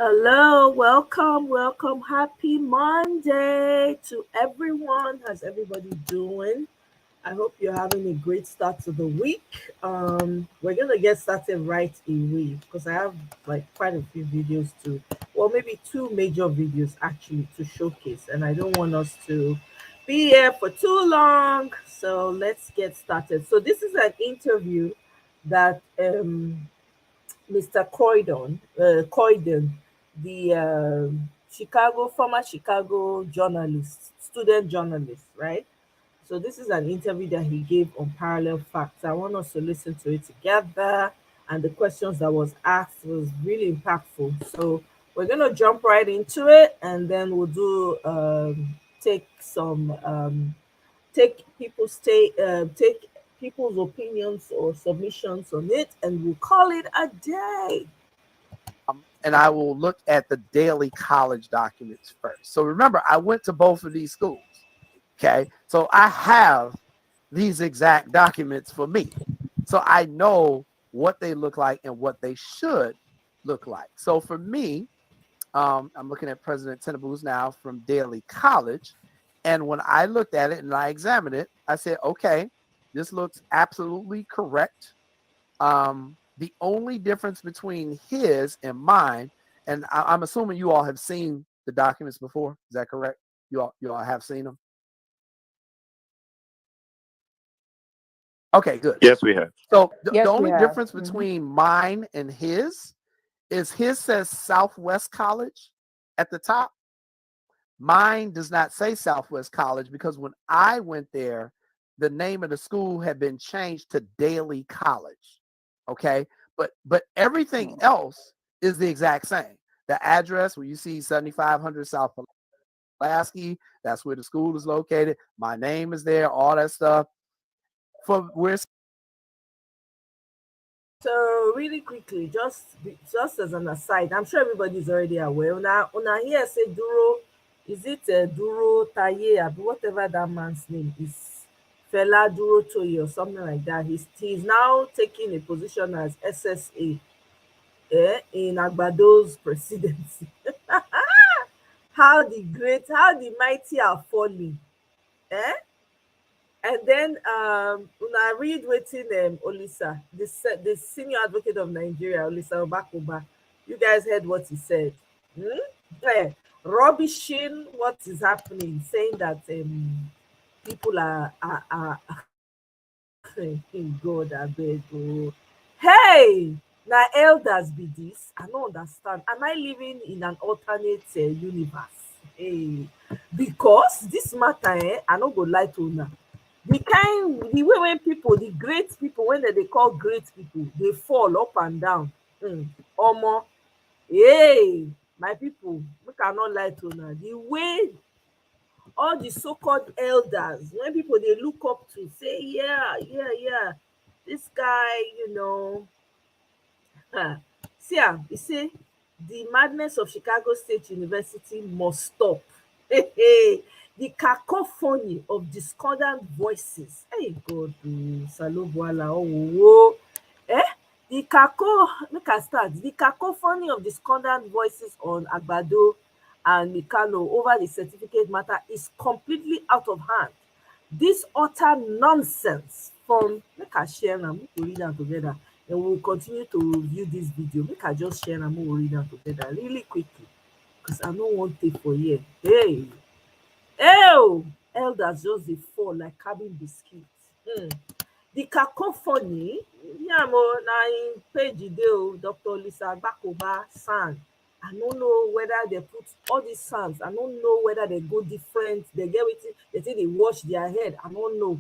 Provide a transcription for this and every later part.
Hello, welcome. Happy Monday to everyone. How's everybody doing? I hope you're having a great start to the week. We're gonna get started right away because I have like quite a few videos to, well, maybe two major videos actually to showcase, and I don't want us to be here for too long. So let's get started. So this is an interview that Mr. Croydon, the Chicago former Chicago journalist, student journalist, right? So this is an interview that he gave on Parallel Facts. I want us to listen to it together, and the questions that was asked was really impactful. So we're gonna jump right into it, and then we'll do take some take people's opinions or submissions on it, and we'll call it a day. And I will look at the daily college documents first. So remember, I went to both of these schools. Okay. So I have these exact documents for me. So I know what they look like and what they should look like. So for me, I'm looking at President Tinubu's now from Daily College. And when I looked at it and I examined it, I said, okay, this looks absolutely correct. The only difference between his and mine, and I'm assuming you all have seen the documents before. Is that correct? You all have seen them. Okay, good. Yes, we have. So the Yes, we only have. difference between mine and his is his says Southwest College at the top. Mine does not say Southwest College because when I went there, the name of the school had been changed to Daly College. Okay, but everything else is the exact same. The address where you see 7500 South Pulaski, that's where the school is located. My name is there, all that stuff. For where So really quickly, just as an aside, I'm sure everybody's already aware. Una here say Duro, is it Duro Taye, or whatever that man's name is, Fela Duro Toye or something like that. He's now taking a position as SSA in Agbado's presidency. How the mighty are falling. Eh? And then una read wetin Olisa, the senior advocate of Nigeria, Olisa Obakoba. You guys heard what he said. Hmm? Rubbishing what is happening, saying that people are God abeg o. Hey! Na elders be this. I no understand. Am I living in an alternate universe? Hey, because this matter, I no go lie to una. The way when people, the great people, when they call great people, they fall up and down. Omo, hey, my people, make I not lie to una. The way all the so-called elders, when people they look up to, say, yeah, this guy, see you say the madness of Chicago State University must stop. The cacophony of discordant voices. Hey God, Salobuala, oh, the make I start. The cacophony of discordant voices on Agbado and Mikano over the certificate matter is completely out of hand. This utter nonsense from, make I share now, make we read am together, and we will continue to view this video. Make I just share am, make we read am together really quickly, because I no wan take for here. Hey, oh, elders just dey fall like cabin biscuit. The cacophony, yam o, na im page e dey o, Dr. Lisa Agbakoba san. I no know whether they put all these sands. I don't know whether they go different. They get wetin they say they wash their head. I don't know.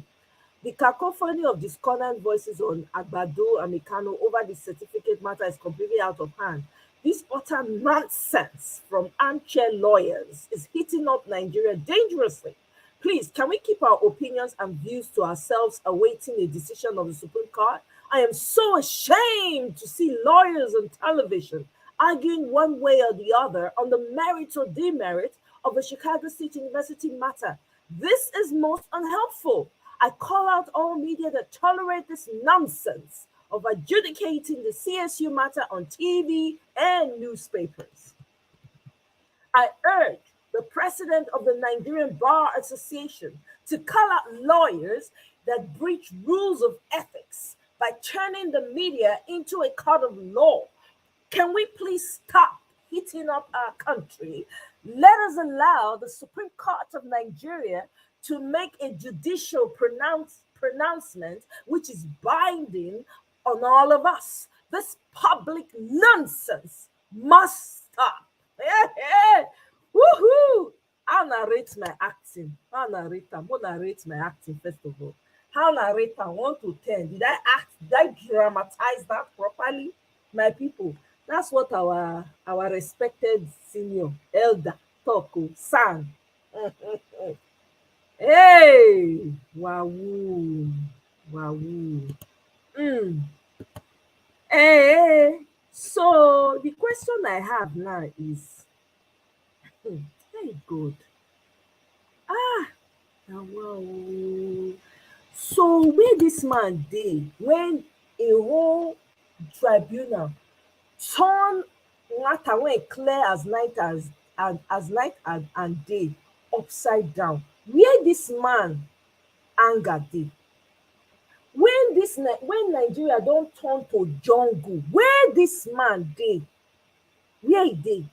The cacophony of discordant voices on Agbado and Mikano over the certificate matter is completely out of hand. This utter nonsense from armchair lawyers is heating up Nigeria dangerously. Please, can we keep our opinions and views to ourselves awaiting a decision of the Supreme Court? I am so ashamed to see lawyers on television arguing one way or the other on the merit or demerit of the Chicago State University matter. This is most unhelpful. I call out all media that tolerate this nonsense of adjudicating the CSU matter on TV and newspapers. I urge the president of the Nigerian Bar Association to call out lawyers that breach rules of ethics by turning the media into a court of law. Can we please stop heating up our country? Let us allow the Supreme Court of Nigeria to make a judicial pronouncement which is binding on all of us. This public nonsense must stop. Woohoo! I'll narrate my acting. I'll narrate. I'm going to narrate my acting first of all. How narrator 1 to 10? Did I act? Did I dramatize that properly? My people, that's what our respected senior elder talk sang. Hey, wow, wow. Mm. Hey, so the question I have now is, hey, God. Ah, wow. So where this man dey when a whole tribunal turn matter wey clear as night and day upside down? Where this man anger dey? When Nigeria don turn to jungle, where this man dey? Where e dey?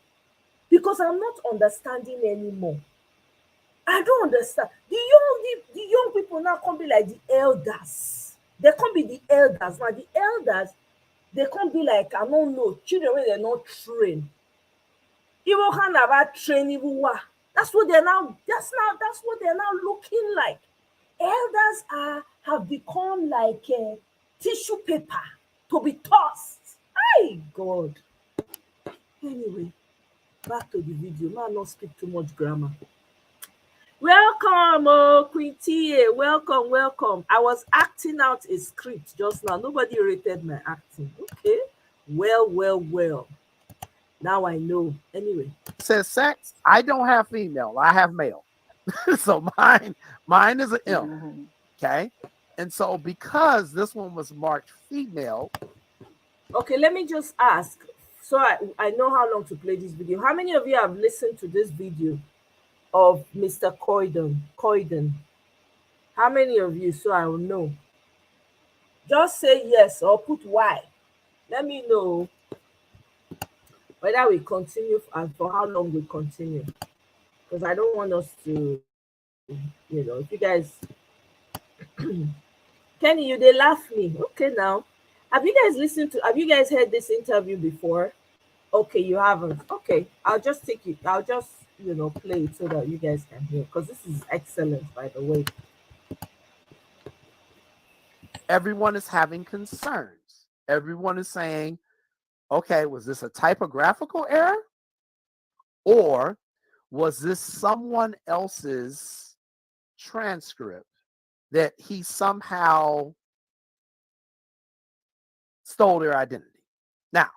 Because I'm not understanding anymore. I don't understand. The young people now come be like the elders. They come be the elders. Now the elders, they come be like, I don't know, children wey dem no train. Even kind about train even wa. That's what they're now looking like. Elders have become like tissue paper to be tossed. Hey God. Anyway, back to the video. Man, not speak too much grammar. Welcome, Queen T. Welcome, welcome. I was acting out a script just now. Nobody rated my acting. Okay. Well. Now I know. Anyway. Says sex. I don't have female. I have male. So mine is an M. Okay. And so because this one was marked female. Okay, let me just ask. So I know how long to play this video. How many of you have listened to this video of Mr. Coyden? How many of you? So I will know. Just say yes or put Y. Let me know whether we continue and for how long we continue. Because I don't want us to, if you guys Kenny, you they laugh me. Okay now. Have you guys heard this interview before? Okay, you haven't. Okay, I'll just take it. I'll just, play it so that you guys can hear. Because this is excellent, by the way. Everyone is having concerns. Everyone is saying, okay, was this a typographical error? Or was this someone else's transcript that he somehow stole their identity? Now,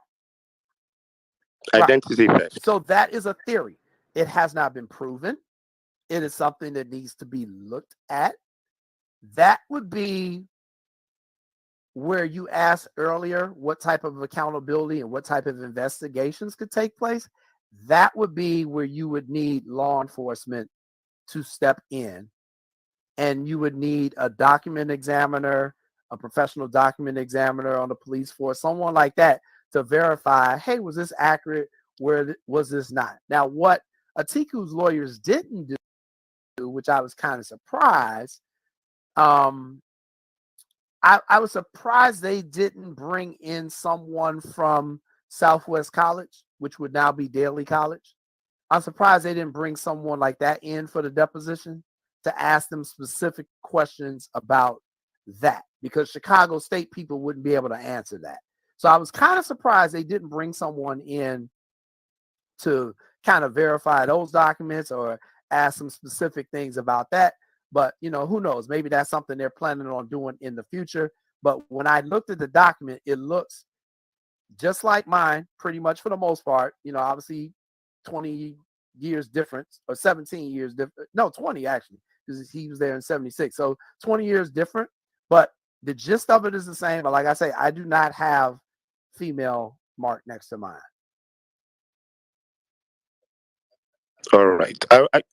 identity theft. So that is a theory. It has not been proven. It is something that needs to be looked at. That would be where you asked earlier what type of accountability and what type of investigations could take place. That would be where you would need law enforcement to step in, and you would need a document examiner, a professional document examiner on the police force, someone like that to verify, hey, was this accurate? Where was this not? Now, what Atiku's lawyers didn't do, which I was kind of surprised, I was surprised they didn't bring in someone from Southwest College, which would now be Daly College. I'm surprised they didn't bring someone like that in for the deposition to ask them specific questions about that, because Chicago State people wouldn't be able to answer that. So I was kind of surprised they didn't bring someone in to kind of verify those documents or ask some specific things about that. But, who knows? Maybe that's something they're planning on doing in the future. But when I looked at the document, it looks just like mine, pretty much for the most part. Obviously 20 years difference, or 17 years different. No, 20 actually, because he was there in 76. So 20 years different. But the gist of it is the same. But like I say, I do not have female mark next to mine. All right.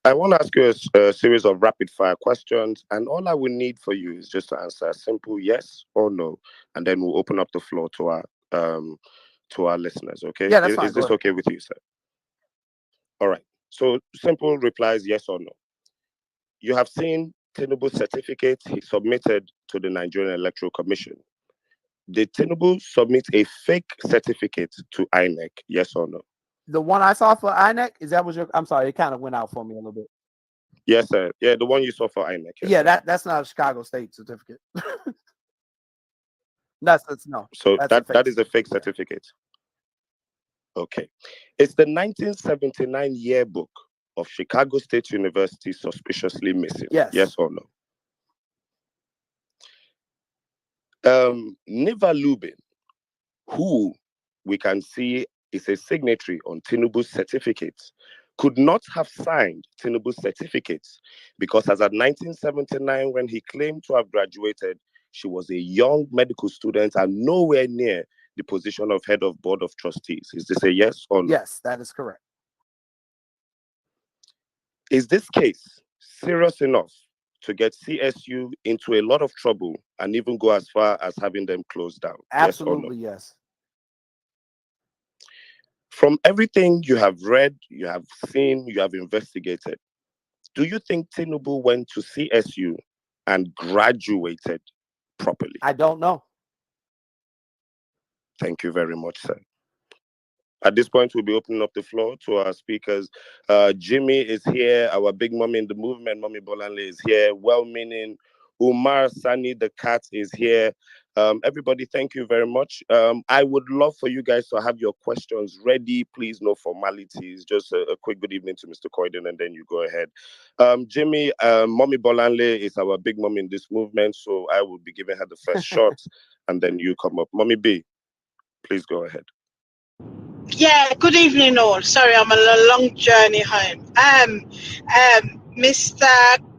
I want to ask you a series of rapid fire questions, and all I will need for you is just to answer a simple yes or no, and then we'll open up the floor um to our listeners. Okay? Yeah, that's Is fine. Go this ahead. okay with you, sir? All right. So simple replies yes or no. You have seen Tinubu's certificate he submitted to the Nigerian Electoral Commission. Did Tinubu submit a fake certificate to INEC? Yes or no? The one I saw for INEC, is that was your? I'm sorry, it kind of went out for me a little bit. Yes, sir. Yeah, the one you saw for INEC. Yes, Yeah, sir. that's not a Chicago State certificate. That's no, So that's a that fake is a fake certificate. Yeah. certificate. Okay. It's the 1979 yearbook of Chicago State University suspiciously missing. Yes Yes. or no? Niva Lubin, who we can see is a signatory on Tinubu's certificates, could not have signed Tinubu's certificates because as at 1979, when he claimed to have graduated, she was a young medical student and nowhere near the position of head of board of trustees. Is this a yes or no? Yes, that is correct. Is this case serious enough to get CSU into a lot of trouble and even go as far as having them closed down? Yes or no? Absolutely yes. From everything you have read, you have seen, you have investigated, do you think Tinubu went to CSU and graduated properly? I don't know. Thank you very much, sir. At this point, we'll be opening up the floor to our speakers. Jimmy is here, our big mommy in the movement, Mommy Bolanle is here, well meaning. Umar Sani, the cat, is here. Everybody, thank you very much. I would love for you guys to have your questions ready. Please, no formalities. Just a quick good evening to Mr. Coyden, and then you go ahead. Jimmy, Mommy Bolanle is our big mom in this movement, so I will be giving her the first shot, and then you come up. Mommy B, please go ahead. Yeah, good evening all. Sorry, I'm on a long journey home. Mr.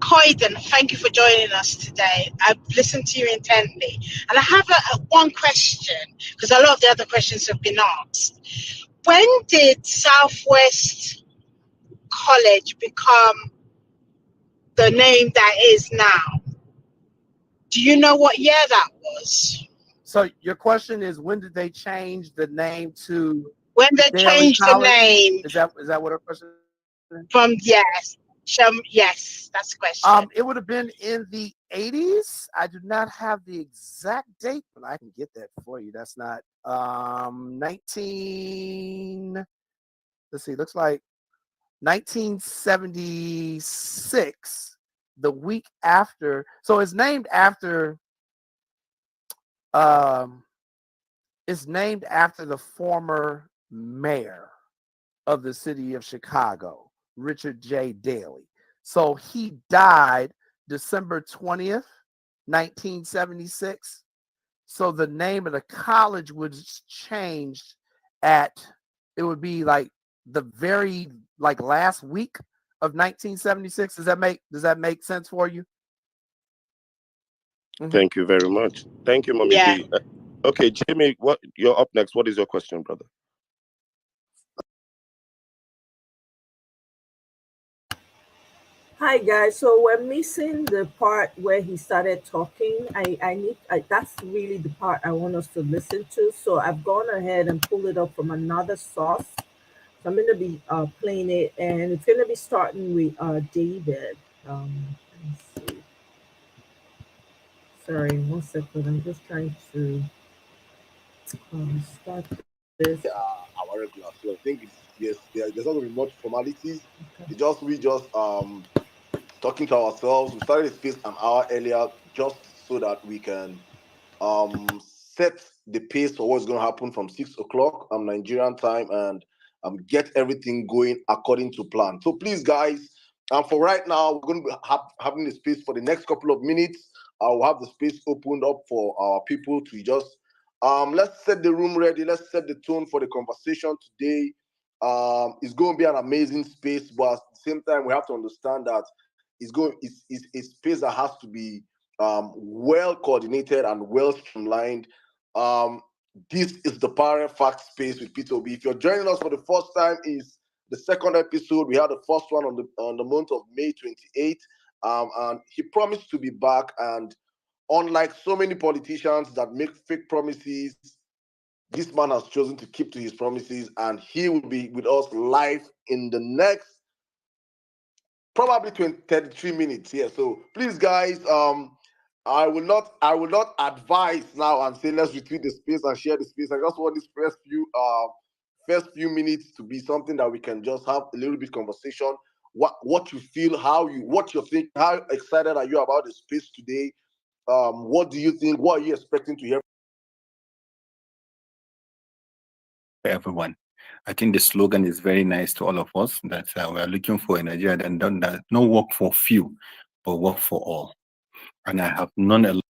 Coyden, thank you for joining us today. I've listened to you intently. And I have one question, because a lot of the other questions have been asked. When did Southwest College become the name that is now? Do you know what year that was? So your question is, when did they change the name to When they Daily changed the College? name Is that what her question is? from, yes, that's the question. It would have been in the 80s. I do not have the exact date, but I can get that for you. That's not 19. Let's see. Looks like 1976. The week after. So it's named after. Um, it's named after the former mayor of the city of Chicago, Richard J. Daley. So he died December 20th, 1976. So the name of the college was changed it would be like the very last week of 1976. Does that make sense for you? Thank you very much. Thank you, Mommy Yeah. B. Okay, Jimmy, what you're up next. What is your question, brother? Hi guys, so we're missing the part where he started talking. That's really the part I want us to listen to. So I've gone ahead and pulled it up from another source. So I'm going to be playing it, and it's going to be starting with David. Let me see. Sorry, one second. I'm just trying to start this. Our regular. So I think there's not gonna be much formalities. We just talking to ourselves. We started the space an hour earlier just so that we can set the pace for what's going to happen from 6 o'clock Nigerian time and get everything going according to plan. So please, guys, for right now, we're going to be having the space for the next couple of minutes. We'll have the space opened up for our people to just let's set the room ready. Let's set the tone for the conversation today. It's going to be an amazing space, but at the same time, we have to understand that it's a space that has to be well coordinated and well streamlined. Um, this is the Power Fact Space with Peter B. If you're joining us for the first time, is the second episode. We had the first one on the month of May 28th. And he promised to be back. And unlike so many politicians that make fake promises, this man has chosen to keep to his promises, and he will be with us live in the next probably 33 minutes here. So please, guys, I will not advise now and say let's retweet the space and share the space. I just want this first few minutes to be something that we can just have a little bit conversation. What you feel, what you think, how excited are you about the space today? What do you think? What are you expecting to hear? Everyone. I think the slogan is very nice to all of us, that we are looking for a Nigeria that no work for few, but work for all. And I have known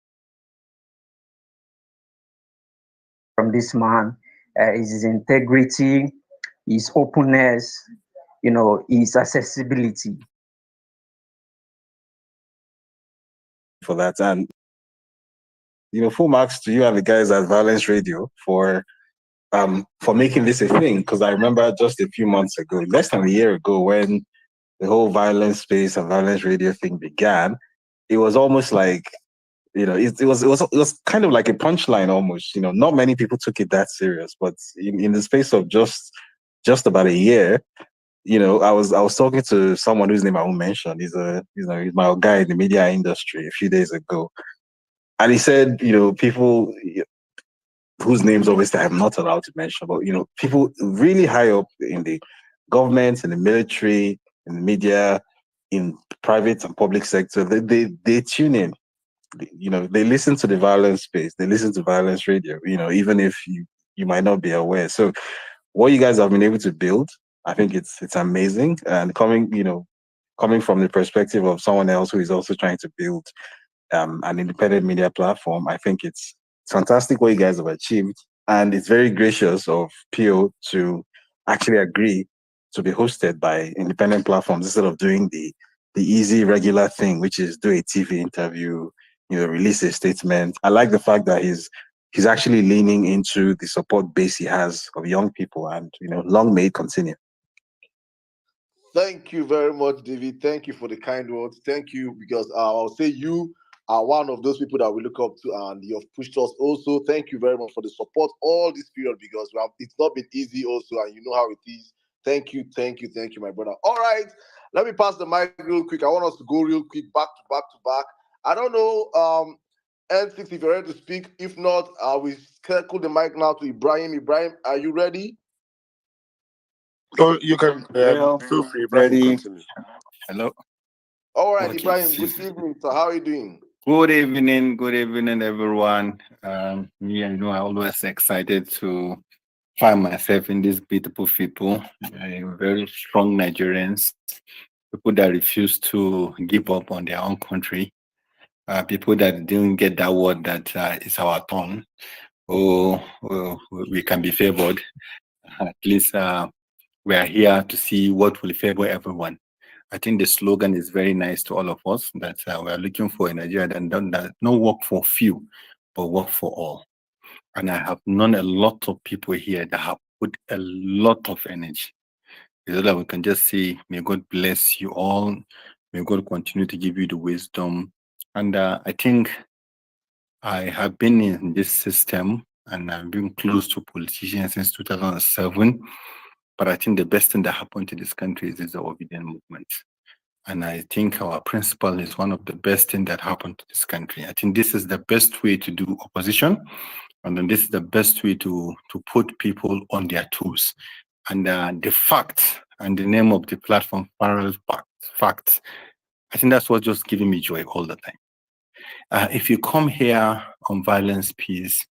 from this man is his integrity, his openness, his accessibility. For that. And full marks to you and the guys at Violence Radio for making this a thing. Because I remember just a few months ago, less than a year ago, when the whole violence space and violence radio thing began, it was almost like, it was kind of like a punchline almost. Not many people took it that serious, but in the space of just about a year, I was talking to someone whose name I won't mention. He's my guy in the media industry a few days ago, and he said, people whose names obviously I'm not allowed to mention, but people really high up in the government, in the military, in the media, in private and public sector, they tune in. They listen to the violence space, they listen to violence radio, even if you might not be aware. So what you guys have been able to build, I think it's amazing. And coming from the perspective of someone else who is also trying to build an independent media platform, I think it's fantastic what you guys have achieved. And it's very gracious of PO to actually agree to be hosted by independent platforms instead of doing the easy regular thing, which is do a TV interview, release a statement. I like the fact that he's actually leaning into the support base he has of young people, and long may it continue. Thank you very much, David. Thank you for the kind words. Thank you, because I'll say you are one of those people that we look up to, and you have pushed us also. Thank you very much for the support all this period, because it's not been easy also, and you know how it is. Thank you, my brother. All right, let me pass the mic real quick. I want us to go real quick, back to back. I don't know, N6, if you're ready to speak. If not, we circle the mic now to Ibrahim. Ibrahim, are you ready? Oh, you can feel free, Ibrahim. ready. Continue. Hello. All right, Okay. Ibrahim, good evening. So how are you doing? Good evening, everyone. Me, I always excited to find myself in these beautiful people, very strong Nigerians, people that refuse to give up on their own country, people that didn't get that word that it's our turn, or we can be favored. At least we are here to see what will favor everyone. I think the slogan is very nice to all of us, that we are looking for a Nigeria that no work for few, but work for all. And I have known a lot of people here that have put a lot of energy. So that we can just say, may God bless you all. May God continue to give you the wisdom. And I think I have been in this system, and I've been close to politicians since 2007. But I think the best thing that happened to this country is the obedient movement. And I think our principle is one of the best things that happened to this country. I think this is the best way to do opposition. And then this is the best way to put people on their toes. And the facts and the name of the platform, Parallel Facts, I think that's what's just giving me joy all the time. If you come here on Violence Peace,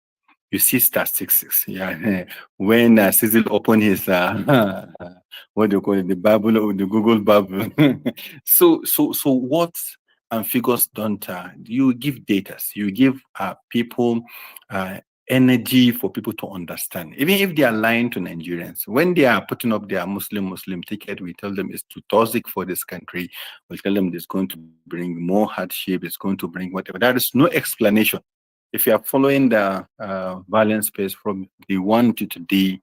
you see statistics. Yeah, when Cecil opened his what do you call it, the Bible or the Google Bible. so what and figures don't you give data? You give people energy for people to understand. Even if they are lying to Nigerians, when they are putting up their Muslim ticket, we tell them it's too toxic for this country. We tell them it's going to bring more hardship. It's going to bring whatever. There is no explanation. If you are following the violence space from the one to today,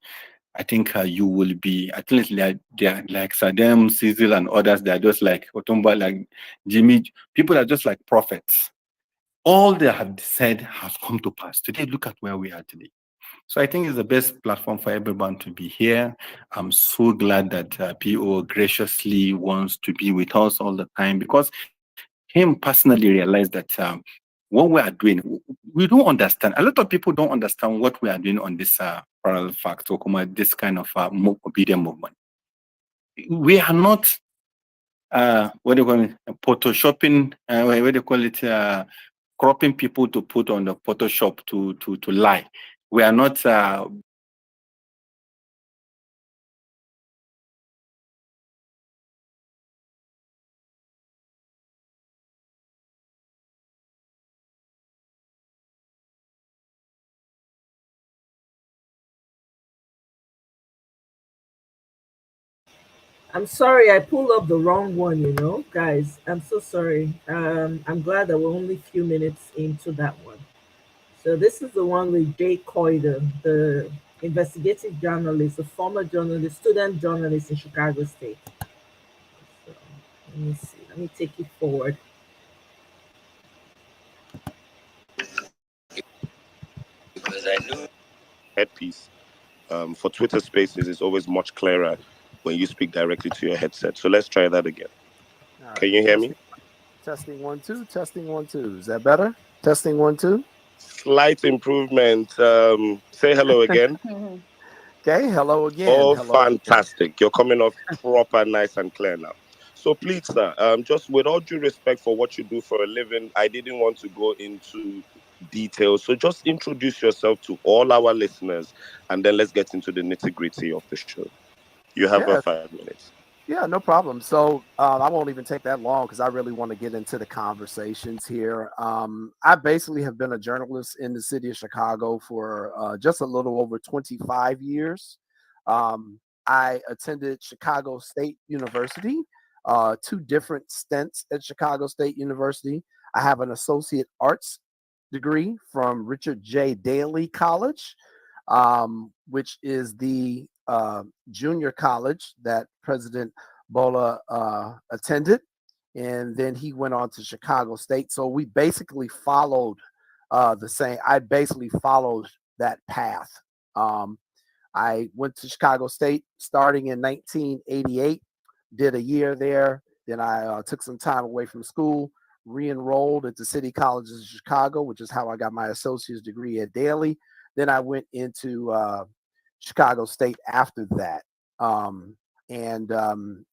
I think you will be at least like Saddam, Cecil, and others. They're just like Otumba, like Jimmy. People are just like prophets. All they have said has come to pass. Today, look at where we are today. So I think it's the best platform for everyone to be here. I'm so glad that PO graciously wants to be with us all the time, because him personally realized that what we are doing, we don't understand. A lot of people don't understand what we are doing on this parallel fact, or this kind of obedient movement. We are not, what do you call it, photoshopping, what do you call it, cropping people to put on the Photoshop to lie. We are not I'm sorry, I pulled up the wrong one, guys. I'm so sorry. I'm glad that we're only a few minutes into that one. So this is the one with Jay Coyden, the investigative journalist, a former journalist, student journalist in Chicago State. So let me see. Let me take you forward. Because I know headpiece for Twitter Spaces is always much clearer when you speak directly to your headset. So let's try that again. All Can right. you hear me? Testing 1 2. Testing 1 2. Is that better? Testing 1 2. Slight improvement. Say hello again. Okay. Hello again. Oh, Hello again. fantastic. You're coming off proper, nice, and clear now. So please, sir, just with all due respect for what you do for a living, I didn't want to go into details. So just introduce yourself to all our listeners, and then let's get into the nitty-gritty of the show. You have Yeah. 5 minutes. Yeah, no problem. So I won't even take that long because I really want to get into the conversations here. I basically have been a journalist in the city of Chicago for just a little over 25 years. I attended Chicago State University, 2 different stints at Chicago State University. I have an associate arts degree from Richard J. Daley College, which is the junior college that President Bola attended. And then he went on to Chicago State. So we basically followed I basically followed that path. I went to Chicago State starting in 1988, did a year there. Then I took some time away from school, re-enrolled at the City Colleges of Chicago, which is how I got my associate's degree at Daley. Then I went into Chicago State after that. And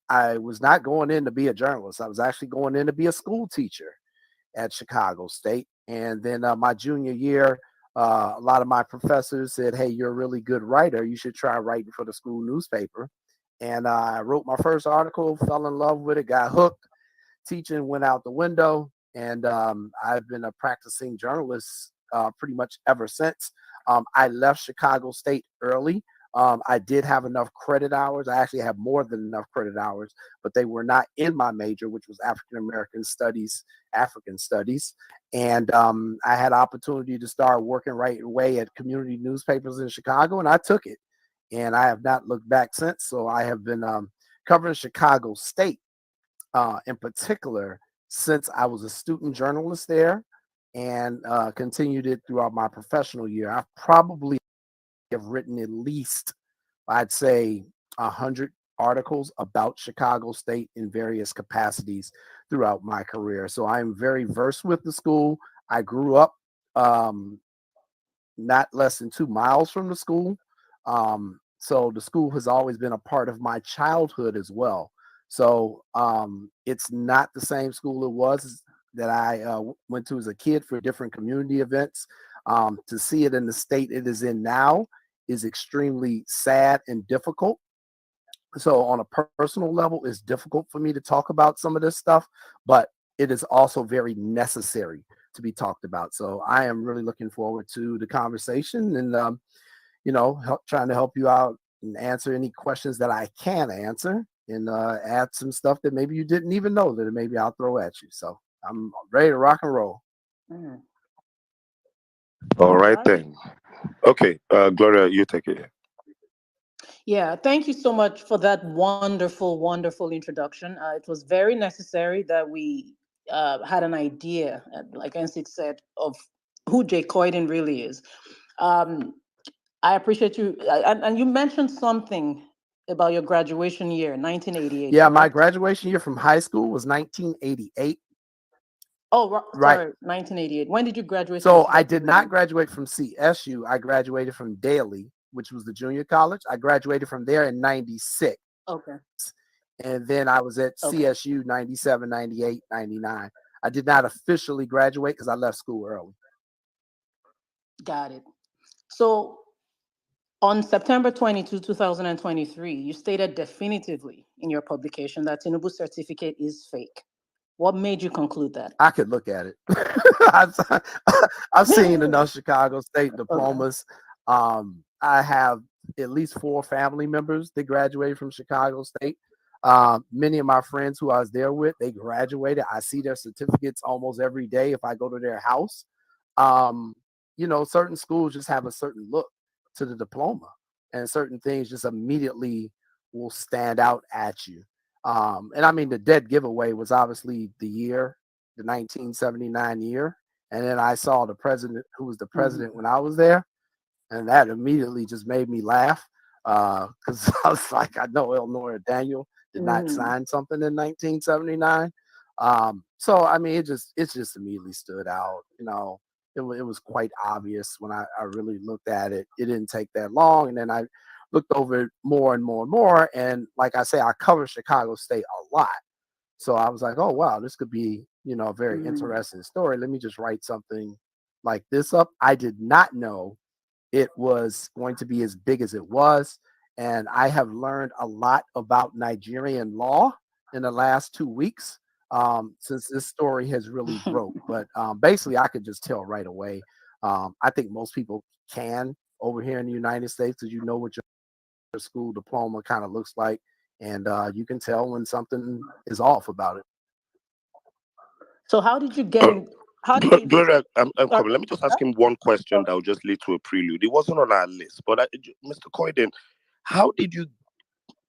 I was not going in to be a journalist. I was actually going in to be a school teacher at Chicago State. And then my junior year, a lot of my professors said, "Hey, you're a really good writer. You should try writing for the school newspaper." And I wrote my first article, fell in love with it, got hooked. Teaching went out the window, and I've been a practicing journalist pretty much ever since. I left Chicago State early. I did have enough credit hours. I actually have more than enough credit hours, but they were not in my major, which was African American Studies, African Studies. And I had opportunity to start working right away at community newspapers in Chicago, and I took it. And I have not looked back since. So I have been covering Chicago State in particular since I was a student journalist there, and continued it throughout my professional year. I probably have written at least, I'd say, 100 articles about Chicago State in various capacities throughout my career. So I'm very versed with the school. I grew up not less than 2 miles from the school. So the school has always been a part of my childhood as well. So it's not the same school it was that I went to as a kid for different community events. To see it in the state it is in now is extremely sad and difficult. So on a personal level, it's difficult for me to talk about some of this stuff, but it is also very necessary to be talked about. So I am really looking forward to the conversation, and trying to help you out and answer any questions that I can answer, and add some stuff that maybe you didn't even know that maybe I'll throw at you. So I'm ready to rock and roll. All right then. Okay, Gloria, you take it. Yeah, thank you so much for that wonderful, wonderful introduction. It was very necessary that we had an idea, like N6 said, of who Jay Coyden really is. Um, I appreciate you. And you mentioned something about your graduation year, 1988, Yeah, my correct? graduation year from high school was 1988. Oh, Right. sorry, 1988. When did you graduate from So I did CSU not then? graduate from CSU. I graduated from Daly, which was the junior college. I graduated from there in 96. Okay, And then I was at okay, CSU 97, 98, 99. I did not officially graduate because I left school early. got it. So on September 22, 2023, you stated definitively in your publication that Tinubu's certificate is fake. What made you conclude that? I could look at it. I've, I've seen enough Chicago State Okay. diplomas. I have at least 4 family members that graduated from Chicago State. Many of my friends who I was there with, they graduated. I see their certificates almost every day if I go to their house. Um, certain schools just have a certain look to the diploma, and certain things just immediately will stand out at you. And I mean, the dead giveaway was obviously the 1979 year. And then I saw the president who was the president when I was there. And that immediately just made me laugh because I was like, I know Elnora Daniel did not Mhm. sign something in 1979. So, I mean, it just immediately stood out. It was quite obvious when I really looked at it. It didn't take that long. And then I looked over it more and more and more. And like I say, I cover Chicago State a lot. So I was like, oh, wow, this could be, a very Mhm. interesting story. Let me just write something like this up. I did not know it was going to be as big as it was. And I have learned a lot about Nigerian law in the last 2 weeks since this story has really broke. But basically, I could just tell right away. I think most people can over here in the United States because you know what your school diploma kind of looks like. And you can tell when something is off about it. So how did you get Uh, in? How did you? Gloria, I'm Sorry. coming. Let me just ask him one question that Okay. will just lead to a prelude. It wasn't on our list, but Mr. Coyden, how did you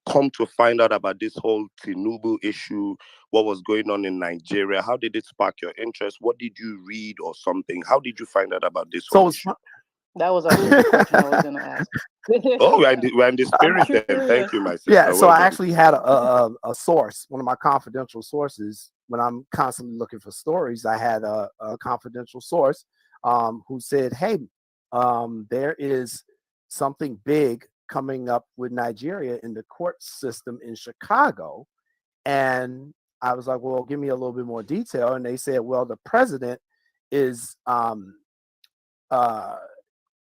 come to find out about this whole Tinubu issue? What was going on in Nigeria? How did it spark your interest? What did you read or something? How did you find out about this whole So it's issue? That was actually the question I was going to ask. Oh, we're in the I'm spirit then. Thank curious. you, my Yeah, sister. so Well I done. actually had a source, one of my confidential sources. When I'm constantly looking for stories, I had a confidential source who said, "Hey, there is something big coming up with Nigeria in the court system in Chicago." And I was like, "Well, give me a little bit more detail." And they said, "Well, the president is uh,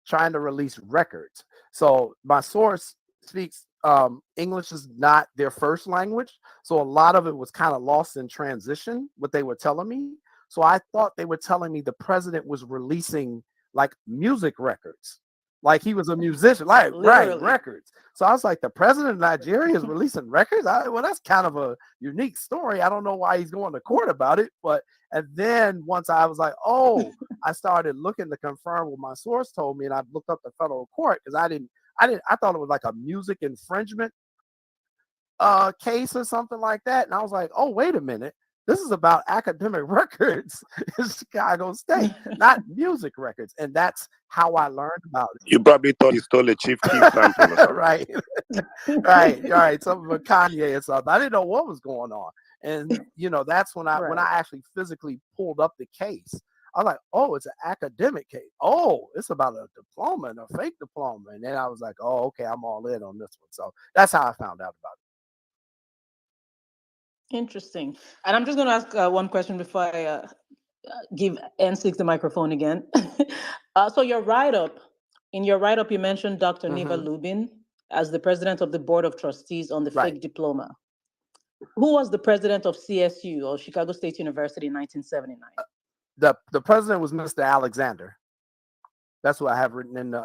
trying to release records." So my source speaks English is not their first language. So a lot of it was kind of lost in transition, what they were telling me. So I thought they were telling me the president was releasing like music records. Like he was a musician, like right, Literally. records. So I was like, the president of Nigeria is releasing records. Well, that's kind of a unique story. I don't know why he's going to court about it, but and then once I was like, oh, I started looking to confirm what my source told me, and I looked up the federal court because I thought it was like a music infringement case or something like that. And I was like, oh, wait a minute. This is about academic records in Chicago State, not music records. And that's how I learned about You probably thought he stole a Chief Keef sample or it. something. Right. Right. Something with Kanye or something. I didn't know what was going on. And that's when I Right. actually physically pulled up the case. I was like, oh, it's an academic case. Oh, it's about a diploma and a fake diploma. And then I was like, oh, okay, I'm all in on this one. So that's how I found out about Interesting. And I'm just going to ask one question before I give N6 the microphone again. So in your write up, you mentioned Dr. it. Neva Lubin as the president of the board of trustees on the Right. fake diploma. Who was the president of CSU or Chicago State University in 1979? The president was Mr. Alexander. That's what I have written in the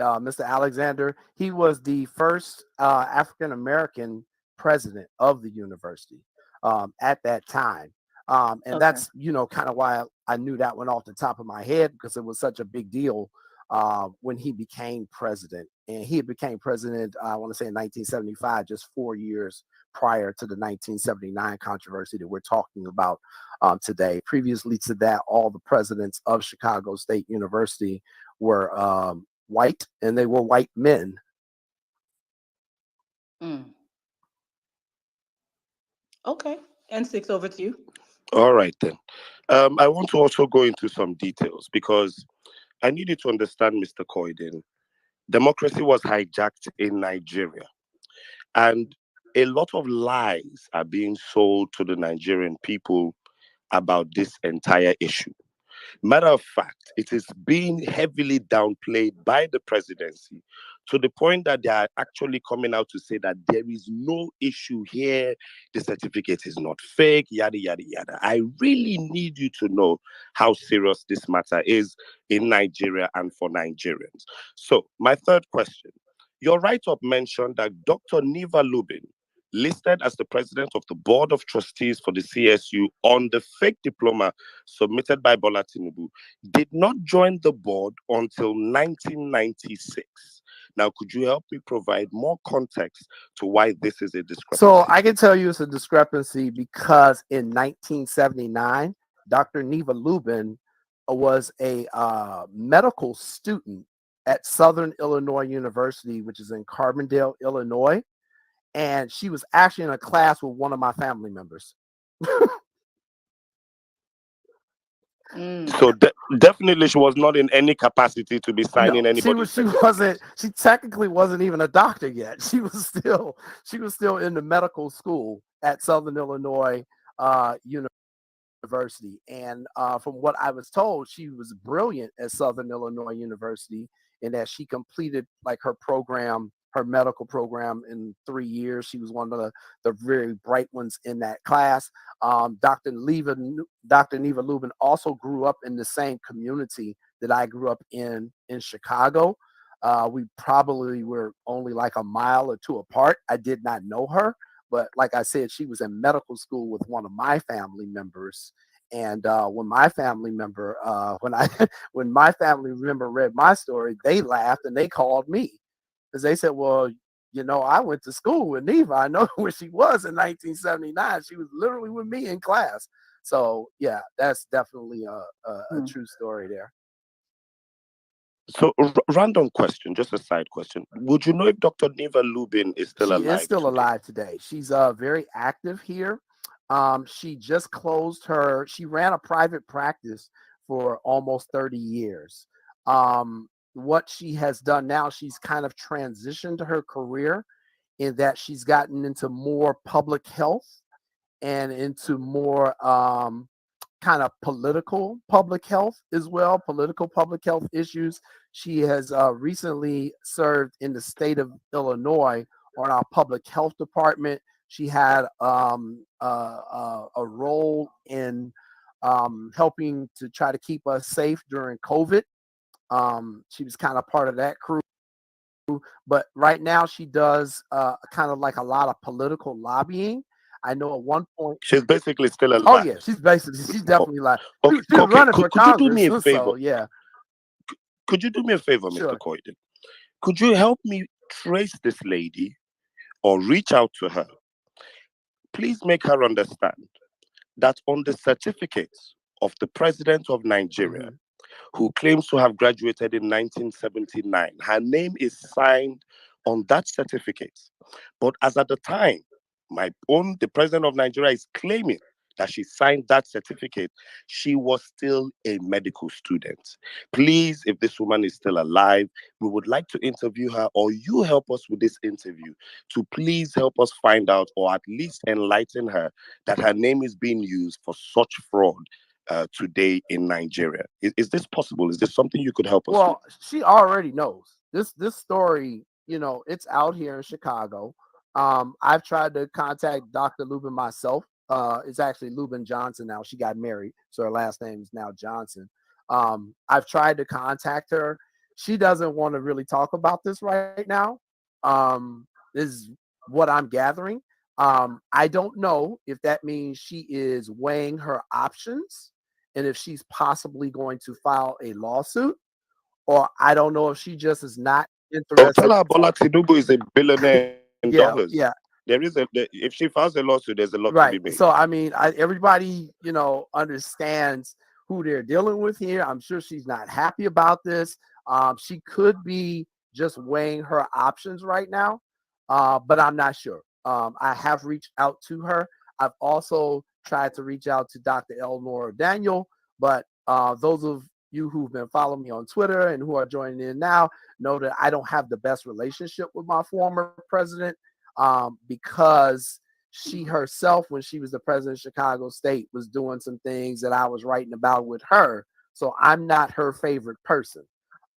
Mr. Alexander. He was the first African American president of the university at that time. And Okay. that's kind of why I knew that one off the top of my head because it was such a big deal when he became president. And he became president, I want to say in 1975, just 4 years prior to the 1979 controversy that we're talking about today. Previously to that, all the presidents of Chicago State University were white, and they were white men. Okay. N6, over to you. All right, then. I want to also go into some details because I need you to understand, Mr. Coyden. Democracy was hijacked in Nigeria, and a lot of lies are being sold to the Nigerian people about this entire issue. Matter of fact, it is being heavily downplayed by the presidency to the point that they are actually coming out to say that there is no issue here. The certificate is not fake, yada, yada, yada. I really need you to know how serious this matter is in Nigeria and for Nigerians. So, my third question. Your write-up mentioned that Dr. Niva Lubin, listed as the president of the board of trustees for the CSU on the fake diploma submitted by Bola Tinubu, did not join the board until 1996. Now, could you help me provide more context to why this is a discrepancy? So I can tell you it's a discrepancy because in 1979, Dr. Neva Lubin was a medical student at Southern Illinois University, which is in Carbondale, Illinois. And she was actually in a class with one of my family members. So definitely she was not in any capacity to be signing anybody's certificate. She technically wasn't even a doctor yet. She was still in the medical school at Southern Illinois University. And from what I was told, she was brilliant at Southern Illinois University in that she completed like her medical program in 3 years. She was one of the very bright ones in that class. Dr. Neva Lubin also grew up in the same community that I grew up in Chicago. We probably were only like a mile or two apart. I did not know her, but like I said, she was in medical school with one of my family members. And when my family member read my story, they laughed and they called me because they said, "Well, I went to school with Neva. I know where she was in 1979. She was literally with me in class." So yeah, that's definitely a true story there. So, random question, just a side question. Would you know if Dr. Neva Lubin is still alive? She is still alive today. She's very active here. She just closed she ran a private practice for almost 30 years. What she has done now, she's kind of transitioned her career in that she's gotten into more public health and into more kind of political public health as well, political public health issues. She has recently served in the state of Illinois on our public health department. She had a role in helping to try to keep us safe during COVID. She was kind of part of that crew. But right now she does kind of like a lot of political lobbying. I know at one point she's basically still alive. Oh yeah, she's definitely alive. Okay, She's running for Congress. Could you do me a favor? So, yeah. Could you do me a favor, Sure. Mr. Coyden? Could you help me trace this lady or reach out to her? Please make her understand that on the certificates of the president of Nigeria, who claims to have graduated in 1979, her name is signed on that certificate. But as at the time, the president of Nigeria is claiming that she signed that certificate, she was still a medical student. Please, if this woman is still alive, we would like to interview her, or you help us with this interview to please help us find out, or at least enlighten her, that her name is being used for such fraud today in Nigeria. Is this possible? Is this something you could help us with? Well, she already knows. This story, it's out here in Chicago. I've tried to contact Dr. Lubin myself. It's actually Lubin Johnson now. She got married, so her last name is now Johnson. I've tried to contact her. She doesn't want to really talk about this right now. This is what I'm gathering. I don't know if that means she is weighing her options and if she's possibly going to file a lawsuit, or I don't know if she just is not Oh, tell interested. her Bola Tinubu is a billionaire in Yeah, dollars. yeah. If she files a lawsuit, there's a lot to be Right. made. So I mean, everybody, understands who they're dealing with here. I'm sure she's not happy about this. She could be just weighing her options right now, but I'm not sure. I have reached out to her. I've also tried to reach out to Dr. Elnor Daniel, but those of you who've been following me on Twitter and who are joining in now know that I don't have the best relationship with my former president, because she herself, when she was the president of Chicago State, was doing some things that I was writing about with her. So I'm not her favorite person.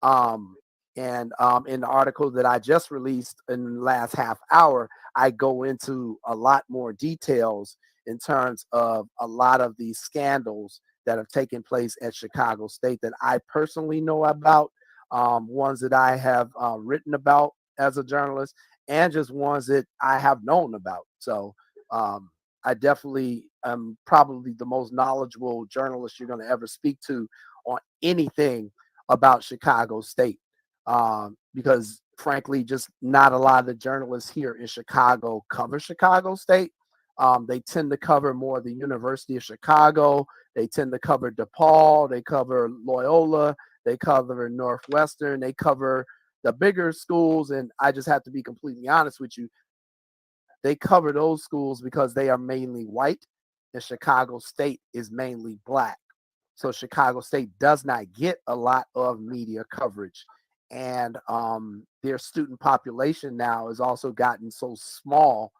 Um, and in the article that I just released in the last half hour, I go into a lot more details in terms of a lot of these scandals that have taken place at Chicago State that I personally know about, ones that I have written about as a journalist, and just ones that I have known about. So I definitely am probably the most knowledgeable journalist you're going to ever speak to on anything about Chicago State, because frankly, just not a lot of the journalists here in Chicago cover Chicago State. They tend to cover more the University of Chicago. They tend to cover DePaul. They cover Loyola. They cover Northwestern. They cover the bigger schools. And I just have to be completely honest with you. They cover those schools because they are mainly white, and Chicago State is mainly black. So Chicago State does not get a lot of media coverage. And their student population now has also gotten so small.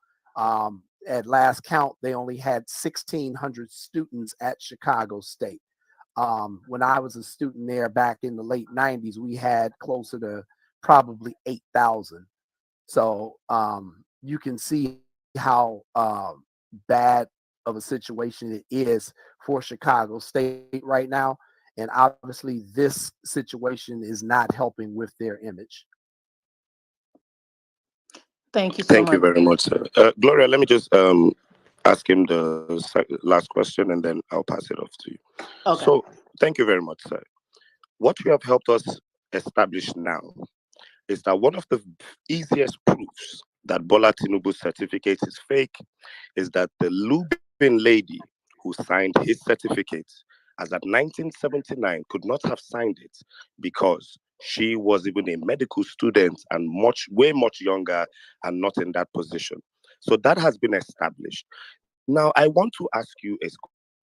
At last count, they only had 1,600 students at Chicago State. When I was a student there back in the late 90s, we had closer to probably 8,000. So you can see how bad of a situation it is for Chicago State right now. And obviously, this situation is not helping with their image. Thank you so Thank you much. very much, sir. Gloria, let me just ask him the last question, and then I'll pass it off to you. Okay. So, thank you very much, sir. What you have helped us establish now is that one of the easiest proofs that Bola Tinubu's certificate is fake is that the Lubin lady who signed his certificate as at 1979 could not have signed it because she was even a medical student and way much younger and not in that position. So that has been established. Now, I want to ask you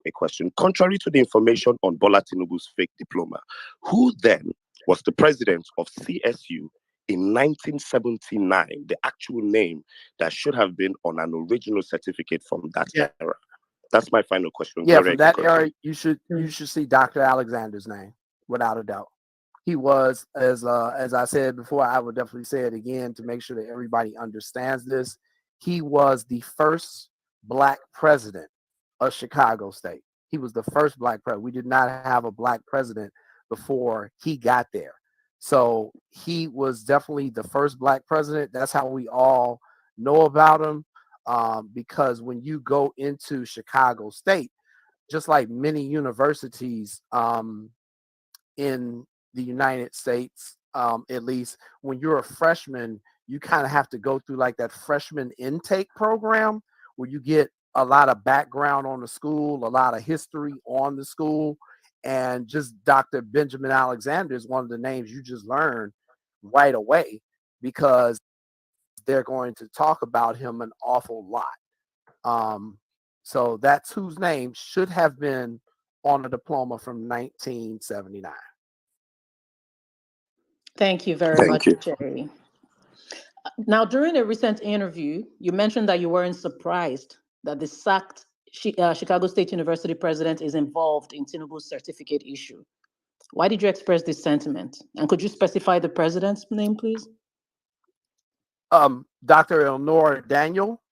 a question. Contrary to the information on Bola Tinubu's fake diploma, who then was the president of CSU in 1979, the actual name that should have been on an original certificate from that Yeah, era? That's my final question. Gloria, yeah. you From can that continue. era, you should see Dr. Alexander's name without a doubt. He was, as I said before, I would definitely say it again to make sure that everybody understands this. He was the first black president of Chicago State. He was the first black president. We did not have a black president before he got there. So he was definitely the first black president. That's how we all know about him. Because when you go into Chicago State, just like many universities, in the United States, at least when you're a freshman, you kind of have to go through like that freshman intake program where you get a lot of background on the school, a lot of history on the school. And just Dr. Benjamin Alexander is one of the names you just learn right away because they're going to talk about him an awful lot. Um, so that's whose name should have been on a diploma from 1979. Thank you very Thank much, you. Jerry. Now, during a recent interview, you mentioned that you weren't surprised that the sacked Chicago State University president is involved in Tinubu's certificate issue. Why did you express this sentiment? And could you specify the president's name, please? Dr. Elnor Daniel.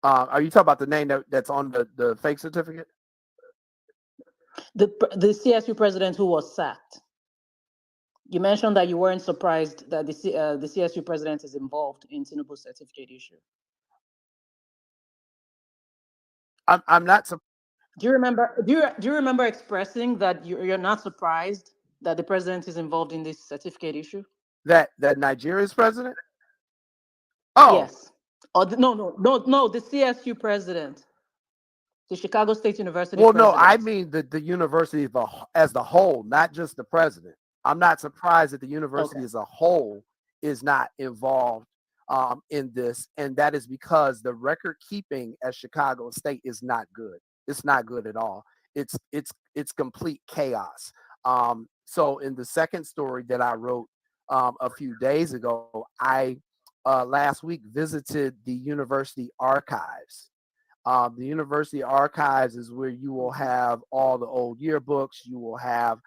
Are you talking about the name that's on the fake certificate? The CSU president who was sacked. You mentioned that you weren't surprised that the CSU president is involved in Tinubu's certificate issue. I'm not. Do you remember? Do you remember expressing that you're not surprised that the president is involved in this certificate issue? That Nigeria's president? Oh, Yes. Or no, the CSU president, the Chicago State University well, no, I president. mean the university as the whole, not just the president. I'm not surprised that the university Okay. as a whole is not involved in this, and that is because the record keeping at Chicago State is not good. It's not good at all. It's complete chaos. So in the second story that I wrote a few days ago, I last week visited the university archives. The university archives is where you will have all the old yearbooks. You will have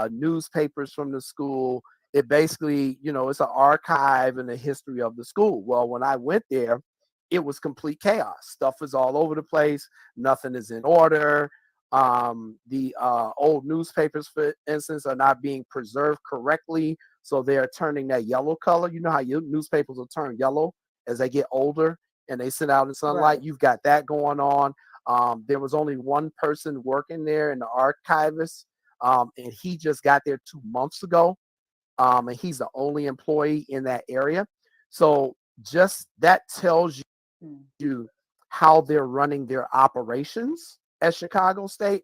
newspapers from the school. It basically, it's an archive in the history of the school. Well, when I went there, it was complete chaos. Stuff is all over the place. Nothing is in order. The old newspapers, for instance, are not being preserved correctly. So they're turning that yellow color. You know how your newspapers will turn yellow as they get older and they sit out in sunlight. Right. You've got that going on. There was only one person working there in the archivist, and he just got there 2 months ago, and he's the only employee in that area. So just that tells you how they're running their operations at Chicago State.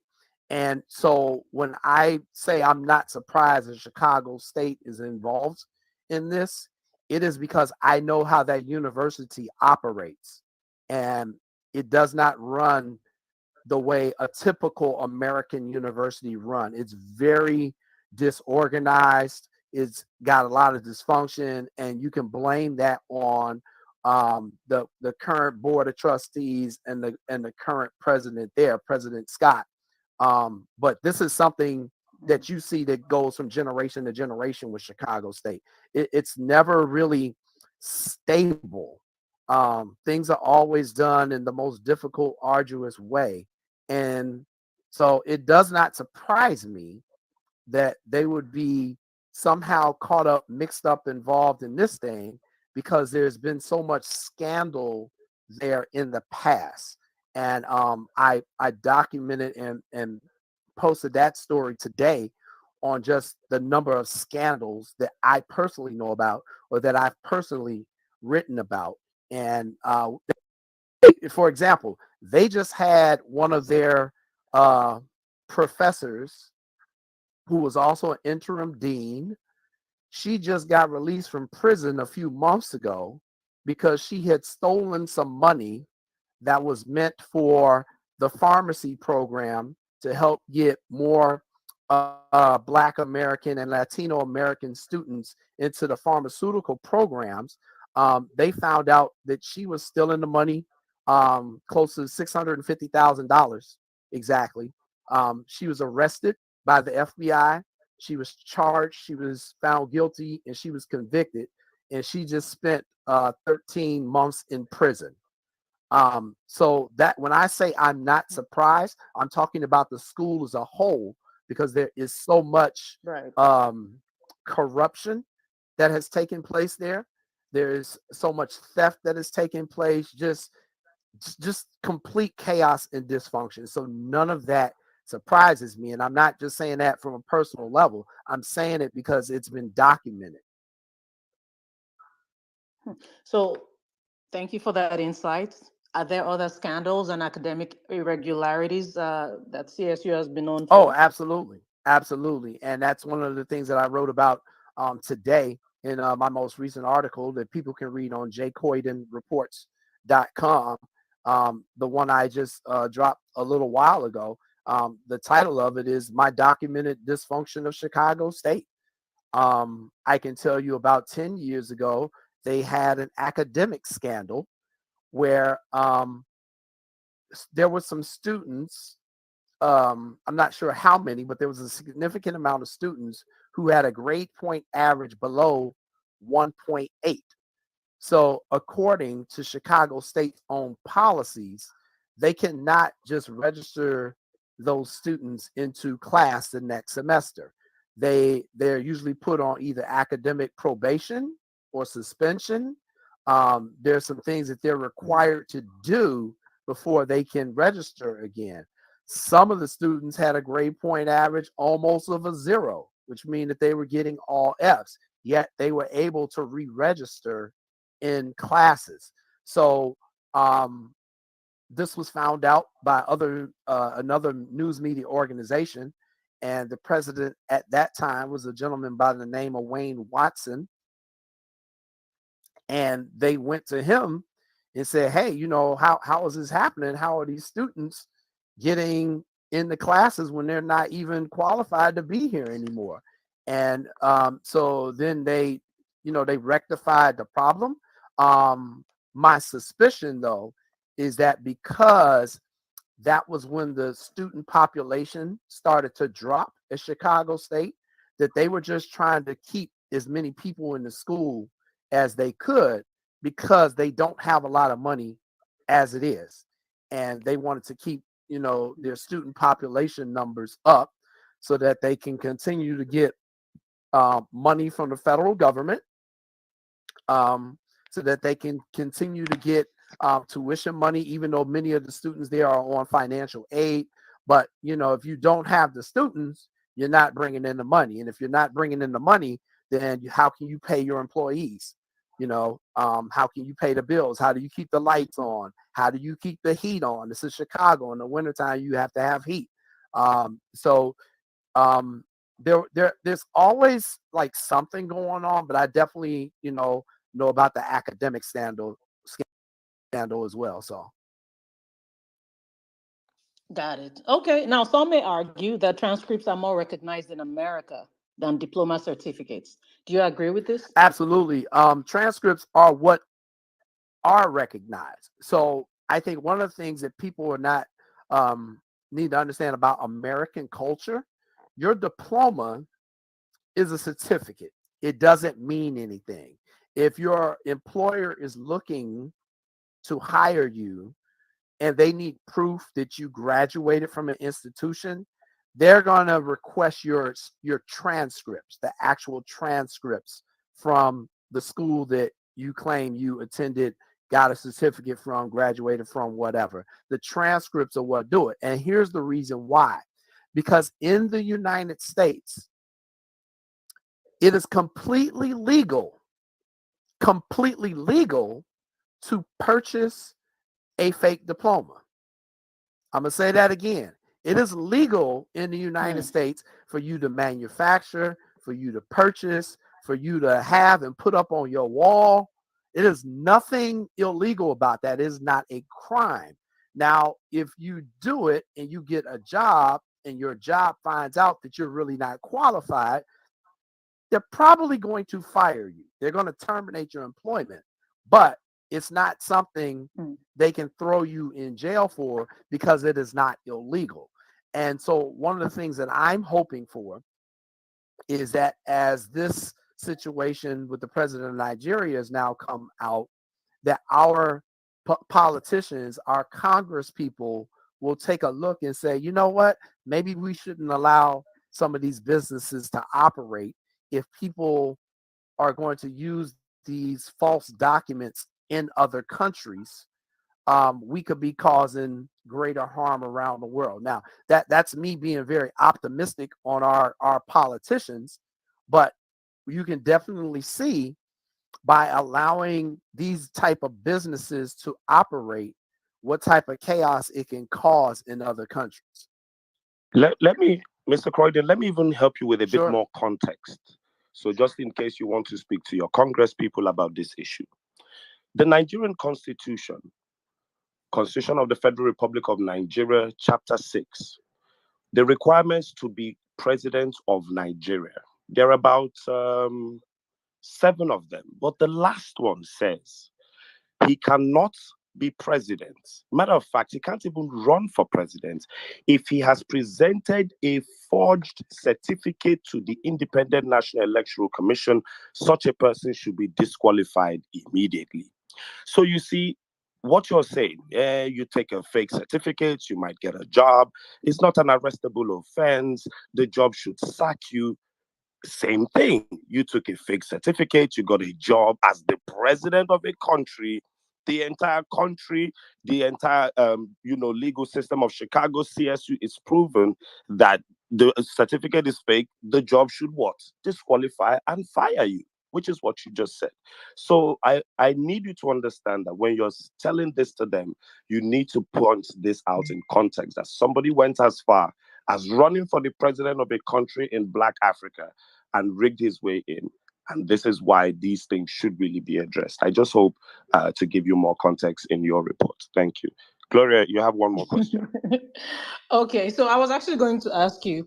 And so when I say I'm not surprised that Chicago State is involved in this, it is because I know how that university operates. And it does not run the way a typical American university run. It's very disorganized. It's got a lot of dysfunction, and you can blame that on the current board of trustees and the current president there, President Scott. But this is something that you see that goes from generation to generation with Chicago State. It's never really stable. Things are always done in the most difficult, arduous way. And so it does not surprise me that they would be somehow caught up, mixed up, involved in this thing because there's been so much scandal there in the past. And I documented and posted that story today on just the number of scandals that I personally know about or that I've personally written about. And for example, they just had one of their professors who was also an interim dean. She just got released from prison a few months ago because she had stolen some money that was meant for the pharmacy program to help get more Black American and Latino American students into the pharmaceutical programs. They found out that she was stealing the money, close to $650,000 exactly. She was arrested by the FBI. She was charged, she was found guilty, and she was convicted. And she just spent 13 months in prison. So that when I say I'm not surprised, I'm talking about the school as a whole because there is so much Right. corruption that has taken place there. There is so much theft that has taken place, just complete chaos and dysfunction. So none of that surprises me. And I'm not just saying that from a personal level. I'm saying it because it's been documented. So thank you for that insight. Are there other scandals and academic irregularities that CSU has been known Oh, for? absolutely. Absolutely. And that's one of the things that I wrote about today in my most recent article that people can read on jcoydenreports.com. The one I just dropped a little while ago. The title of it is My Documented Dysfunction of Chicago State. I can tell you about 10 years ago, they had an academic scandal where there were some students, I'm not sure how many, but there was a significant amount of students who had a grade point average below 1.8. So according to Chicago State's own policies, they cannot just register those students into class the next semester. They're usually put on either academic probation or suspension. There's some things that they're required to do before they can register again. Some of the students had a grade point average almost of a 0, which means that they were getting all Fs, yet they were able to re-register in classes. So this was found out by another news media organization, and the president at that time was a gentleman by the name of Wayne Watson. And they went to him and said, hey, how is this happening? How are these students getting in the classes when they're not even qualified to be here anymore? And so then they rectified the problem. My suspicion, though, is that because that was when the student population started to drop at Chicago State, that they were just trying to keep as many people in the school as they could, because they don't have a lot of money as it is. And they wanted to keep, their student population numbers up so that they can continue to get money from the federal government, so that they can continue to get tuition money, even though many of the students there are on financial aid. But, if you don't have the students, you're not bringing in the money. And if you're not bringing in the money, then how can you pay your employees? How can you pay the bills? How do you keep the lights on? How do you keep the heat on? This is Chicago. In the wintertime, you have to have heat. There's always like something going on, but I definitely, know about the academic scandal as well. So. Got it. Okay. Now, some may argue that transcripts are more recognized in America than diploma certificates. Do you agree with this? Absolutely. Transcripts are what are recognized. So I think one of the things that people are not need to understand about American culture, your diploma is a certificate. It doesn't mean anything. If your employer is looking to hire you and they need proof that you graduated from an institution, they're going to request your transcripts, the actual transcripts from the school that you claim you attended, got a certificate from, graduated from, whatever. The transcripts are what do it. And here's the reason why. Because in the United States, it is completely legal to purchase a fake diploma. I'm going to say that again. It is legal in the United States for you to manufacture, for you to purchase, for you to have and put up on your wall. It is nothing illegal about that. It is not a crime. Now, if you do it and you get a job and your job finds out that you're really not qualified, they're probably going to fire you. They're going to terminate your employment. But it's not something they can throw you in jail for, because it is not illegal. And so one of the things that I'm hoping for is that as this situation with the president of Nigeria has now come out, that our politicians, our Congress people will take a look and say, you know what, maybe we shouldn't allow some of these businesses to operate if people are going to use these false documents in other countries. We could be causing greater harm around the world. Now, that's me being very optimistic on our politicians, but you can definitely see by allowing these type of businesses to operate, what type of chaos it can cause in other countries. Let me, Mr. Croydon, let me even help you with a bit Sure. more context. So just in case you want to speak to your Congress people about this issue. The Nigerian Constitution of the Federal Republic of Nigeria, Chapter 6, the requirements to be president of Nigeria. There are about 7 of them, but the last one says he cannot be president. Matter of fact, he can't even run for president if he has presented a forged certificate to the Independent National Electoral Commission. Such a person should be disqualified immediately. So you see, what you're saying, you take a fake certificate, you might get a job. It's not an arrestable offense. The job should sack you. Same thing. You took a fake certificate, you got a job as the president of a country. The entire country, the entire legal system of Chicago CSU is proven that the certificate is fake, the job should what? Disqualify and fire you, which is what you just said. So I need you to understand that when you're telling this to them, you need to point this out in context that somebody went as far as running for the president of a country in Black Africa and rigged his way in. And this is why these things should really be addressed. I just hope to give you more context in your report. Thank you. Gloria, you have one more question. Okay, so I was actually going to ask you.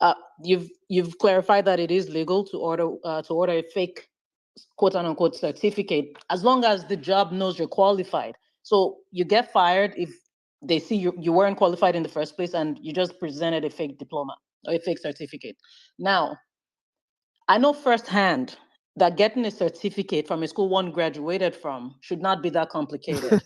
Uh, you've clarified that it is legal to order a fake quote unquote certificate as long as the job knows you're qualified. So you get fired if they see you weren't qualified in the first place and you just presented a fake diploma or a fake certificate. Now, I know firsthand that getting a certificate from a school one graduated from should not be that complicated.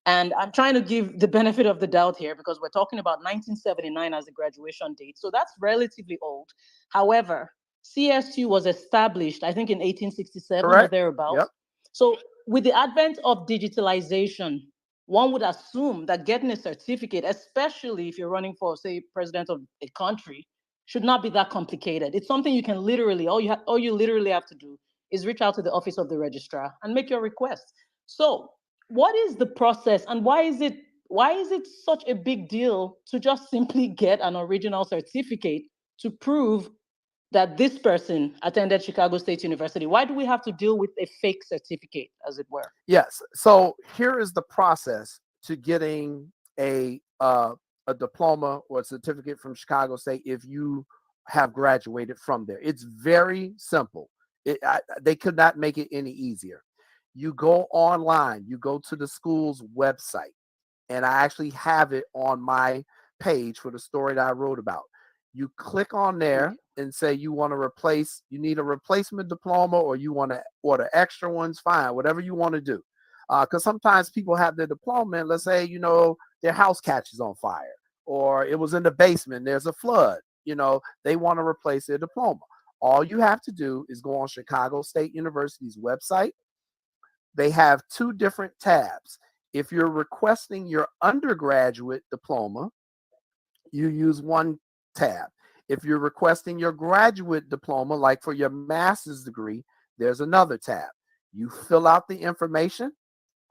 And I'm trying to give the benefit of the doubt here because we're talking about 1979 as the graduation date. So that's relatively old. However, CSU was established, I think, in 1867 or Correct? thereabouts. Yep. So with the advent of digitalization, one would assume that getting a certificate, especially if you're running for, say, president of a country, should not be that complicated. It's something you can literally, all you literally have to do is reach out to the office of the registrar and make your request. So what is the process and why is it such a big deal to just simply get an original certificate to prove that this person attended Chicago State University? Why do we have to deal with a fake certificate, as it were? Yes. So here is the process to getting a diploma or a certificate from Chicago State if you have graduated from there. It's very simple. They could not make it any easier. You go online, you go to the school's website, and I actually have it on my page for the story that I wrote about. You click on there and say you want to replace, you need a replacement diploma or you want to order extra ones, fine, whatever you want to do. Because sometimes people have their diploma and let's say, their house catches on fire or it was in the basement, there's a flood, they want to replace their diploma. All you have to do is go on Chicago State University's website. They have two different tabs. If you're requesting your undergraduate diploma, you use one tab. If you're requesting your graduate diploma, like for your master's degree, there's another tab. You fill out the information.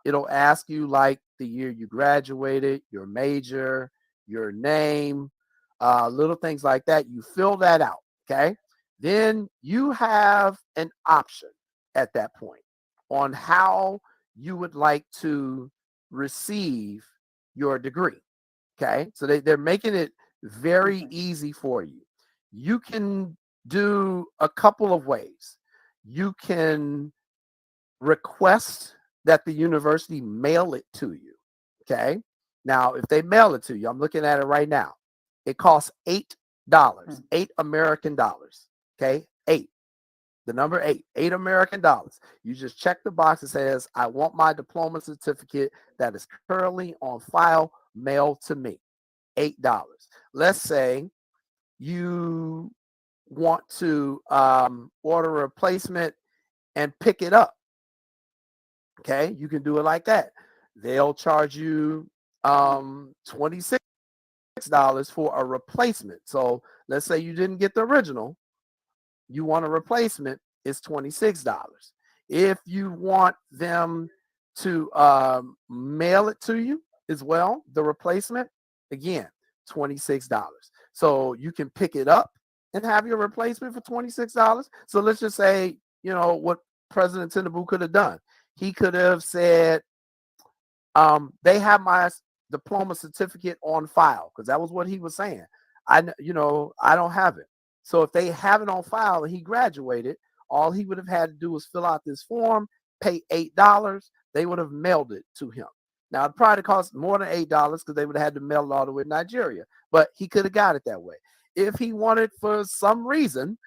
It'll ask you like the year you graduated, your major, your name, little things like that. You fill that out, okay? Then you have an option at that point on how you would like to receive your degree, okay? So they're making it very easy for you. You can do a couple of ways. You can request that the university mail it to you, okay? Now, if they mail it to you, I'm looking at it right now. It costs $8, $8 American, okay? The number 8 American dollars. You just check the box that says, I want my diploma certificate that is currently on file mailed to me. $8. Let's say you want to order a replacement and pick it up. Okay, you can do it like that. They'll charge you $26 for a replacement. So let's say you didn't get the original, you want a replacement, it's $26. If you want them to mail it to you as well, the replacement, again, $26. So you can pick it up and have your replacement for $26. So let's just say, what President Tinubu could have done. He could have said, they have my diploma certificate on file, because that was what he was saying. I don't have it. So if they have it on file and he graduated, all he would have had to do was fill out this form, pay $8. They would have mailed it to him. Now, it probably cost more than $8 because they would have had to mail it all the way to Nigeria, but he could have got it that way. If he wanted for some reason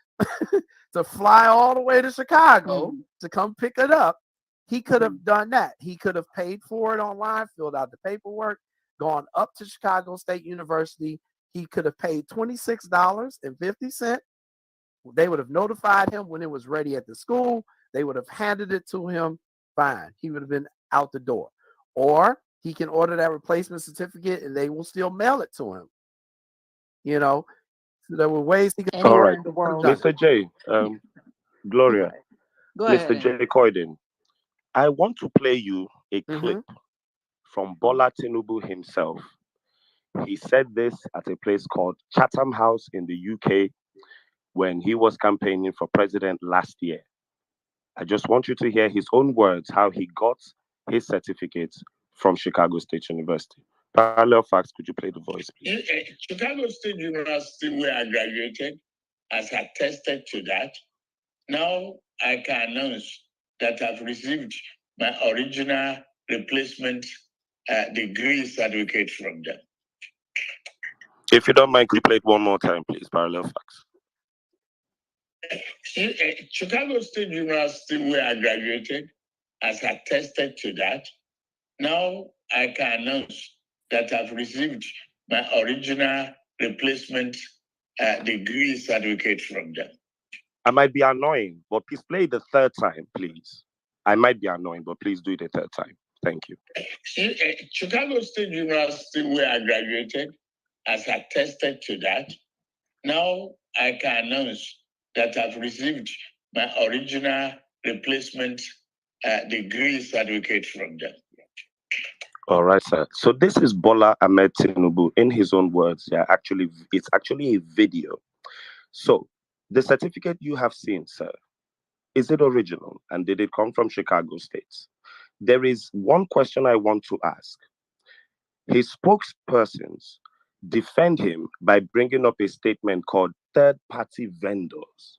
to fly all the way to Chicago to come pick it up, he could have done that. He could have paid for it online, filled out the paperwork, gone up to Chicago State University. He could have paid $26.50. They would have notified him when it was ready at the school. They would have handed it to him. Fine. He would have been out the door. Or he can order that replacement certificate and they will still mail it to him. There were ways he could. All Anywhere right, in the world. Mr. J, Gloria, Right. Go ahead. Mr. J. Coyden, I want to play you a clip from Bola Tinubu himself. He said this at a place called Chatham House in the UK when he was campaigning for president last year. I just want you to hear his own words, how he got his certificate from Chicago State University. Parallel facts, could you play the voice, please? Chicago State University, where I graduated, has attested to that. Now I can announce that I've received my original replacement degree certificate from them. If you don't mind, could you play it one more time, please? Parallel facts. Chicago State University, where I graduated, has attested to that. Now I can announce that I've received my original replacement degree certificate from them. I might be annoying, but please play it the third time, please. I might be annoying, but please do it a third time. Thank you. Chicago State University, where I graduated, has attested to that. Now I can announce that I've received my original replacement degree certificate from them. All right, sir. So this is Bola Ahmed Tinubu in his own words. Yeah, it's actually a video. So the certificate you have seen, sir, is it original? And did it come from Chicago State? There is one question I want to ask. His spokespersons defend him by bringing up a statement called third-party vendors.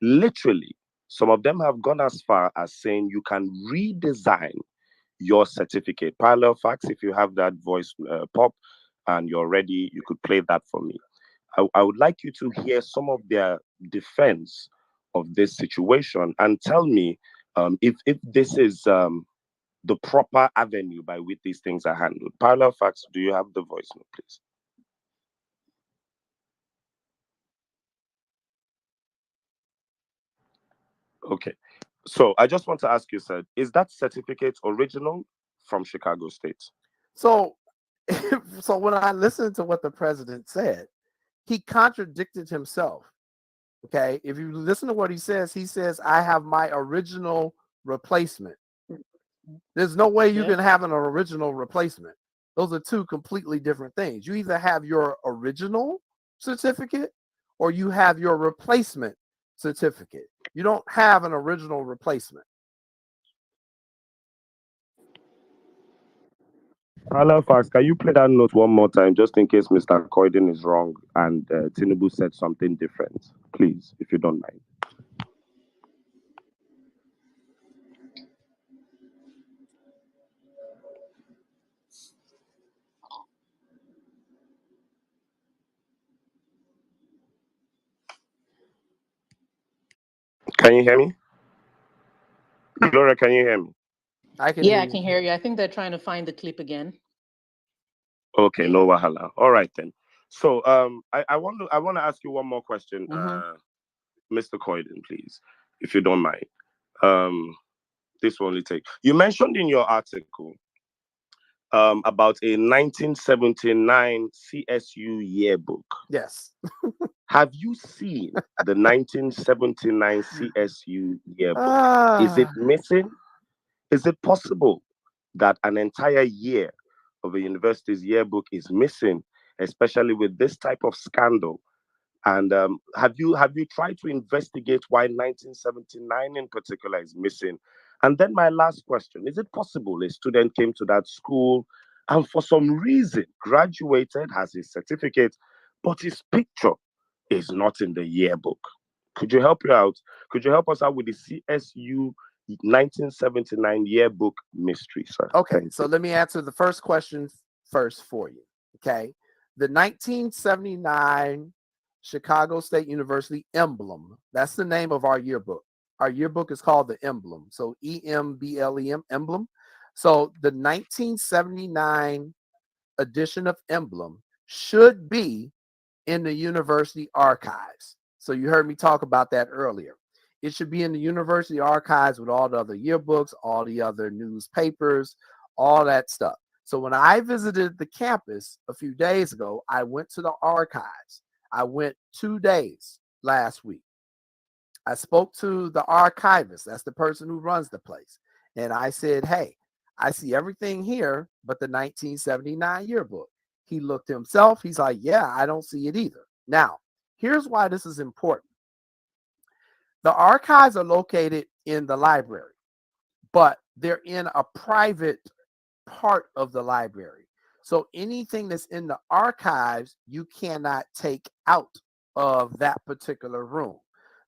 Literally, some of them have gone as far as saying you can redesign your certificate. Parallel facts, if you have that voice pop and you're ready, you could play that for me. I would like you to hear some of their defense of this situation and tell me if this is the proper avenue by which these things are handled. Parallel facts, do you have the voice note, please? Okay. So I just want to ask you, sir, is that certificate original from Chicago State? So, so when I listened to what the president said, he contradicted himself. Okay. If you listen to what he says, I have my original replacement. There's no way you can have an original replacement. Those are two completely different things. You either have your original certificate or you have your replacement certificate. You don't have an original replacement. Parallel facts, can you play that note one more time just in case Mr. Coyden is wrong and Tinubu said something different? Please, if you don't mind. Can you hear me? Gloria, can you hear me? I can Yeah, hear I you. can hear you. I think they're trying to find the clip again. Okay, no wahala. All right then. So I want to ask you one more question, Mr. Coyden, please, if you don't mind. This will only take. You mentioned in your article about a 1979 CSU yearbook. Yes. Have you seen the 1979 CSU yearbook? Is it missing? Is it possible that an entire year of a university's yearbook is missing, especially with this type of scandal? And have you tried to investigate why 1979 in particular is missing? And then my last question, is it possible a student came to that school and for some reason graduated, has his certificate, but his picture is not in the yearbook? Could you help you out? Could you help us out with the CSU 1979 yearbook mystery, sir? Okay, so let me answer the first question first for you. Okay. The 1979 Chicago State University emblem, that's the name of our yearbook. Our yearbook is called the emblem. So EMBLEM, emblem. So the 1979 edition of emblem should be in the university archives. So you heard me talk about that earlier. It should be in the university archives with all the other yearbooks, all the other newspapers, all that stuff. So when I visited the campus a few days ago, I went to the archives. I went 2 days last week. I spoke to the archivist. That's the person who runs the place. And I said, hey, I see everything here but the 1979 yearbook. He looked himself. He's like, yeah, I don't see it either. Now, here's why this is important. The archives are located in the library, but they're in a private part of the library. So anything that's in the archives, you cannot take out of that particular room.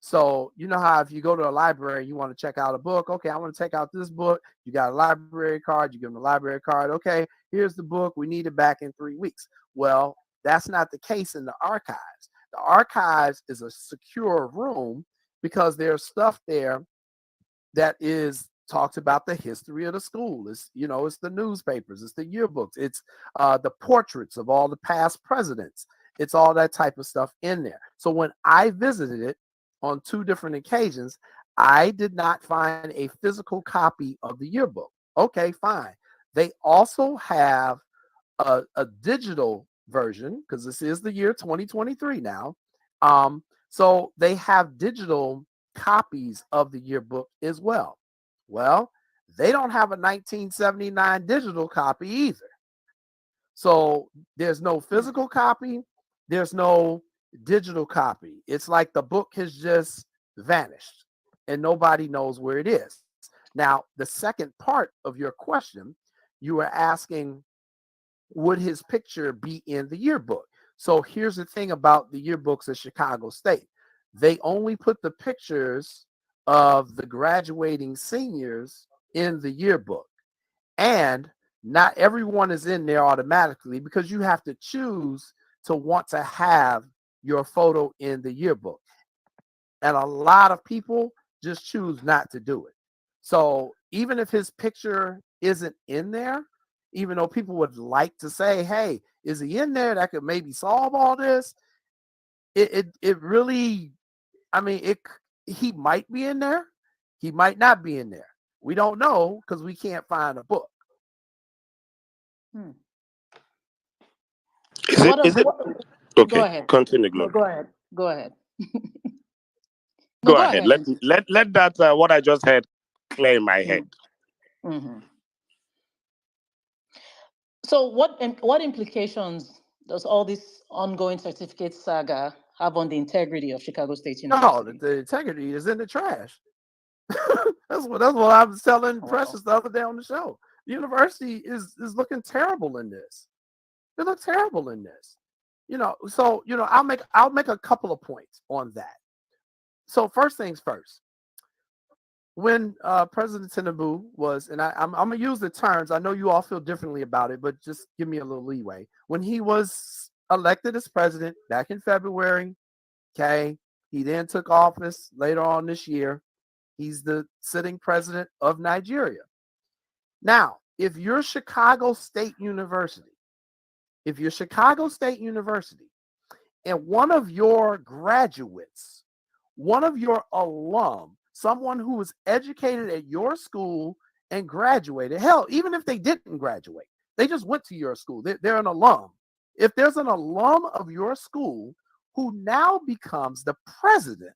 So you know how if you go to a library, you want to check out a book. Okay, I want to take out this book. You got a library card. You give them a library card. Okay, here's the book. We need it back in 3 weeks. Well, that's not the case in the archives. The archives is a secure room because there's stuff there that is talks about the history of the school. It's, you know, it's the newspapers, it's the yearbooks, it's the portraits of all the past presidents. It's all that type of stuff in there. So when I visited it on 2 different occasions, I did not find a physical copy of the yearbook. Okay, fine. They also have a digital version because this is the year 2023 now. So they have digital copies of the yearbook as well. Well, they don't have a 1979 digital copy either. So there's no physical copy, there's no digital copy. It's like the book has just vanished and nobody knows where it is. Now, the second part of your question, you were asking, would his picture be in the yearbook? So here's the thing about the yearbooks at Chicago State. They only put the pictures of the graduating seniors in the yearbook. And not everyone is in there automatically because you have to choose to want to have your photo in the yearbook. And a lot of people just choose not to do it. So even if his picture isn't in there, even though people would like to say, hey, is he in there that could maybe solve all this? It really, I mean, he might be in there. He might not be in there. We don't know because we can't find a book. Is it okay? Go ahead. Continue, No, Glory. go ahead. Go ahead. No, Go go ahead. ahead. Let that what I just heard clear in my head. Mm-hmm. So what implications does all this ongoing certificate saga have on the integrity of Chicago State No, University? the integrity is in the trash. that's what I was telling Wow. Precious the other day on the show. The university is looking terrible in this. They look terrible in this. You know, so you know, I'll make a couple of points on that. So first things first. When President Tinubu was, and I'm gonna use the terms. I know you all feel differently about it, but just give me a little leeway. When he was elected as president back in February, okay, he then took office later on this year. He's the sitting president of Nigeria. Now, if you're Chicago State University, and one of your graduates, one of your alum, someone who was educated at your school and graduated, hell, even if they didn't graduate, they just went to your school, they're an alum. If there's an alum of your school who now becomes the president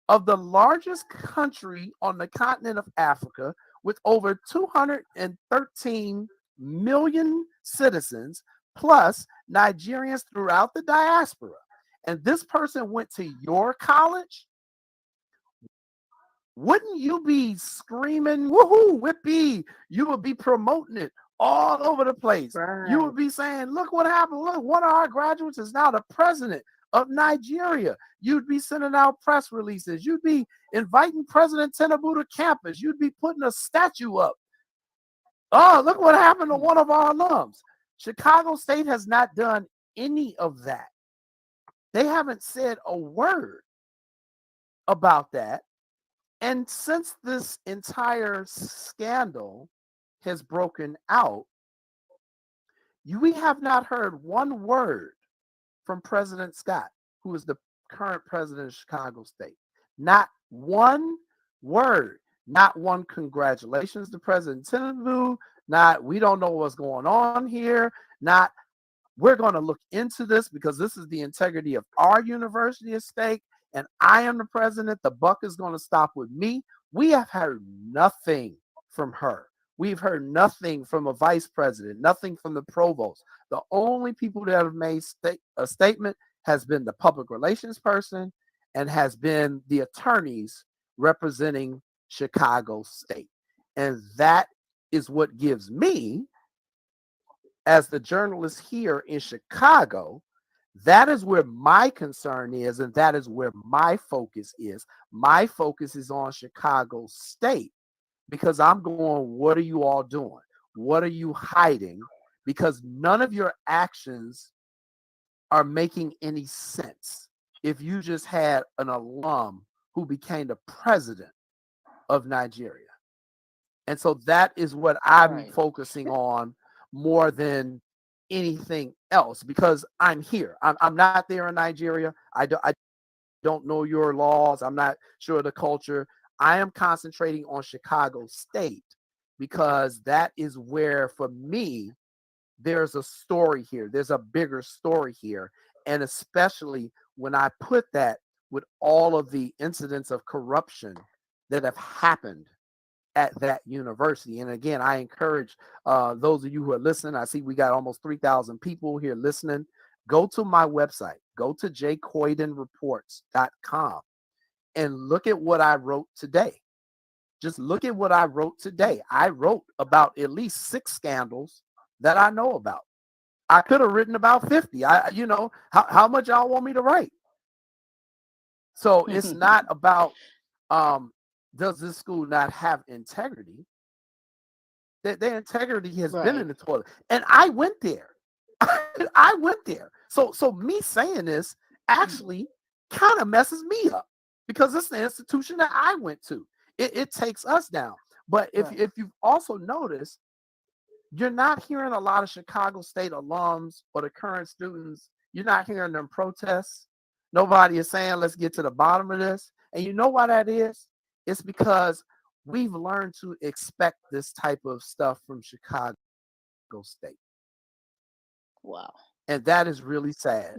of the largest country on the continent of Africa with over 213 million citizens, plus Nigerians throughout the diaspora, and this person went to your college, wouldn't you be screaming, woohoo, whippy? You would be promoting it all over the place. Right. You would be saying, look what happened. Look, one of our graduates is now the president of Nigeria. You'd be sending out press releases. You'd be inviting President Tinubu to campus. You'd be putting a statue up. Oh, look what happened to one of our alums. Chicago State has not done any of that. They haven't said a word about that. And since this entire scandal has broken out, we have not heard one word from President Scott, who is the current president of Chicago State. Not one word, not one congratulations to President Tinubu, not we don't know what's going on here, not we're going to look into this because this is the integrity of our university at stake. And I am the president. The buck is going to stop with me. We have heard nothing from her. We've heard nothing from a vice president, nothing from the provost. The only people that have made a statement has been the public relations person and has been the attorneys representing Chicago State. And that is what gives me, as the journalist here in Chicago, that is where my concern is, and that is where my focus is. My focus is on Chicago State because I'm going, what are you all doing? What are you hiding? Because none of your actions are making any sense. If you just had an alum who became the president of Nigeria. And so that is what I'm focusing on more than anything else, because I'm here. I'm not there in Nigeria. I don't know your laws. I'm not sure of the culture. I am concentrating on Chicago State because that is where, for me, there's a story here. There's a bigger story here. And especially when I put that with all of the incidents of corruption that have happened at that university. And again, I encourage those of you who are listening, I see we got almost 3,000 people here listening. Go to my website, go to jcoydenreports.com and look at what I wrote today. Just look at what I wrote today. I wrote about at least 6 scandals that I know about. I could have written about 50. How much y'all want me to write? So it's not about does this school not have integrity? Their integrity has been in the toilet. And I went there. I went there. So me saying this actually kind of messes me up because it's the institution that I went to. It takes us down. But if you've also noticed, you're not hearing a lot of Chicago State alums or the current students. You're not hearing them protests. Nobody is saying, let's get to the bottom of this. And you know why that is? It's because we've learned to expect this type of stuff from Chicago State. Wow. And that is really sad.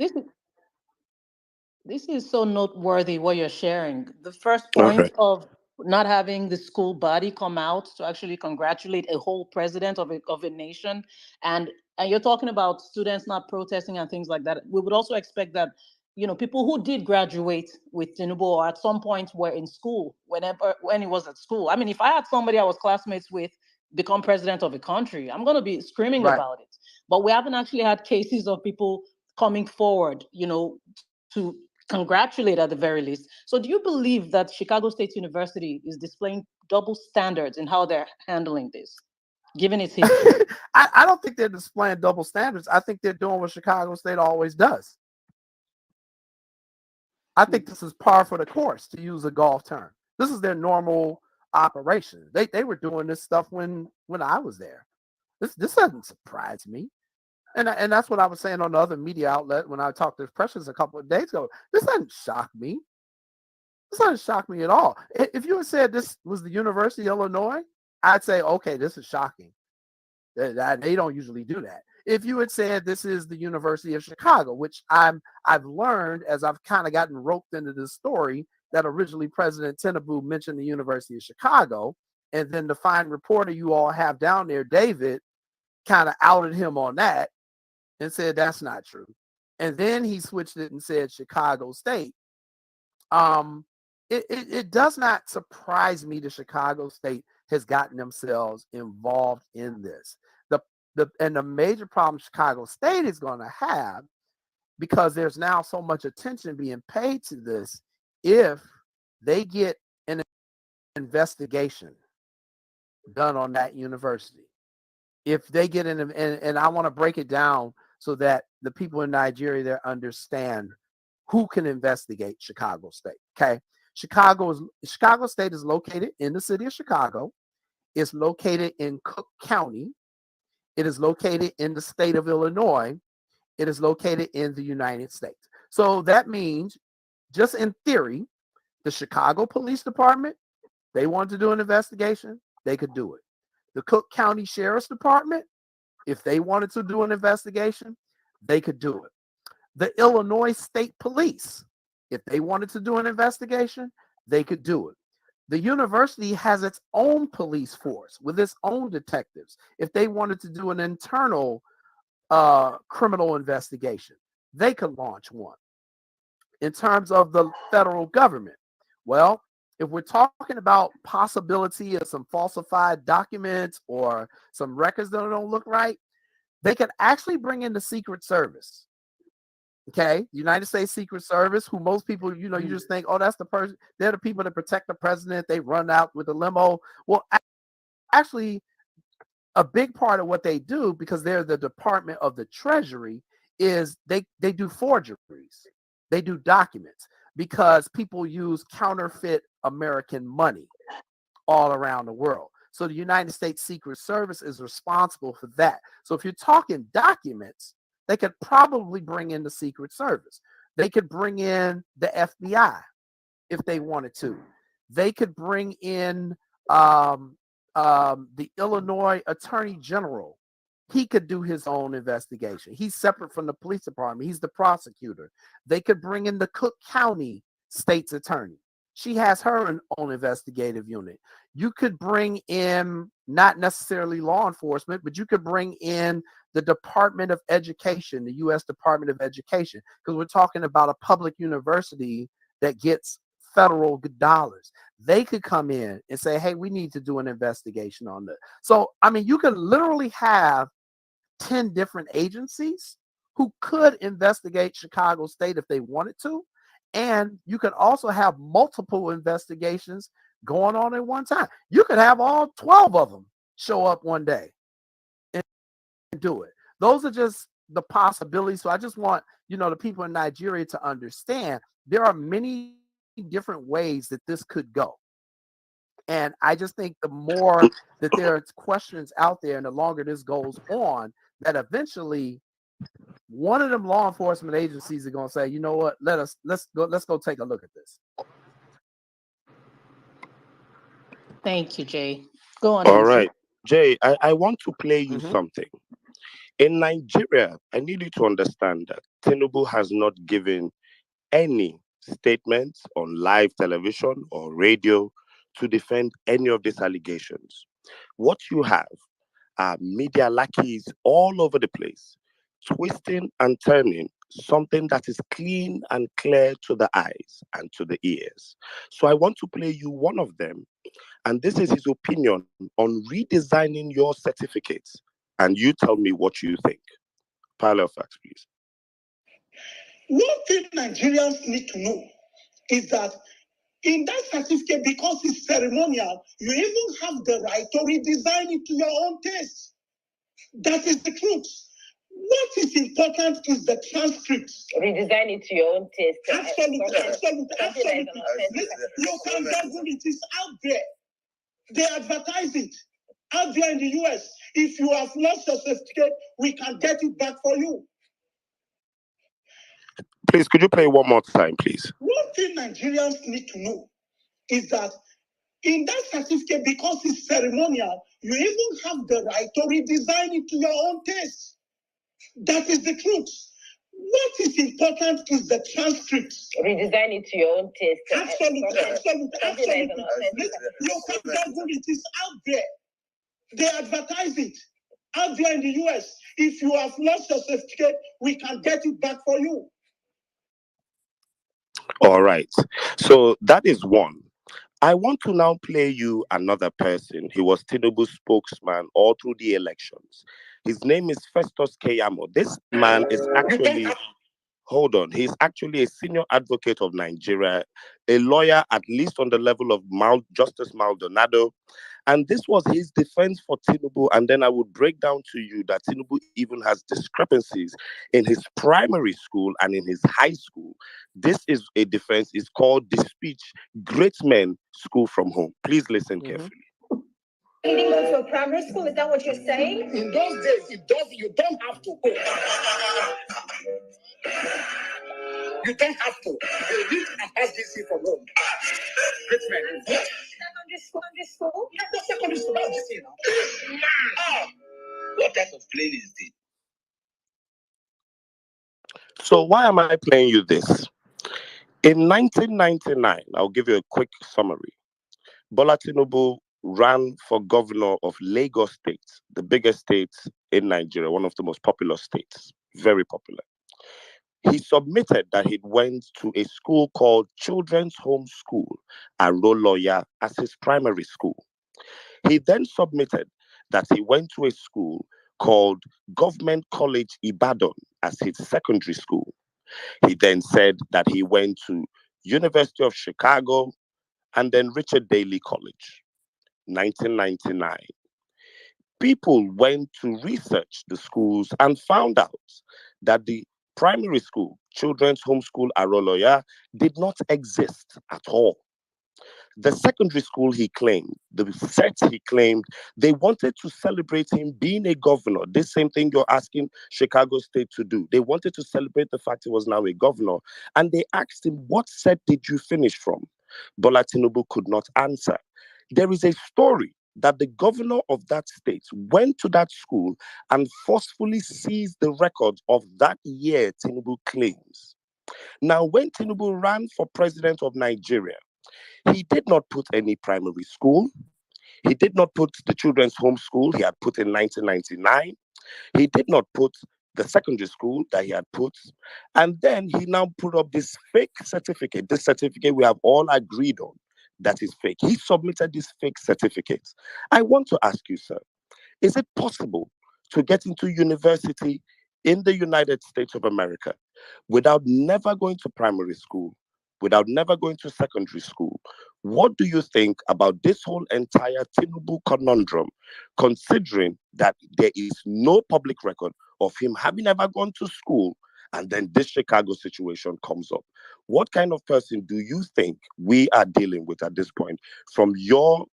This is so noteworthy what you're sharing. The first point of not having the school body come out to actually congratulate a whole president of a nation, and you're talking about students not protesting and things like that. We would also expect that, people who did graduate with Tinubu or at some point were in school when he was at school. I mean, if I had somebody I was classmates with become president of a country, I'm going to be screaming about it. But we haven't actually had cases of people coming forward, to congratulate at the very least. So do you believe that Chicago State University is displaying double standards in how they're handling this, given its history? I don't think they're displaying double standards. I think they're doing what Chicago State always does. I think this is par for the course, to use a golf term. This is their normal operation. They were doing this stuff when I was there. This doesn't surprise me. And that's what I was saying on the other media outlet when I talked to Precious a couple of days ago. This doesn't shock me. This doesn't shock me at all. If you had said this was the University of Illinois, I'd say, okay, this is shocking. They don't usually do that. If you had said this is the University of Chicago, which I've learned as I've kind of gotten roped into this story, that originally President Tinubu mentioned the University of Chicago, and then the fine reporter you all have down there, David, kind of outed him on that and said that's not true. And then he switched it and said Chicago State. It does not surprise me that Chicago State has gotten themselves involved in this. The major problem Chicago State is going to have, because there's now so much attention being paid to this, if they get an investigation done on that university, if they get in, and I want to break it down so that the people in Nigeria there understand who can investigate Chicago State. Okay. Chicago State is located in the city of Chicago. It's located in Cook County. It is located in the state of Illinois. It is located in the United States. So that means, just in theory, the Chicago Police Department, they wanted to do an investigation, they could do it. The Cook County Sheriff's Department, if they wanted to do an investigation, they could do it. The Illinois State Police, if they wanted to do an investigation, they could do it. The university has its own police force with its own detectives. If they wanted to do an internal criminal investigation, they could launch one. In terms of the federal government, well, if we're talking about possibility of some falsified documents or some records that don't look right, they could actually bring in the Secret Service. Okay, United States Secret Service, who most people, you just think, oh, that's the person. They're the people that protect the president. They run out with the limo. Well, actually, a big part of what they do, because they're the Department of the Treasury, is they do forgeries. They do documents because people use counterfeit American money all around the world. So the United States Secret Service is responsible for that. So if you're talking documents, they could probably bring in the Secret Service. They could bring in the FBI if they wanted to. They could bring in the Illinois Attorney General. He could do his own investigation. He's separate from the police department. He's the prosecutor. They could bring in the Cook County State's Attorney. She has her own investigative unit. You could bring in not necessarily law enforcement, but you could bring in the Department of Education, the U.S. Department of Education, because we're talking about a public university that gets federal dollars. They could come in and say, hey, we need to do an investigation on this. So, I mean, you could literally have 10 different agencies who could investigate Chicago State if they wanted to. And you could also have multiple investigations going on at one time. You could have all 12 of them show up one day and do it. Those are just the possibilities. So I just want, the people in Nigeria to understand there are many different ways that this could go. And I just think the more that there are questions out there and the longer this goes on, that eventually one of them law enforcement agencies are going to say, you know what, let's go take a look at this. Thank you, Jay. Go on. All Nancy. right. Jay, I want to play you something. In Nigeria, I need you to understand that Tinubu has not given any statements on live television or radio to defend any of these allegations. What you have are media lackeys all over the place, twisting and turning something that is clean and clear to the eyes and to the ears. So I want to play you one of them, and this is his opinion on redesigning your certificates. And you tell me what you think. Pile of facts, please. One thing Nigerians need to know is that in that certificate, because it's ceremonial, you even have the right to redesign it to your own taste. That is the truth. What is important is the transcript. Redesign it to your own taste. Absolutely. You can Google it. It's out there. They advertise it out there in the US. If you have lost your certificate, we can get it back for you. Please, could you play one more time, please? One thing Nigerians need to know is that in that certificate, because it's ceremonial, you even have the right to redesign it to your own taste. That is the truth. What is important is the transcript. Redesign it to your own taste. Absolutely. You can Google it. It's out there. They advertise it out there in the US. If you have lost your certificate, we can get it back for you. All right. So that is one. I want to now play you another person. He was Tinubu's spokesman all through the elections. His name is Festus Keyamo. This man is actually, hold on, he's actually a senior advocate of Nigeria, a lawyer at least on the level of Justice Maldonado. And this was his defense for Tinubu. And then I would break down to you that Tinubu even has discrepancies in his primary school and in his high school. This is a defense. It's called the speech Great Men School from Home. Please listen carefully. You didn't go to a primary school? Is that what you're saying? In those days, you don't have to go. You don't have to. They read and pass this from home. Great men. Secondary school? Yeah, the secondary school. That's this here now. What type of plane is this? So why am I playing you this? In 1999, I'll give you a quick summary. Bola Tinubu ran for governor of Lagos State, the biggest state in Nigeria, one of the most popular states, very popular. He submitted that he went to a school called Children's Home School at Roloya as his primary school. He then submitted that he went to a school called Government College Ibadan as his secondary school. He then said that he went to University of Chicago and then Richard Daley College. 1999. People went to research the schools and found out that the primary school, Children's Home School Aroloya, did not exist at all. The secondary school he claimed, the set he claimed, they wanted to celebrate him being a governor. This same thing you're asking Chicago State to do. They wanted to celebrate the fact he was now a governor. And they asked him, what set did you finish from? Bola Tinubu could not answer. There is a story that the governor of that state went to that school and forcefully seized the records of that year Tinubu claims. Now, when Tinubu ran for president of Nigeria, he did not put any primary school. He did not put the children's home school he had put in 1999. He did not put the secondary school that he had put. And then he now put up this fake certificate, this certificate we have all agreed on that is fake. He submitted this fake certificate. I want to ask you, sir, is it possible to get into university in the United States of America without never going to primary school, without never going to secondary school? What do you think about this whole entire Tinubu conundrum, considering that there is no public record of him having ever gone to school, and then this Chicago situation comes up? What kind of person do you think we are dealing with at this point from your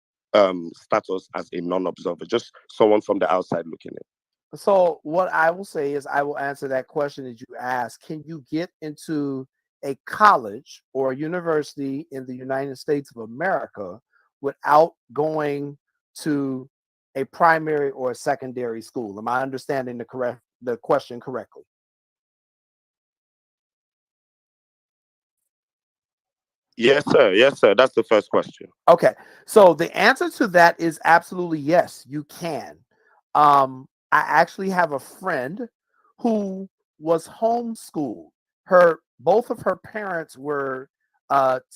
status as a non-observer, just someone from the outside looking in? So what I will say is I will answer that question that you asked. Can you get into a college or a university in the United States of America without going to a primary or a secondary school? Am I understanding the question correctly? Yes, sir. Yes, sir. That's the first question. Okay. So the answer to that is absolutely yes, you can. I actually have a friend who was homeschooled. Both of her parents were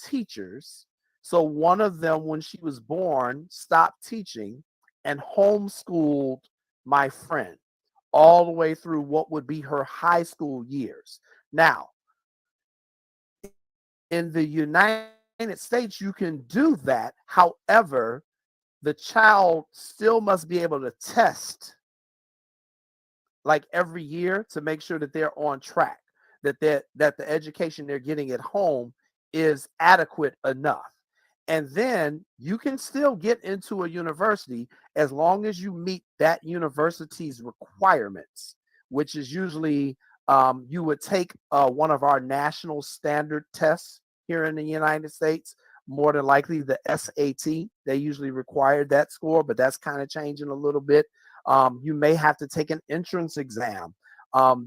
teachers. So one of them, when she was born, stopped teaching and homeschooled my friend all the way through what would be her high school years. Now, in the United States, you can do that. However, the child still must be able to test like every year to make sure that they're on track, that the education they're getting at home is adequate enough. And then you can still get into a university as long as you meet that university's requirements, which is usually you would take one of our national standard tests here in the United States, more than likely the SAT. They usually require that score, but that's kind of changing a little bit. You may have to take an entrance exam.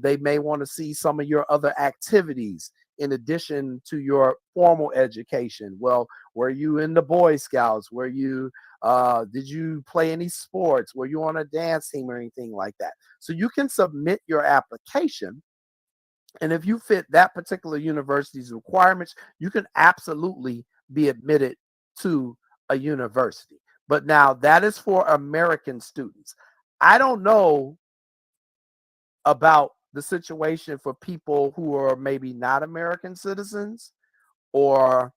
They may want to see some of your other activities in addition to your formal education. Well, were you in the Boy Scouts? Did you play any sports? Were you on a dance team or anything like that? So you can submit your application. And if you fit that particular university's requirements, you can absolutely be admitted to a university. But now that is for American students. I don't know about the situation for people who are maybe not American citizens or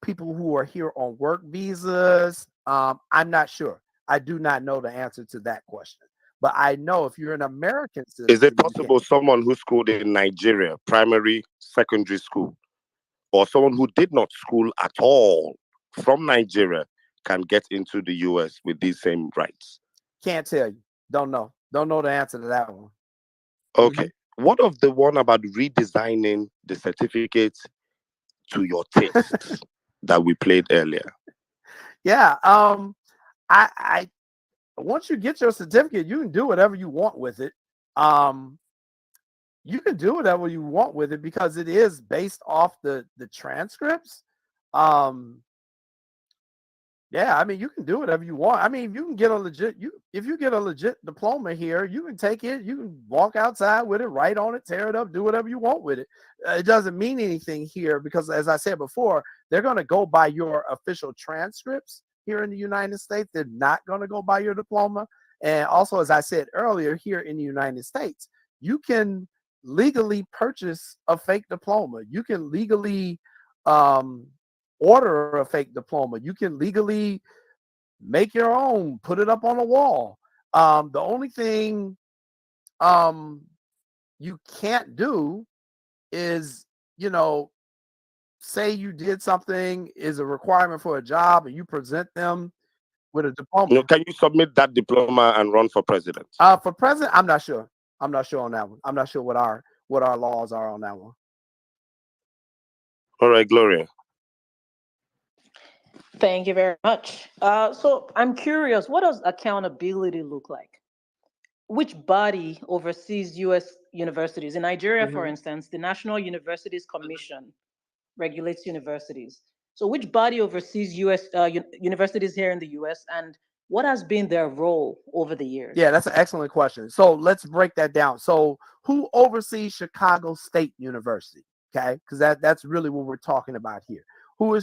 people who are here on work visas. I'm not sure. I do not know the answer to that question. But I know if you're an American Is it citizen, you can. possible someone who schooled in Nigeria, primary, secondary school, or someone who did not school at all from Nigeria can get into the US with these same rights? Can't tell you. Don't know. Don't know the answer to that one. Okay. What of the one about redesigning the certificate to your taste that we played earlier? Yeah. I once you get your certificate, you can do whatever you want with it. you can do whatever you want with it because it is based off the transcripts. Yeah, I mean, you can do whatever you want. I mean, you can get a legit, if you get a legit diploma here, you can take it, you can walk outside with it, write on it, tear it up, do whatever you want with it. It doesn't mean anything here because, as I said before, they're going to go by your official transcripts here in the United States. They're not going to go by your diploma. And also, as I said earlier, here in the United States, you can legally purchase a fake diploma. You can legally order a fake diploma. You can legally make your own, put it up on a wall. The only thing you can't do is, say you did something is a requirement for a job and you present them with a diploma. Can you submit that diploma and run for president? For president, I'm not sure. I'm not sure on that one. I'm not sure what our laws are on that one. All right, Gloria. Thank you very much. So I'm curious, what does accountability look like? Which body oversees U.S. universities? In Nigeria, for instance, the National Universities Commission regulates universities. So which body oversees U.S. Universities here in the U.S., and what has been their role over the years? Yeah, that's an excellent question. So let's break that down. So who oversees Chicago State University? Okay, because that's really what we're talking about here. Who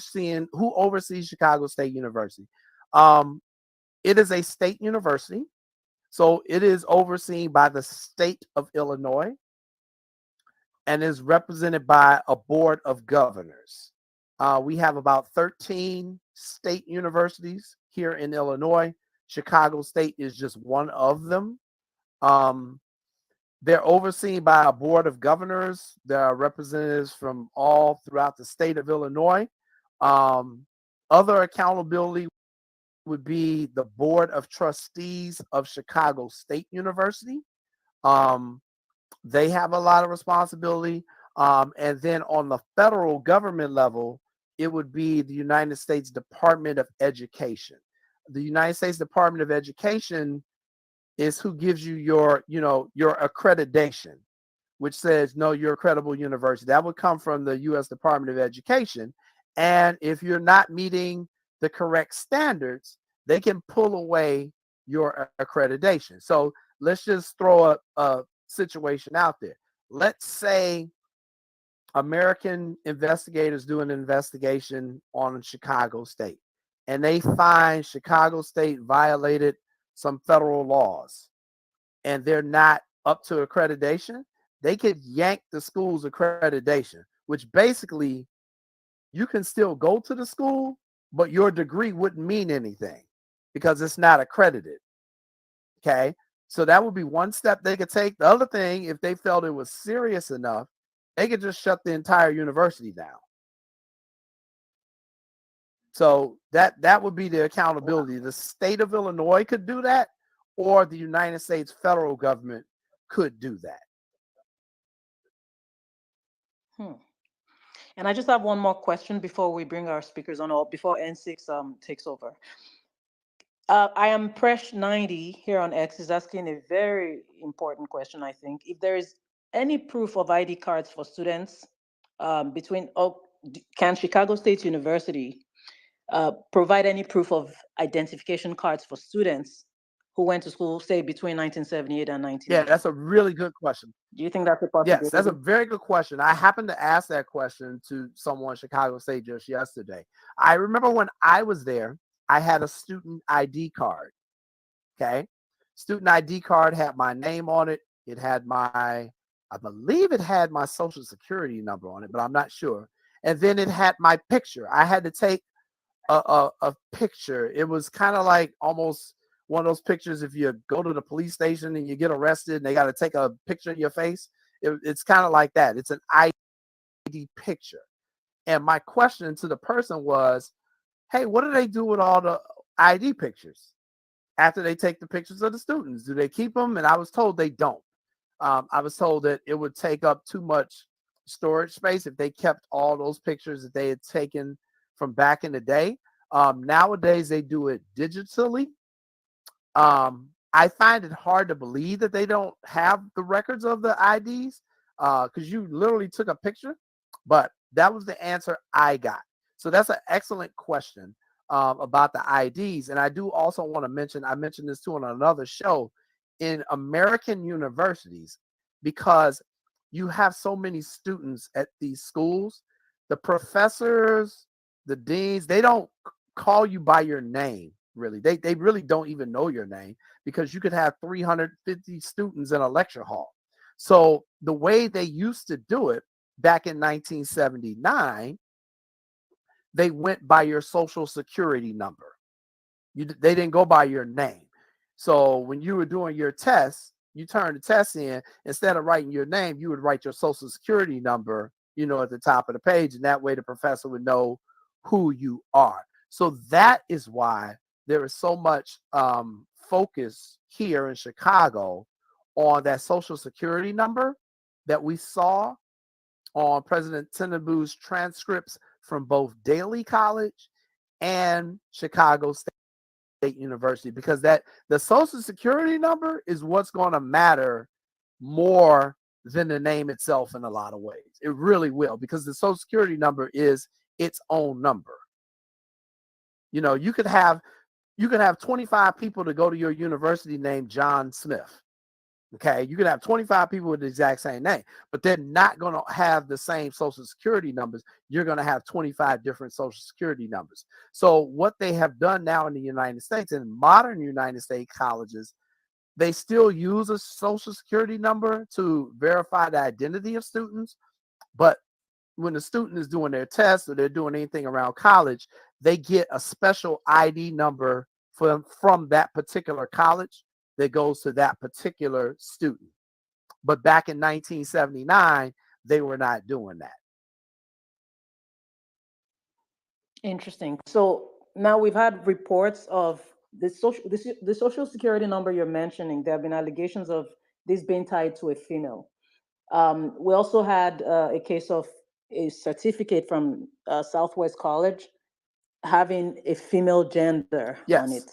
oversees Chicago State University? It is a state university. So it is overseen by the state of Illinois and is represented by a board of governors. We have about 13 state universities here in Illinois. Chicago State is just one of them. They're overseen by a board of governors. There are representatives from all throughout the state of Illinois. Other accountability would be the Board of Trustees of Chicago State University. They have a lot of responsibility. And then on the federal government level, it would be the United States Department of Education. The United States Department of Education is who gives you your accreditation, which says, no, you're a credible university. That would come from the U.S. Department of Education. And if you're not meeting the correct standards, they can pull away your accreditation. So let's just throw a situation out there. Let's say American investigators do an investigation on Chicago State, and they find Chicago State violated some federal laws, and they're not up to accreditation. They could yank the school's accreditation, which basically you can still go to the school, but your degree wouldn't mean anything because it's not accredited. Okay. So that would be one step they could take. The other thing, if they felt it was serious enough, they could just shut the entire university down. So that would be the accountability. The state of Illinois could do that, or the United States federal government could do that. And I just have one more question before we bring our speakers on, or before N6 takes over. I am Presh90 here on X is asking a very important question, I think. If there is any proof of ID cards for students can Chicago State University provide any proof of identification cards for students who went to school, say, between 1978 and 1980? Yeah, that's a really good question. Do you think that's a possibility? Yes, that's a very good question. I happened to ask that question to someone in Chicago State just yesterday. I remember when I was there, I had a student ID card. Okay. Student ID card had my name on it. It had I believe it had my social security number on it, but I'm not sure. And then it had my picture. I had to take a picture. It was kind of like almost one of those pictures if you go to the police station and you get arrested and they got to take a picture of your face. It's kind of like that. It's an ID picture. And my question to the person was, hey, what do they do with all the ID pictures after they take the pictures of the students? Do they keep them? And I was told they don't. I was told that it would take up too much storage space if they kept all those pictures that they had taken from back in the day. Nowadays, they do it digitally. I find it hard to believe that they don't have the records of the IDs. because you literally took a picture, but that was the answer I got. So that's an excellent question about the IDs. And I do also want to mention, I mentioned this too on another show, in American universities, because you have so many students at these schools, the professors, the deans, they don't call you by your name, really. They really don't even know your name, because you could have 350 students in a lecture hall. So the way they used to do it back in 1979, they went by your social security number. They didn't go by your name. So when you were doing your test, you turned the test in, instead of writing your name, you would write your social security number, at the top of the page. And that way the professor would know who you are. So that is why there is so much focus here in Chicago on that social security number that we saw on President Tinubu's transcripts from both Daly College and Chicago State University, because that the social security number is what's going to matter more than the name itself in a lot of ways. It really will, because the social security number is its own number. You could have 25 people to go to your university named John Smith. Okay, you could have 25 people with the exact same name, but they're not going to have the same social security numbers. You're going to have 25 different social security numbers. So what they have done now in the United States, in modern United States colleges, they still use a social security number to verify the identity of students. But when the student is doing their test or they're doing anything around college, they get a special ID number from that particular college that goes to that particular student. But back in 1979, they were not doing that. Interesting. So now we've had reports of the social security number you're mentioning. There have been allegations of this being tied to a female. We also had a case of a certificate from Southwest College having a female gender on it.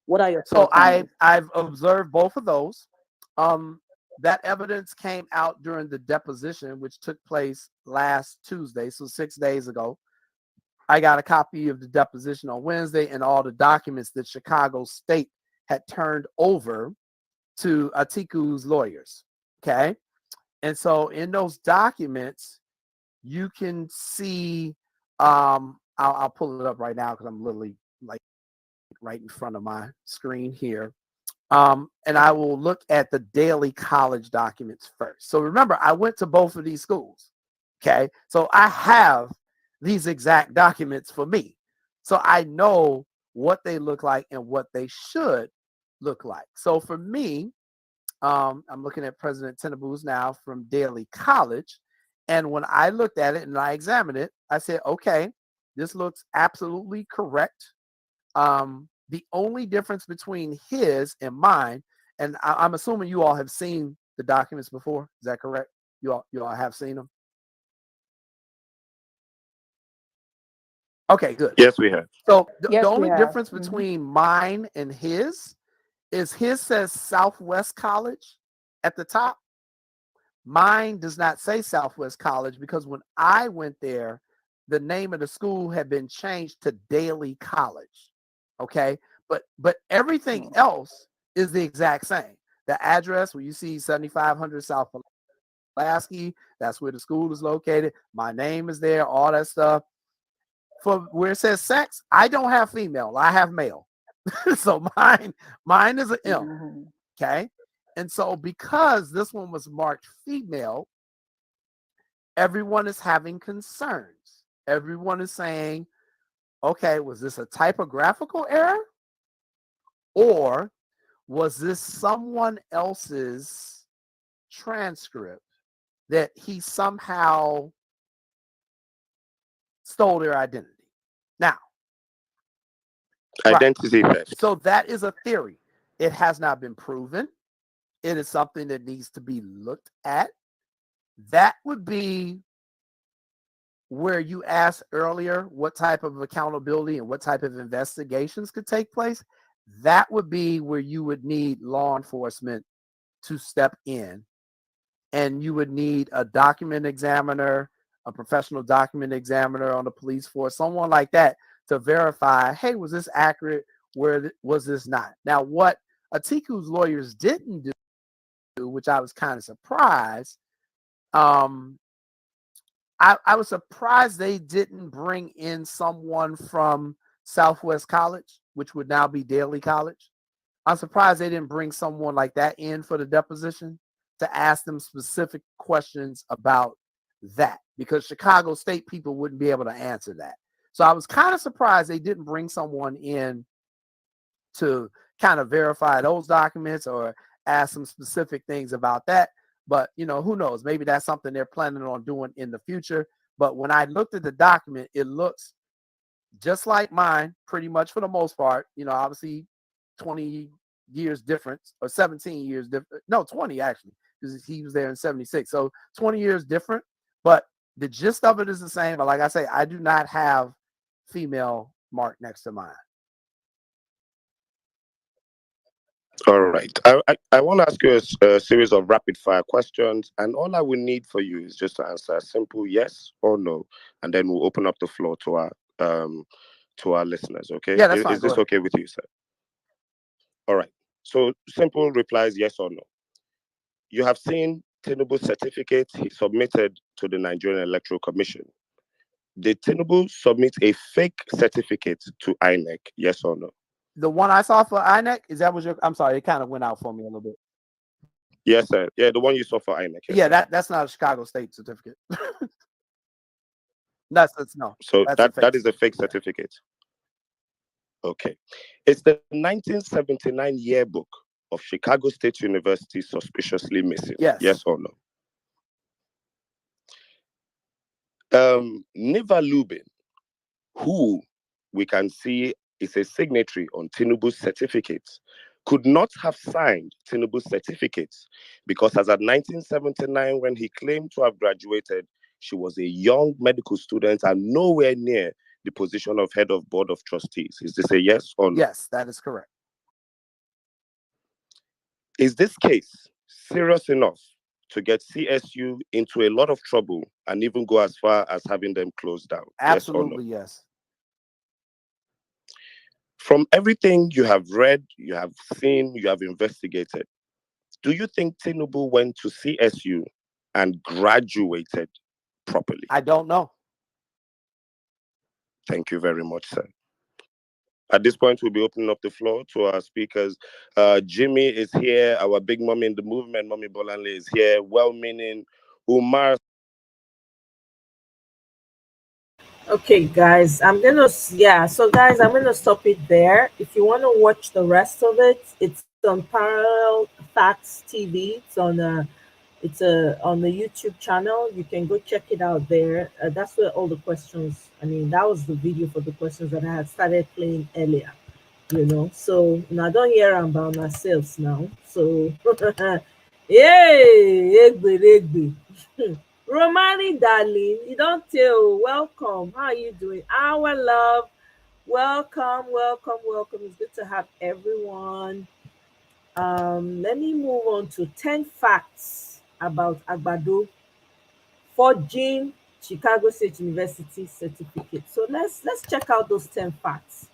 What are your So thoughts on this? I've observed both of those. That evidence came out during the deposition, which took place last Tuesday, so 6 days ago. I got a copy of the deposition on Wednesday and all the documents that Chicago State had turned over to Atiku's lawyers. Okay. And so in those documents, you can see, I'll pull it up right now because I'm literally like right in front of my screen here. And I will look at the Daly College documents first. So remember, I went to both of these schools. Okay. So I have these exact documents for me. So I know what they look like and what they should look like. So for me, I'm looking at President Tinubu's now from Daly College. And when I looked at it and I examined it, I said, okay, this looks absolutely correct. The only difference between his and mine, and I'm assuming you all have seen the documents before. Is that correct? You all have seen them? Okay, good. Yes, we have. So Yes, the we only have. difference between mine and his is his says Southwest College at the top. Mine does not say Southwest College because when I went there, the name of the school had been changed to Daly College. Okay, but everything else is the exact same. The address where you see 7500 South Pulaski, that's where the school is located. My name is there, all that stuff. For where it says sex, I don't have female, I have male. So mine is an M. Okay. And so because this one was marked female, everyone is having concerns. Everyone is saying, okay, was this a typographical error? Or was this someone else's transcript that he somehow stole their identity? Now, identity theft. So that is a theory. It has not been proven. It is something that needs to be looked at. That would be where you asked earlier what type of accountability and what type of investigations could take place. That would be where you would need law enforcement to step in and you would need a document examiner, a professional document examiner on the police force, someone like that to verify, hey, was this accurate? Where was this not? Now, what Atiku's lawyers didn't do, which I was kind of surprised, I was surprised they didn't bring in someone from Southwest College, which would now be Daly College. I'm surprised they didn't bring someone like that in for the deposition to ask them specific questions about that, because Chicago State people wouldn't be able to answer that. So I was kind of surprised they didn't bring someone in to kind of verify those documents or ask some specific things about that. But, you know, who knows? Maybe that's something they're planning on doing in the future. But when I looked at the document, it looks just like mine, pretty much for the most part. You know, obviously 20 years difference, or 17 years different. No, 20 actually, because he was there in 76. So 20 years different. But the gist of it is the same. But like I say, I do not have female mark next to mine. All right. I want to ask you a series of rapid fire questions, and all I will need for you is just to answer a simple yes or no, and then we'll open up the floor to our listeners. Okay? Yeah, that's fine. Is this okay with you, sir? All right. So simple replies, yes or no. You have seen Tinubu's certificate he submitted to the Nigerian Electoral Commission. Did Tinubu submit a fake certificate to INEC? Yes or no? The one I saw for INEC, is that was your? I'm sorry, it kind of went out for me a little bit. Yes, sir. Yeah, the one you saw for INEC. Yes, yeah, that's not a Chicago State certificate. That's no. So that is a fake certificate. Okay. It's the 1979 yearbook of Chicago State University suspiciously missing. Yes. Yes or no? Niva Lubin, who we can see is a signatory on Tinubu's certificates, could not have signed Tinubu's certificates because as at 1979, when he claimed to have graduated, she was a young medical student and nowhere near the position of head of board of trustees. Is this a yes or no? Yes, that is correct. Is this case serious enough to get CSU into a lot of trouble and even go as far as having them closed down? Absolutely, yes or no? Yes. From everything you have read, you have seen, you have investigated, do you think Tinubu went to CSU and graduated properly? I don't know. Thank you very much, sir. At this point, we'll be opening up the floor to our speakers. Jimmy is here. Our big mommy in the movement, Mommy Bolanle, is here. Well-meaning Umar. Okay, guys, I'm gonna stop it there. If you want to watch the rest of it, it's on Parallel Facts TV. It's on on the YouTube channel. You can go check it out there. That's where all the questions. I mean, that was the video for the questions that I had started playing earlier. You know, so now I don't hear about myself now. So, yay, egbe. Romani, darling, you don't tell. Welcome. How are you doing? Our love. Welcome. It's good to have everyone. Let me move on to 10 facts about Agbado forging Chicago State University certificate. So let's check out those 10 facts.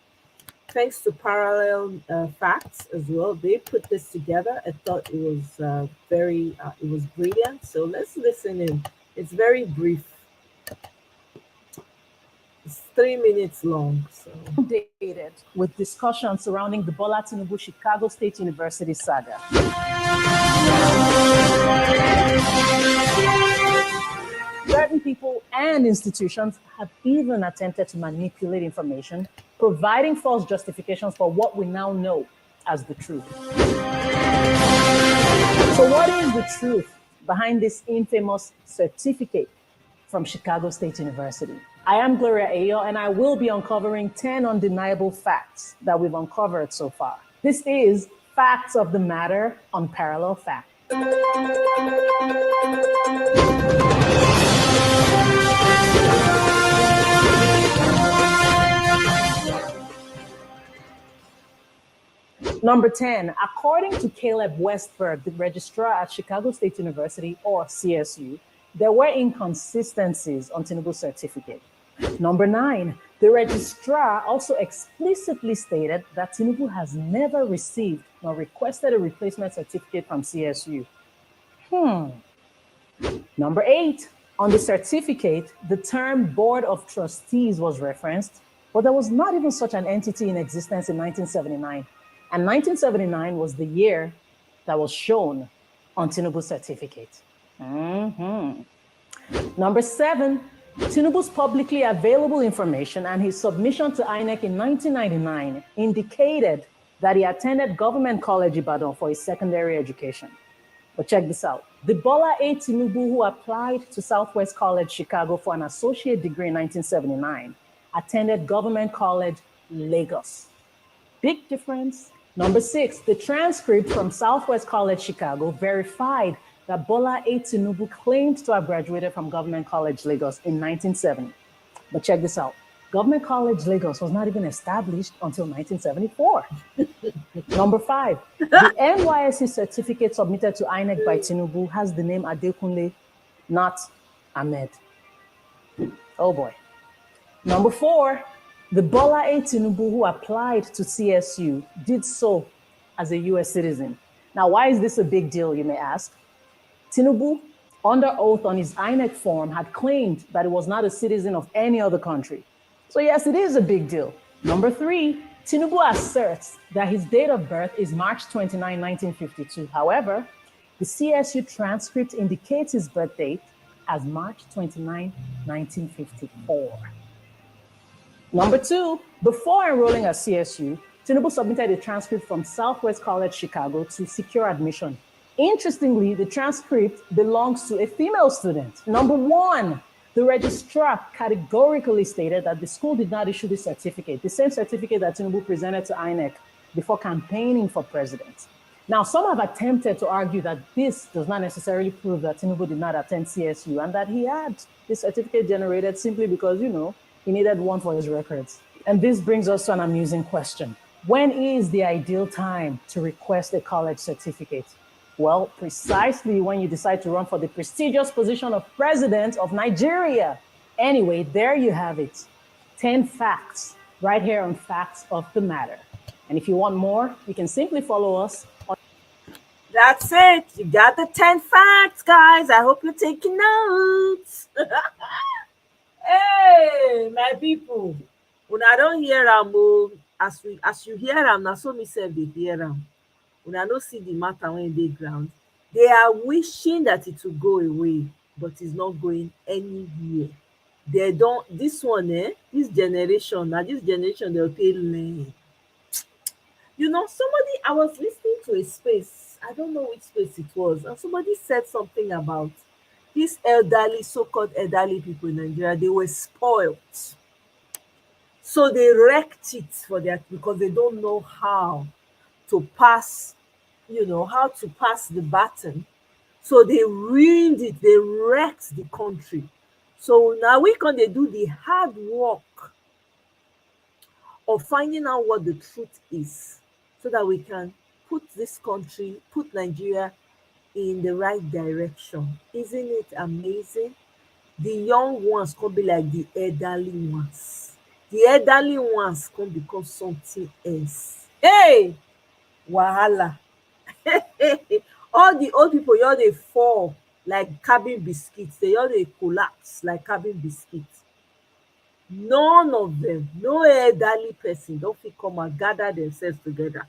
Thanks to Parallel Facts as well. They put this together. I thought it was it was brilliant. So let's listen in. It's very brief. It's 3 minutes long. So Dated with discussions surrounding the Bola Tinubu Chicago State University saga. Certain people and institutions have even attempted to manipulate information, providing false justifications for what we now know as the truth. So what is the truth behind this infamous certificate from Chicago State University? I am Gloria Ayo, and I will be uncovering 10 undeniable facts that we've uncovered so far. This is Facts of the Matter on Parallel Facts. Number 10, according to Caleb Westberg, the registrar at Chicago State University, or CSU, there were inconsistencies on Tinubu's certificate. Number 9, the registrar also explicitly stated that Tinubu has never received nor requested a replacement certificate from CSU. Number 8, on the certificate, the term Board of Trustees was referenced, but there was not even such an entity in existence in 1979. And 1979 was the year that was shown on Tinubu's certificate. Number 7, Tinubu's publicly available information and his submission to INEC in 1999 indicated that he attended Government College Ibadan for his secondary education. But check this out. The Bola A. Tinubu, who applied to Southwest College Chicago for an associate degree in 1979, attended Government College Lagos. Big difference. Number 6, the transcript from Southwest College Chicago verified that Bola A. Tinubu claimed to have graduated from Government College Lagos in 1970. But check this out. Government College Lagos was not even established until 1974. Number 5, the NYSC certificate submitted to INEC by Tinubu has the name Adekunle, not Ahmed. Oh boy. Number 4, the Bola A. Tinubu who applied to CSU did so as a US citizen. Now, why is this a big deal, you may ask? Tinubu, under oath on his INEC form, had claimed that he was not a citizen of any other country. So yes, it is a big deal. Number 3, Tinubu asserts that his date of birth is March 29, 1952. However, the CSU transcript indicates his birth date as March 29, 1954. Number 2, before enrolling at CSU, Tinubu submitted a transcript from Southwest College Chicago to secure admission. Interestingly, the transcript belongs to a female student. Number 1, the registrar categorically stated that the school did not issue the certificate, the same certificate that Tinubu presented to INEC before campaigning for president. Now, some have attempted to argue that this does not necessarily prove that Tinubu did not attend CSU and that he had the certificate generated simply because, he needed one for his records. And this brings us to an amusing question. When is the ideal time to request a college certificate? Well, precisely when you decide to run for the prestigious position of president of Nigeria. Anyway, there you have it. 10 facts right here on Facts of the Matter. And if you want more, you can simply follow us on. That's it. You got the 10 facts, guys. I hope you're taking notes. Hey, my people. When I don't hear am, as you hear am, na so me sef dey hear am. Una no see the matter when dey ground. They are wishing that it will go away, but it's not going anywhere. They don't, this one, this generation they'll take learn. Somebody, I was listening to a space, I don't know which space it was, and somebody said something about these elderly, so-called elderly people in Nigeria. They were spoilt. So they wrecked it for their, because they don't know how to pass, how to pass the baton. So they ruined it, they wrecked the country. So now we can they do the hard work of finding out what the truth is so that we can put this country, put Nigeria in the right direction. Isn't it amazing? The young ones can be like the elderly ones. The elderly ones can become something else. Hey! Wahala. All the old people, you all dey fall like cabin biscuits. They all dey collapse like cabin biscuits. None of them, no elderly person don fit come and gather themselves together.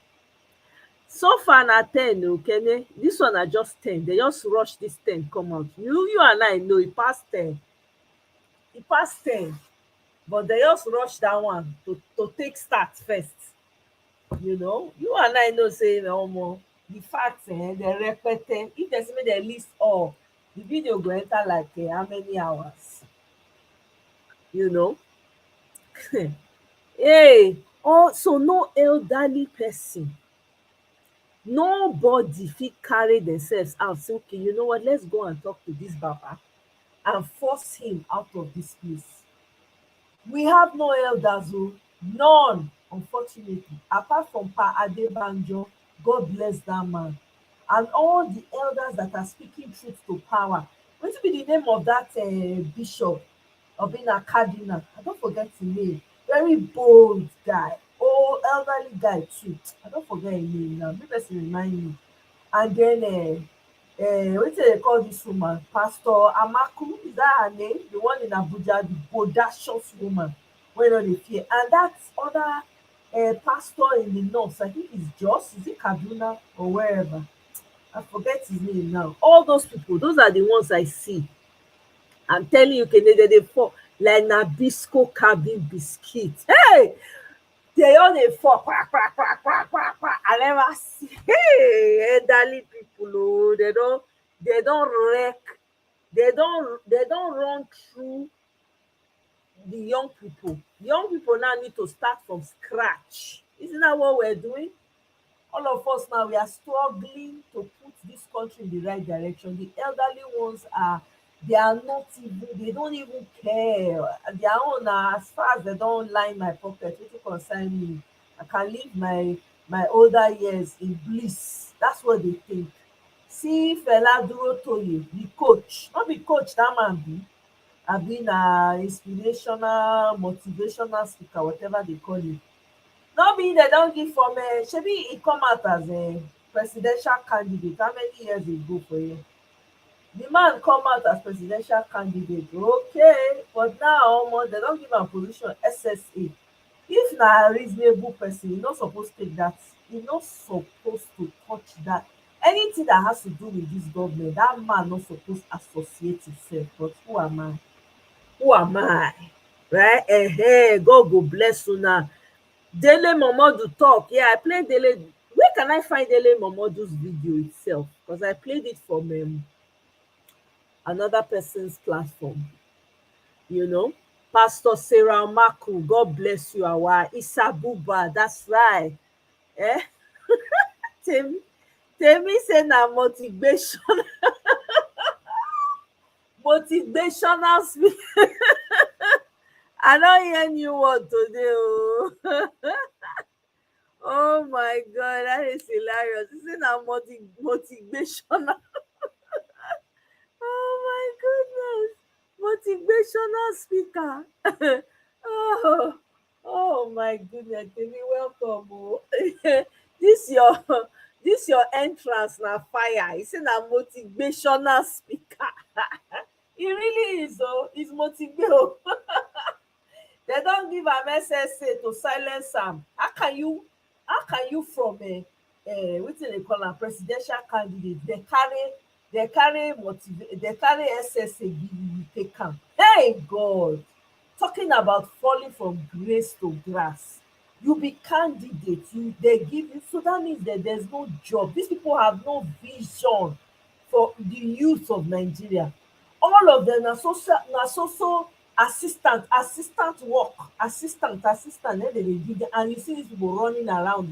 So far na 10 Kene. This one na just 10. They just rush this 10 come out. You and I know e pass 10. E pass 10. But they just rush that one to take start first. You and I know say omo, the facts dem repete. If dem say make dem list all, the video go enter like how many hours? Hey, also no elderly person, nobody fit carry themselves out say, okay, you know what, let's go and talk to this baba and force him out of this place. We have no elders, none. unfortunately, apart from Pa Adebanjo, God bless that man, and all the elders that are speaking truth to power. Wetin be the name of that bishop of being a cardinal? I don't forget his name. Very bold guy, old elderly guy too. I don't forget his name now. Make person remind me. And then wetin they call this woman? Pastor Amaku, is that her name? The one in Abuja, the bodacious woman wey no dey fear. And that other pastor in the north, I think it's Jos, is it Kaduna or wherever? I forget his name now. All those people, those are the ones I see. I'm telling you, they fall like Nabisco cabin biscuit. Hey, they all dey fall, quack, quack, quack, quack, quack, quack. I never see. Hey, elderly people, oh, they don't wreck, they don't run through the young people. Young people now need to start from scratch. Isn't that what we're doing? All of us now, we are struggling to put this country in the right direction. The elderly ones are, they are not even, they don't even care. Their own, as far as they don't line my pocket, wetin concern me? I can live my older years in bliss. That's what they think. See Fela Durotoye, the coach, not be coach that man be, abi na inspirational motivational speaker, whatever they call it. No be dem don give from shebi e come out as a presidential candidate how many years ago for here? The man come out as presidential candidate, okay, but now omo dem don give am position SSA. If na reasonable person, e no suppose take that, e no suppose to touch that. Anything that has to do with this government, that man no suppose associate himself. But who am I? Who am I? Right? God go bless una. Dele Momodu talk. Yeah, I played Dele. Where can I find Dele Momodu's video itself? Because I played it from another person's platform. You know, Pastor Sarah Maku, God bless you, our Isabuba. That's right. Eh? Temi say na motivation, motivational speech. I don't hear new word today. Oh. Oh my God, that is hilarious. This is a motivational. Oh my goodness. Motivational speaker. Oh, oh my goodness. Baby, welcome. Oh. this your this your entrance na fire. It's a motivational speaker. It really is, oh, it's motivational. They don't give am SSA to silence am. How can you from wetin dey call am presidential candidate dey carry SSA give you take am? Hey God! Talking about falling from grace to grass. You be candidate, dey give you, so that means that there's no job. These people have no vision for the youth of Nigeria. All of them na so assistant work, assistant dem dey give them, and you see these people running around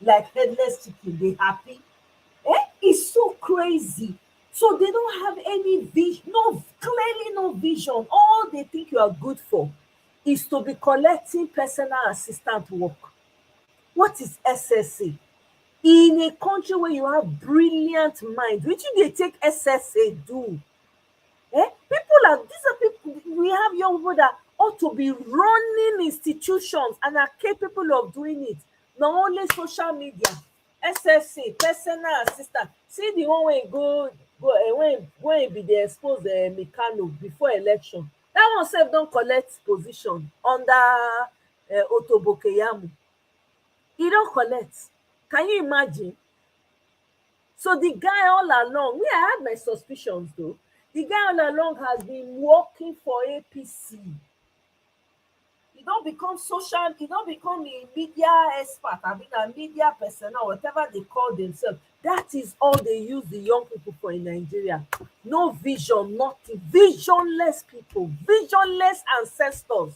like headless chicken, dey happy. It's so crazy. So they don't have any vision, no, clearly no vision. All they think you are good for is to be collecting personal assistant work. What is SSA? In a country where you have brilliant mind, wetin dey take SSA do? People are these are people, we have young people that ought to be running institutions and are capable of doing it. Not only social media, SSA, personal assistant. See the one wey go when be dey expose Mikano before election. That one sef don collect position under Otobokeyamu. E don collect. Can you imagine? So the guy all along, me, I had my suspicions though. The guy all along has been working for APC. He don't become social, he don't become a media expert, I mean a media personnel, whatever they call themselves. That is all they use the young people for in Nigeria. No vision, nothing. Visionless people, visionless ancestors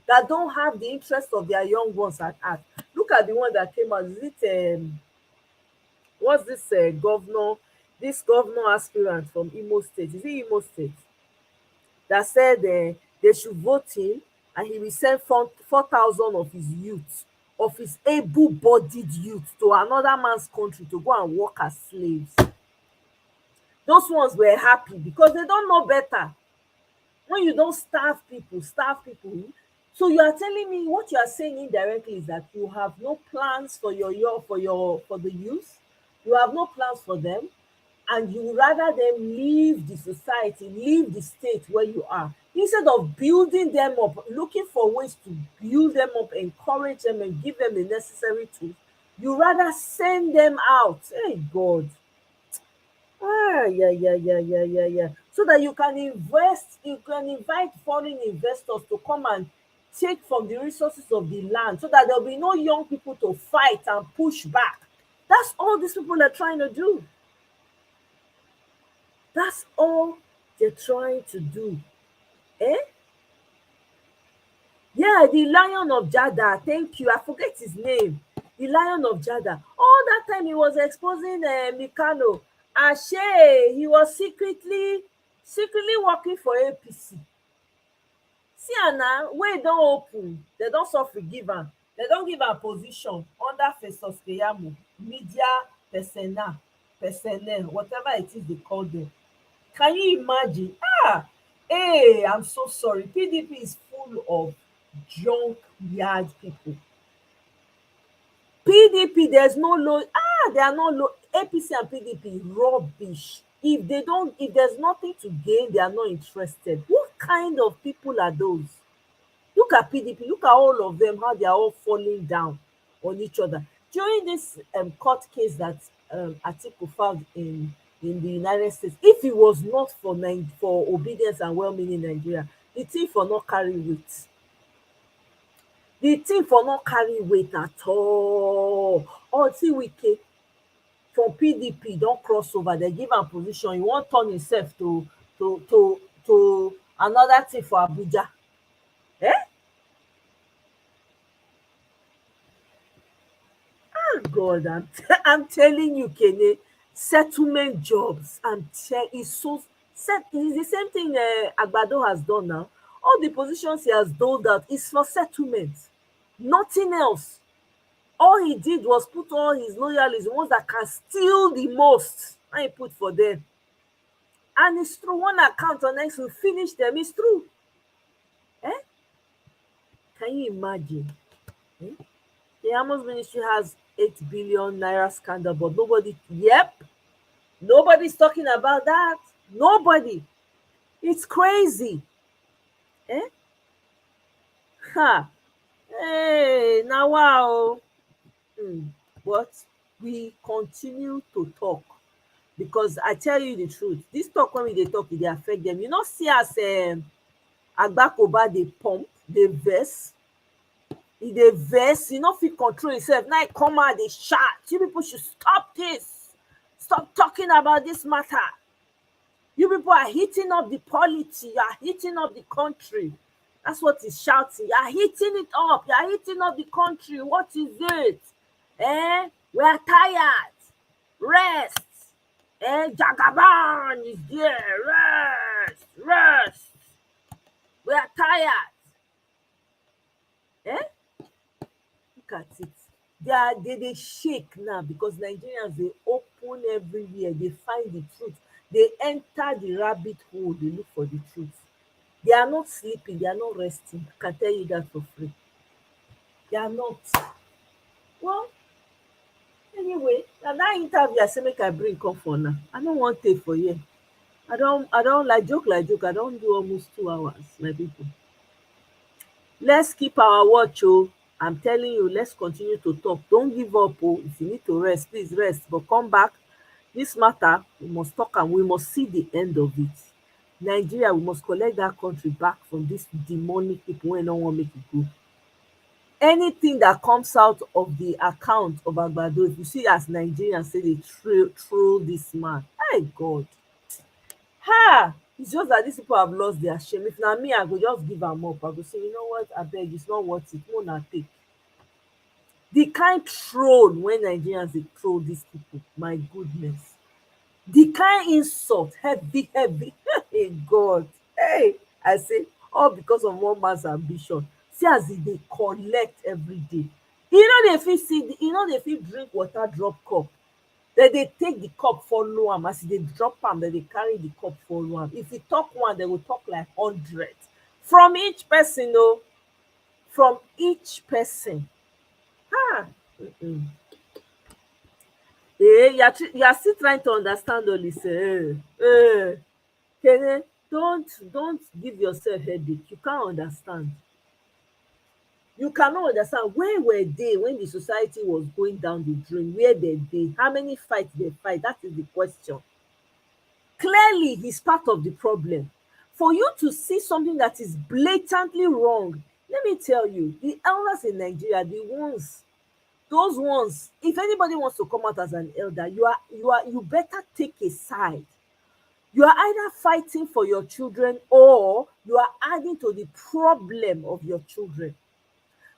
that don't have the interest of their young ones at heart. Look at the one that came out. Is it what's this governor aspirant from Imo State? Is it Imo State? That said they should vote him and he will send 4,000 of his youth of his able-bodied youth to another man's country to go and work as slaves. Those ones were happy because they don't know better. When you don't starve people, so you are telling me, what you are saying indirectly is that you have no plans for for the youth, you have no plans for them, and you rather them leave the society, leave the state where you are, instead of building them up, looking for ways to build them up, encourage them and give them the necessary tools. You rather send them out. Hey God. Yeah. So that you can invest, you can invite foreign investors to come and take from the resources of the land, so that there'll be no young people to fight and push back. That's all these people are trying to do. That's all they're trying to do. Eh? Yeah, the Lion of Jada. Thank you. I forget his name. The Lion of Jada. All that time he was exposing Mikano. Ashe, he was secretly working for APC. See am now, wey don open, dem don so forgive am. Dem don give am position under Festus Keyamo, media personnel, whatever it is they call them. Can you imagine? Hey, I'm so sorry. PDP is full of junkyard people. PDP, there's no low. They are not low. APC and PDP, rubbish. If there's nothing to gain, they are not interested. What kind of people are those? Look at PDP, look at all of them, how they are all falling down on each other. During this court case that Atiku filed in the United States, if it was not for obedience and well-meaning Nigeria, the thing for not carry weight. The thing for not carry weight at all. Until Wike from PDP don cross over, they give am position. He wan turn himself to another thing for Abuja. God, I'm telling you, Kene, settlement jobs. It's the same thing Agbado has done now. All the positions he has doled out is for settlement, nothing else. All he did was put all his loyalists, the ones that can steal the most, and he put for them. And it's through one account or next will finish them. It's true. Can you imagine? The Amos ministry has 8 billion naira scandal, but nobody's talking about that. Nobody. It's crazy. Hey, now wow. But we continue to talk, because I tell you the truth, this talk, when we dey talk, e dey affect them. You know, see as Agbakoba dey pump, dey vex. E dey vex, e no fit control himself. Now e come out dey shout, you people should stop this, stop talking about this matter. You people are heating up the polity, you are heating up the country. That's what he's shouting. You are heating it up, you are heating up the country. What is it? We are tired. Rest. Jagaban is there. Rest. We are tired. Look at it. They shake now, because Nigerians, they open everywhere, they find the truth. They enter the rabbit hole, they look for the truth. They are not sleeping, they are not resting. I can tell you that for free. They are not. Well, anyway, na that interview I say make I bring come for now. I no wan take for here. I don't like joke. I don do almost 2 hours, my people. Let's keep our watch. I'm telling you, let's continue to talk. Don't give up. If you need to rest, please rest, but come back. This matter, we must talk, and we must see the end of it. Nigeria, we must collect that country back from these demonic people wey no wan make it go. Anything that comes out of the account of Agbado, if you see as Nigerians say they troll this man, hey God. It's just that these people have lost their shame. If na me, I go just give am up. I go say, you know what, abeg, it's not worth it. Mo na take. The kind troll when Nigerians dey troll these people, my goodness. The kind insult, heavy. Hey God. Hey, I say, all because of one man's ambition. See as e dey collect every day. Dey fit see, dey fit drink water drop cup. Dem dey take the cup follow am, as e dey drop am dem dey carry the cup follow am. If you talk one, dem go talk like 100 from each person o, from each person. You are still trying to understand Olise. Kene, don't give yourself headache, you can't understand. You cannot understand. Where were they when the society was going down the drain? Where dem dey? How many fights they fight? That is the question. Clearly he's part of the problem. For you to see something that is blatantly wrong, let me tell you, the elders in Nigeria, the ones, those ones, if anybody wants to come out as an elder, you better take a side. You are either fighting for your children or you are adding to the problem of your children.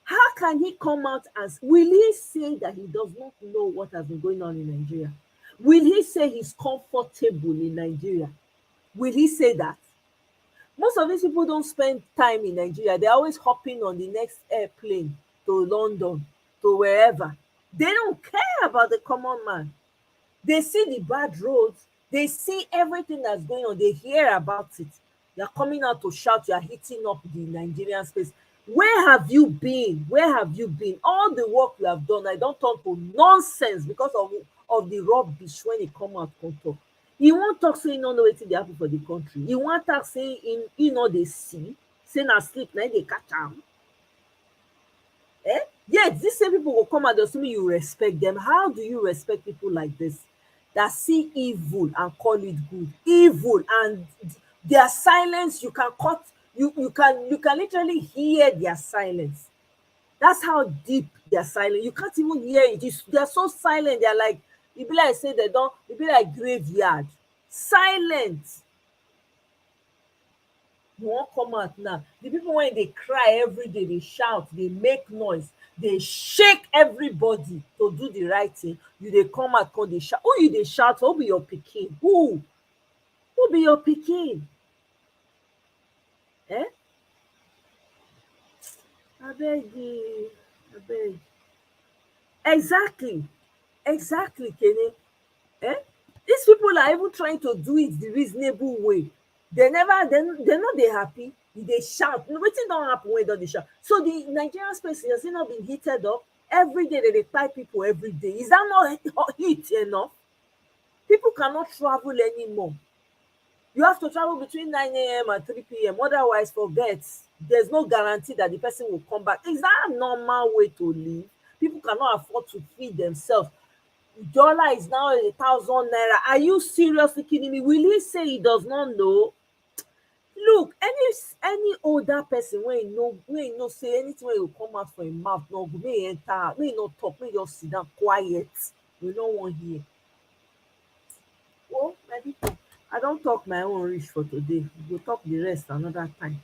How can he come out and will he say that he does not know what has been going on in Nigeria? Will he say he's comfortable in Nigeria? Will he say that? Most of these people don't spend time in Nigeria. They're always hopping on the next airplane to London, to wherever. They don't care about the common man. They see the bad roads. They see everything that's going on. They hear about it. You're coming out to shout. You're hitting up the Nigerian space. Where have you been? Where have you been? All the work you have done, I don't turn to nonsense because of the rubbish when e come out come talk. E wan talk say e no know wetin dey happen for the country. E wan talk say e no dey see, say na sleep na im dey catch am. Yet these same people go come out dey assume you respect them. How do you respect people like this that see evil and call it good? Evil, and their silence, you can cut, you can literally hear their silence. That's how deep their silence. You can't even hear it. They're so silent. They're like, e be like say they don't, e be like graveyard. Silent. You wan come out now. The people when they cry every day, they shout, they make noise, they shake everybody to do the right thing. You dey come out, come dey shout. Who you dey shout for? Who be your pikin? Who be your pikin? Abeg, abeg. Exactly, Kene. These people are even trying to do it the reasonable way. They no dey happy. They shout. Wetin don happen when don dey shout? So the Nigerian space has it not been heated up? Every day they kpai people every day. Is that not heat enough? People cannot travel anymore. You have to travel between 9 a.m. and 3 p.m. Otherwise, forget. There's no guarantee that the person will come back. Is that a normal way to live? People cannot afford to feed themselves. Dollar is now 1,000 naira. Are you seriously kidding me? Will he say he does not know? Look, any older person wey know say anything wey go come out for im mouth no good, make e enter, make e no talk, make e just sit down quiet. We no wan hear. Oh, my people, I don talk my own reach for today. We go talk the rest another time.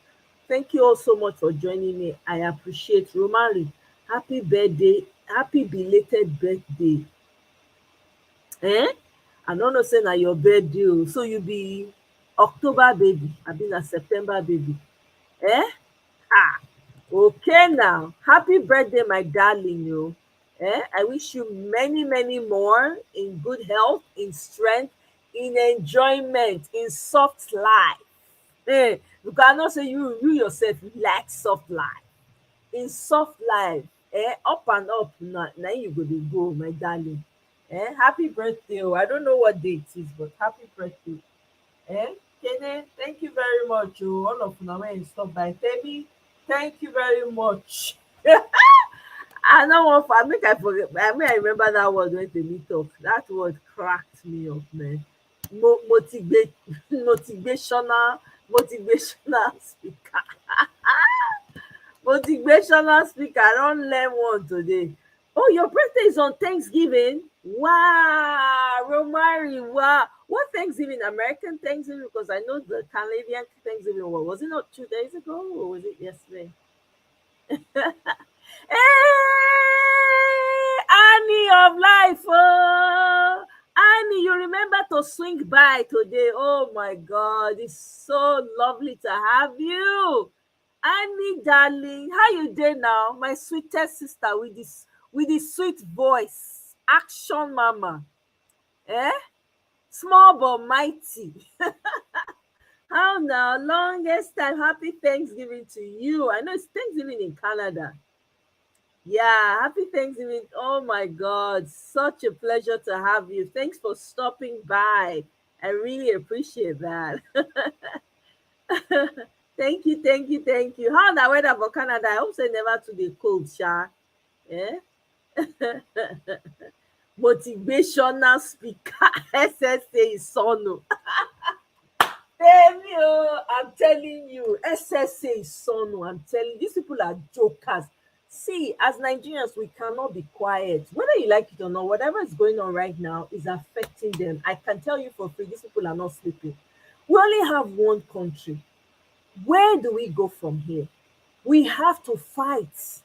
Thank you all so much for joining me. I appreciate. Romary, happy birthday, happy belated birthday. I no know say na your birthday o. So you be October baby abi na September baby? Okay now. Happy birthday, my darling o. I wish you many more in good health, in strength, in enjoyment, in soft life. Because I know say you yourself you like soft life. In soft life, up and up na you go dey go, my darling. Happy birthday o. I don't know what day it is, but happy birthday. Kene, thank you very much o. All of una wey stop by. Temi, thank you very much. I no wan make I forget. I mean, I remember that word when Temi talk. That word cracked me up, man. Motivational speaker. Motivational speaker. I don learn one today. Oh, your birthday is on Thanksgiving? Wow, Romari, wow. What Thanksgiving? American Thanksgiving? Because I know the Canadian Thanksgiving, was it not 2 days ago or was it yesterday? Hey, Annie of life, oh. Annie, you remember to swing by today. Oh my God, it's so lovely to have you. Annie, darling, how you doing now? My sweetest sister with with the sweet voice, action mama, eh? Small but mighty. How now? Longest time. Happy Thanksgiving to you. I know it's Thanksgiving in Canada. Yeah, happy Thanksgiving. Oh my God, such a pleasure to have you. Thanks for stopping by. I really appreciate that. Thank you, thank you, thank you. How na weather for Canada? I hope say never too dey cold, sha. Eh? Motivational speaker SSA Isonu. Tell you, I'm telling you, SSA Isonu. I'm telling you, these people are jokers. See, as Nigerians, we cannot be quiet. Whether you like it or not, whatever is going on right now is affecting them. I can tell you for free, these people are not sleeping. We only have one country. Where do we go from here? We have to fight.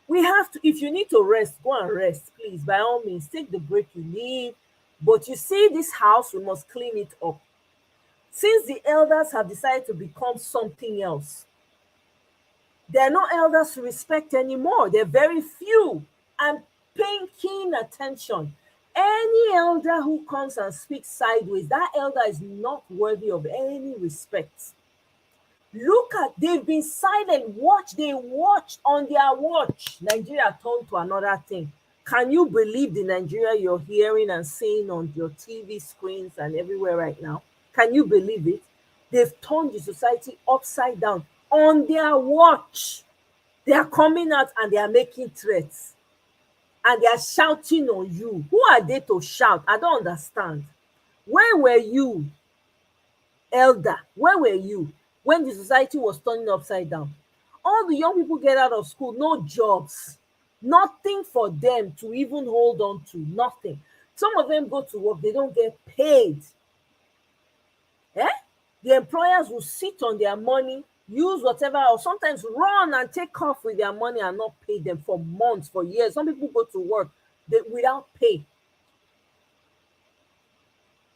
We have to, if you need to rest, go and rest, please. By all means, take the break you need. But you see, this house, we must clean it up. Since the elders have decided to become something else, there are no elders to respect anymore. They're very few. I'm paying keen attention. Any elder who comes and speaks sideways, that elder is not worthy of any respect. Look at, they've been silent. Watch, they watch on their watch. Nigeria turned to another thing. Can you believe the Nigeria you're hearing and seeing on your TV screens and everywhere right now? Can you believe it? They've turned the society upside down on their watch. They are coming out and they are making threats and they are shouting on you. Who are they to shout? I don't understand. Where were you, elder? Where were you when the society was turning upside down? All the young people get out of school, no jobs, nothing for them to even hold on to, nothing. Some of them go to work, they don't get paid. Eh? The employers will sit on their money, use whatever, or sometimes run and take off with their money and not pay them for months, for years. Some people go to work without pay.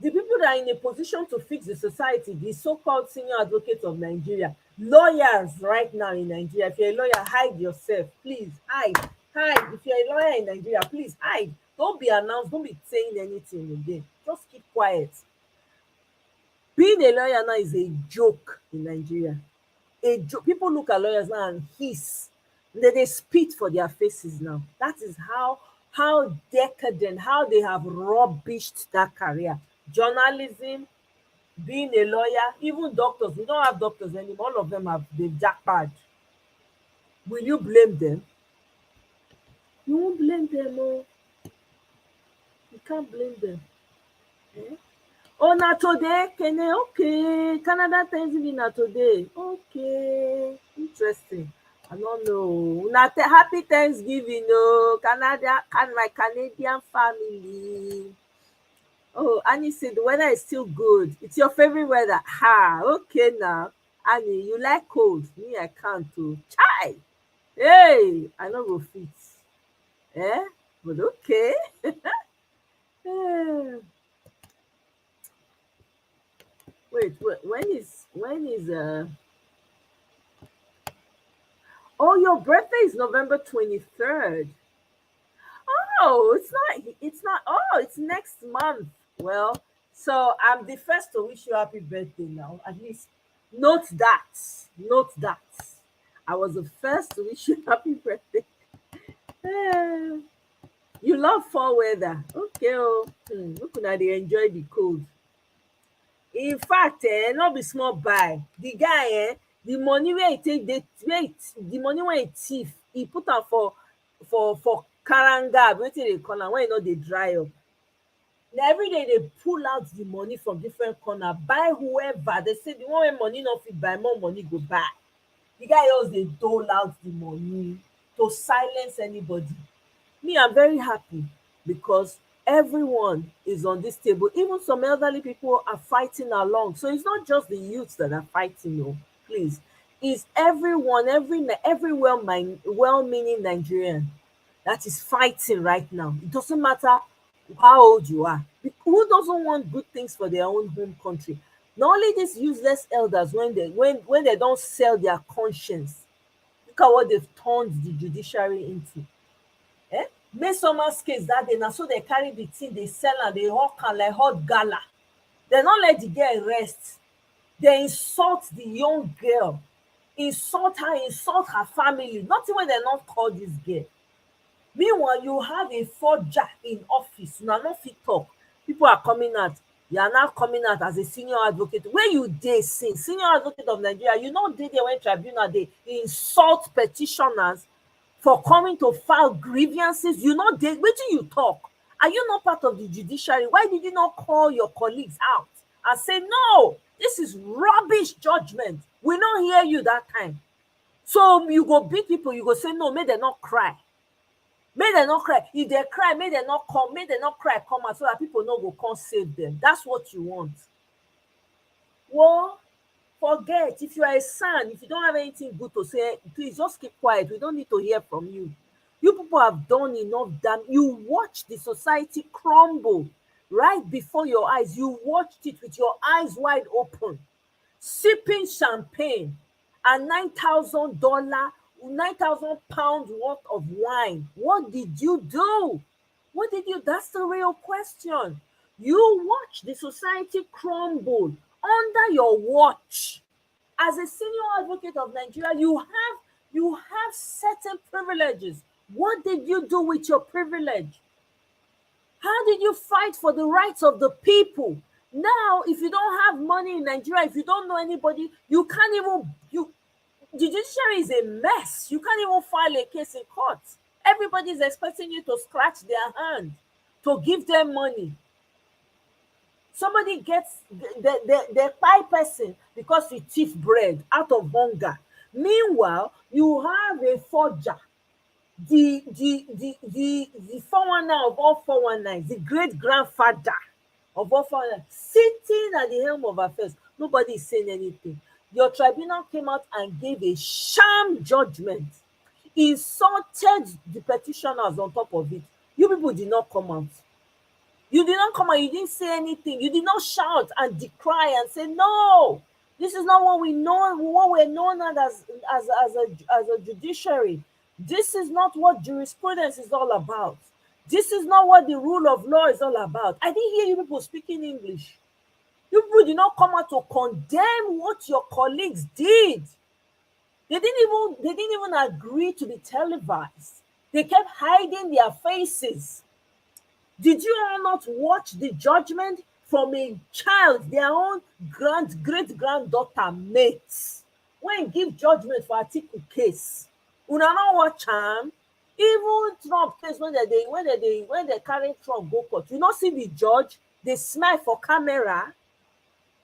The people that are in a position to fix the society, the so-called senior advocates of Nigeria, lawyers right now in Nigeria, if you're a lawyer, hide yourself, please, hide. If you're a lawyer in Nigeria, please hide. Don't be announced, don't be saying anything again. Just keep quiet. Being a lawyer now is a joke in Nigeria. A joke. People look at lawyers now and hiss. They spit for their faces now. That is how decadent, how they have rubbished that career. Journalism, being a lawyer, even doctors. We don't have doctors anymore. All of them they've jackpot. Will you blame them? You won't blame them, oh. You can't blame them. Eh? Oh, na today, Kene, okay. Canada Thanksgiving na today. Okay. Interesting. I don't know. Happy Thanksgiving, oh, Canada, and my Canadian family. Oh, Annie said the weather is still good. It's your favorite weather. Ha, okay now. Annie, you like cold. Me, I can't too. Chai. Hey, I no go fit. Eh? But okay. Eh. Wait, when is oh, your birthday is November 23rd. Oh, it's not oh, it's next month. Well, so I'm the first to wish you happy birthday now. At least note that. Note that. I was the first to wish you happy birthday. Eh, you love fall weather. Okay, oh. Look una dey enjoy the cold. In fact, no be small buy. The guy, the money wey he take dey wait, the money wey he thief, he put am for karanga, wetin dey call am, when e no dey dry up. Na everyday dey pull out the money from different corner, buy whoever. They say the one wey money no fit buy, more money go buy. The guy just dey dole out the money to silence anybody. Me, I'm very happy because everyone is on this table. Even some elderly people are fighting along. So it's not just the youths that are fighting, no, please. It's everyone, every well-meaning Nigerian that is fighting right now. It doesn't matter how old you are. Who doesn't want good things for their own home country? Not only these useless elders, when they don't sell their conscience, look at what they've turned the judiciary into. Eh? Midsummer's case that day, na so they carry the thing, they sell and they hawk am like hot gala. They not let the girl rest. They insult the young girl, insult her family. Nothing when they not call this girl. Meanwhile, you have a forger in office. You are not fit talk. People are coming out. You are now coming out as a senior advocate. Where you dey since? Senior advocate of Nigeria, you know dey there when tribunal dey insult petitioners for coming to file grievances. You know dey wetin you talk. Are you not part of the judiciary? Why did you not call your colleagues out and say, no, this is rubbish judgment? We no hear you that time. So you go beat people, you go say, no, make dem not cry. Make dem not cry. If they cry, make dem not come, make dem not cry come out so that people no go come save them. That's what you want. Well, forget. If you are a son, if you don't have anything good to say, please just keep quiet. We don't need to hear from you. You people have done enough damage. You watch the society crumble right before your eyes. You watched it with your eyes wide open, sipping champagne and $9,000, £9,000 worth of wine. What did you do? What did you? That's the real question. You watch the society crumble under your watch. As a senior advocate of Nigeria, you have certain privileges. What did you do with your privilege? How did you fight for the rights of the people? Now, if you don't have money in Nigeria, if you don't know anybody, you can't even, the judiciary is a mess. You can't even file a case in court. Everybody is expecting you to scratch their hand, to give them money. Somebody gets the pie person because you thief bread out of hunger. Meanwhile, you have a forger, the 419 of all 419s, the great grandfather of all 419, sitting at the helm of affairs. Nobody is saying anything. Your tribunal came out and gave a sham judgment, insulted the petitioners on top of it. You people did not come out. You did not come out, you didn't say anything. You did not shout and decry and say, no, this is not what we know, what we're known as a judiciary. This is not what jurisprudence is all about. This is not what the rule of law is all about. I didn't hear you people speaking English. You people did not come out to condemn what your colleagues did. They didn't even agree to be televised. They kept hiding their faces. Did you all not watch the judgment from a child, their own great-granddaughter mates, when give judgment for Atiku case? Una no watch am? Even Trump case, when they carry Trump go court, you no see the judge, they smile for camera.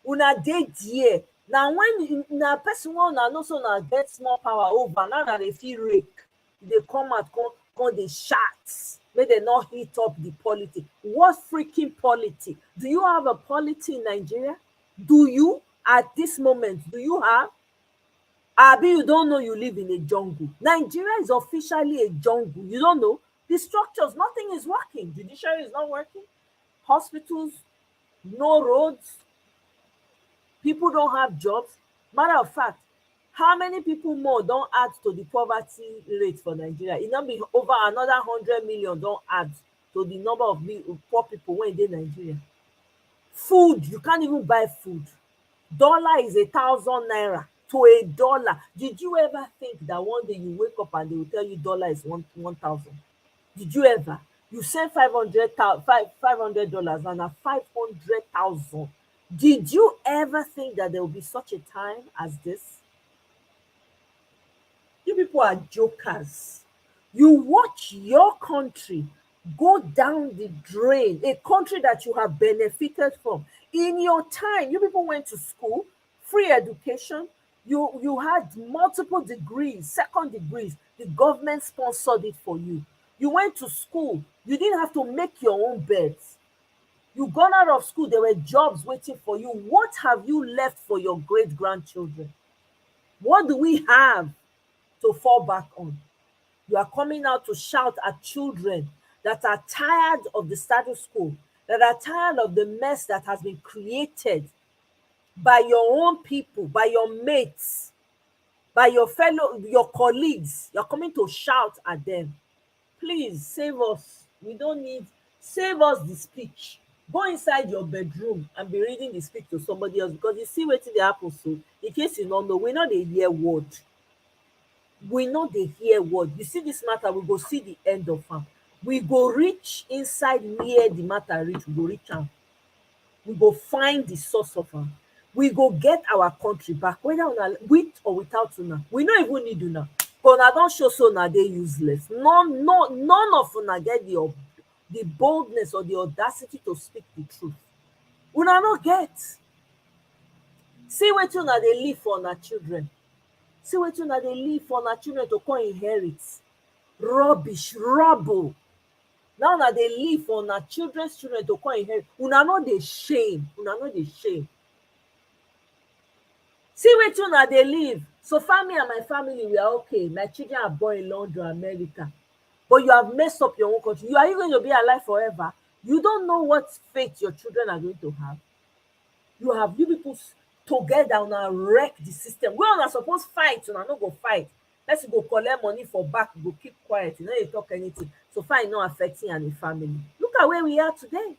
Una dey there. Now when na person wey una know so na get small power over, now na dey fit rake, they come out come dey shout. May they not heat up the politics. What freaking politics? Do you have a politics in Nigeria? Do you, at this moment, do you have? Abi, you don't know you live in a jungle. Nigeria is officially a jungle. You don't know? The structures, nothing is working. Judiciary is not working. Hospitals, no roads. People don't have jobs. Matter of fact, how many people more don't add to the poverty rate for Nigeria? It not be over another 100 million don't add to the number of poor people when they Nigeria. Food, you can't even buy food. Dollar is 1,000 naira to $1. Did you ever think that one day you wake up and they will tell you dollar is 1,000? Did you ever? You send $500 and a 500,000. Did you ever think that there will be such a time as this? You people are jokers. You watch your country go down the drain, a country that you have benefited from. In your time, you people went to school, free education, you had multiple degrees, second degrees. The government sponsored it for you. You went to school, you didn't have to make your own beds. You gone out of school, there were jobs waiting for you. What have you left for your great-grandchildren? What do we have to fall back on? You are coming out to shout at children that are tired of the status quo, that are tired of the mess that has been created by your own people, by your mates, by your colleagues. You're coming to shout at them. Please save us. We don't need, save us the speech. Go inside your bedroom and be reading the speech to somebody else, because you see wetin dey happen. So in case you no know, we no dey hear word. We no dey hear word. You see this matter, we go see the end of am. We go reach inside where the matter reach, we go reach am. We go find the source of am. We go get our country back, whether una with or without una. We no even need una. But una don show say una dey useless. None of una get the boldness or the audacity to speak the truth. Una no get. See wetin una dey leave for una children. See wetin una dey leave for una children to come inherit. Rubbish, rubble. Now una dey leave for una children's children to come inherit. Una no dey shame. Una no dey shame. See wetin una dey leave. So far, me and my family, we are okay. My children are born in London, America. But you have messed up your own country. Are you going to be alive forever? You don't know what fate your children are going to have. You people together una wreck the system. We una suppose fight, una no go fight. Person go collect money for back, go keep quiet, you no dey talk anything. So far, e no affecting and the family. Look at where we are today.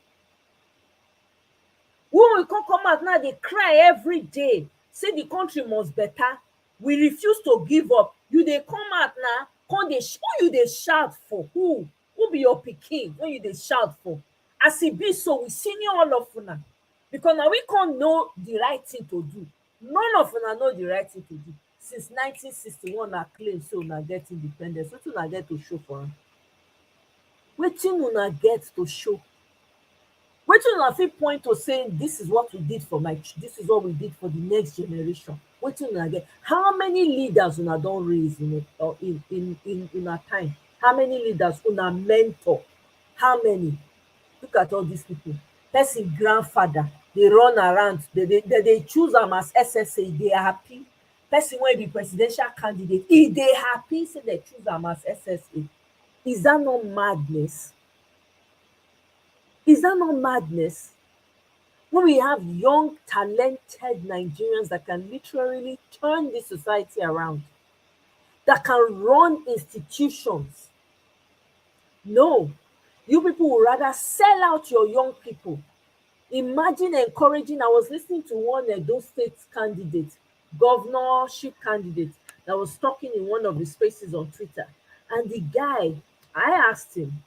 When we come out now, dey cry every day, say the country must better. We refuse to give up. You dey come out now, come dey who you dey shout for? Who be your pikin wey you dey shout for? As e be so, we senior all of una, because na we come know the right thing to do. None of una know the right thing to do. Since 1961, una claim say una get independence. Wetin una get to show for am? Wetin una get to show? Wetin una fit point to say this is what we did for this is what we did for the next generation? Wetin una get? How many leaders una don raise in una time? How many leaders una mentor? How many? Look at all these people. Person grandfather dey run around, they choose am as SSA, dey happy. Person wey be presidential candidate, e dey happy say they choose am as SSA. Is that not madness? Is that not madness? When we have young, talented Nigerians that can literally turn this society around, that can run institutions. No, you people would rather sell out your young people. Imagine encouraging. I was listening to one Edo State candidate, governorship candidate, that was talking in one of the spaces on Twitter. And the guy, I asked him,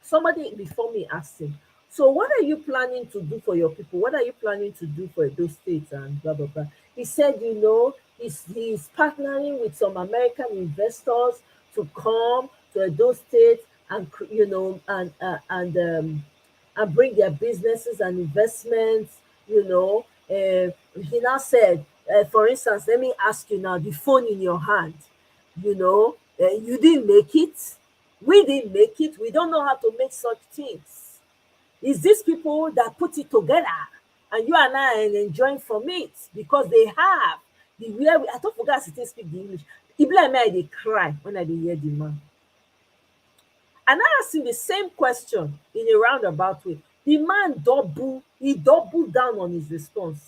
somebody before me asked him, so what are you planning to do for your people? What are you planning to do for Edo State and blah, blah, blah? He said, he's partnering with some American investors to come to Edo State and, and bring their businesses and investments, He now said, for instance, let me ask you now, the phone in your hand, you didn't make it. We didn't make it. We don't know how to make such things. It's these people that put it together, and you and I are enjoying from it because they have the way. I don't forget to speak the English. It be like me, I dey cry when I dey hear the man. And I asked him the same question in a roundabout way. The man doubled down on his response.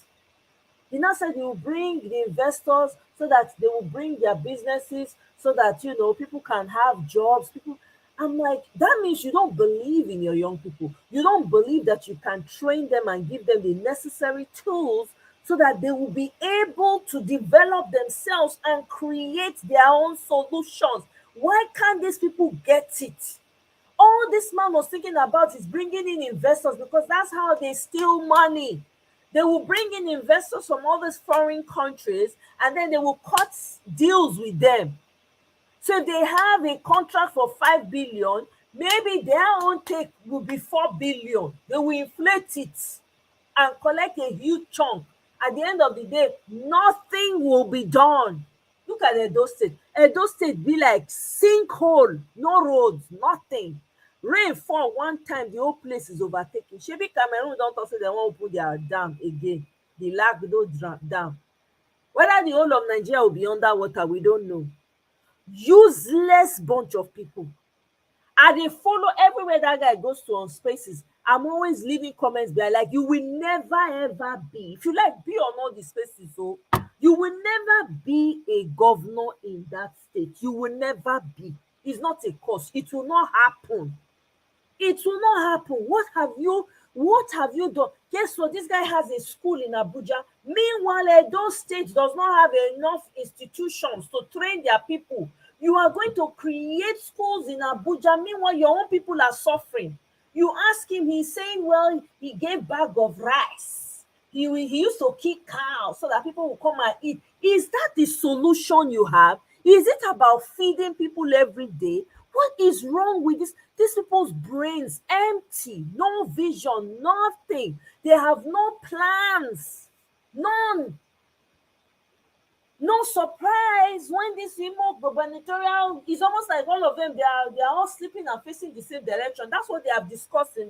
He now said he will bring the investors so that they will bring their businesses so that people can have jobs. I'm like, that means you don't believe in your young people. You don't believe that you can train them and give them the necessary tools so that they will be able to develop themselves and create their own solutions. Why can't these people get it? All this man was thinking about is bringing in investors, because that's how they steal money. They will bring in investors from all these foreign countries, and then they will cut deals with them. So if they have a contract for 5 billion, maybe their own take will be 4 billion. They will inflate it and collect a huge chunk. At the end of the day, nothing will be done. Look at Edo State. Edo State be like sinkhole, no roads, nothing. Rain fall one time, the whole place is overtaken. Shebi Cameroon don talk say they wan open their dam again, the Lagdo dam. Whether the whole of Nigeria will be underwater, we don't know. Useless bunch of people. I dey follow everywhere that guy goes to on spaces. I'm always leaving comments there like, you will never ever be, if you like, be on all the spaces, so you will never be a governor in that state. You will never be. is not a cause. It will not happen. It will not happen. What have you done? Guess what? This guy has a school in Abuja. Meanwhile, Edo State does not have enough institutions to train their people. You are going to create schools in Abuja. Meanwhile, your own people are suffering. You ask him, he's saying, well, he gave bag of rice. He used to kick cows so that people will come and eat. Is that the solution you have? Is it about feeding people every day? What is wrong with this? These people's brains empty, no vision, nothing. They have no plans, none. No surprise when this Imo gubernatorial is almost like all of them, they are all sleeping and facing the same direction. That's what they have discussed in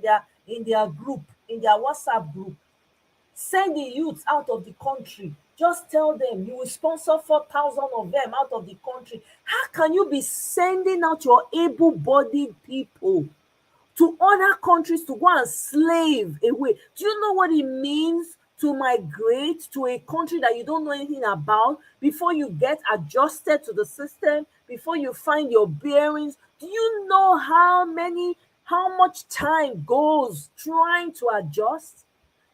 their group, in their WhatsApp group. Send the youths out of the country. Just tell them you will sponsor 4,000 of them out of the country. How can you be sending out your able-bodied people to other countries to go and slave away? Do you know what it means to migrate to a country that you don't know anything about before you get adjusted to the system, before you find your bearings? Do you know how much time goes trying to adjust?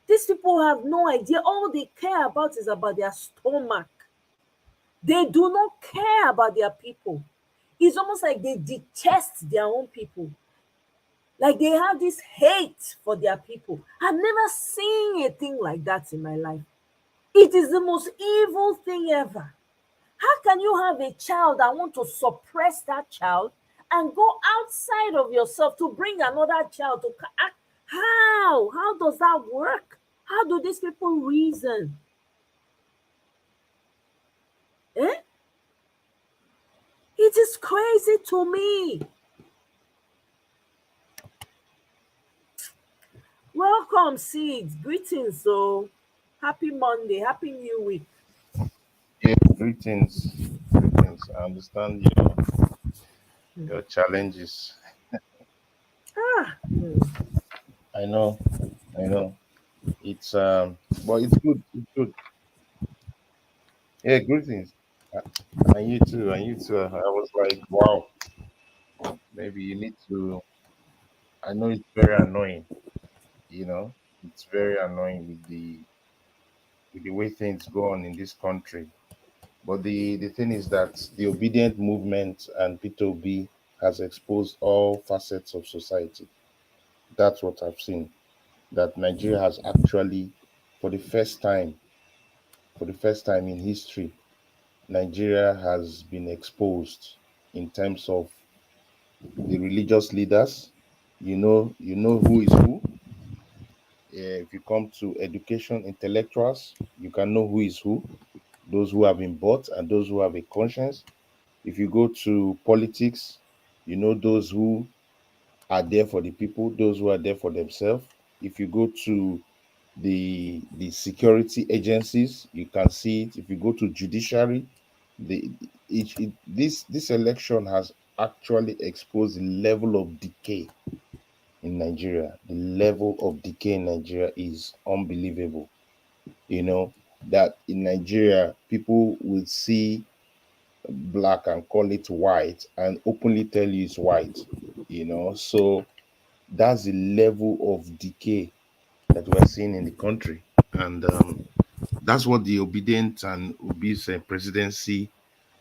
These people have no idea. All they care about is about their stomach. They do not care about their people. It's almost like they detest their own people. Like they have this hate for their people. I've never seen a thing like that in my life. It is the most evil thing ever. How can you have a child and want to suppress that child and go outside of yourself to bring another child to act? How does that work? How do these people reason? Eh? It is crazy to me. Welcome, Seeds. Greetings, so happy Monday, happy new week. Yeah, greetings. Greetings. I understand your challenges. Ah, I know, I know. It's but it's good. It's good. Yeah, greetings. Uh, And you too, and you too. I was like, wow, maybe you need to. I know it's very annoying, it's very annoying with the way things go on in this country. But the thing is that the obedient movement and P2B has exposed all facets of society. That's what I've seen. That Nigeria has actually, for the first time, for the first time in history, Nigeria has been exposed in terms of the religious leaders. You know who is who. If you come to education intellectuals, you can know who is who. Those who have been bought and those who have a conscience. If you go to politics, you know those who are there for the people, those who are there for themselves. If you go to the security agencies, you can see it. If you go to judiciary, this election has actually exposed the level of decay in Nigeria. The level of decay in Nigeria is unbelievable. You know that in Nigeria, people will see black and call it white and openly tell you it's white. So that's the level of decay that we're seeing in the country. And that's what the obedient and obese presidency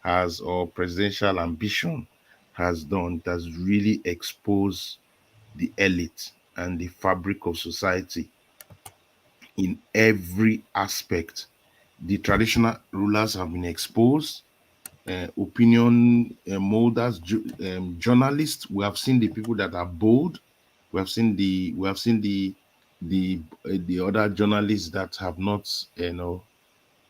has, or presidential ambition has done. It has really exposed the elite and the fabric of society in every aspect. The traditional rulers have been exposed, opinion molders, journalists. We have seen the people that are bold. We have seen the other journalists that have not,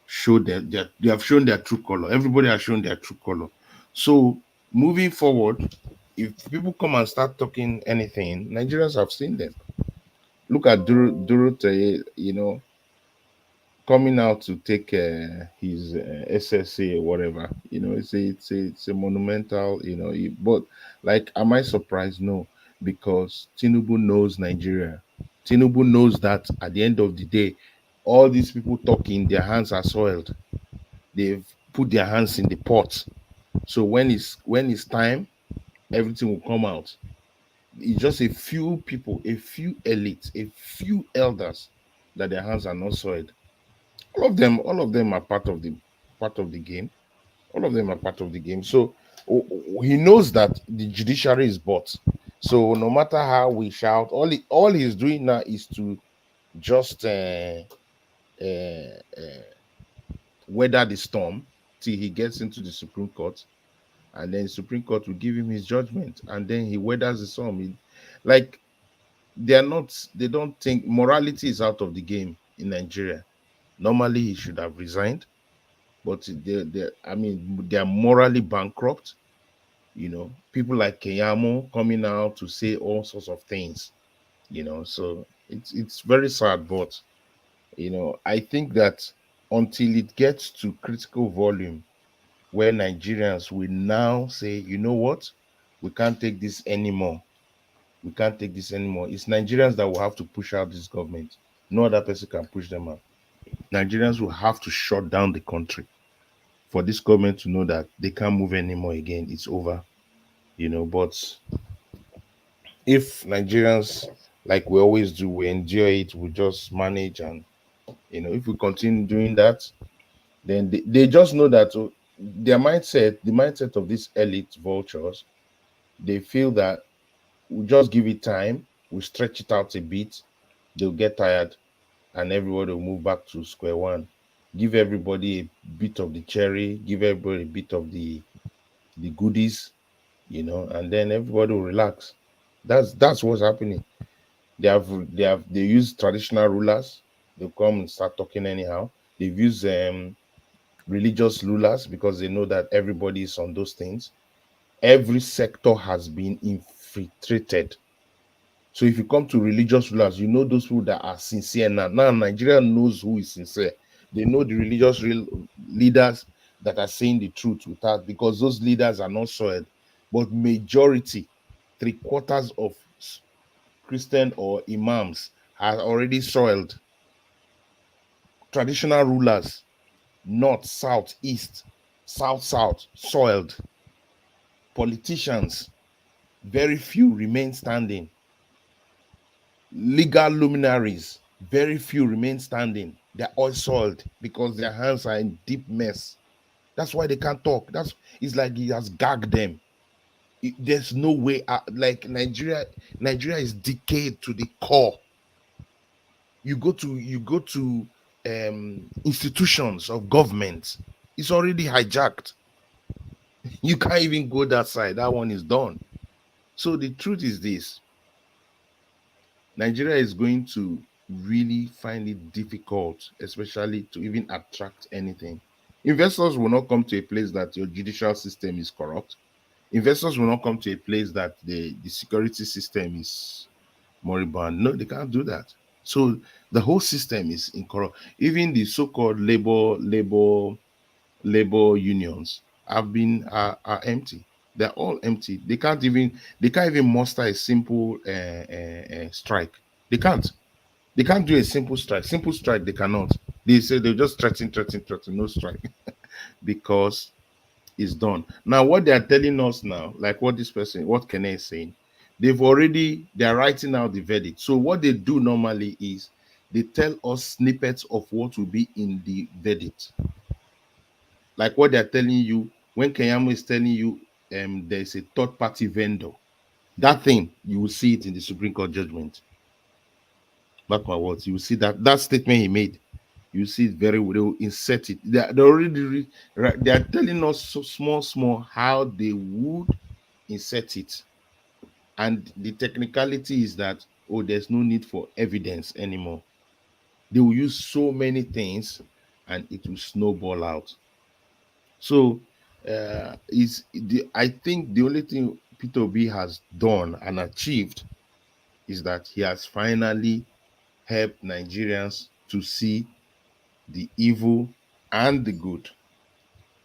showed they have shown their true color. Everybody has shown their true color. So moving forward, if people come and start talking anything, Nigerians have seen them. Look at Durute, coming out to take his SSA or whatever. It's a monumental. But like, am I surprised? No, because Tinubu knows Nigeria. Tinubu knows that at the end of the day, all these people talking, their hands are soiled. They've put their hands in the pot. So when it's time, everything will come out. It's just a few people, a few elites, a few elders that their hands are not soiled. All of them are part of the game. All of them are part of the game. So he knows that the judiciary is bought. So no matter how we shout, all he's doing now is to just weather the storm till he gets into the Supreme Court, and then the Supreme Court will give him his judgment, and then he weathers the storm. Like they don't think morality is out of the game in Nigeria. Normally, he should have resigned, but I mean, they are morally bankrupt. People like Keyamo coming out to say all sorts of things. So it's very sad, but I think that until it gets to critical volume, where Nigerians will now say, you know what, we can't take this anymore. We can't take this anymore. It's Nigerians that will have to push out this government. No other person can push them out. Nigerians will have to shut down the country for this government to know that they can't move anymore again. It's over. But if Nigerians, like we always do, we endure it, we just manage, and if we continue doing that, then they just know that their mindset, the mindset of these elite vultures, they feel that we just give it time, we stretch it out a bit, they'll get tired, and everybody will move back to square one. Give everybody a bit of the cherry, give everybody a bit of the goodies, and then everybody will relax. That's what's happening. They use traditional rulers. They'll come and start talking anyhow. They've used religious rulers because they know that everybody is on those things. Every sector has been infiltrated. So if you come to religious rulers, you know those people that are sincere now. Now Nigeria knows who is sincere. They know the religious leaders that are saying the truth without, because those leaders are not soiled. But majority, 3/4 of Christian or imams are already soiled. Traditional rulers, north, south, east, south, soiled. Politicians, very few remain standing. Legal luminaries, very few remain standing. They're all soiled because their hands are in deep mess. That's why they can't talk. It's like he has gagged them. There's no way out. Like Nigeria is decayed to the core. You go to institutions of government, it's already hijacked. You can't even go that side. That one is done. So the truth is this: Nigeria is going to really find it difficult, especially to even attract anything. Investors will not come to a place that your judicial system is corrupt. Investors will not come to a place that the security system is moribund. No, they can't do that. So the whole system is incorrupt. Even the so-called labor unions are empty. They're all empty. They can't even muster a simple strike. They can't. They can't do a simple strike. Simple strike they cannot. They say they'll just threaten, no strike because it's done. Now what they are telling us now, like what Kene is saying, they're writing out the verdict. So what they do normally is they tell us snippets of what will be in the verdict. Like what they're telling you, when Kenyamo is telling you there's a third party vendor, that thing you will see it in the Supreme Court judgment. Mark my words, you will see that statement he made. You see it very well. They will insert it. They already they are telling us so small how they would insert it. And the technicality is that, oh, there's no need for evidence anymore. They will use so many things and it will snowball out. So I think the only thing Peter Obi has done and achieved is that he has finally helped Nigerians to see the evil and the good.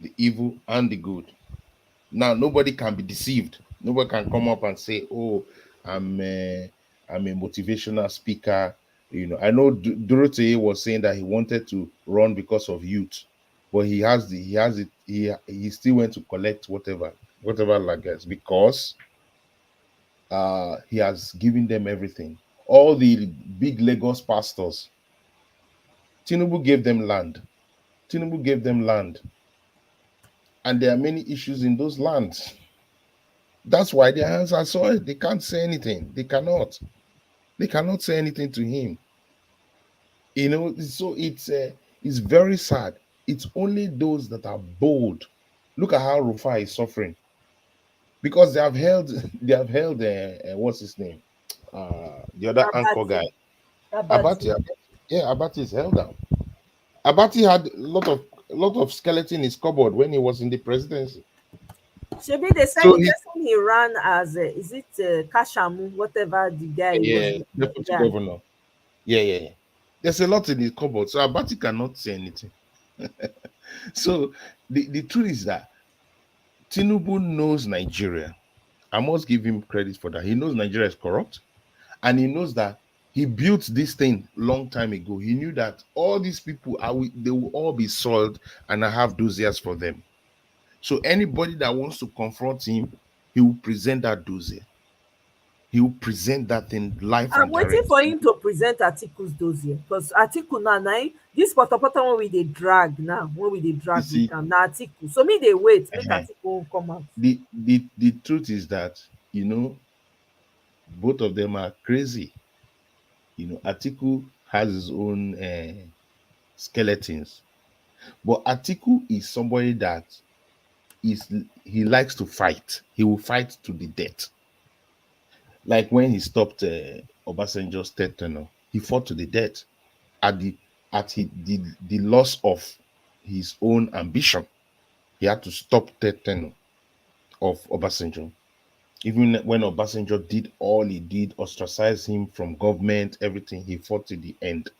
The evil and the good. Now nobody can be deceived. Nobody can come up and say, "Oh, I'm a motivational speaker." I know Dorothy was saying that he wanted to run because of youth, but he has it. He still went to collect whatever luggage because He has given them everything. All the big Lagos pastors, Tinubu gave them land. Tinubu gave them land, and there are many issues in those lands. That's why their hands are soiled. They can't say anything. They cannot. They cannot say anything to him. So it's very sad. It's only those that are bold. Look at how Rufai is suffering because they have held they have held what's his name, the other anchor Abati. guy, Abati. Abati. Yeah, Abati is held down. Abati had a lot of skeleton in his cupboard when he was in the presidency. Shebi, they said So the he, person he ran as, is it Kashamu, whatever the guy was. yeah, deputy Yeah. governor. Yeah. There's a lot in his cupboard, so Abati cannot say anything. So the truth is that Tinubu knows Nigeria. I must give him credit for that. He knows Nigeria is corrupt, and he knows that he built this thing long time ago. He knew that all these people they will all be soiled, and I have dossiers for them. So anybody that wants to confront him, he will present that dossier. He will present that thing live I'm and waiting direct. for him to present Atiku's dossier, because Atiku now, this potopoto when we dey drag now, when we dey You drag with see, am na Atiku. So me dey wait make uh Atiku come out. the truth is that both of them are crazy. Atiku has his own skeletons, but Atiku is somebody that he likes to fight. He will fight to the death. Like when he stopped Obasanjo's third tenure, he fought to the death at the loss of his own ambition. He had to stop third tenure of Obasanjo. Even when Obasanjo did all he did, ostracize him from government, everything, he fought to the end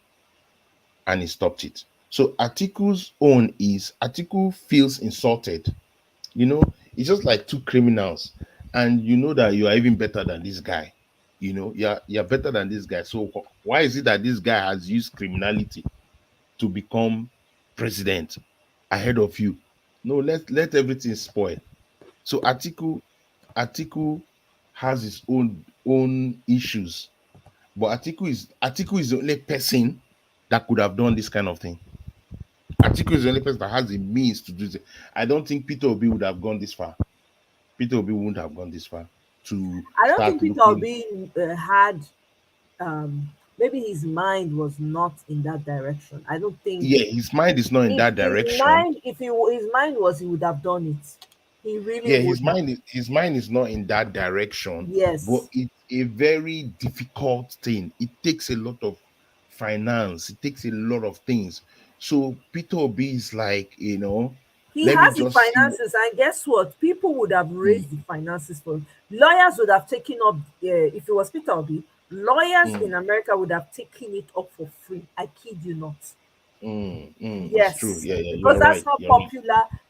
and he stopped it. So Atiku's own is Atiku feels insulted. It's just like two criminals, and you know that you are even better than this guy. You're better than this guy. So why is it that this guy has used criminality to become president ahead of you? No, let everything spoil. So Atiku has his own issues, but Atiku is the only person that could have done this kind of thing. Atiku is the only person that has the means to do this. I don't think Peter Obi would have gone this far. Peter Obi wouldn't have gone this far to I don't start think Peter looking. Obi had, maybe his mind was not in that direction. I don't think, Yeah, his mind is not in if that his direction. mind, if his mind was, he would have done it. He really Yeah, would have. his mind is not in that direction, but Yes. it's a very difficult thing. It takes a lot of finance, it takes a lot of things. So Peter Obi is like, He let me has the just see what. finances, and guess what? People would have Mm, raised the finances for him. Lawyers would have taken up, if it was Peter Obi, lawyers mm, in America would have taken it up for free. I kid you not. it's true. Yes, Yeah, because you're right. You're right.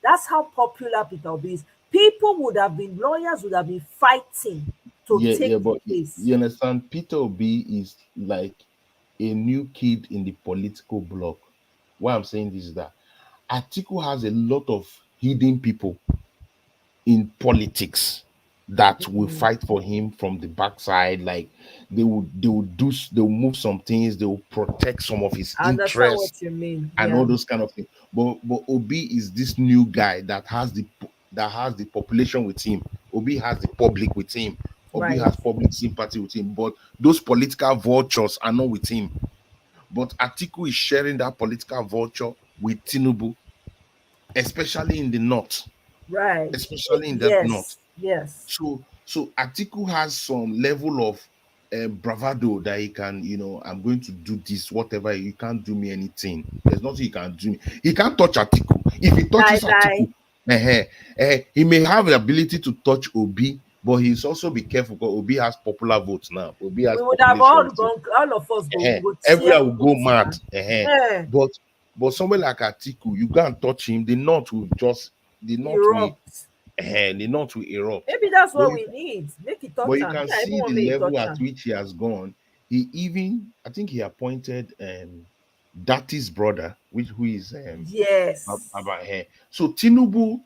that's how popular Peter Obi is. People would have been, lawyers would have been fighting to Yeah, take the but case. you understand, Peter Obi is like a new kid in the political block. Why I'm saying this is that Atiku has a lot of hidden people in politics that will Mm, fight for him from the backside. Like they will move some things, they will protect some of his I understand interests what you mean. and Yeah, all those kind of things. But Obi is this new guy that has the population with him. Obi has the public with him. Obi right. has public sympathy with him. But those political vultures are not with him. But Atiku is sharing that political vulture with Tinubu, especially in the north. Right. Especially in that north. Yes, yes. So Atiku has some level of bravado that he can, I'm going to do this, whatever. You can't do me anything. There's nothing he can do. He can't touch Atiku. If he Die, touches die. Atiku, he may have the ability to touch Obi, but he's also be careful because Obi has popular votes now. Obi has We would have population all with him. gone, all of us go, we go tear Everywhere will go Obi mad. now. Eh, But somewhere like Atiku, you can't touch him. The north will erupt. the north will erupt. Maybe that's But what you, we need. Make it but touch you am. can I even see want the make it level touch at am. which he has gone. I think he appointed Dati's brother, who is Yes. about here. So Tinubu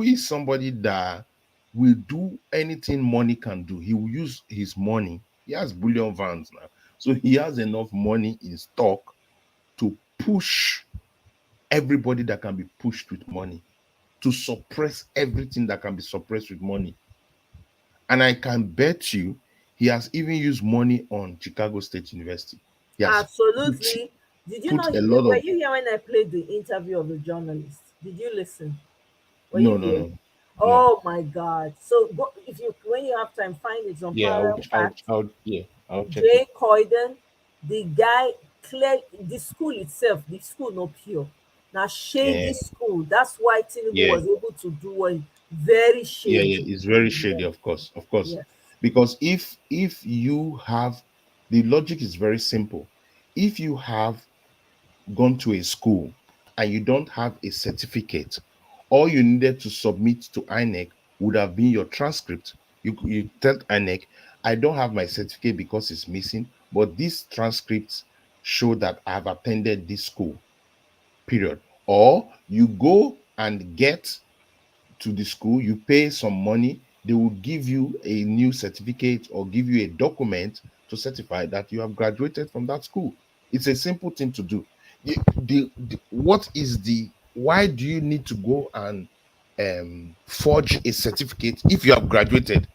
is somebody that will do anything money can do. He will use his money. He has bullion vans now. So he has enough money in stock to push everybody that can be pushed with money, to suppress everything that can be suppressed with money. And I can bet you he has even used money on Chicago State University. He has put, Absolutely. Did you put know? a lot Were of, you here when I played the interview of the journalist? Did you listen? Were no, you no, here? no, no. Oh my God! So go, if you when you have time, find it on Yeah, Parallel Fact. yeah, I'll check it. Jay Coyden, the guy clear the school itself, the school no pure. Now Yeah, shady school. That's why Tinubu yeah, was able to do what very yeah. shady. It's very Yeah. shady, of course, Yes. because if you have, the logic is very simple. If you have gone to a school and you don't have a certificate, all you needed to submit to INEC would have been your transcript. You tell INEC, I don't have my certificate because it's missing, but these transcripts show that I've attended this school, period. Or you go and get to the school, you pay some money, they will give you a new certificate or give you a document to certify that you have graduated from that school. It's a simple thing to do. What is the, why do you need to go and forge a certificate if you have graduated?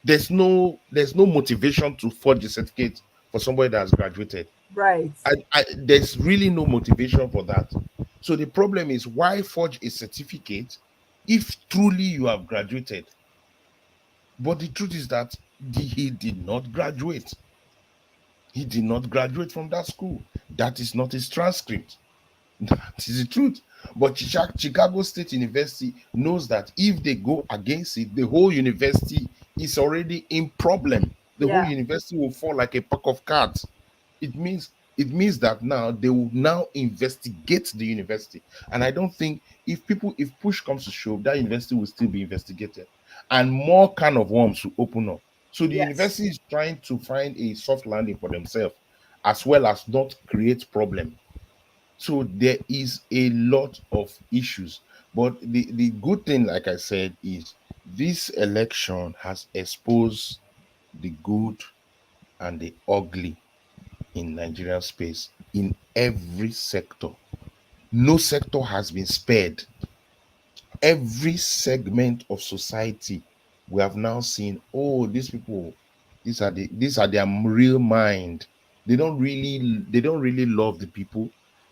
There's no motivation to forge a certificate for somebody that has graduated. Right. There's really no motivation for that. So the problem is, why forge a certificate if truly you have graduated? But the truth is that he did not graduate. He did not graduate from that school. That is not his transcript. That is the truth. But Chicago State University knows that if they go against it, the whole university is already in problem. The whole Yeah. university will fall like a pack of cards. It means that now they will now investigate the university. And I don't think, if push comes to shove, that university will still be investigated. And more kind of worms will open up. So the Yes. university is trying to find a soft landing for themselves, as well as not create problem. So there is a lot of issues. But the good thing, like I said, is this election has exposed the good and the ugly in Nigerian space in every sector. No sector has been spared. Every segment of society, we have now seen, oh, these people, these are their real mind. They don't really love the people.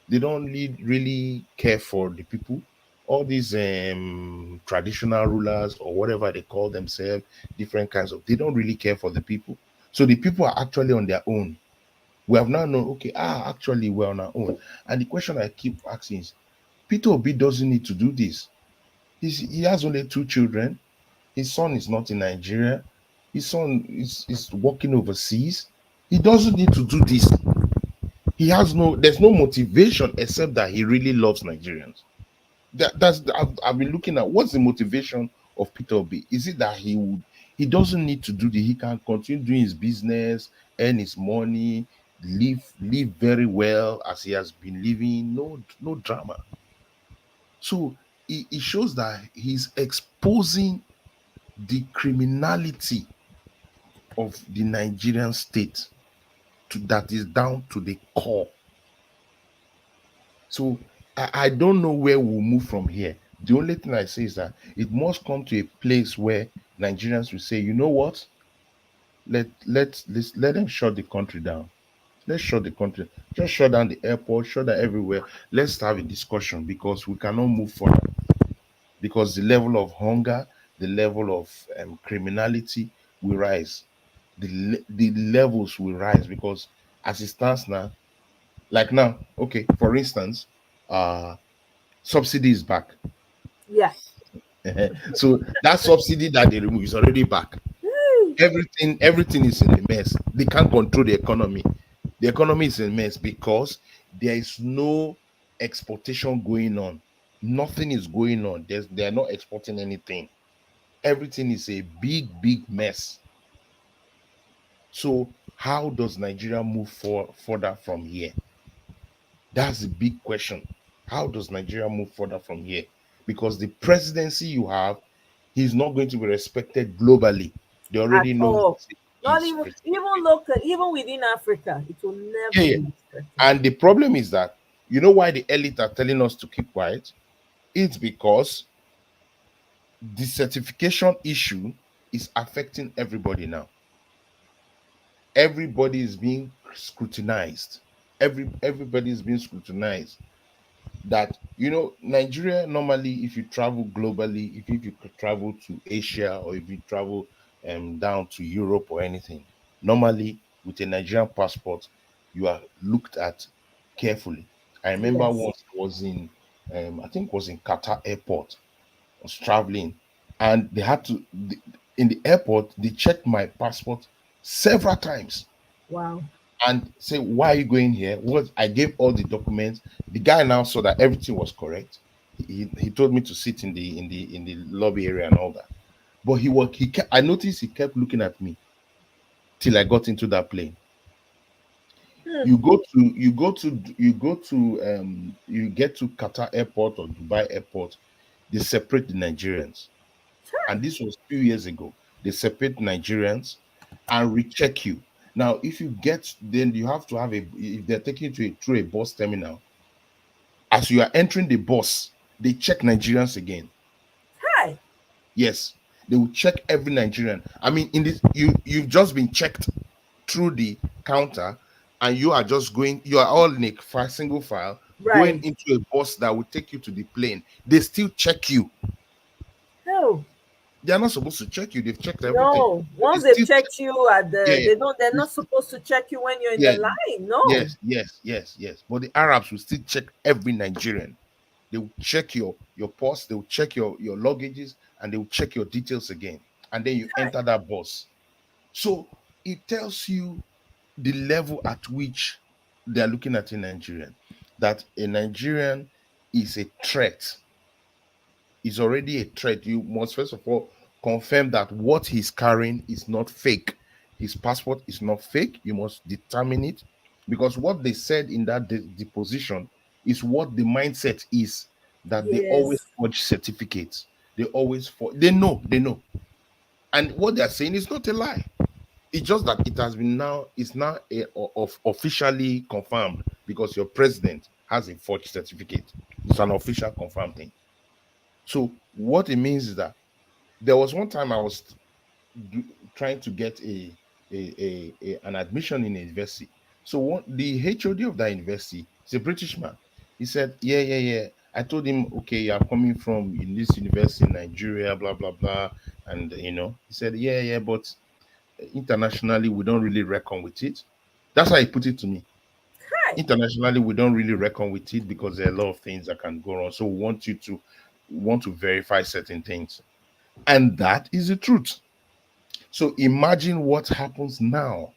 They don't really care for the people. All these traditional rulers, or whatever they call themselves, different kinds of, they don't really care for the people. So the people are actually on their own. We have now known, okay, actually we're on our own. And the question I keep asking is, Peter Obi doesn't need to do this. He has only two children. His son is not in Nigeria. His son is working overseas. He doesn't need to do this. There's no motivation except that he really loves Nigerians. I've been looking at, what's the motivation of Peter Obi? Is it that he doesn't need to do this? He can continue doing his business, earn his money, live very well as he has been living, no drama. So it shows that he's exposing the criminality of the Nigerian state, that is down to the core. So I don't know where we'll move from here. The only thing I say is that it must come to a place where Nigerians will say, you know what? Let them shut the country down. Let's shut the country. Just shut down the airport, shut down everywhere. Let's have a discussion, because we cannot move further. Because the level of hunger, the level of criminality will rise. The levels will rise, because as it stands now, like now, okay, for instance, subsidy is back. Yeah. So that subsidy that they remove is already back. Everything is in a mess. They can't control the economy. The economy is in a mess because there is no exportation going on. Nothing is going on. They are not exporting anything. Everything is a big mess. So how does Nigeria move further from here? That's the big question. How does Nigeria move further from here? Because the presidency you have he's not going to be respected globally. They At already know all. Not he's even pretty. even local, even within Africa, it will never Yeah, yeah. be respected. And the problem is that you know why the elite are telling us to keep quiet? It's because the certification issue is affecting everybody now. Everybody is being scrutinized. Everybody is being scrutinized. That Nigeria normally, if you travel globally, if you could travel to Asia or if you travel down to Europe or anything, normally with a Nigerian passport, you are looked at carefully. I remember Yes. once I was in I think it was in Qatar airport. I was traveling and they had to in the airport they checked my passport several times Wow. and say, why are you going here? What I gave all the documents. The guy now saw that everything was correct. He told me to sit in the lobby area and all that. But I noticed he kept looking at me till I got into that plane. Hmm. You get to Qatar airport or Dubai airport, they separate the Nigerians. And this was a few years ago. They separate Nigerians and recheck you. Now, if you get, then you have to have if they're taking you through a bus terminal, as you are entering the bus, they check Nigerians again. Hi. Yes, they will check every Nigerian. I mean, in this, you've just been checked through the counter, and you are just going. You are all in a single file going Right. into a bus that will take you to the plane. They still check you. No. They are not supposed to check you. They've checked everything. No. But they Once they've still checked you at yeah, the yeah. they're They not still- supposed to check you when you're in the yeah, line. No. yes. But the Arabs will still check every Nigerian. They will check your purse, they will check your luggages, and they will check your details again. And then you enter that bus. So it tells you the level at which they are looking at a Nigerian. That a Nigerian is a threat, is already a threat. You must first of all confirm that what he's carrying is not fake. His passport is not fake. You must determine it because what they said in that deposition is what the mindset is, that they always Yes. forge certificates. They always they know. And what they're saying is not a lie. It's just that it's now officially confirmed because your president has a forged certificate. It's an official confirmed thing. So what it means is that there was one time I was trying to get an admission in a university. So the HOD of that university is a British man. He said, yeah. I told him, okay, you're coming from in this university in Nigeria, blah blah blah, and he said, yeah, but internationally we don't really reckon with it. That's how he put it to me. Hi. Internationally, we don't really reckon with it because there are a lot of things that can go wrong. So we want to verify certain things. And that is the truth. So imagine what happens now.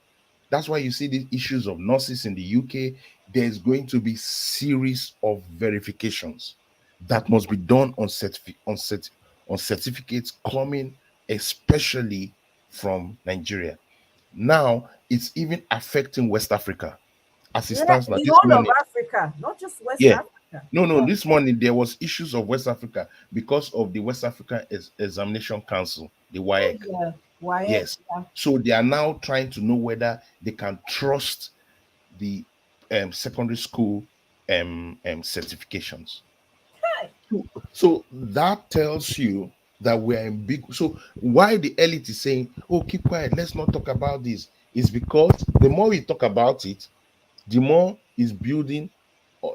That's why you see these issues of nurses in the UK. There's going to be series of verifications that must be done on certificates coming, especially from Nigeria. Now it's even affecting West Africa as it Yeah, stands now. the This whole of morning, Africa, not just West yeah, Africa. no, Yeah. this morning there was issues of West Africa because of the West African Examination Council, the Oh WAEC. yeah. Why? Yes. Yeah. So they are now trying to know whether they can trust the secondary school certifications. Hi. So that tells you that we're in big. So why the elite is saying, "Oh, keep quiet, let's not talk about this," is because the more we talk about it, the more is building.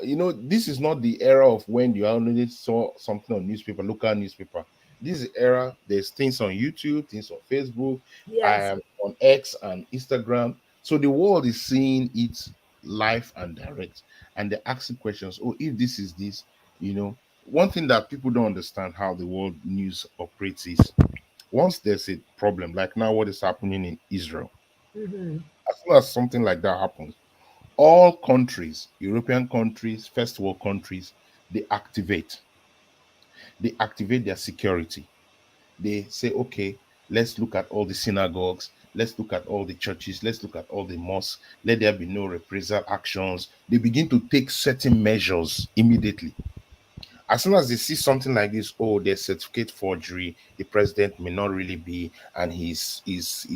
This is not the era of when you only saw something on newspaper, local newspaper. This is the era. There's things on YouTube, things on Facebook, Yes. on X and Instagram. So the world is seeing it live and direct, and they're asking questions. Oh, if this is this, one thing that people don't understand how the world news operates is once there's a problem, like now what is happening in Israel, Mm-hmm. as soon as something like that happens, all countries, European countries, first world countries, they activate. They activate their security. They say, okay, let's look at all the synagogues, let's look at all the churches, let's look at all the mosques, let there be no reprisal actions. They begin to take certain measures immediately. as soon as they see something like this, oh, there's certificate forgery, the president may not really be, and he's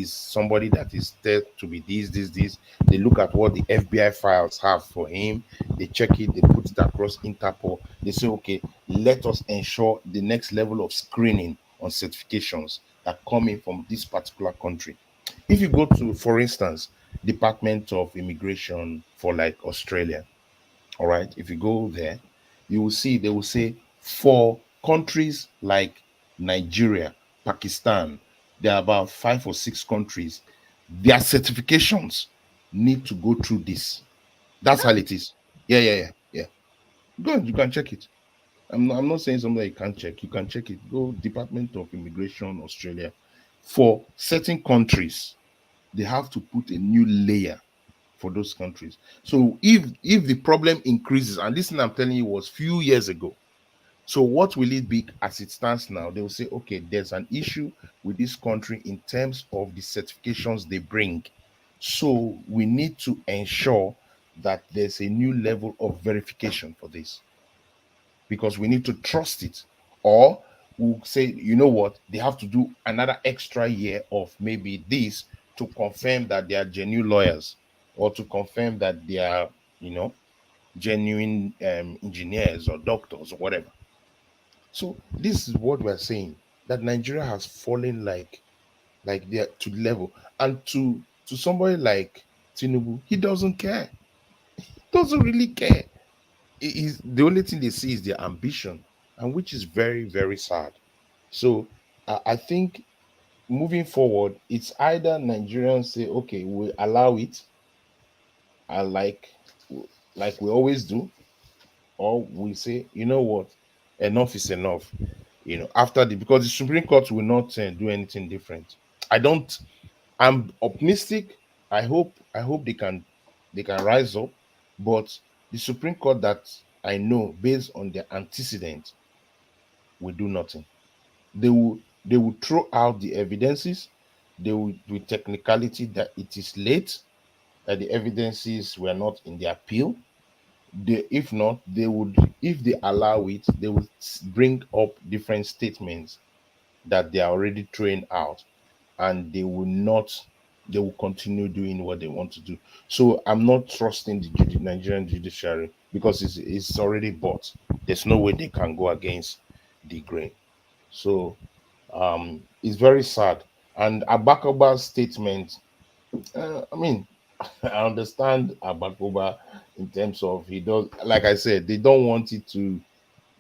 somebody that is there to be this. They look at what the FBI files have for him, they check it, they put it across Interpol, they say, okay, let us ensure the next level of screening on certifications that come in from this particular country. If you go to, for instance, Department of Immigration for like Australia, all right, if you go there, you will see they will say for countries like Nigeria, Pakistan, there are about 5 or 6 countries, their certifications need to go through this. That's how it is. Yeah. Go and you can check it. I'm not saying something that you can't check. You can check it. Go Department of Immigration Australia. For certain countries, they have to put a new layer for those countries. So if the problem increases, and this thing I'm telling you was few years ago, so what will it be as it stands now? They will say, okay, there's an issue with this country in terms of the certifications they bring. So we need to ensure that there's a new level of verification for this because we need to trust it. Or we'll say, you know what, they have to do another extra year of maybe this to confirm that they are genuine lawyers or to confirm that they are, genuine engineers or doctors or whatever. So this is what we're saying, that Nigeria has fallen like they're to the level. And to somebody like Tinubu, he doesn't care. Doesn't really care. Is the only thing they see is their ambition, and which is very, very sad. So I think moving forward, it's either Nigerians say, okay, we allow it, like we always do, or we say, you know what, enough is enough. After the because the Supreme Court will not do anything different. I don't. I'm optimistic. I hope they can rise up, but the Supreme Court that I know, based on their antecedent, will do nothing. They will throw out the evidences. They will with technicality that it is late, that the evidences were not in the appeal. If not, they would, if they allow it, they would bring up different statements that they are already throwing out, and they will continue doing what they want to do. So I'm not trusting the Nigerian judiciary because it's already bought. There's no way they can go against the grain. So it's very sad. And Abakoba's statement, I mean, I understand Abakoba in terms of he does, like I said, they don't want it to,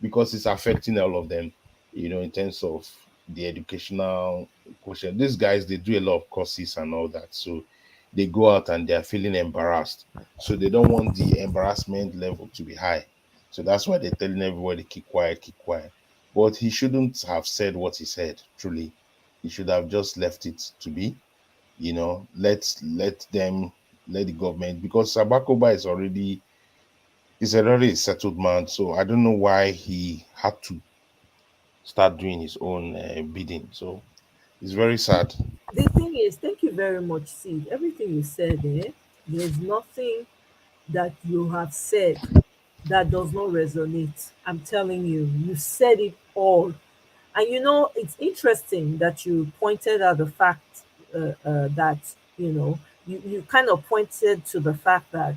because it's affecting all of them, in terms of the educational quotient. These guys, they do a lot of courses and all that. So they go out and they're feeling embarrassed. So they don't want the embarrassment level to be high. So that's why they're telling everybody, keep quiet, keep quiet. But he shouldn't have said what he said, truly. He should have just left it to be, let the government, because Sabakoba is already a settled man. So I don't know why he had to start doing his own bidding. So it's very sad. The thing is, thank you very much, Sid. Everything you said, there's nothing that you have said that does not resonate. I'm telling you, you said it all. And it's interesting that you pointed out the fact that, you kind of pointed to the fact that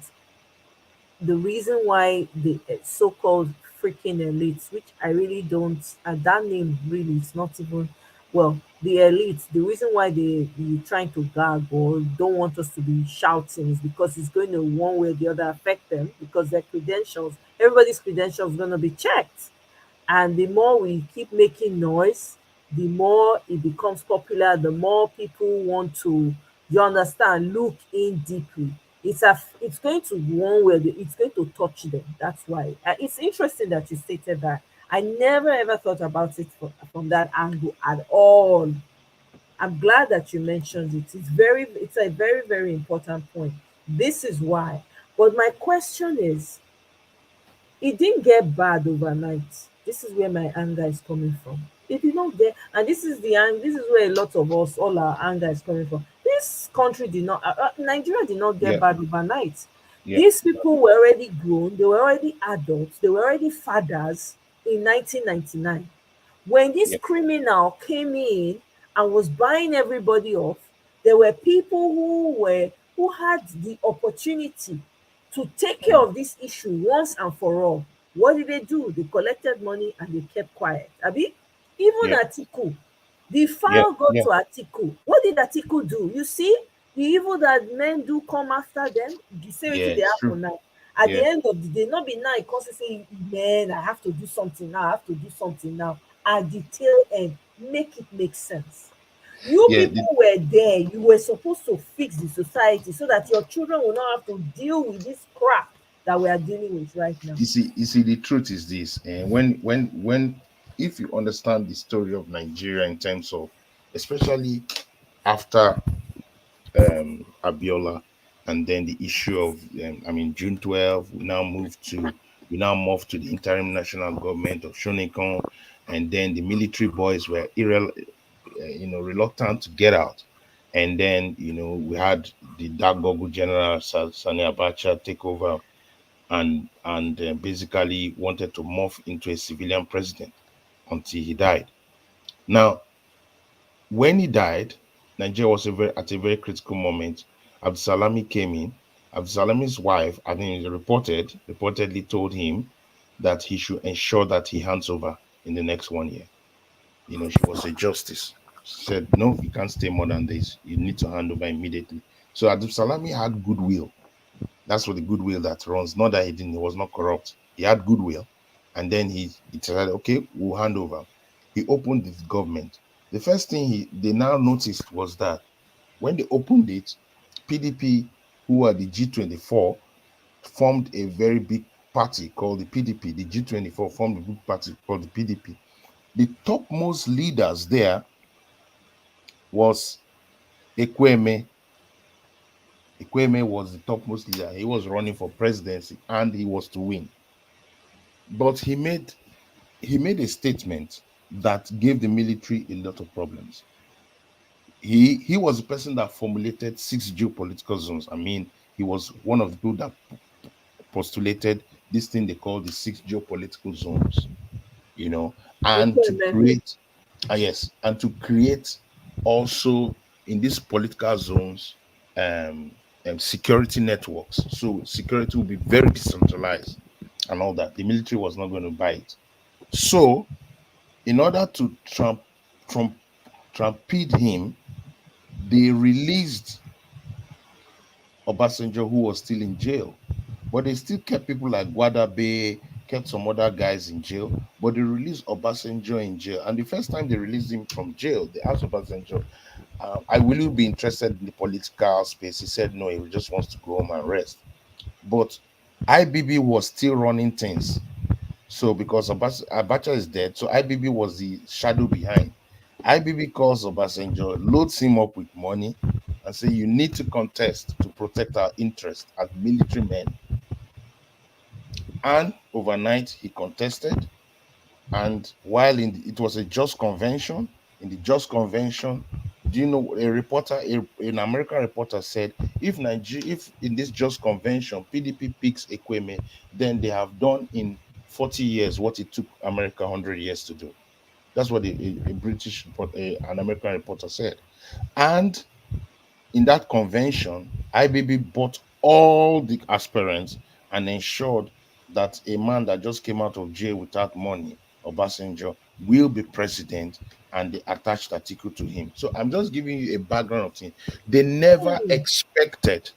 the reason why the so-called freaking elites, which I really don't, that name really is not even, well, the elites, the reason why they trying to gag or don't want us to be shouting is because it's going to one way or the other affect them because their credentials, everybody's credentials going to be checked. And the more we keep making noise, the more it becomes popular, the more people want to, you understand, look in deeply. It's going to one way, it's going to touch them. That's why. It's interesting that you stated that. I never ever thought about it from that angle at all. I'm glad that you mentioned it. It's a very, very important point. This is why. But my question is, it didn't get bad overnight. This is where my anger is coming from. It did not get, and this is where a lot of us, all our anger is coming from. This country did not, Nigeria did not get Yeah, bad overnight. yeah, These people were already grown, they were already adults, they were already fathers. in 1999. When this Yeah. criminal came in and was buying everybody off, there were people who had the opportunity to take care Mhm. of this issue once and for all. What did they do? They collected money and they kept quiet. Abi, even Yeah. Atiku, the Yeah. file got Yeah. to Atiku. What did Atiku do? You see, the evil that men do come after them, the same Yeah. wetin dey It's true. happen now. At the Yeah. end of the day, not be now e come say, man, I have to do something now, I have to do something now. At the tail end, make it make sense. You Yeah. people were there, you were supposed to fix the society so that your children will not have to deal with this crap that we are dealing with right now. You see, the truth is this, and when if you understand the story of Nigeria in terms of, especially after Abiola, and then the issue of June 12th, we now moved to the interim national government of Shonikon, and then the military boys were reluctant to get out, and then we had the Dark Goggle General Sani Abacha take over, and basically wanted to morph into a civilian president until he died. Now, when he died, Nigeria was at a very critical moment. Abdulsalami came in. Abdulsalami's wife, I think it reportedly told him that he should ensure that he hands over in the next 1 year. She was a justice. She said, no, you can't stay more than this. You need to hand over immediately. So Abdulsalami had goodwill. That's what the goodwill that runs. Not that he was not corrupt. He had goodwill. And then he decided, okay, we'll hand over. He opened his government. The first thing they now noticed was that when they opened it, PDP, who are the G24, formed a very big party called the PDP. The G24 formed a big party called the PDP. The topmost leaders there was Ekweme. Ekweme was the topmost leader. He was running for presidency and he was to win. But he made a statement that gave the military a lot of problems. He was the person that formulated 6 geopolitical zones. He was one of the people that postulated this thing they call the 6 geopolitical zones, you know, and to Ekweme. create, yes, and to create also in these political zones, um, security networks. So security will be very decentralized and all that. The military was not going to buy it. So in order to trump trumpede him, they released Obasanjo, who was still in jail. But they still kept people like Guadabe, kept some other guys in jail, but they released Obasanjo in jail. And the first time they released him from jail, they asked Obasanjo, I will you be interested in the political space? He said no, he just wants to go home and rest. But IBB was still running things. So because Abacha is dead, so IBB was the shadow behind. IBB calls Obasanjo, loads him up with money, and say you need to contest to protect our interest as military men. And overnight he contested. And while it was a just convention, in the just convention, do you know an American reporter said, if in this just convention PDP picks Ekweme, then they have done in 40 years what it took America 100 years to do. That's what a British an American reporter said. And in that convention, IBB bought all the aspirants and ensured that a man that just came out of jail without money, Obasanjo, will be president, and they attached article to him. So I'm just giving you a background of things. They never Hmm. expected.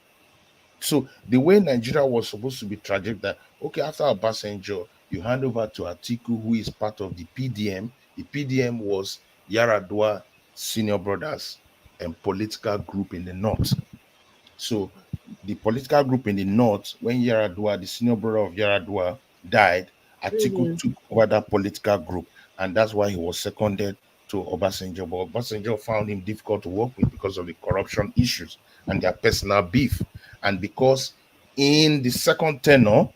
So the way Nigeria was supposed to be tragic, that okay, after Obasanjo, you hand over to Atiku, who is part of the PDM. The PDM was Yaradua Senior Brothers and political group in the north. So the political group in the north, when Yaradua, the senior brother of Yaradua, died, Atiku Mhm. took over that political group, and that's why he was seconded to Obasanjo. But Obasanjo found him difficult to work with because of the corruption issues and their personal beef, and because in the second tenure,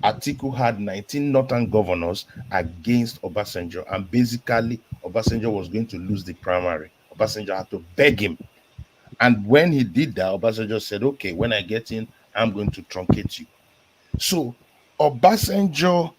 Atiku had 19 northern governors against Obasanjo, and basically Obasanjo was going to lose the primary. Obasanjo had to beg him, and when he did that, Obasanjo said, okay, when I get in, I'm going to truncate you. So Obasanjo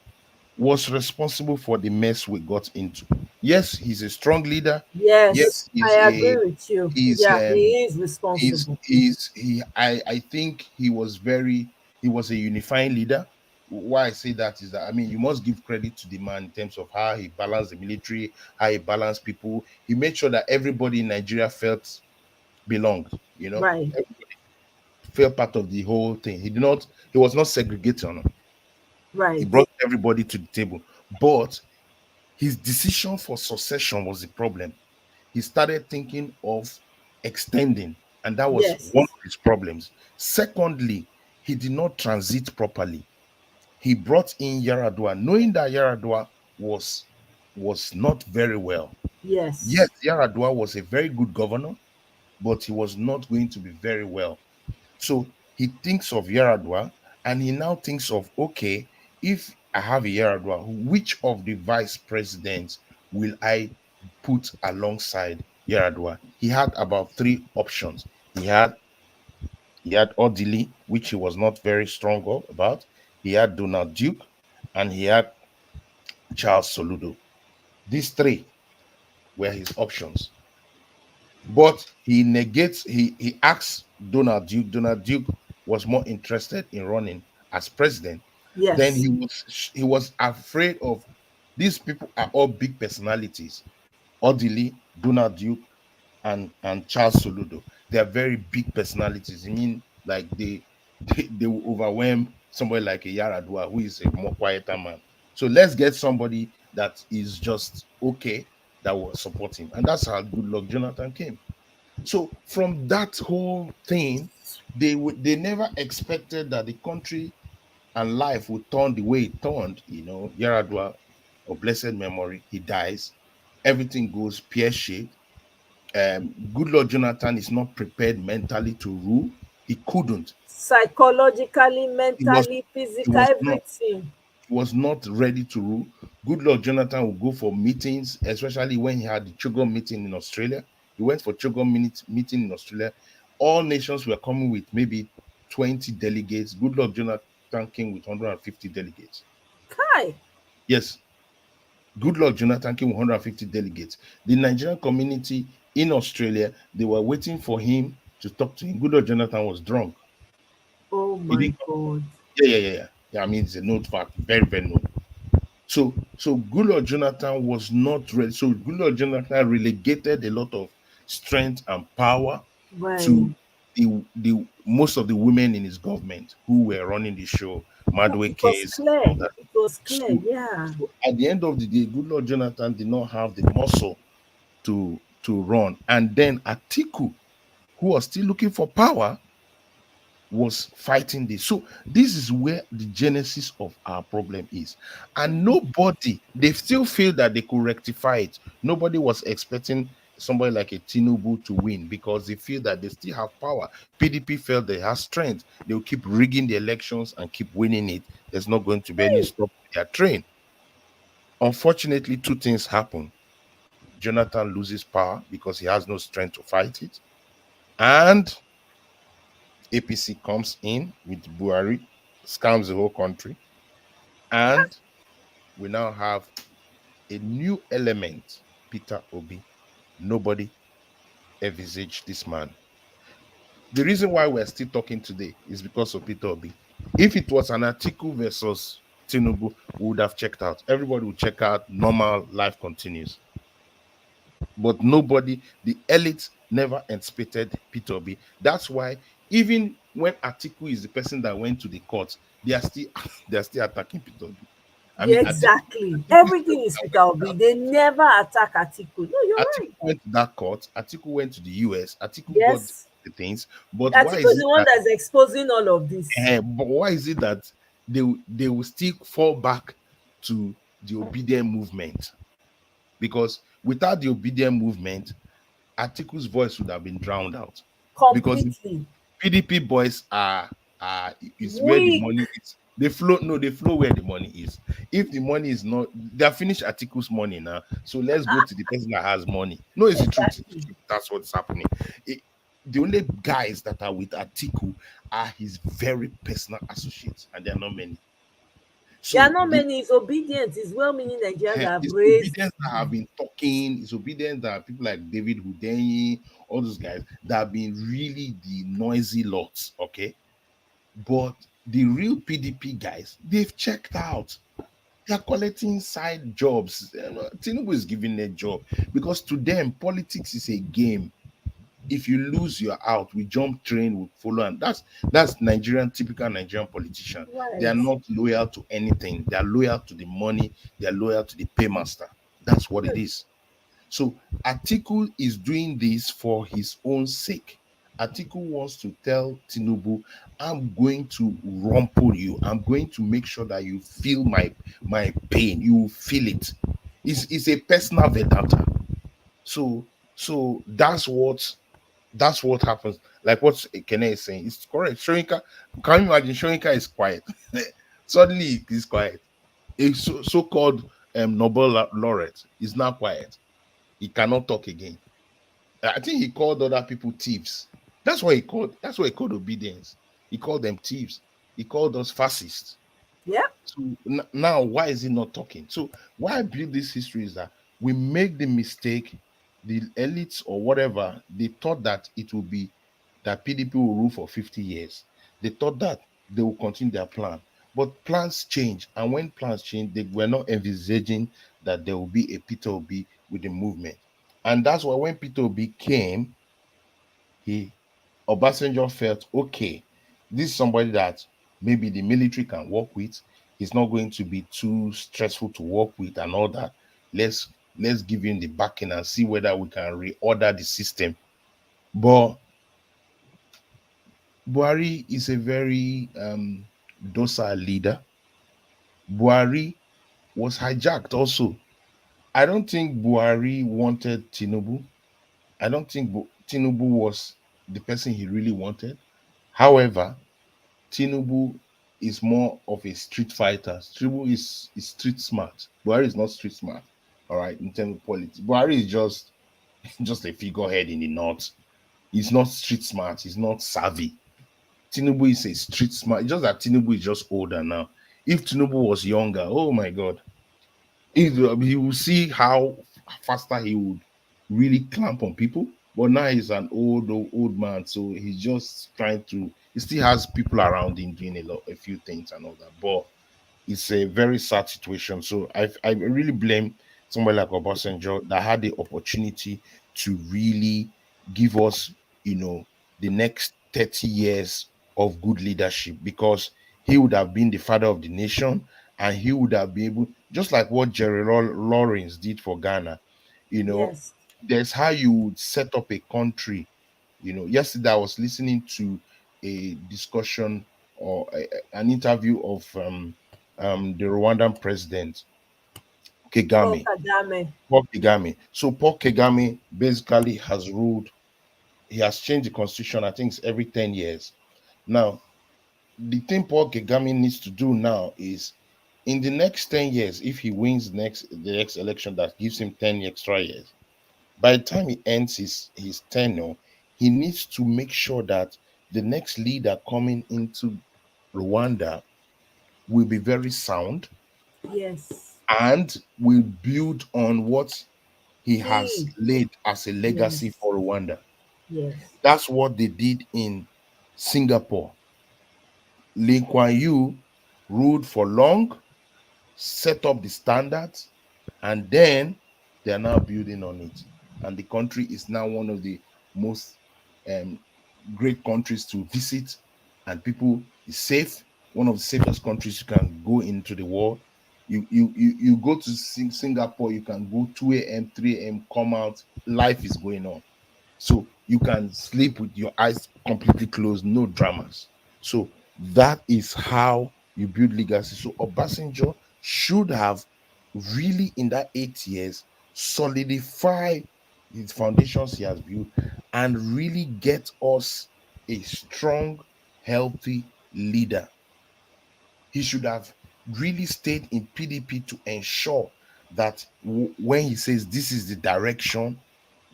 was responsible for the mess we got into. Yes, he's a strong leader. Yes, Yes, he's I a agree with you. he's Yeah, he is responsible. he I think he was very he was a unifying leader. Why I say that is that, I mean, you must give credit to the man in terms of how he balanced the military, how he balanced people. He made sure that everybody in Nigeria felt belonged, you know, Right, felt part of the whole thing. He was not segregating. He right. brought everybody to the table. But his decision for succession was the problem. He started thinking of extending, and that was Yes, one of his problems. Secondly, he did not transit properly. He brought in Yaradua, knowing that Yaradua was not very well. Yes, yes, Yaradua was a very good governor, but he was not going to be very well. So he thinks of Yaradua, and he now thinks of, okay, if I have a Yaradua, which of the vice presidents will I put alongside Yaradua? He had about three options. He had Odili, which he was not very strong about. He had Donald Duke, and he had Charles Soludo. These three were his options. But he asks Donald Duke. Donald Duke was more interested in running as president. Then yes. he was afraid of, these people are all big personalities. Odili, Donald Duke, and Charles Soludo. They are very big personalities. I mean, like they will overwhelm somebody like a Yaradua, who is a more quieter man. So let's get somebody that is just okay, that will support him. And that's how Good Luck Jonathan came. So from that whole thing, they never expected that the country and life would turn the way it turned. Yaradua, of blessed memory, he dies. Everything goes pear-shaped. Good Lord Jonathan is not prepared mentally to rule. He couldn't. Psychologically, He was mentally, he physical, was not everything. he was not ready to rule. Good Lord Jonathan would go for meetings, especially when he had the Chogom meeting in Australia. He went for Chogom meeting in Australia. All nations were coming with maybe 20 delegates. Good Lord Jonathan came with 150 delegates. Kai. Yes, Good Lord Jonathan came with 150 delegates. The Nigerian community in Australia, they were waiting for him to talk to him. Good Lord Jonathan was drunk. Oh He my didn't come. God. Yeah. I mean, it's a known fact, very, very known. So Good Lord Jonathan was not ready. So Good Lord Jonathan relegated a lot of strength and power Right. to the most of the women in his government who were running the show, Madwe It was case, all clear. that. It was clear. So, Yeah. so at the end of the day, Good Lord Jonathan did not have the muscle to run. And then Atiku, who was still looking for power, was fighting this. So this is where the genesis of our problem is. And nobody, they still feel that they could rectify it. Nobody was expecting somebody like a Tinubu to win because they feel that they still have power. PDP felt they have strength. They'll keep rigging the elections and keep winning it. There's not going to be any stop to their train. Unfortunately, two things happen. Jonathan loses power because he has no strength to fight it. And APC comes in with Buhari, scams the whole country. And we now have a new element, Peter Obi. Nobody envisaged this man. The reason why we're still talking today is because of Peter Obi. If it was an Atiku versus Tinubu, we would have checked out. Everybody would check out, normal life continues. But nobody, the elite never anticipated Peter Obi. That's why even when Atiku is the person that went to the court, they are still they are still attacking Peter Obi. I Yeah, mean, Atiku, exactly. Atiku is the Everything person is that Peter went to Obi. that. They never attack Atiku. No, you're Atiku right. went to that court. Atiku went to the US. Atiku got Yes. the things. But why Atiku is is it the one that? that's exposing all of this. But why is it that they will still fall back to the obedient movement? Because without the obedient movement, Atiku's voice would have been drowned out. Because the Completely. PDP boys are is where the Weak. money is. They flow where the money is. If the money is not, they have finished Atiku's money now. So let's go to the person that has money. No, it's the truth. It's the Exactly. truth. That's what's happening. The only guys that are with Atiku are his very personal associates, and there are not many. There are So not many. It's obedient. It's well-meaning Nigerians that have it's raised. obedience that have been talking. It's obedience that people like David Hudeyi, all those guys that have been really the noisy lots. Okay, but the real PDP guys, they've checked out. They are collecting side jobs. Tinubu is giving a job because to them politics is a game. If you lose, you're out. We jump train, we follow, and that's Nigerian, typical Nigerian politician. They are Right. not loyal to anything. They are loyal to the money. They are loyal to the paymaster. That's what it is. So Atiku is doing this for his own sake. Atiku wants to tell Tinubu, I'm going to rumple you. I'm going to make sure that you feel my pain. You will feel it. It's a personal vendetta. So that's what happens. Like what Kene is saying, it's correct. Shoinka, can you imagine? Shoinka is quiet. Suddenly he's quiet. A so-called Nobel laureate is now quiet. He cannot talk again. I think he called other people thieves. That's what he called obedience. He called them thieves. He called us fascists. Yeah. So now, why is he not talking? So why I build this history is that we make the mistake, the elites or whatever, they thought that it will be that PDP will rule for 50 years. They thought that they will continue their plan. But plans change. And when plans change, they were not envisaging that there will be a Peter Obi with the movement. And that's why when Peter Obi came, he Obasanjo felt okay. This is somebody that maybe the military can work with. He's not going to be too stressful to work with and all that. Let's give him the backing and see whether we can reorder the system. But Buhari is a very docile leader. Buhari was hijacked also. I don't think Buhari wanted Tinubu. I don't think Tinubu was the person he really wanted. However, Tinubu is more of a street fighter. Tinubu is street smart. Buhari is not street smart. All right, in terms of politics, Buhari is just a figurehead in the north. He's not street smart. He's not savvy. Tinubu is a street smart. It's just that Tinubu is just older now. If Tinubu was younger, oh my God, he will see how faster he would really clamp on people. But now he's an old man, so he's just trying to. He still has people around him doing a few things and all that. But it's a very sad situation. So I really blame somebody like Obasanjo that had the opportunity to really give us, the next 30 years of good leadership, because he would have been the father of the nation, and he would have been able, just like what Jerry Lawrence did for Ghana. Yes. There's how you would set up a country. Yesterday I was listening to a discussion or an interview of the Rwandan president Paul Kagame. Kagame. Paul Kagame. So Paul Kagame basically has ruled. He has changed the constitution. I think it's every 10 years. Now, the thing Paul Kagame needs to do now is, in the next 10 years, if he wins the next election that gives him 10 extra years, by the time he ends his tenure, he needs to make sure that the next leader coming into Rwanda will be very sound Yes. and will build on what he has He. laid as a legacy Yes. for Rwanda. Yes. That's what they did in Singapore. Lee Kuan Yew ruled for long, set up the standards, and then they are now building on it. And the country is now one of the most um, great countries to visit, and people is safe. One of the safest countries you can go into the world. You go to Singapore, you can go 2 a.m., 3 a.m., come out, life is going on. So you can sleep with your eyes completely closed, no dramas. So that is how you build legacy. So Obasanjo should have really, in that 8 years, solidify the foundations he has built and really get us a strong, healthy leader. He should have really stayed in PDP to ensure that when he says this is the direction,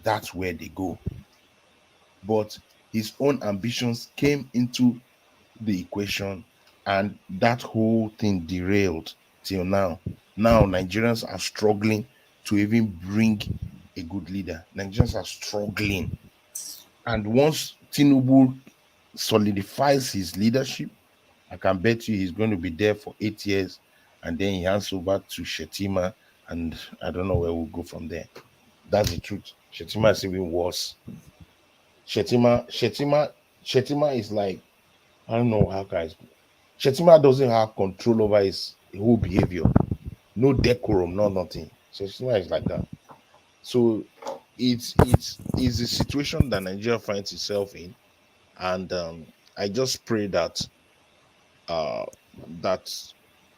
that's where they go. But his own ambitions came into the equation and that whole thing derailed till now. Now Nigerians are struggling to even bring a good leader. Nigerians are struggling, and once Tinubu solidifies his leadership, I can bet you he's going to be there for 8 years, and then he hands over to Shetima, and I don't know where we'll go from there. That's the truth. Shetima is even worse. Shetima is like, I don't know how guys. Shetima doesn't have control over his whole behavior. No decorum, no nothing. Shetima is like that. So it's a situation that Nigeria finds itself in, and I just pray that uh that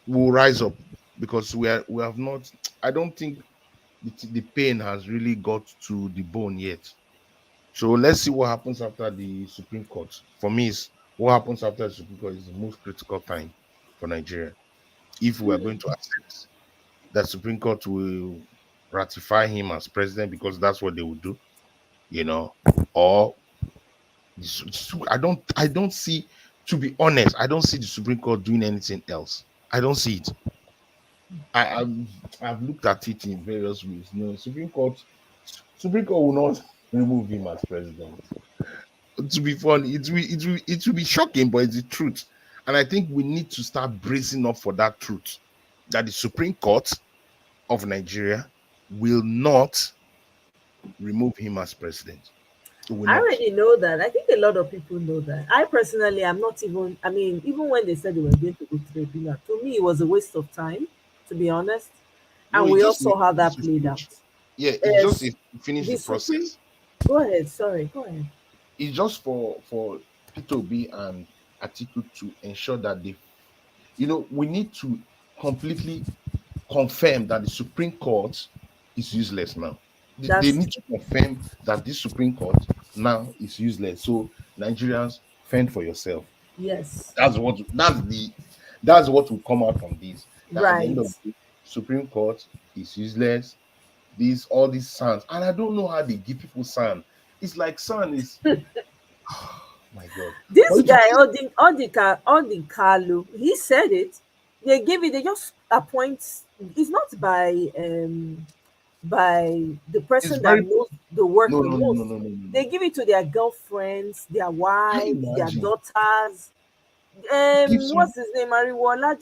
we'll rise up, because we have not. I don't think the pain has really got to the bone yet. So let's see what happens after the Supreme Court. For me, is what happens after the Supreme Court is the most critical time for Nigeria. If we are going to accept that Supreme Court will ratify him as president, because that's what they will do, you know, or I don't see, to be honest, I don't see the Supreme Court doing anything else. I don't see it. I've looked at it in various ways. No, Supreme Court will not remove him as president. To be funny, it will be shocking, but it's the truth. And I think we need to start bracing up for that truth, that the Supreme Court of Nigeria will not remove him as president. It will I not. already know that. I think a lot of people know that. I personally am not even, I mean, even when they said they were going to go to the tribunal, to me, it was a waste of time, to be honest. No, And it's we all just saw how just that to played out. finish. Yeah, it's just Yes, to finish the the Supreme, process. go ahead, sorry, go ahead. It's just for P2B and Atiku to ensure that we need to completely confirm that the Supreme Court is useless now. They That's need to confirm that this Supreme Court now is useless. So Nigerians, fend for yourself. yes, That's what will come out from this. That at the end right. of the day, Supreme Court is useless. These all these sons, and I don't know how they give people son. It's like son is my God. For This you to guy, say, Odin Kalu, he said it. They just appoint. It's not by the it's person that very knows the work no the no no no most. no no no no. They give it to their girlfriends, their Can you wives, their imagine? daughters. Give some What's his name? Ariwola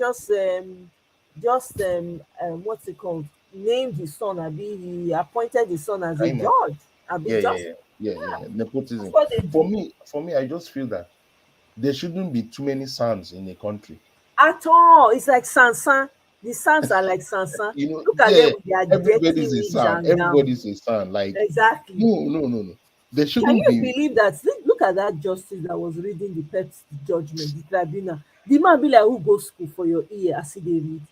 what's it called? Named his son. Abi he appointed his son as can a you imagine? judge. Abi Yeah, yeah, just yeah, yeah, yeah, yeah. that's Nepotism. what they do. For me, I just feel that there shouldn't be too many sons in a country. At all. It's like Sansan. The sons are like Sansan. Look at them Yeah, with their dirty everybody's a wigs son. and gown. Everybody's a son. Like, Exactly. no, no, no, no. There Can shouldn't you be. believe that? Look at that justice that was reading the pet judgment, the tribunal. The man be like, who go school for your ear as he dey read?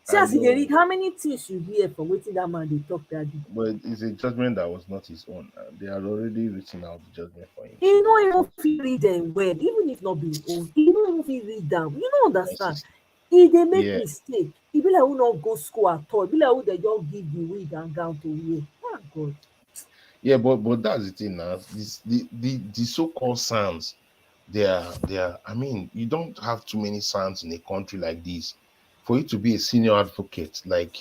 See I as he dey know, read, how many things you hear from wetin that man dey talk that day? but it's a judgment that was not his own. They had already written out the judgment for him. He So no even what's fit read dem well, even if not be him own. He no even fit read am. You no understand. nicest? He dey make Yeah, mistake. E be like who no go school at all. E be like who dey just give the wig and gown to wear. Ah God. yeah, but that's the thing now. The so-called sons, they are. I mean, you don't have too many sons in a country like this. For you to be a senior advocate, like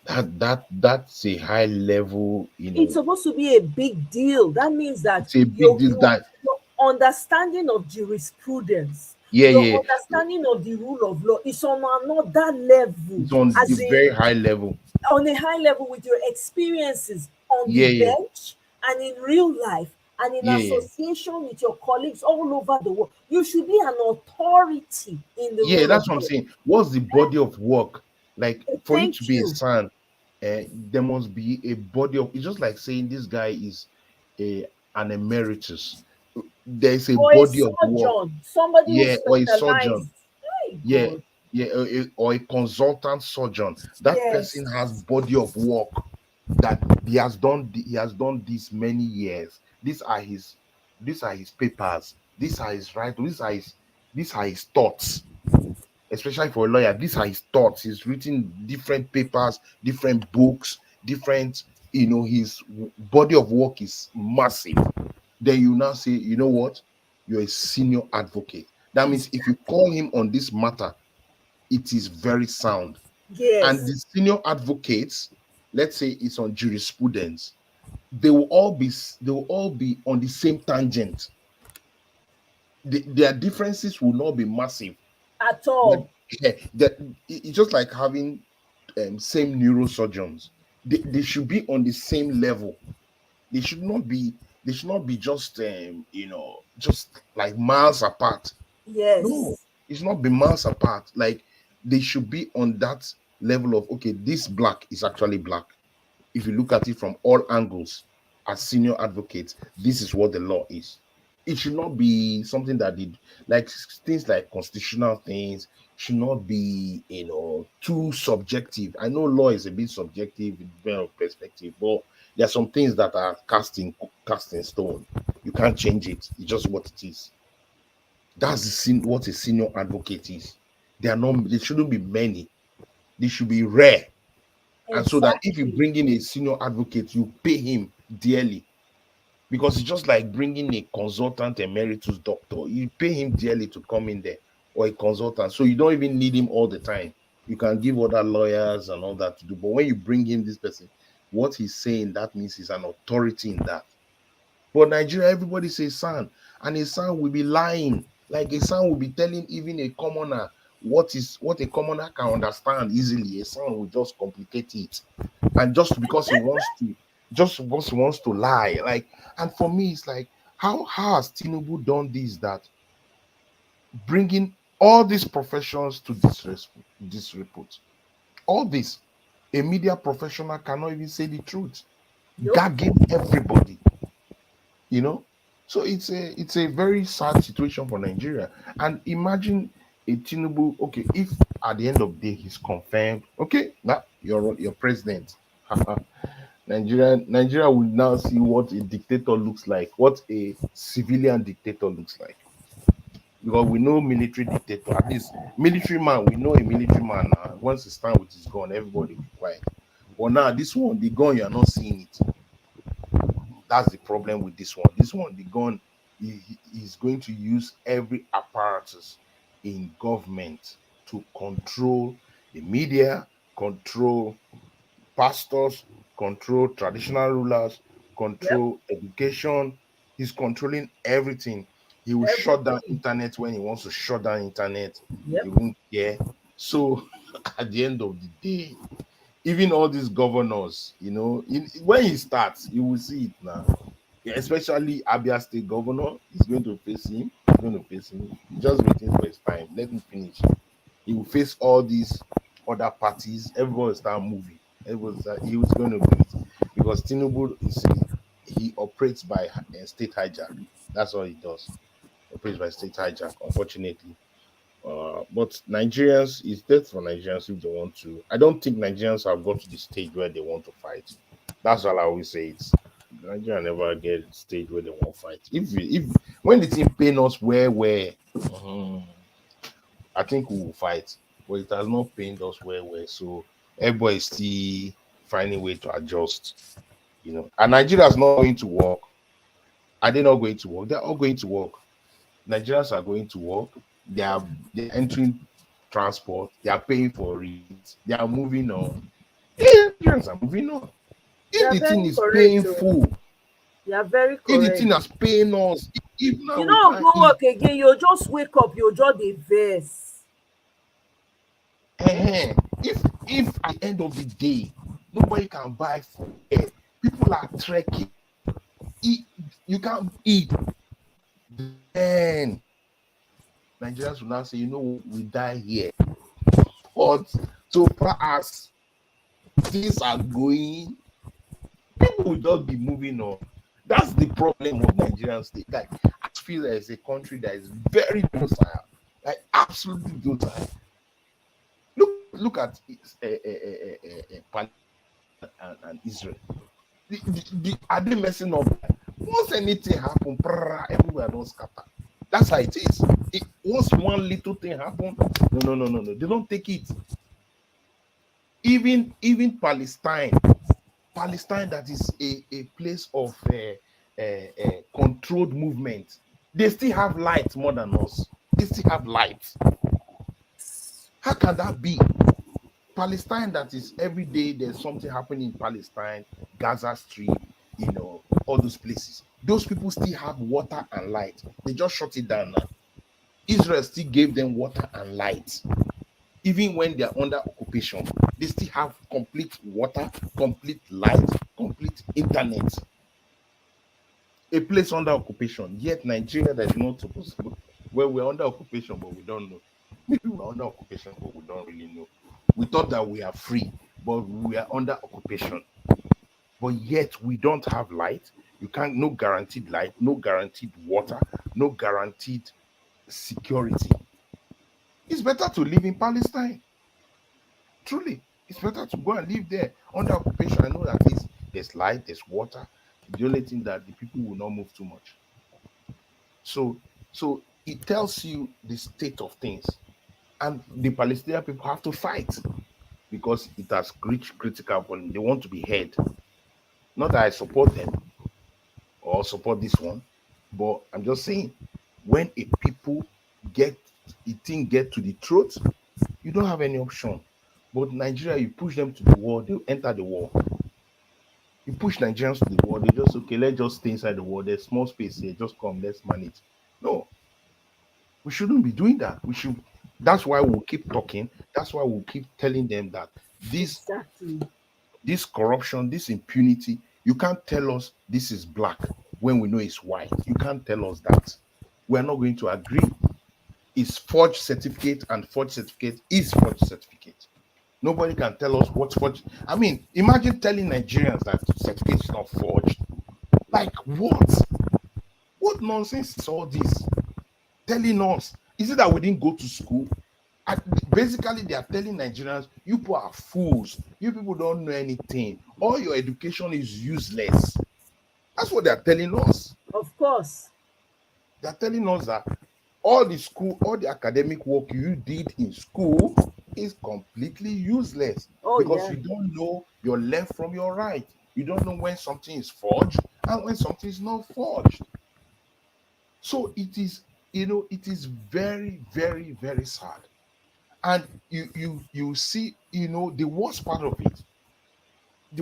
that's a high level. It's supposed to be a big deal. That means that It's a big deal. That your understanding of jurisprudence, yeah, your yeah, understanding of the rule of law is on another level, it's on a as in very high level. on a high level with your experiences on the Yeah, yeah, bench and in real life and in yeah, yeah. association with your colleagues all over the world. You should be an authority in the Yeah, rule of that's what I'm law. saying. What's the body of work? Like for you to Thank be a you. son, there must be a body of. It's just like saying this guy is a an emeritus. There's a Or a body of work. surgeon, somebody who Yeah, or a surgeon. specialized. My Yeah, God. yeah, or a consultant surgeon. That Yes. person has body of work that he has done. He has done this many years. These are his papers. These are his right. These are his thoughts. Especially for a lawyer, these are his thoughts. He's written different papers, different books, different. His body of work is massive. Then you now say, you know what? You're a senior advocate. That means if you call him on this matter, it is very sound. And Yes. the senior advocates, let's say it's on jurisprudence, they will all be on the same tangent. Their differences will not be massive. At That, all. it's just like having same neurosurgeons. They should be on the same level. They should not be just just like miles apart. No, Yes. it's not be miles apart. Like they should be on that level of, okay, this black is actually black. If you look at it from all angles, as senior advocates, this is what the law is. It should not be something that did, like things like constitutional things should not be too subjective. I know law is a bit subjective in terms of perspective, but there are some things that are cast in stone. You can't change it. It's just what it is. What a senior advocate is. They shouldn't be many. They should be rare. And so that if you Exactly. bring in a senior advocate, you pay him dearly, because it's just like bringing a consultant emeritus doctor. You pay him dearly to come in there, or a consultant. So you don't even need him all the time. You can give other lawyers and all that to do. But when you bring in this person, what he's saying, that means he's an authority in that. But Nigeria, everybody says son, and a son will be lying. Like a son will be telling even a commoner what a commoner can understand easily. A son will just complicate it, and just because he wants to lie. Like, and for me, it's like, how has Tinubu done this? That bringing all these professions to disrepute, all this, a media professional cannot even say the truth, Yup. gagging everybody. you know so it's a very sad situation for Nigeria. And imagine a Tinubu, okay, if at the end of the day he's confirmed, okay, now you're president. Nigeria will now see what a dictator looks like, what a civilian dictator looks like. Because we know military dictator, at least military man, we know a military man. Once he stand with his gun, everybody be quiet. But now this one, the gun, you are not seeing it. That's the problem with this one. This one, the gun, is going to use every apparatus in government to control the media, control pastors, control traditional rulers, Yep. control education. He's controlling everything. He will shut down Everything. internet when he wants to shut down internet. He Yep. won't care. So at the end of the day, even all these governors, when he starts, you will see it now. Yeah, especially Abia State governor is going to face him. He's going to face him. He's just waiting for his time. Let him finish. He will face all these other parties. Everyone will start moving. He was going to do it because Tinubu he operates by state hijack. That's all he does. Operates by state hijack. Unfortunately, but Nigerians, it's death for Nigerians if they want to. I don't think Nigerians have got to the stage where they want to fight. That's all I always say. It's Nigeria never get to the stage where they want to fight. If when the team pain us where I think we will fight, but it has not pained us where. So everybody is still finding way to adjust. And Nigeria is not going to work. Are they not going to work? They're all going to work. Nigerians are going to work. They're entering transport. They are paying for it. They are moving on. Yeah, Nigerians are moving on. You If are the thing very is correct. Oh. painful, You are very if the correct. thing has paying us, if now You we know, can't go eat, work again. You just wake up. You just the verse. eh, if at the end of the day nobody can buy food, people are trekking, eat, you can't eat, then Nigerians will now say, we die here. But so far as things are going, people will just be moving on. That's the problem of Nigerian state. Like, I feel as a country that is very docile, like absolutely docile. Look at Palestine and Israel. Are they messing up? Once anything happen, everywhere don't scatter. That's how it is. Once one little thing happen, no, they don't take it. Even Palestine, that is a place of controlled movement, they still have light more than us. they still have light. How can that be? Palestine, that is every day there's something happening in Palestine, Gaza Strip, all those places. Those people still have water and light. They just shut it down now. Israel still gave them water and light. Even when they're under occupation, they still have complete water, complete light, complete internet. A place under occupation, yet Nigeria that is not supposed to. Well, we're under occupation, but we don't know. Maybe we're under occupation, but we don't really know. We thought that we are free, but we are under occupation. But yet we don't have light. You can't, no guaranteed light, no guaranteed water, no guaranteed security. It's better to live in Palestine. Truly, it's better to go and live there under occupation. I know that there's light, there's water. The only thing that the people will not move too much. So it tells you the state of things. And the Palestinian people have to fight because it has reached critical point. They want to be heard. Not that I support them or support this one, but I'm just saying, when a people get to the truth, you don't have any option. But Nigeria, you push them to the war, they enter the war. You push Nigerians to the war, they just, okay, let's just stay inside the war. There's small space here, just come, let's manage. No, we shouldn't be doing that. We should. That's why we'll keep talking. That's why we'll keep telling them that Exactly. this corruption, this impunity, you can't tell us this is black when we know it's white. You can't tell us that. We're not going to agree. It's forged certificate, and forged certificate is forged certificate. Nobody can tell us what's forged. I mean, imagine telling Nigerians that certificate is not forged. Like what? What nonsense is all this? Telling us, is it that we didn't go to school? And basically, they are telling Nigerians, you people are fools. You people don't know anything. All your education is useless. That's what they are telling us. Of course. They are telling us that all the academic work you did in school is completely useless because you don't know your left from your right. You don't know when something is forged and when something is not forged. So it is, it is very, very, very sad. And you see, the worst part of it,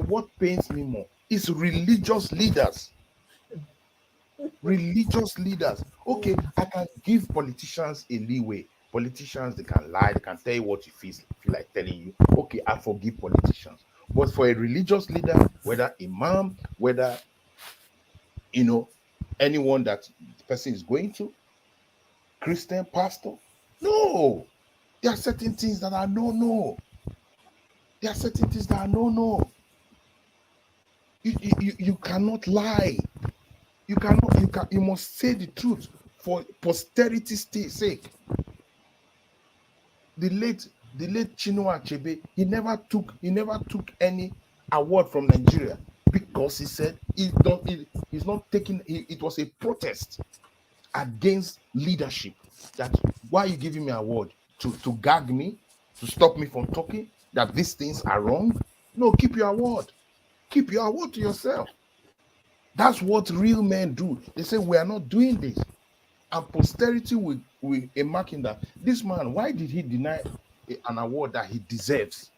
what pains me more is religious leaders. Religious leaders. Okay, I can give politicians a leeway. Politicians, they can lie, they can tell you what you feel like telling you. Okay, I forgive politicians. But for a religious leader, whether imam, whether anyone that the person is going to, Christian pastor, no. There are certain things that are no. There are certain things that are no. You cannot lie. You must say the truth for posterity's sake. The late Chinua Achebe, he never took any award from Nigeria because he said he's not taking. It was a protest against leadership. That why are you giving me an award to gag me, to stop me from talking, that these things are wrong? No, keep your award. Keep your award to yourself. That's what real men do. They say we are not doing this, and posterity will marking that this man, why did he deny an award that he deserves?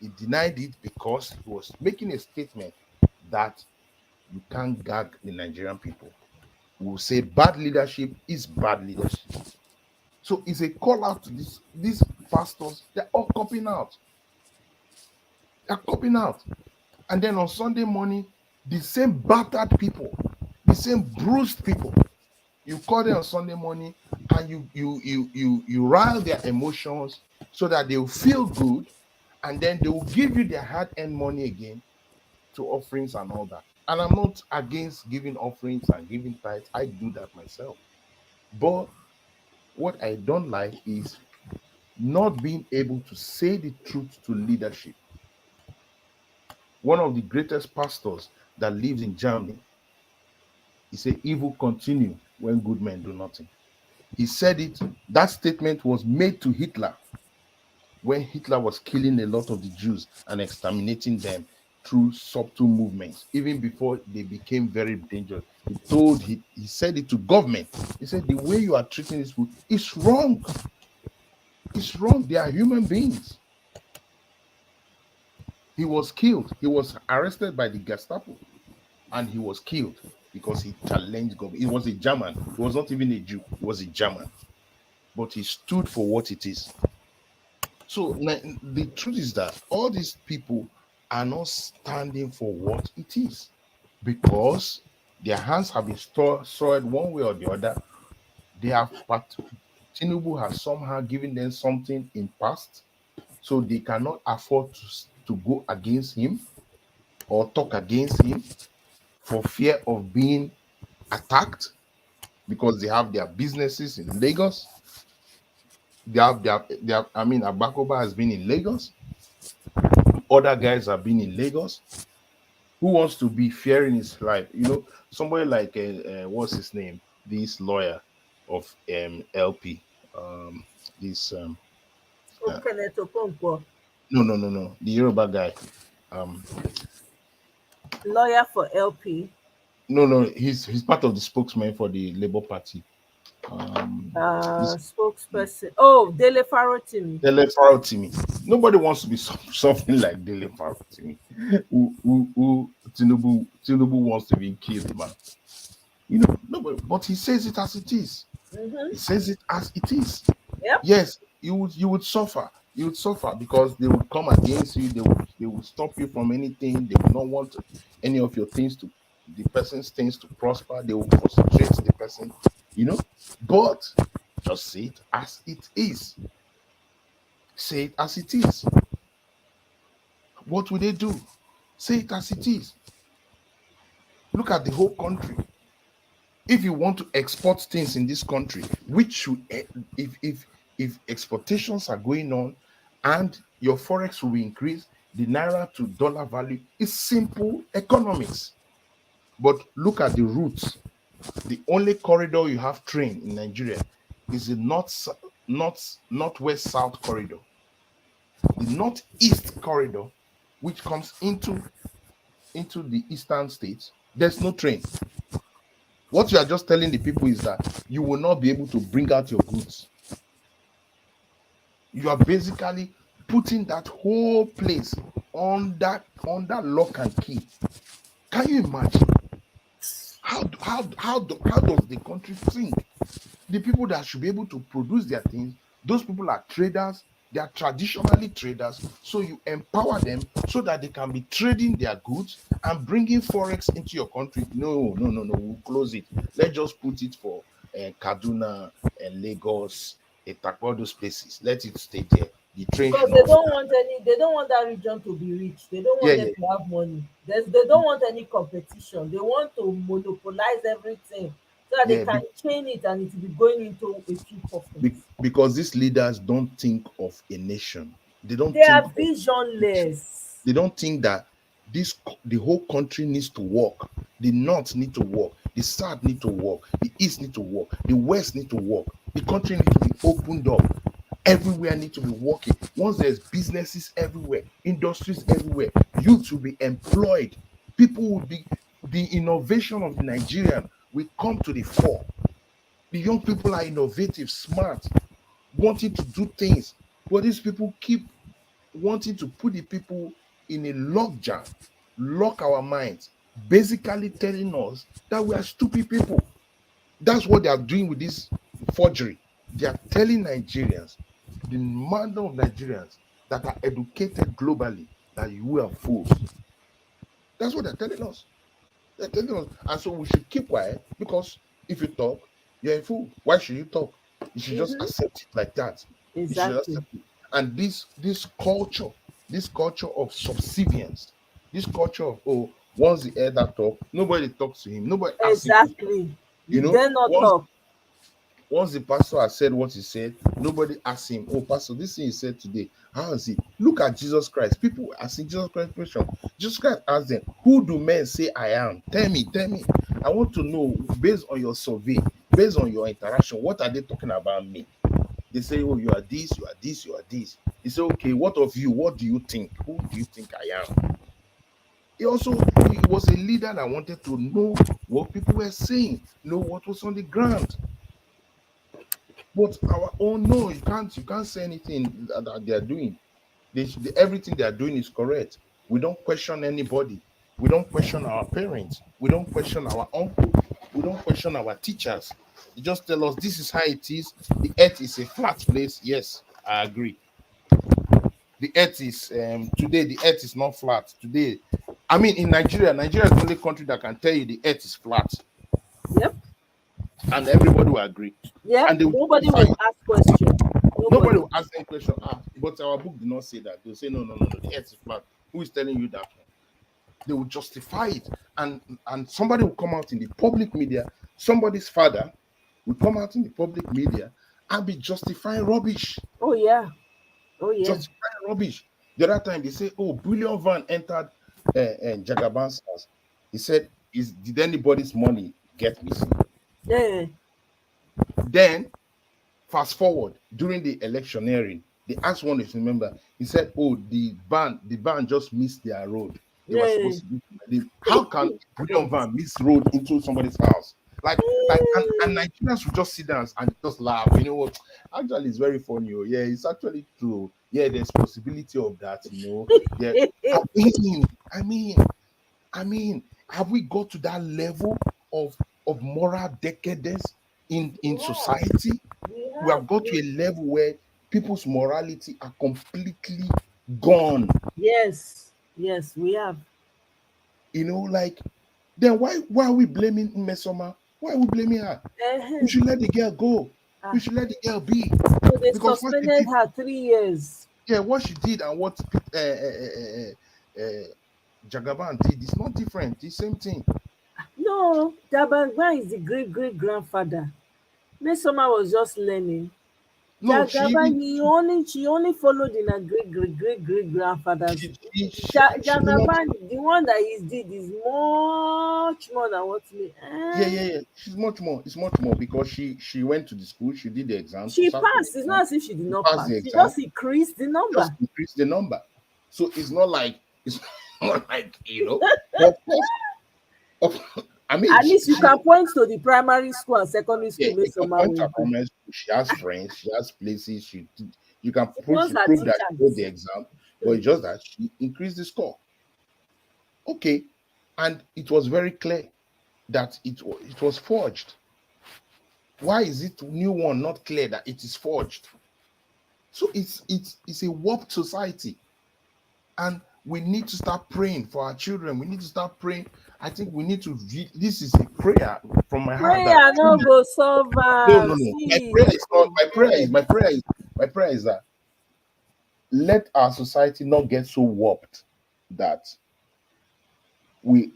He denied it because he was making a statement that you can't gag the Nigerian people. We will say bad leadership is bad leadership. So it's a call out to these pastors. They're all copying out. They're copying out. And then on Sunday morning, the same battered people, the same bruised people, you call them on Sunday morning and you rile their emotions so that they will feel good, and then they will give you their hard-earned money again to offerings and all that. And I'm not against giving offerings and giving tithes. I do that myself. But what I don't like is not being able to say the truth to leadership. One of the greatest pastors that lives in Germany, he said, evil continue when good men do nothing. He said it, that statement was made to Hitler when Hitler was killing a lot of the Jews and exterminating them through subtle movements, even before they became very dangerous. He said it to government. He said the way you are treating these people is wrong. It's wrong. They are human beings. He was killed. He was arrested by the Gestapo and he was killed because he challenged government. He was a German. He was not even a Jew. He was a German. But he stood for what it is. So the truth is that all these people are not standing for what it is because their hands have been soiled one way or the other. They have Tinubu has somehow given them something in past, so they cannot afford to go against him or talk against him for fear of being attacked because they have their businesses in Lagos. I mean, Abakoba has been in Lagos. Other guys have been in Lagos. Who wants to be fearing his life? Somebody like what's his name? This lawyer of LP. This Kenneth Okonkwo, no, the Yoruba guy. Um, lawyer for LP. no, he's part of the spokesman for the Labour Party. This Spokesperson. Oh, Dele Farotimi. Dele Farotimi. Nobody wants to be something like Dele Farotimi. Who Tinubu wants to be killed, man. Nobody, but he says it as it is. Mm-hmm. He says it as it is. Yep. Yes, you would suffer. You would suffer because they would come against you. They would stop you from anything. They would not want any of your things the person's things to prosper. They will frustrate the person, But just say it as it is. Say it as it is. What will they do? Say it as it is. Look at the whole country. If you want to export things in this country, which should if exportations are going on and your forex will increase, the naira to dollar value is simple economics. But look at the routes. The only corridor you have train in Nigeria is the northwest south corridor. The northeast corridor, which comes into the eastern states, there's no train. What you are just telling the people is that you will not be able to bring out your goods. You are basically putting that whole place under lock and key. Can you imagine? How does the country think? The people that should be able to produce their things, those people are traders. They are traditionally traders. So you empower them so that they can be trading their goods and bringing forex into your country. No. We'll close it. Let's just put it for Kaduna and Lagos, all those places. Let it stay there. The train Because should they not don't want they don't want that region to be rich. They don't want them to have money. They don't want any competition. They want to monopolize everything so that they can chain it and it will be going into a few pockets. Because these leaders don't think of a nation. They are visionless. They don't think that the whole country needs to work. The north need to work. The south need to work. The east need to work. The west need to work. The country needs to be opened up. Everywhere need to be working. Once there's businesses everywhere, industries everywhere, youth will be employed. People will be, the innovation of the Nigerian will come to the fore. The young people are innovative, smart, wanting to do things. But these people keep wanting to put the people in a logjam, lock our minds, basically telling us that we are stupid people. That's what they are doing with this forgery. They are telling Nigerians, the amount of Nigerians that are educated globally, that you are fools. That's what they're telling us. They're telling us. And so we should keep quiet because if you talk, you're a fool. Why should you talk? You should just accept it like that. Exactly. You should accept it. And this culture of subservience, this culture of once the elder talk, nobody talks to him. Nobody asks him. Exactly. You dare not talk. Once the pastor has said what he said, nobody asks him, "Oh, pastor, this thing he said today, how is it?" Look at Jesus Christ. People asking Jesus Christ question. Jesus Christ asked them, "Who do men say I am? Tell me. I want to know, based on your survey, based on your interaction, what are they talking about me?" They say, "Oh, you are this, you are this, you are this." He said, "Okay, what of you? What do you think? Who do you think I am?" He was a leader that wanted to know what people were saying, know what was on the ground. But our own, no, you can't say anything that they are doing. Everything they are doing is correct. We don't question anybody. We don't question our parents. We don't question our uncle. We don't question our teachers. They just tell us this is how it is. The earth is a flat place. Yes, I agree. The earth is today. The earth is not flat today. I mean, in Nigeria, Nigeria is the only country that can tell you the earth is flat, Yep. and everybody will agree. Yep. And they will Nobody justify will it. ask question. Nobody Nobody. will ask any question. But our book did not say that. They'll say, no, no, no, no, the earth is flat. Who is telling you that one? They will justify it. And somebody will come out in the public media, somebody's father will come out in the public media and be justifying rubbish. Oh yeah. Oh yeah. Justifying rubbish. The other time they say, oh, Bullion Van entered Jagaban's house. He said, did anybody's money get missing? Yeah. Then fast forward during the electioneering, they asked one of his member. He said, "Oh, the band just missed their road. They were Yeah. supposed to how can a brilliant van miss road into somebody's house? And Nigerians would just sit down and just laugh. You know what? Actually, it's very funny. Oh, yeah, it's actually true. Yeah, there's possibility of that. Yeah. I mean, I mean, have we got to that level of moral decadence in society? We have got to a level where people's morality are completely gone. Yes. Yes, we have. Like then why are we blaming Mesoma? Why are we blaming her? We should let the girl go. We should let the girl be. So they Because what she suspended did, her 3 years. yeah, what she did and what Jagaban did is not different. The same thing. No, Jabangban is the great great grandfather. Mesoma was just learning. No, Jagaban, she only followed in her great great great great grandfather's. she did not. Jagaban, the one that he did is much more than what me. Yeah. She's much more. It's much more because she went to the school. She did the exam. She She sat for the passed. It's exam. not as if she did She not passed pass. the She exam. just increased the Just number. increase the number. So it's not like Of course, I mean, At least you can point to the primary school and secondary yeah, school you can Mesoma point her went to. comments. She has friends. She has places. You can It was her prove that she wrote the teachers. exam, but it's just that she increased the score. Okay, and it was very clear that it was forged. Why is it new one not clear that it is forged? So it's a warped society, and we need to start praying for our children. We need to start praying. I think we need to read. This is a prayer from my heart that Prayer no go solve no, am. no, no. My See, prayer is not. yeah. My prayer is that let our society not get so warped that we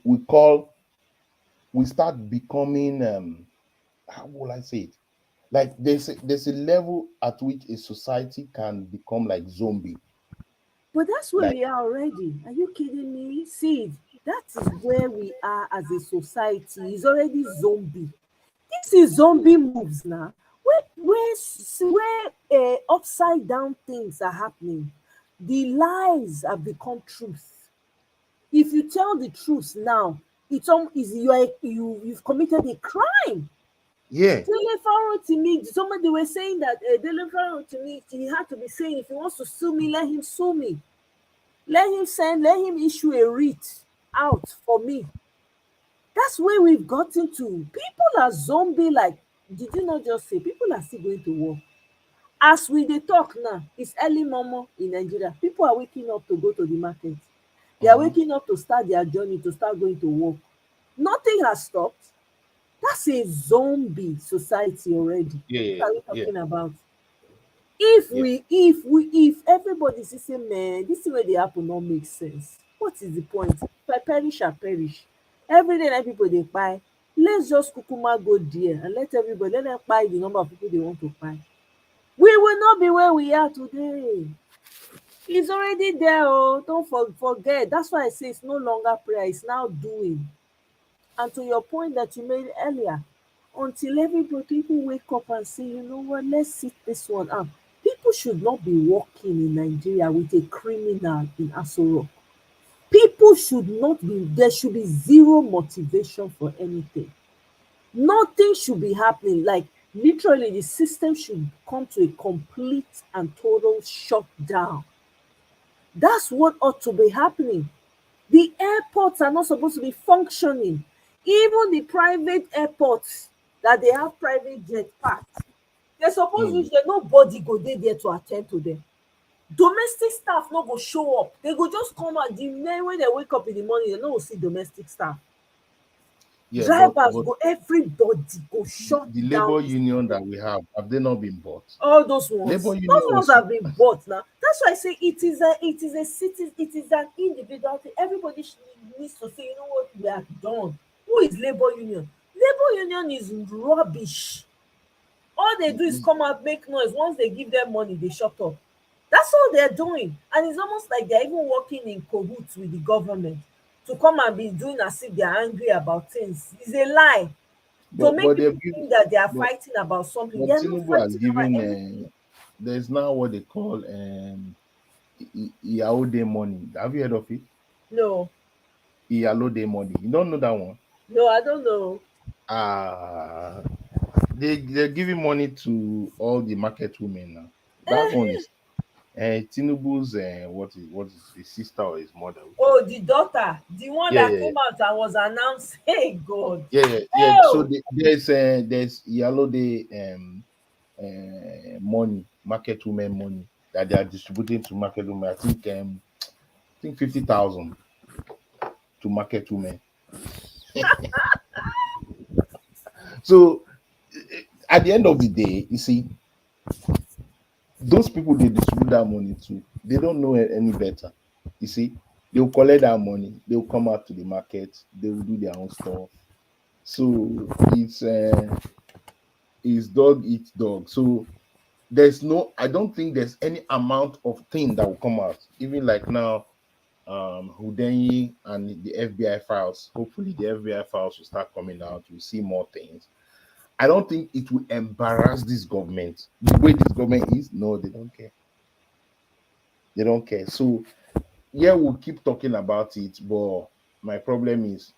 start becoming how will I say it? Like there's a level at which a society can become like zombie. But that's where Like we are already. Are you kidding me? See, that is where we are as a society. It's already zombie. This is zombie moves now. Where upside down things are happening. The lies have become truth. If you tell the truth now, is you've committed a crime. yeah, To me, somebody were saying that to me, he had to be saying if he wants to sue me, let him sue me. Let him issue a writ out for me. That's where we've gotten to. People are zombie like, did you not just say people are still going to work? As we dey talk now, it's early momo in Nigeria. People are waking up to go to the market. They are waking up to start their journey, to start going to work. Nothing has stopped. That's a zombie society already. yeah, What are we yeah, talking about? yeah, If everybody say man, this thing wey dey happen no make sense, what is the point? If I perish, I perish. Everyday na people dey kpai. Let's just kukuma go there and let them kpai the number of people they want to kpai. We will not be where we are today. It's already there. Oh, don't forget. That's why I say it's no longer prayer, it's now doing. And to your point that you made earlier, until everybody, people wake up and say, you know what, let's sit this one out. People should not be walking in Nigeria with a criminal in Aso Rock. People people should not be, there should be zero motivation for anything. Nothing should be happening. Like literally, the system should come to a complete and total shutdown. That's what ought to be happening. The airports are not supposed to be functioning. Even the private airports that they have private jet parks, they're supposed to there nobody go there to attend to them. Domestic staff no go show up. They go just come out. The men when they wake up in the morning, they no go see domestic staff. Yeah, Drivers but go, everybody go shut the down. labor union that we have they not been bought? All those ones, Labor union those ones was have been bought now. That's why I say it is a city, it is an individual thing. Everybody needs to say, you know what, we have done. Who is labor union? Labor union is rubbish. All they do is is come out, make noise. Once they give them money, they shut up. That's all they're doing. And it's almost like they're even working in cahoots with the government to come and be doing as if they're angry about things. It's a lie. To make but they've people given think that they are but fighting about something. but They are not Tinubu has fighting about given anything. there's now what they call Iyao money. Have you heard of it? No, Iyalo money. You don't know that one? no, I don't know. Ah, they're giving money to all the market women now. That one Eh, is Tinubu's what is his sister or his mother? Which one? oh, the daughter, the one Yeah, that yeah, came out and was announced. Hey, God. yeah. So Oh, there's Iyalo money, market women money that they are distributing to market women. I think 50,000 to market women. So at the end of the day, you see, those people they distribute that money to, they don't know any better. You see, they'll collect that money, they'll come out to the market, they will do their own stuff. So it's dog eat dog. So I don't think there's any amount of thing that will come out. Even like now, Houdenyi and the FBI files. Hopefully, the FBI files will start coming out. We'll see more things. I don't think it will embarrass this government the way this government is. No, they don't care. They don't care. So yeah, we'll keep talking about it, but my problem is,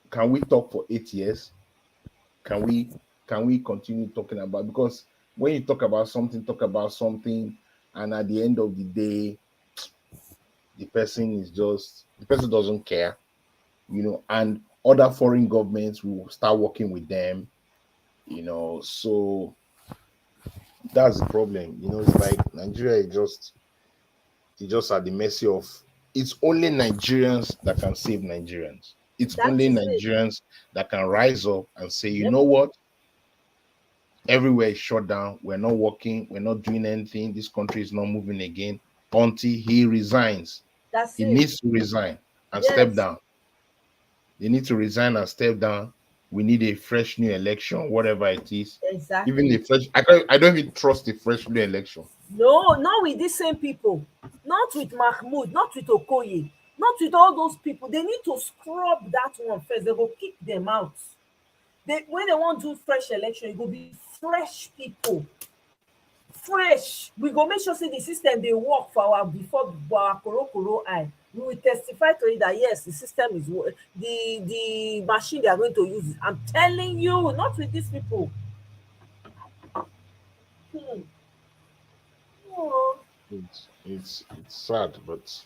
can we talk for 8 years? Can we continue talking about, because when you talk about something, and at the end of the day, the person doesn't care, and other foreign governments will start working with them, so that's the problem. It's like Nigeria is just at the mercy of, it's only Nigerians that can save Nigerians. It's that only is it. Nigerians that can rise up and say, you Yep, know what, everywhere is shut down, we're not working, we're not doing anything, this country is not moving again, until he resigns. that's He it. needs to resign and step Yes, down. They need to resign and step down. We need a fresh new election, whatever it is. Even exactly. a fresh, I don't even trust a fresh new election. No, not with these same people. Not with Mahmoud, not with Okoye, not with all those people. They need to scrub that one first. They go kick them out. When they want to do fresh election, it will be fresh people. Fresh. We go make sure say the system dey work for our before our koro eye. We will testify to it that yes, the system is the machine they are going to use. I'm telling you, not with these people. Hmm. Oh. It's sad, but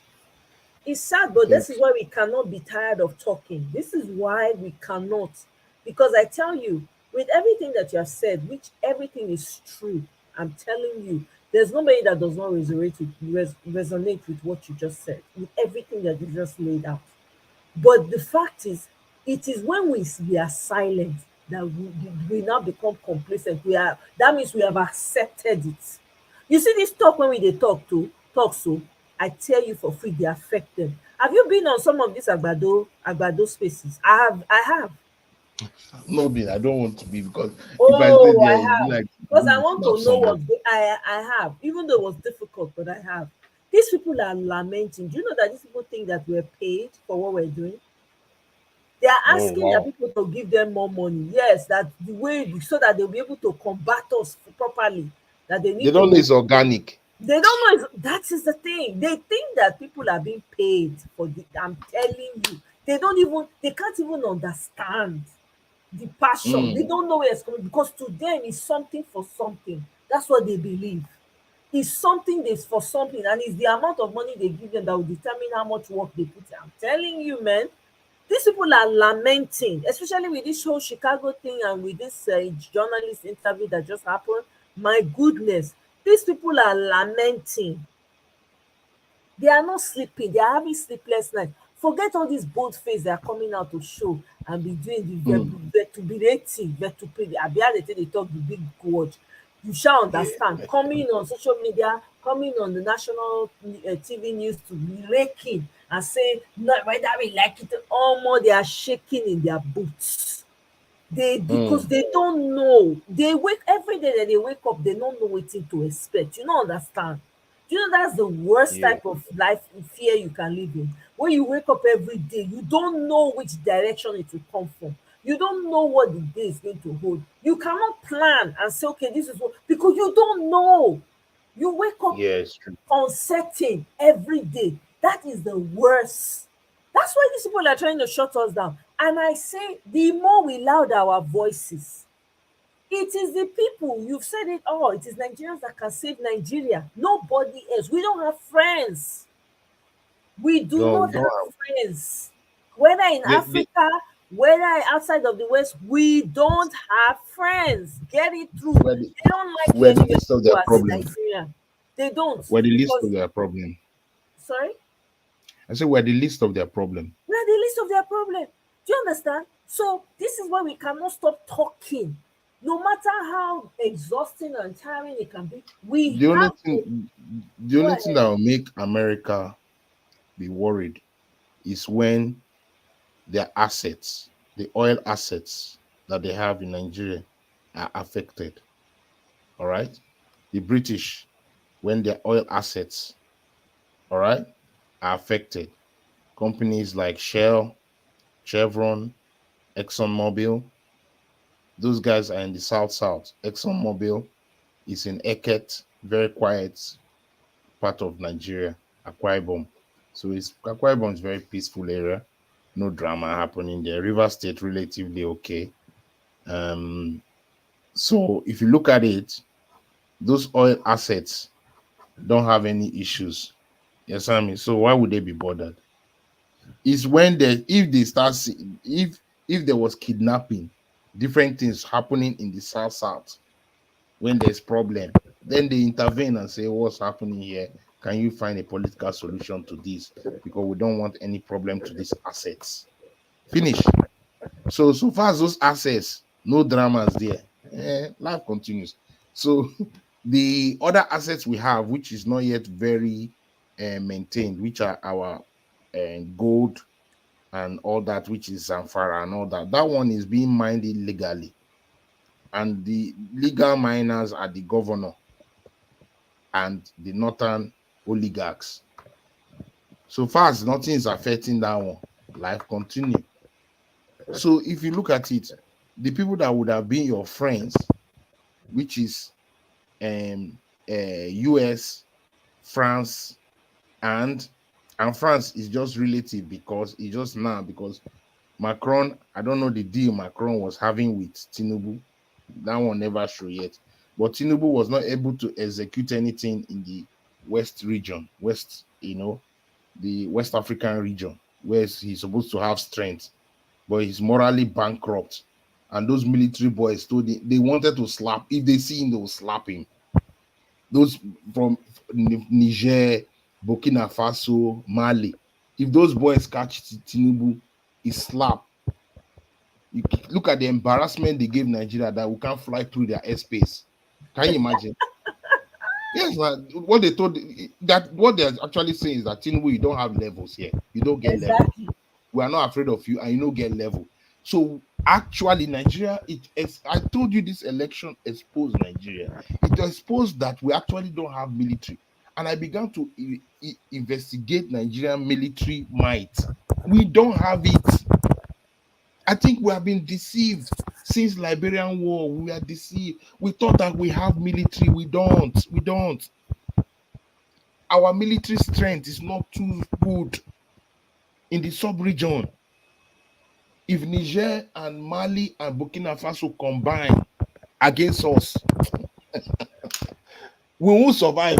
It's sad, I but think this is why we cannot be tired of talking. This is why we cannot. Because I tell you, with everything that you have said, which everything is true, I'm telling you, there's nobody that does not resonate with what you just said, with everything that you just laid out. But the fact is, it is when we are silent that we now become complacent. That means we have accepted it. You see this talk when we dey talk so, I tell you for free, dey affect them. Have you been on some of these agbado spaces? I have. no, I don't want to be, because if I stay Oh, I there, it'd be have. like Because I to want slap to know somebody. what I have, even though it was difficult, but I have. These people are lamenting. Do you know that these people think that we're paid for what we're doing? They are Oh asking their wow. people to give them more money. Yes, that the way so that they'll be able to combat us properly. That they They need don't to know it's organic. They don't know. That is the thing. They think that people are being paid for the. I'm telling you, they don't even. They can't even understand the passion. They Mm. don't know where it's coming because to them it's something for something. That's what they believe. It's something that's for something, and it's the amount of money they give them that will determine how much work they put in. I'm telling you, man, these people are lamenting, especially with this whole Chicago thing and with this journalist interview that just happened. My goodness, these people are lamenting. They are not sleeping. They are having sleepless nights. Forget all these bold face that are coming out to show and be doing the Mm. vituperative. I be how they talk the big word. You shall understand. Coming on social media, coming on the national TV news to be raking and saying, not whether we like it or more, they are shaking in their boots. They because Mm. they don't know. They wake every day that they wake up, they don't know wetin to expect. You no understand. Do you know that's the worst Yeah. type of life fear you can live in? When you wake up every day, you don't know which direction it will come from. You don't know what the day is going to hold. You cannot plan and say, okay, this is what because you don't know. You wake up Yeah, it's true. uncertain every day. That is the worst. That's why these people are trying to shut us down. And I say, the more we loud our voices, it is the people, you've said it all, it is Nigerians that can save Nigeria. Nobody else. We don't have friends. We do No, not we don't have have. friends. Whether in The, Africa, whether outside of the West, we don't have friends. Get it through. we're the They don't like you we're the anywhere least of you their go as problem. Nigerian. They don't. We're the least Because, of their problem. sorry? I say we're the least of their problem. We are the least of their problem. Do you understand? So this is why we cannot stop talking. No matter how exhausting and tiring it can be, we The only have to thing the go only thing that ahead. will make America be worried is when their assets, the oil assets that they have in Nigeria, are affected. All right. The British, when their oil assets, all right, are affected. Companies like Shell, Chevron, ExxonMobil, those guys are in the South South. ExxonMobil is in Eket, very quiet part of Nigeria, Akwa Ibom. So it's Akwa Ibom is very peaceful area, no drama happening there. River State relatively okay. Um, so if you look at it, those oil assets don't have any issues. Yes, I mean, so why would they be bothered? Is when they if they start if there was kidnapping, different things happening in the South South, when there's problem, then they intervene and say, what's happening here? Can you find a political solution to this? Because we don't want any problem to these assets. Finish. So far as those assets, no dramas there. Life continues. So the other assets we have, which is not yet very maintained, which are our gold and all that, which is Zamfara and all that, that one is being mined illegally. And the legal miners are the governor and the northern oligarchs. So far as nothing is affecting that one, life continue. So if you look at it, the people that would have been your friends, which is US, France, and France is just relative because it's just now because Macron, I don't know the deal Macron was having with Tinubu. That one never show yet. But Tinubu was not able to execute anything in the West region, West, the West African region, where he's supposed to have strength, but he's morally bankrupt. And those military boys told him they wanted to slap. If they see him, they will slap him. Those from Niger, Burkina Faso, Mali. If those boys catch Tinubu, he slap. You look at the embarrassment they gave Nigeria that we can't fly through their airspace. Can you imagine? Yes, what they told that what they're actually saying is that Tinubu, you don't have levels here. You don't get level. Exactly. We are not afraid of you, and you don't get level. So actually, Nigeria, I told you this election exposed Nigeria. It exposed that we actually don't have military. And I began to investigate Nigerian military might. We don't have it. I think we have been deceived since Liberian War. We are deceived. We thought that we have military. We don't. We don't. our military strength is not too good in the sub-region. If Niger and Mali and Burkina Faso combine against us, we won't survive.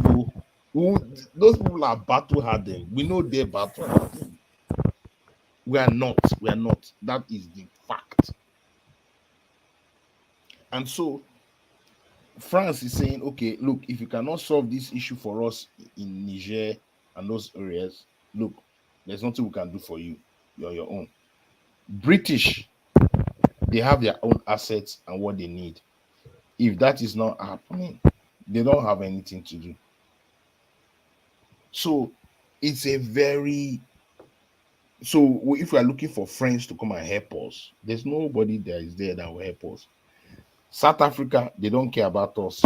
Those people are battle hardened. We know they're battle hardened. We are not. We are not. That is the fact. And so France is saying, okay, look, if you cannot solve this issue for us in Niger and those areas, look, there's nothing we can do for you. You're your own. British, they have their own assets and what they need. If that is not happening, they don't have anything to do. So it's a very so if we are looking for friends to come and help us, there's nobody that is there that will help us. South Africa, they don't care about us.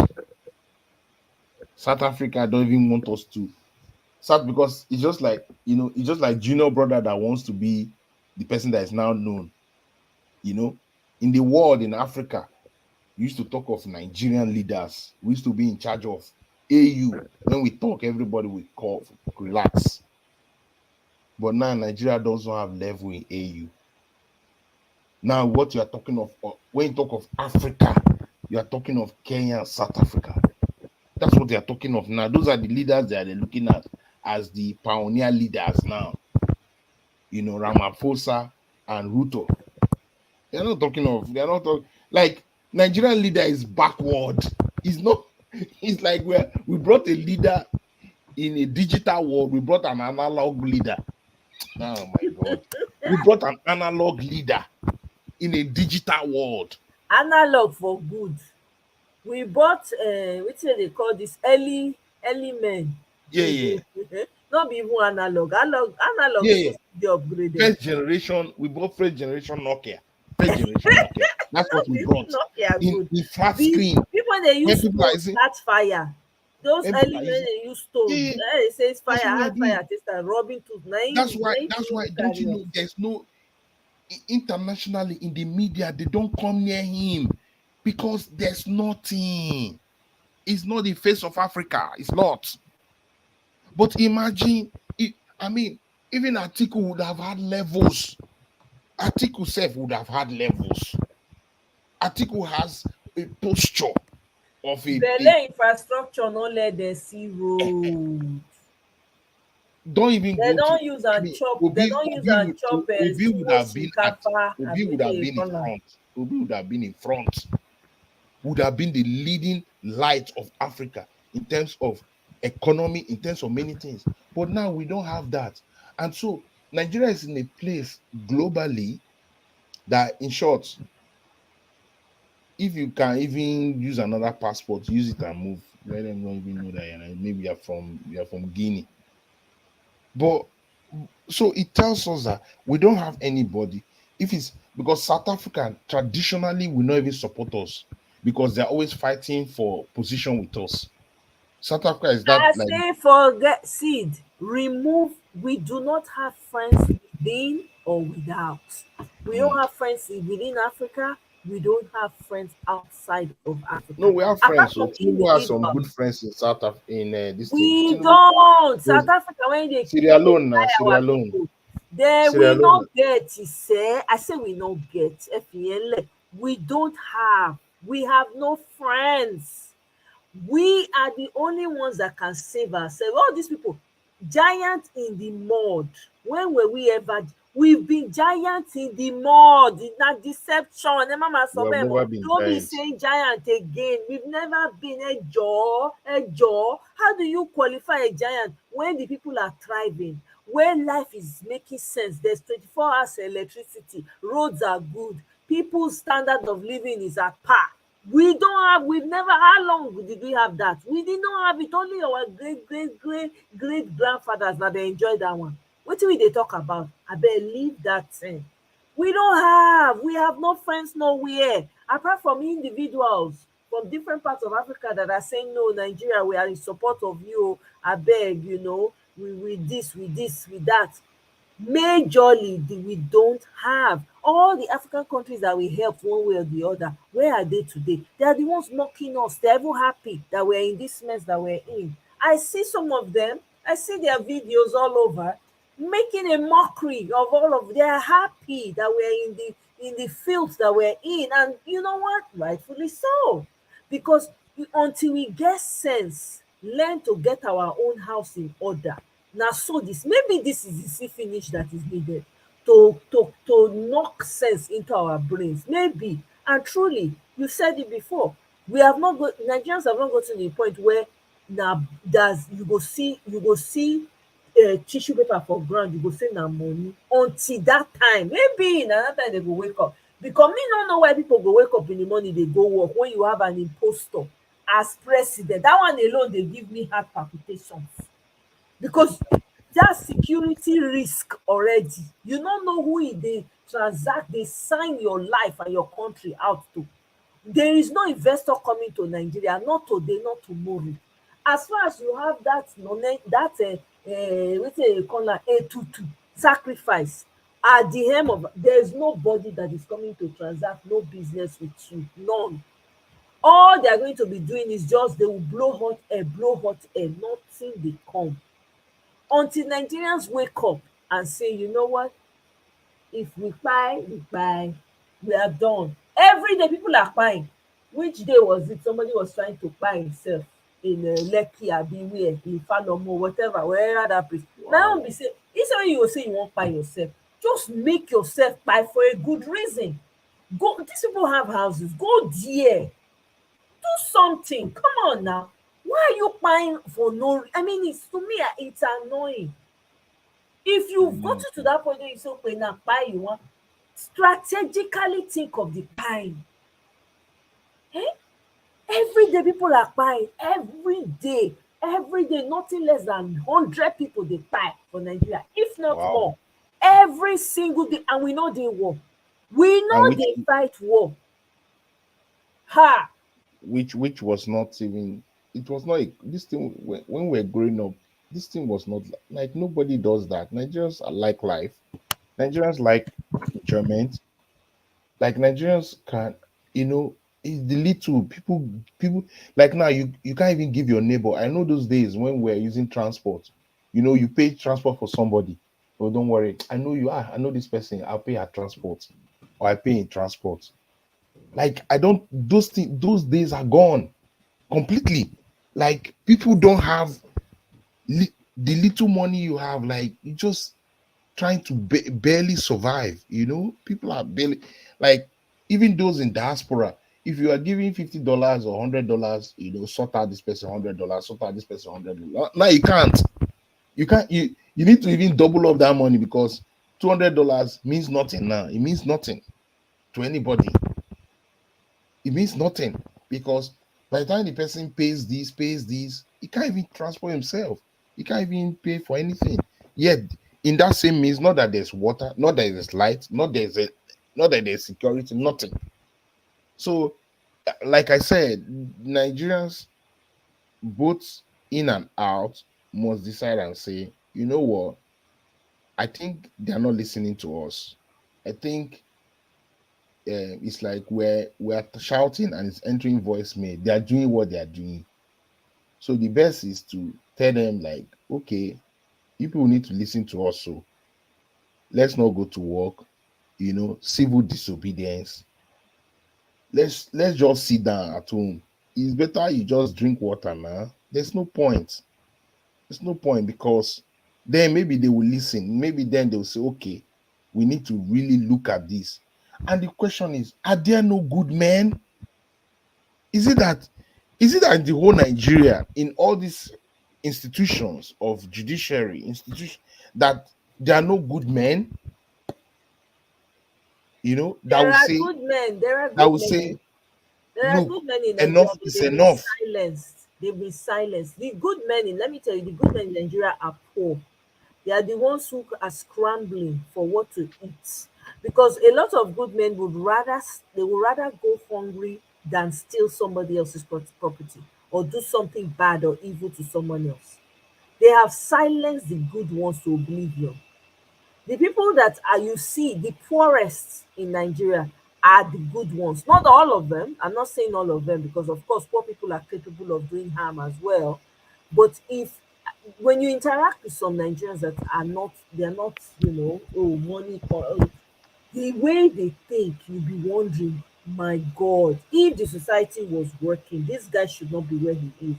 South Africa don't even want us to. South because it's just like it's just like junior brother that wants to be the person that is now known. In the world in Africa, we used to talk of Nigerian leaders. We used to be in charge of AU. When we talk, everybody will call relax. But now Nigeria doesn't have level in AU. Now, what you are talking of, when you talk of Africa, you are talking of Kenya and South Africa. That's what they are talking of now. Those are the leaders that they're looking at as the pioneer leaders now. Ramaphosa and Ruto. They're not talking like Nigerian leader is backward. It's not, it's like we brought a leader in a digital world, we brought an analog leader. Oh my God. We brought an analog leader in a digital world. Analog for good. We bought wetin they call this early men. Yeah. Not be even analog. Analog Yeah. supposed to be upgraded. First generation, we bought first generation Nokia. First generation Nokia. That's what we brought. Nokia good. In flat screen. People they use When people stone are using, catch fire. Those when early people are men using, they use stone. yeah, It says fire, that's what we are hard doing. fire taste and rubbing tooth. That's why don't you know there's no internationally in the media, they don't come near him because there's nothing. It's not the face of Africa. It's not. But imagine, even Atiku would have had levels. Atiku self would have had levels. Atiku has a posture of Belle infrastructure no let them see road. don't even They go to. don't use and chop. They don't use Obi and chop would have been at. shinkafa. Obi would have been in front. Obi would have been in front. Would have been the leading light of Africa in terms of economy, in terms of many things. But now we don't have that. And so Nigeria is in a place globally that, in short, if you can even use another passport, use it and move. Let them not even know that maybe you're from Guinea. But so it tells us that we don't have anybody. If it's because South Africa traditionally will not even support us because they're always fighting for position with us. South Africa is that I like say forget seed. Remove. We do not have friends within or without. We don't have friends within Africa. We don't have friends outside of Africa. no, we have Apart friends. So from Tinubu has some good individuals. friends in South Africa in this thing. We Tinubu, don't. South Africa when they Sierra when they Leone now, fly Sierra our Leone, people, they Sierra we Leone. not get. Say I say we not get. FEL. We don't have. We have no friends. We are the only ones that can save ourselves. All these people, giants in the mud. When were we ever? We've been giants in the mud. It's not deception. Mama We have never been don't be giants. saying giant again. We've never been a jaw, a jaw. How do you qualify a giant when the people are thriving? When life is making sense, there's 24 hours electricity, roads are good, people's standard of living is at par. We've never, how long did we have that? We did not have it. Only our great grandfathers that they enjoy that one. Wetin we dey talk about? Abeg leave that thing. We have no friends nowhere apart from individuals from different parts of Africa that are saying no, Nigeria, we are in support of you. Abeg, we this, we that. Majorly we don't have. All the African countries that we helped one way or the other, where are they today? They are the ones mocking us. They're even happy that we're in this mess that we're in. I see some of them, I see their videos all over, making a mockery of all of. They are happy that we're in the fields that we're in, and you know what? Rightfully so, because until we get sense, learn to get our own house in order. Now, so this maybe this is the see finish that is needed to knock sense into our brains. Maybe, and truly, you said it before. We have not got Nigerians have not gotten to the point where now does you go see tissue paper for ground, you go say na money. Until that time, maybe na that time they go wake up, because me no know why people go wake up in the morning dey go work when you have an impostor as president. That one alone dey give me heart palpitations, because that security risk already, you no know who e dey transact, dey sign your life and your country out to. There is no investor coming to Nigeria, not today, not tomorrow. As far as you have that that wetin dem dey call am etutu sacrifice at the hem of, there is nobody that is coming to transact no business with you, none. All they are going to be doing is just they will blow hot air, nothing dey come until Nigerians wake up and say, you know what, if we kpai, we kpai, we are done. Every day people are kpaing. Which day was it somebody was trying to kpai himself in Lekki abi where, in Falomo, whatever, wherever that place. My own be say, instead when you go say you wan kpai yourself, just make yourself kpai for a good reason. Go, these people have houses, go there, do something, come on now. Why are you kpaing for no, I mean, it's, to me, it's annoying. If you've gotten to that point where you say okay na kpai you want, strategically think of the time. Eh? Every day people are kpai, every day nothing less than 100 people dey kpai for Nigeria, if not Wow. more. Every single day, and we no dey war, we And no dey fight war. Ha! which was not even, it was not this thing when we were growing up, this thing was not like nobody does that. Nigerians like life. Nigerians like enjoyment. Like Nigerians can, it's the little people like now you can't even give your neighbor. I know those days when we're using transport, you pay transport for somebody. Oh, don't worry, I know you are, I know this person, I'll pay her transport, or I pay in transport. Like I don't, those things, those days are gone completely. Like people don't have the little money you have, like you just trying to barely survive. People are barely, like, even those in diaspora, if you are giving $50 or $100, sort out this person $100, sort out this person $100. Now you need to even double up that money, because $200 means nothing now. It means nothing to anybody. It means nothing, because by the time the person pays this, he can't even transport himself. He can't even pay for anything. Yet, in that same means, not that there's water, not that there's light, not that there's security, nothing. So, like I said, Nigerians, both in and out, must decide and say, you know what? I think they're not listening to us. I think it's like we're shouting and it's entering voicemail. They are doing what they are doing. So the best is to tell them, like, okay, you people need to listen to us. So let's not go to work. Civil disobedience. Let's just sit down at home. It's better you just drink water now. There's no point. There's no point, because then maybe they will listen. Maybe then they'll say, okay, we need to really look at this. And the question is, are there no good men? Is it that in the whole Nigeria, in all these institutions of judiciary institution, that there are no good men, that There will are say, good men, there are that good will men. say, There are look, good men in Nigeria, enough but is they've been enough. silenced. They've been silenced. The good men in, let me tell you, the good men in Nigeria are poor. They are the ones who are scrambling for what to eat. Because a lot of good men would rather go hungry than steal somebody else's property or do something bad or evil to someone else. They have silenced the good ones to oblivion. The people that are, you see, the poorest in Nigeria are the good ones. Not all of them. I'm not saying all of them, because of course poor people are capable of doing harm as well. But if when you interact with some Nigerians that are not, they're not, oh, money, the way they think, you'll be wondering, my God, if the society was working, this guy should not be where he is,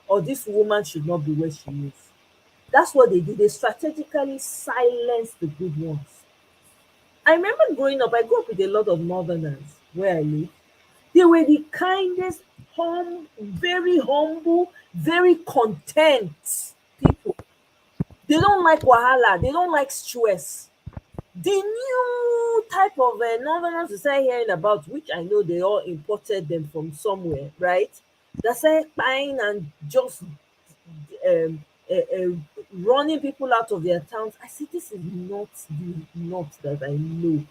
or this woman should not be where she is. That's what they did. They strategically silenced the good ones. I remember growing up, I grew up with a lot of northerners where I live. They were the kindest, very humble, very content people. They don't like wahala, they don't like stress. The new type of northerners we started hearing about, which I know they all imported them from somewhere, right? They started buying and just running people out of their towns. I said, this is not the north that I know.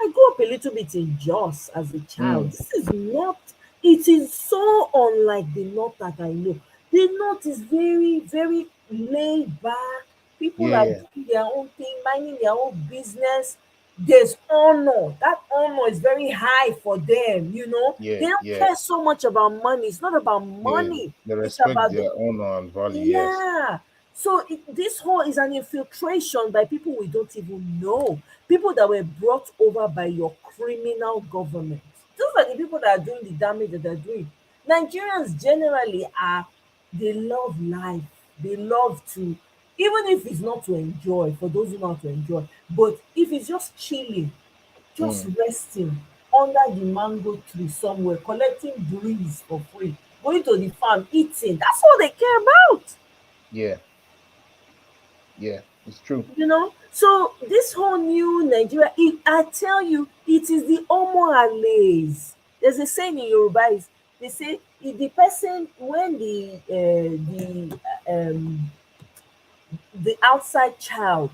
I grew up a little bit in Jos as a child. Mm. This is not, it is so unlike the North that I know. The North is very, very laid back. People are Yeah, doing their own thing, minding their own business. There's honor. That honor is very high for them, you know. yeah, They don't yeah, care so much about money. It's not about yeah. money. They It's respect about the, their honor and value. Yes. yeah. So this whole is an infiltration by people we don't even know. People that were brought over by your criminal government. Those are the people that are doing the damage that they're doing. Nigerians generally are, they love life. They love to, even if it's not to enjoy, for those who know how to enjoy, but if it's just chilling, just Mm. resting under the mango tree somewhere, collecting breeze for free, going to the farm, eating. That's all they care about, Yeah, yeah. It's true. you know. So this whole new Nigeria, I tell you, it is the Omo Alays. There's a saying in Yoruba is, they say if the person when the outside child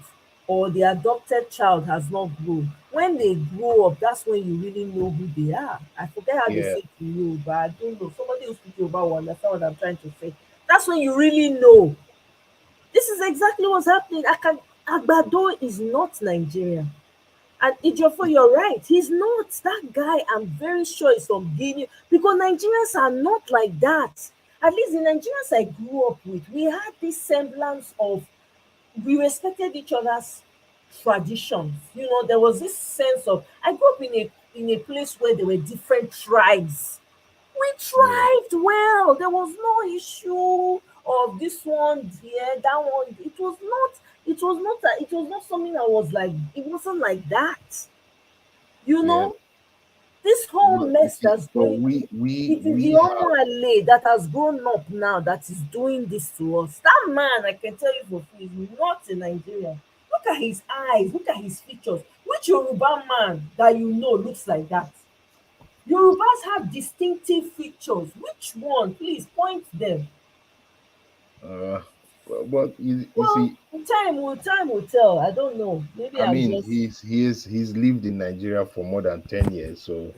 or the adopted child has not grown. When they grow up, that's when you really know who they are. I forget how they Yeah. say it in Yoruba. I don't know. Somebody who speaks Yoruba will understand what I'm trying to say. That's when you really know. This is exactly what's happening. Agbado is not Nigerian. And Ejiofor, you're right. He's not. That guy, I'm very sure, is from Guinea. Because Nigerians are not like that. At least the Nigerians I grew up with, we had this semblance of, we respected each other's traditions. You know, there was this sense of, I grew up in a place where there were different tribes. We Yeah. thrived well. There was no issue of this one here, that one. It was not something that was like, it wasn't like that. You Yeah. know, this whole But you mess see, that's but going on, it is the we have. Omoale that has grown up now that is doing this to us. That man, I can tell you for free, is not a Nigerian. Look at his eyes, look at his features. Which Yoruba man that you know looks like that? Yorubas have distinctive features. Which one? Please point them. Uh, but you Well, see, time will tell. I don't know. Maybe I I'm mean, just, he's lived in Nigeria for more than 10 years. So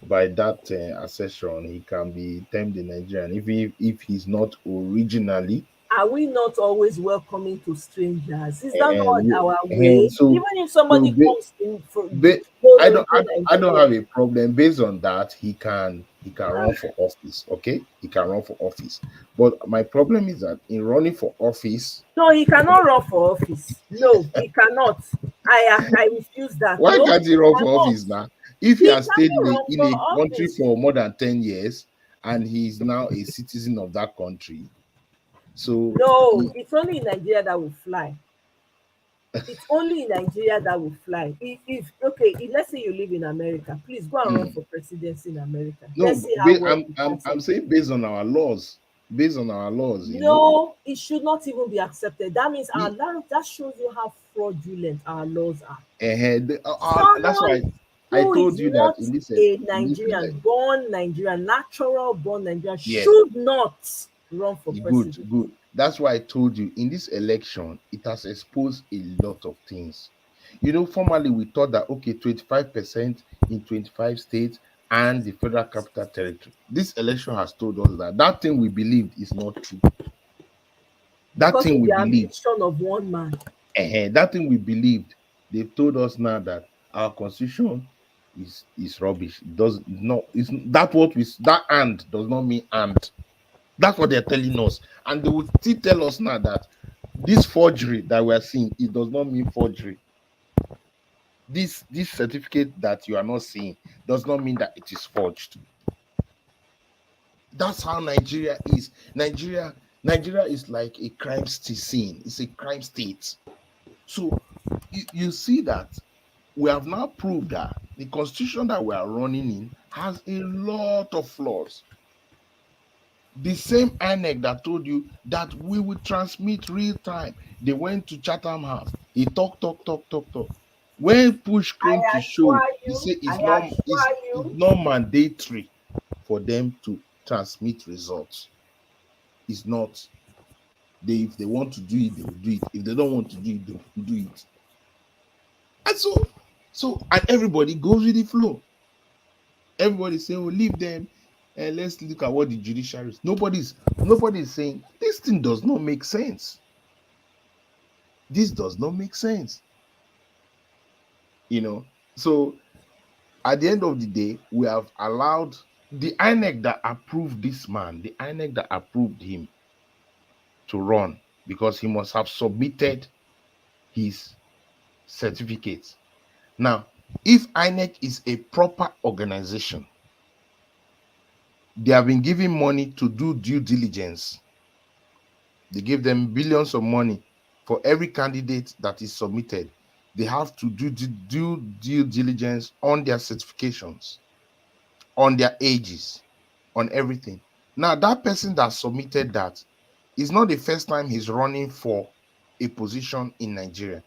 by that assertion, he can be termed a Nigerian if he's not originally. are we not always welcoming to strangers? Is that And not our and way? so Even if so somebody ba- comes in from ba- Toronto into I don't Nigeria, have a problem based on that. He can ah, run for office. Okay, he can run for office. But my problem is that in running for office, no, he cannot run for office. No, he cannot. I refuse that. why No, can't he he run for cannot. office now? If he He has stayed cannot run in for a country office. for more than 10 years and he's now a citizen of that country, so No, he, it's only in Nigeria that will fly. It's only in Nigeria that will fly. If okay, if let's say you live in America, please go and run mm, for presidency in America. no, Let's see how well you pass I'm it. saying based on our laws, based on our laws, you know. No, it should not even be accepted. That means our He, law, that shows you how fraudulent our laws are. that's why Someone I who told is you that not a in this Nigerian, born Nigerian, natural born Nigerian, yeah. should not run for Good, president. good. That's why I told you in this election, it has exposed a lot of things. You know, formerly we thought that okay, 25% in 25 states and the federal capital territory. This election has told us that that thing we believed is not true. That Because thing of we the believed, ambition of one man. that thing we believed, they've told us now that our constitution is rubbish. It does not, it's that what we that and does not mean and. That's what they're telling us. And they will still tell us now that this forgery that we are seeing, it does not mean forgery. This certificate that you are not seeing does not mean that it is forged. That's how Nigeria is. Nigeria is like a crime scene. It's a crime state. So you see that we have now proved that the constitution that we are running in has a lot of flaws. The same INEC that told you that we will transmit real time. They went to Chatham House. He talk. When push I came to shove, assure he you, said I assure it's you, not mandatory for them to transmit results. It's not. If they want to do it, they will do it. If they don't want to do it, they will do it. And and everybody goes with the flow. Everybody say, "Oh, leave them, and let's look at what the judiciary is." Nobody's saying this thing does not make sense. This does not make sense. You know. So at the end of the day, we have allowed the INEC that approved this man, the INEC that approved him to run, because he must have submitted his certificates. Now, if INEC is a proper organization, they have been given money to do due diligence. They give them billions of money for every candidate that is submitted. They have to do due diligence on their certifications, on their ages, on everything. Now, that person that submitted that is not the first time he's running for a position in Nigeria.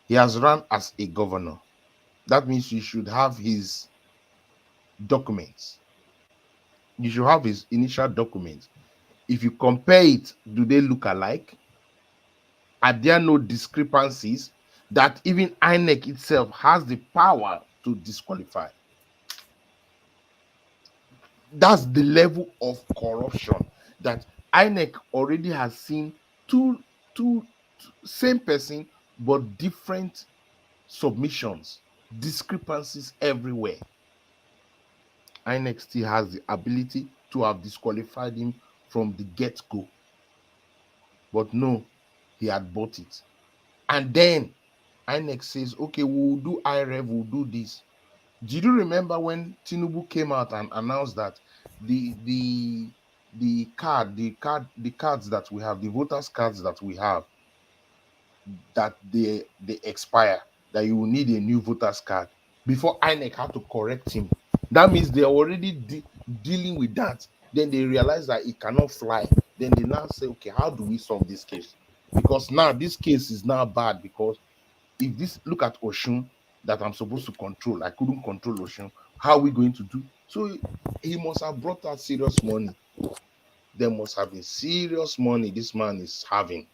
He has run as a governor. That means you should have his documents. You should have his initial documents. If you compare it, do they look alike? Are there no discrepancies that even INEC itself has the power to disqualify? That's the level of corruption that INEC already has seen two same person but different submissions, discrepancies everywhere. INEC still has the ability to have disqualified him from the get-go. But no, he had bought it. And then INEC says, okay, we'll do IREV, we'll do this. Did you remember when Tinubu came out and announced that the cards that we have, the voters cards that we have, that they expire, that you will need a new voters card? Before INEC had to correct him. That means they're already dealing with that. Then they realize that it cannot fly. Then they now say, okay, how do we solve this case? Because now this case is now bad, because if this, look at Oshun that I'm supposed to control, I couldn't control Oshun. How are we going to do? So he must have brought out serious money. There must have been serious money this man is having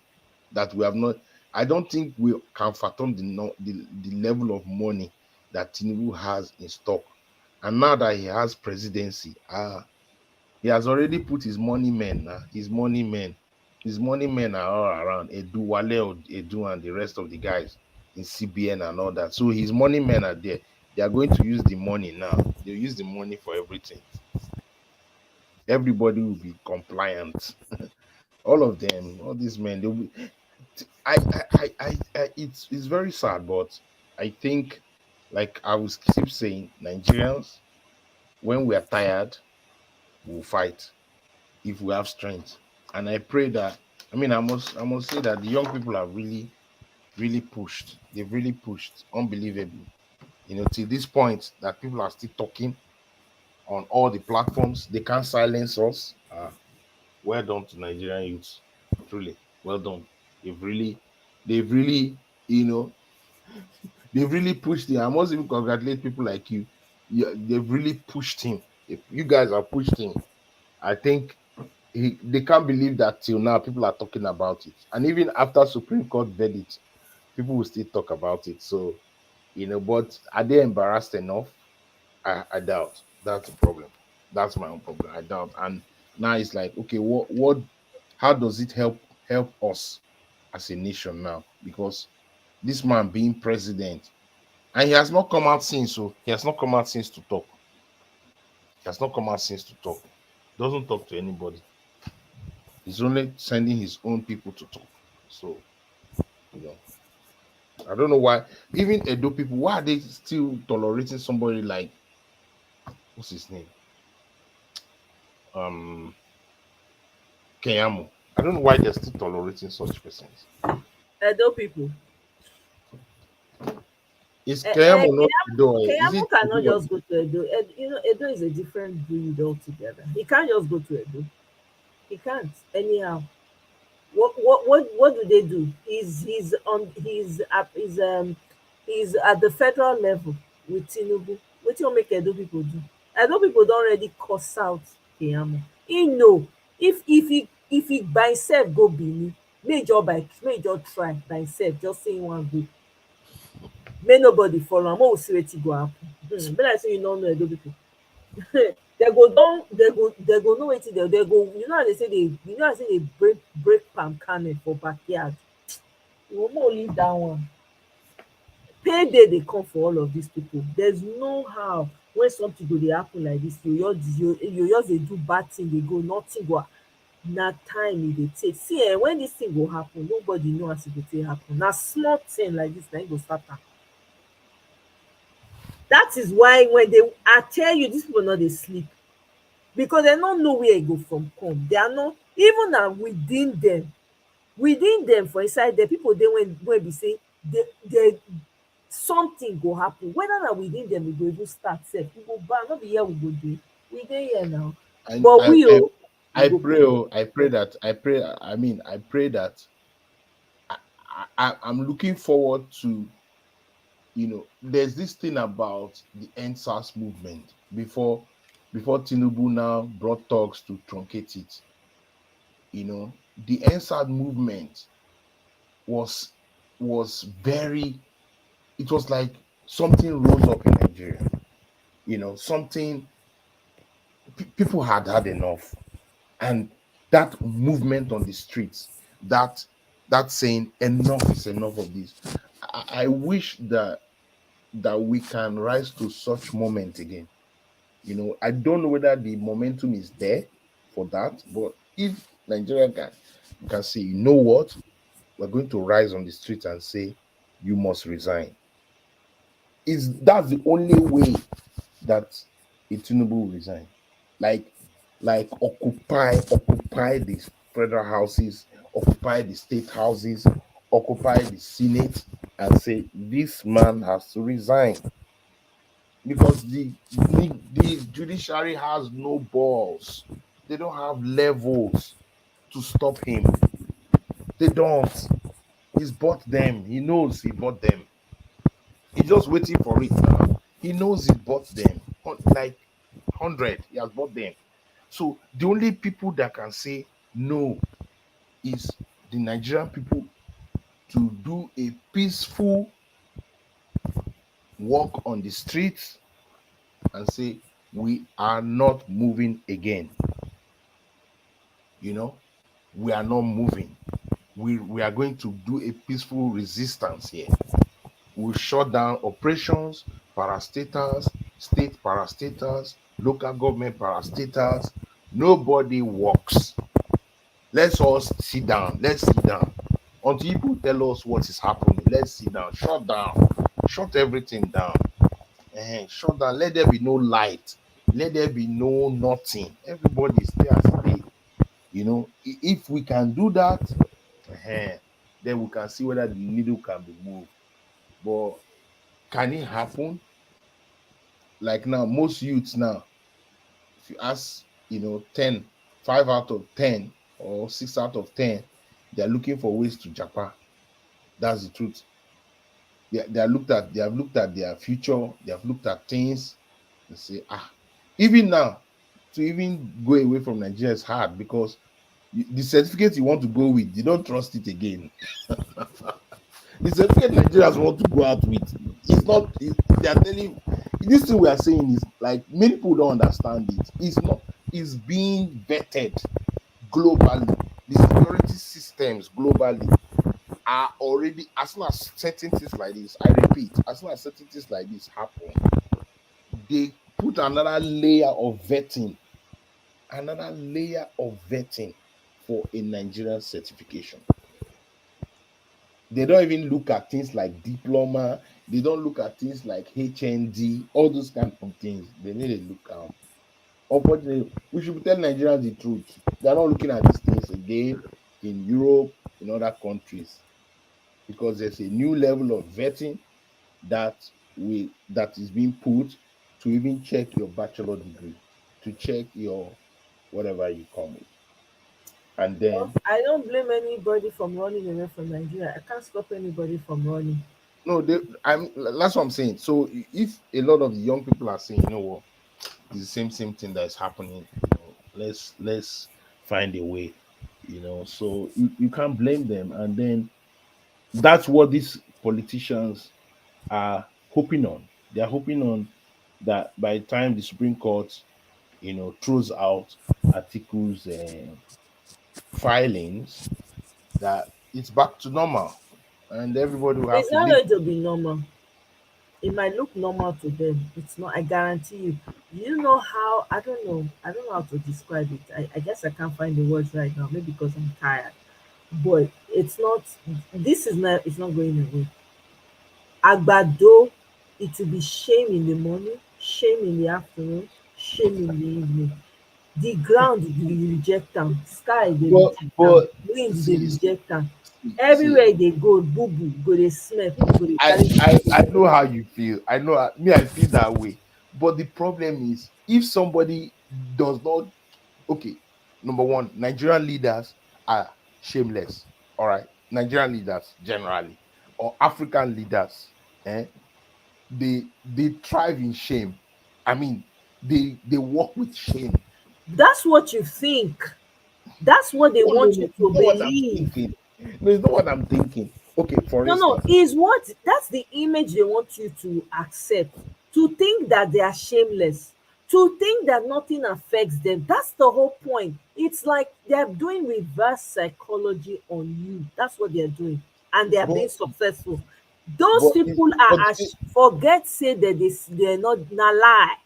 that we have not. I don't think we can fathom the level of money that Tinubu has in stock. And now that he has presidency, he has already put his money men. His money men are all around. Edu, Wale Edu, and the rest of the guys in CBN and all that. So his money men are there. They are going to use the money now. They use the money for everything. Everybody will be compliant. All of them, all these men, they will be. It's very sad, but I think, like I will keep saying, Nigerians, when we are tired, we'll fight. If we have strength, and I pray that, I must say that the young people have really pushed. They've really pushed unbelievably, to this point that people are still talking on all the platforms. They can't silence us. Well done to Nigerian youths, truly well done. They've really you know they've really pushed him. I must even congratulate people like you. They've really pushed him. You guys have pushed him. I think they can't believe that till now people are talking about it, and even after Supreme Court verdict, people will still talk about it. So, but are they embarrassed enough? I doubt. That's the problem. That's my own problem. I doubt. And now it's like, okay, how does it help us as a nation now? Because this man being president, and he has not come out since. So he has not come out since to talk. He has not come out since to talk. Doesn't talk to anybody. He's only sending his own people to talk. So, you know, I don't know why. Even Edo people, why are they still tolerating somebody like what's his name? Um Keyamu. I don't know why they're still tolerating such persons. Edo people. Is Keyamu not Edo? Is Keyamu it cannot Edo? just go to Edo. You know, Edo is a different breed altogether. He can't just go to Edo. He can't anyhow. What do they do? He's at the federal level with Tinubu. What you make Edo people do? Edo people don't already cuss out Keyamu. He know if he by himself go Benin, major try by himself, just say he wan go. Make nobody follow am, make we see wetin go happen. Be like say you no know Edo people. They go know wetin they go, you know how they say they break palm kernel for backyard. We go more leave that one. Payday dey come for all of these people. There's no how when something go dey happen like this, you just dey do bad thing dey go, nothing go. Na time e dey take. See when this thing go happen, nobody know as e go take happen. Na small thing like this na im go start am. That is why when I tell you, these people no dey sleep, because dem no know where e go from come. They are not even na within them for inside there, people dey wey be say they something go happen. Whether na within them e go even start sef, we go ban. No be here we go dey. We dey here now. I But I we I, we I go pray, protect oh, I pray ourselves. that I pray that I'm looking forward to, there's this thing about the NSAS movement before Tinubu now brought talks to truncate it. The NSAS movement was was very, it was like something rose up in Nigeria. Something, people had had enough, and that movement on the streets, that saying enough is enough of this. I wish that we can rise to such moment again. I don't know whether the momentum is there for that, but if Nigeria can say, you know what, we're going to rise on the street and say you must resign, is that's the only way that a Tinubu will resign. Like occupy the federal houses, occupy the state houses, occupy the Senate, and say this man has to resign, because the judiciary has no balls. They don't have levels to stop him. They don't. He's bought them. He knows he bought them. He's just waiting for it now. He knows he bought them. Like 100, he has bought them. So the only people that can say no is the Nigerian people, to do a peaceful walk on the streets and say we are not moving again. We are not moving. We are going to do a peaceful resistance here. We'll shut down operations, parastatals, state parastatals, local government parastatals. Nobody works. Let's all sit down. Let's sit down. Until people tell us what is happening, let's sit down. Shut down. Shut everything down. Shut down. Let there be no light. Let there be no nothing. Everybody stay as they. If we can do that, then we can see whether the needle can be moved. But can it happen? Like now, most youths now, if you ask, 10, 5 out of 10 or 6 out of 10, they're looking for ways to Japan. That's the truth. They have looked at their future, they have looked at things and say, even now, to even go away from Nigeria is hard, because the certificate you want to go with, you don't trust it again. The certificate Nigerians want to go out with, it's not, they are telling, this thing we are saying is like, many people don't understand it. It's not, it's being vetted globally. The security systems globally are already, as soon as certain things like this, I repeat, as soon as certain things like this happen, they put another layer of vetting for a Nigerian certification. They don't even look at things like diploma. They don't look at things like HND, all those kind of things. They need to look at. Unfortunately, we should tell Nigerians the truth. They're not looking at these things again in Europe, in other countries, because there's a new level of vetting that that is being put to even check your bachelor degree, to check your whatever you come with. And Well, then I don't blame anybody from running away from Nigeria. I can't stop anybody from running. no, I'm that's what I'm saying. So if a lot of the young people are saying, you know what, it's the same thing that's happening, let's find a way, so you can't blame them. And then that's what these politicians are hoping on. They're hoping on that by the time the Supreme Court, throws out articles and filings, that it's back to normal and everybody will have It's to not live. going to be normal. It might look normal to them. It's not, I guarantee you. You know how, I don't know how to describe it. I guess I can't find the words right now, maybe because I'm tired. But it's not, this is not, it's not going away. Agbado, it will be shame in the morning, shame in the afternoon, shame in the evening. The ground dey reject am, sky dey but reject am, but wind dey see, reject am. see, Everywhere e dey go, boo boo go dey smell, people go dey I, carry I know how you feel. I know me, I feel that way. But the problem is, if somebody does not, okay, number one, Nigerian leaders are shameless. All right, Nigerian leaders generally, or African leaders, they thrive in shame. I mean, they work with shame. That's what you think. That's what they No, no, want no, you it's to not what I'm believe. thinking. No, it's not what I'm thinking. Okay, for No, no, instance, is what that's the image they want you to accept. To think that they are shameless, to think that nothing affects them. That's the whole point. It's like they're doing reverse psychology on you. That's what they're doing. And they are but being successful. Those but people are but as forget say that they're not na lie.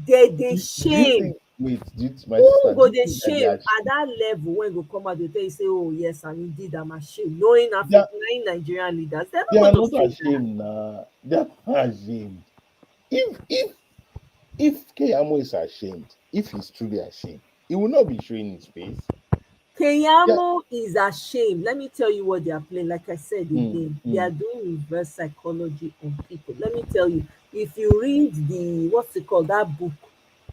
They do you shame. think, wait, my Who sister, do go you dey think that they shame are at that level when go come out dey tell you say, oh yes, and indeed I'm ashamed, knowing they are, African, knowing Nigerian leaders, they're they not are going to not say that. ashamed now. They are not ashamed. If Keyamo is ashamed, if he's truly ashamed, he will not be showing his face. Yeah. Keyamo is ashamed. Let me tell you what they are playing. Like I said Mm, again, they are mm, doing reverse psychology on people. Let me tell you, if you read the what's it called, that book,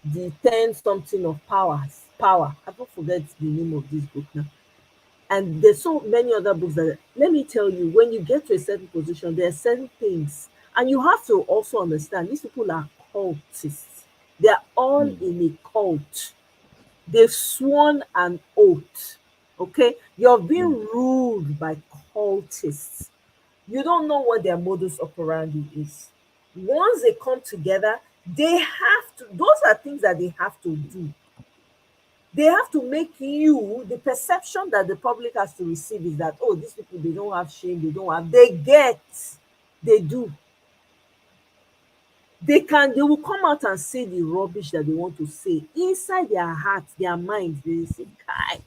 the 10 something of power. I don't forget the name of this book now. And there's so many other books that let me tell you, when you get to a certain position, there are certain things, and you have to also understand these people are cultists. They are all mm, in a cult. They've sworn an oath. Okay, you're being mm. ruled by cultists. You don't know what their modus operandi is. Once they come together, they have to, those are things that they have to do. They have to make you, the perception that the public has to receive is that, oh, these people, they don't have shame, they don't have, they get, they do. They will come out and say the rubbish that they want to say. Inside their heart, their mind, they say, Kai,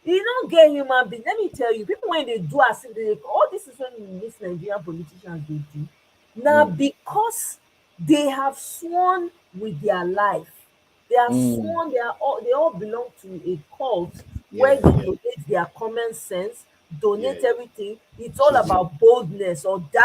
you don't get human being. Let me tell you, people when they do as if they, all this is when these Nigerian politicians they do. Now Mm, because they have sworn with their life, they have mm. sworn they all belong to a cult where Yeah, they yeah, donate their common sense, yeah. donate everything. It's all To about boldness,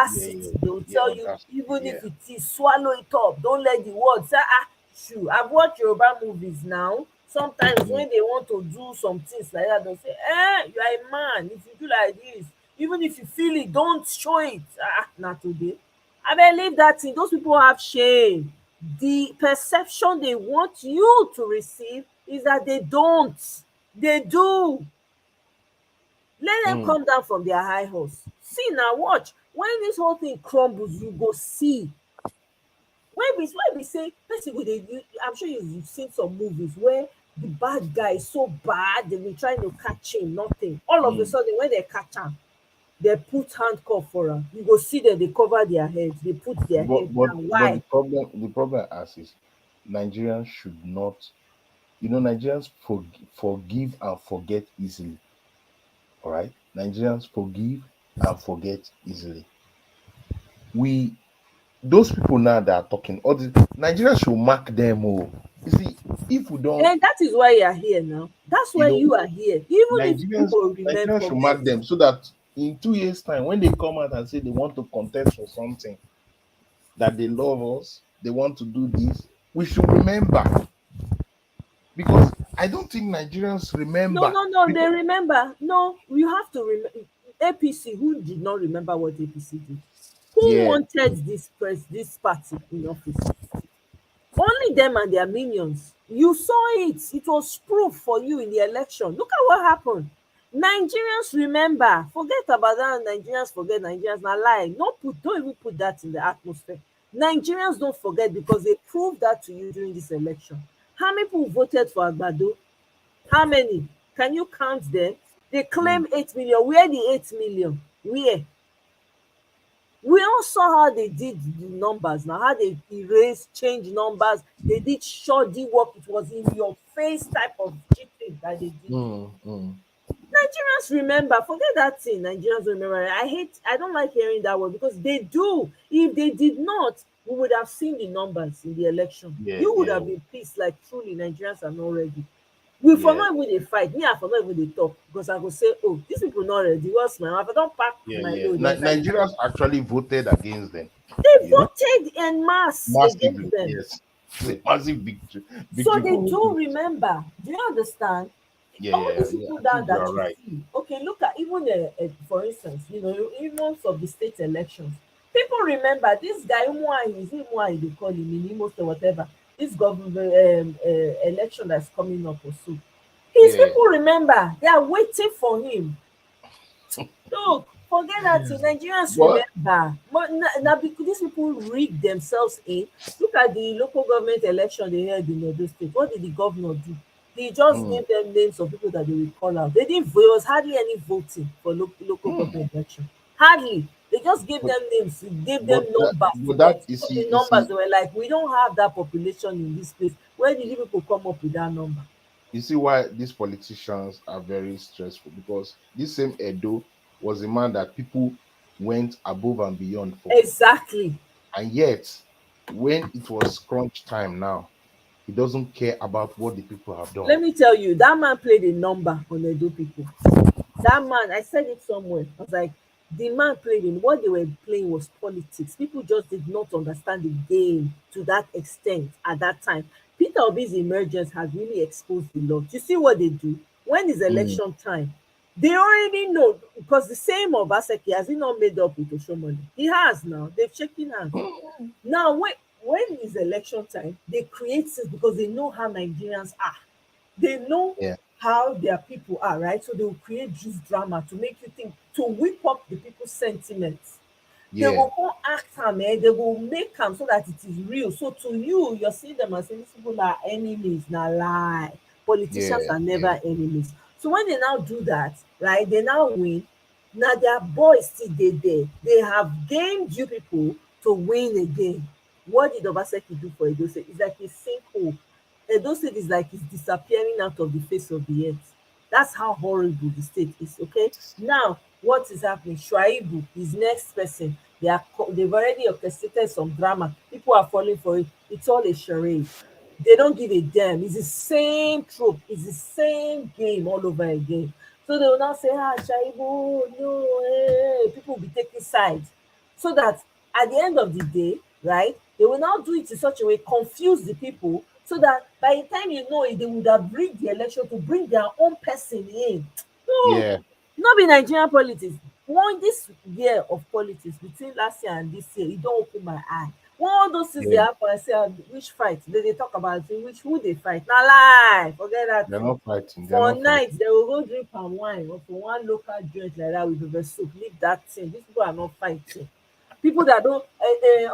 yeah, audacity. yeah, They will yeah. tell Oh, you, that's even if yeah. it is, swallow it up. Don't let the word say, ah, shoo. I've watched Yoruba movies now. Sometimes Mm, when they want to do some things like that, they'll say, eh, you are a man. If you do like this, even if you feel it, don't show it. Ah, not today. I believe that thing. Those people have shame. The perception they want you to receive is that they don't. They do. Let them mm. come down from their high horse. See now, watch. When this whole thing crumbles, you go see. When we say person go dey, I'm sure you've seen some movies where the bad guy is so bad, they've been trying to catch him, nothing. All of a Mm. sudden, when they catch am, they put handcuff for am. You go see them, they cover their heads, they put their But head but down. but Why? the problem I ask is Nigerians should not Nigerians forgive and forget easily. All right, Nigerians forgive and forget easily. We Those people now that are talking, all the Nigerians should mark them. Oh, you see, if we don't, And that is why you are here now. That's you why know, you are here. Even if Nigerians people remain Nigerians should forget. mark them so that in 2 years' time, when they come out and say they want to contest for something, that they love us, they want to do this, we should remember, because I don't think Nigerians No, remember. no, no. They Because remember. No, you have to remember. APC. Who did not remember what APC did? Who yeah, wanted this party in office? Only them and their minions. You saw it. It was proof for you in the election. Look at what happened. Nigerians remember. Forget about that. Nigerians forget. Nigerians na lie. No put. Don't even put that in the atmosphere. Nigerians don't forget because they proved that to you during this election. How many people voted for Agbado? How many? Can you count them? They mm, claim 8 million. Where the 8 million? Where? We all saw how they did the numbers now, how they erase, change numbers. They did shoddy work. It was in your face type of cheating that they did. mm. Nigerians remember. Forget that thing. Nigerians remember. I don't like hearing that word because they do. If they did not, we would have seen the numbers in the election. Yeah, You would yeah, have been pissed like truly Nigerians are not ready. We for yeah, not even dey fight. Me, I for not even dey talk because I go say, oh, these people not ready. What's my if I don't pack my yeah. load inside the car. Nigerians actually voted against them. They You know, voted en masse against massively. them. Yes, it's a massive victory. So Victory. they do remember. Do you understand? Yeah, All yeah, these yeah. people I that think you are you right. see, okay, look at even for instance, even of the state elections, people remember this guy Umuahi, is it Umuahi they call him in Imo State, whatever. This government election that's coming up or so. His Yeah. people remember. They are waiting for him. Look, forget that thing. Nigerians But remember. But now because these people rig themselves in. Look at the local government election they held in Edo State. What did the governor do? He just mm, gave them names of people that they will call out. They didn't. There was hardly any voting for local mm, government election. Hardly. They just gave but them names, gave them numbers to but them. that you Some of see the you numbers see they were like, we don't have that population in this place. Where did you people come up with that number? you see why these politicians are very stressful, because this same Edo was a man that people went above and beyond for, Exactly. and yet when it was crunch time now, he doesn't care about what the people have done. Let me tell you, that man played a number on Edo people. That man, I said it somewhere. I was like, the man played in what they were playing was politics. People just did not understand the game to that extent at that time. Peter Obi's emergence has really exposed a lot. You see what they do when it's Mm, election time. They already know because the same Obaseki has he not made up with Oshomole. He has now. They've shaken hands. Now, when it's election time, they create things because they know how Nigerians are. They know yeah, how their people are, right? So they will create juice drama to make you think, to whip up the people's sentiments. They yeah, go come act am, they go make am so that it is real. So to you, you're seeing them as saying these people are enemies. Na lie. yeah, Politicians are yeah, never enemies. So when they now do that, right, they now win. Now their boys still dey there. They have gained you people to win again. What did Obaseki do for Edo State? It's like a sinkhole. Edo State is like it's disappearing out of the face of the earth. That's how horrible the state is. Okay. Now, what is happening? Shuaibu is next person. They've already orchestrated some drama. People are falling for it. It's all a charade. They don't give a damn. It's the same trope. It's the same game all over again. So they will now say, Shaibu, no, people will be taking sides. So that at the end of the day, right, they will now do it in such a way, confuse the people, so that by the time you know it, they would have rigged the election to bring their own person in. No, yeah, no be Nigerian politics. One this year of politics between last year and this year, e don open my eye. One of those things dey yeah. happen, I say, which fight? They talk about say which who they fight. Na lie, forget that They're thing. not fighting. They're For not night, fighting. they will go drink palm wine or for one local joint like that with pepper soup. Leave that thing. These people are not fighting. People that don't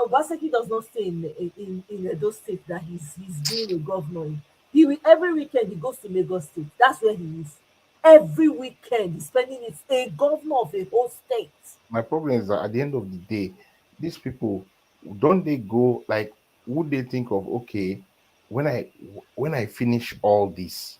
Obaseki does not stay in Edo State that he's being a governor in. He will every weekend he goes to Lagos State. That's where he is. Every weekend he's spending it a governor of a whole state. My problem is that at the end of the day, these people, don't they go like, would they think of, okay, when I finish all this,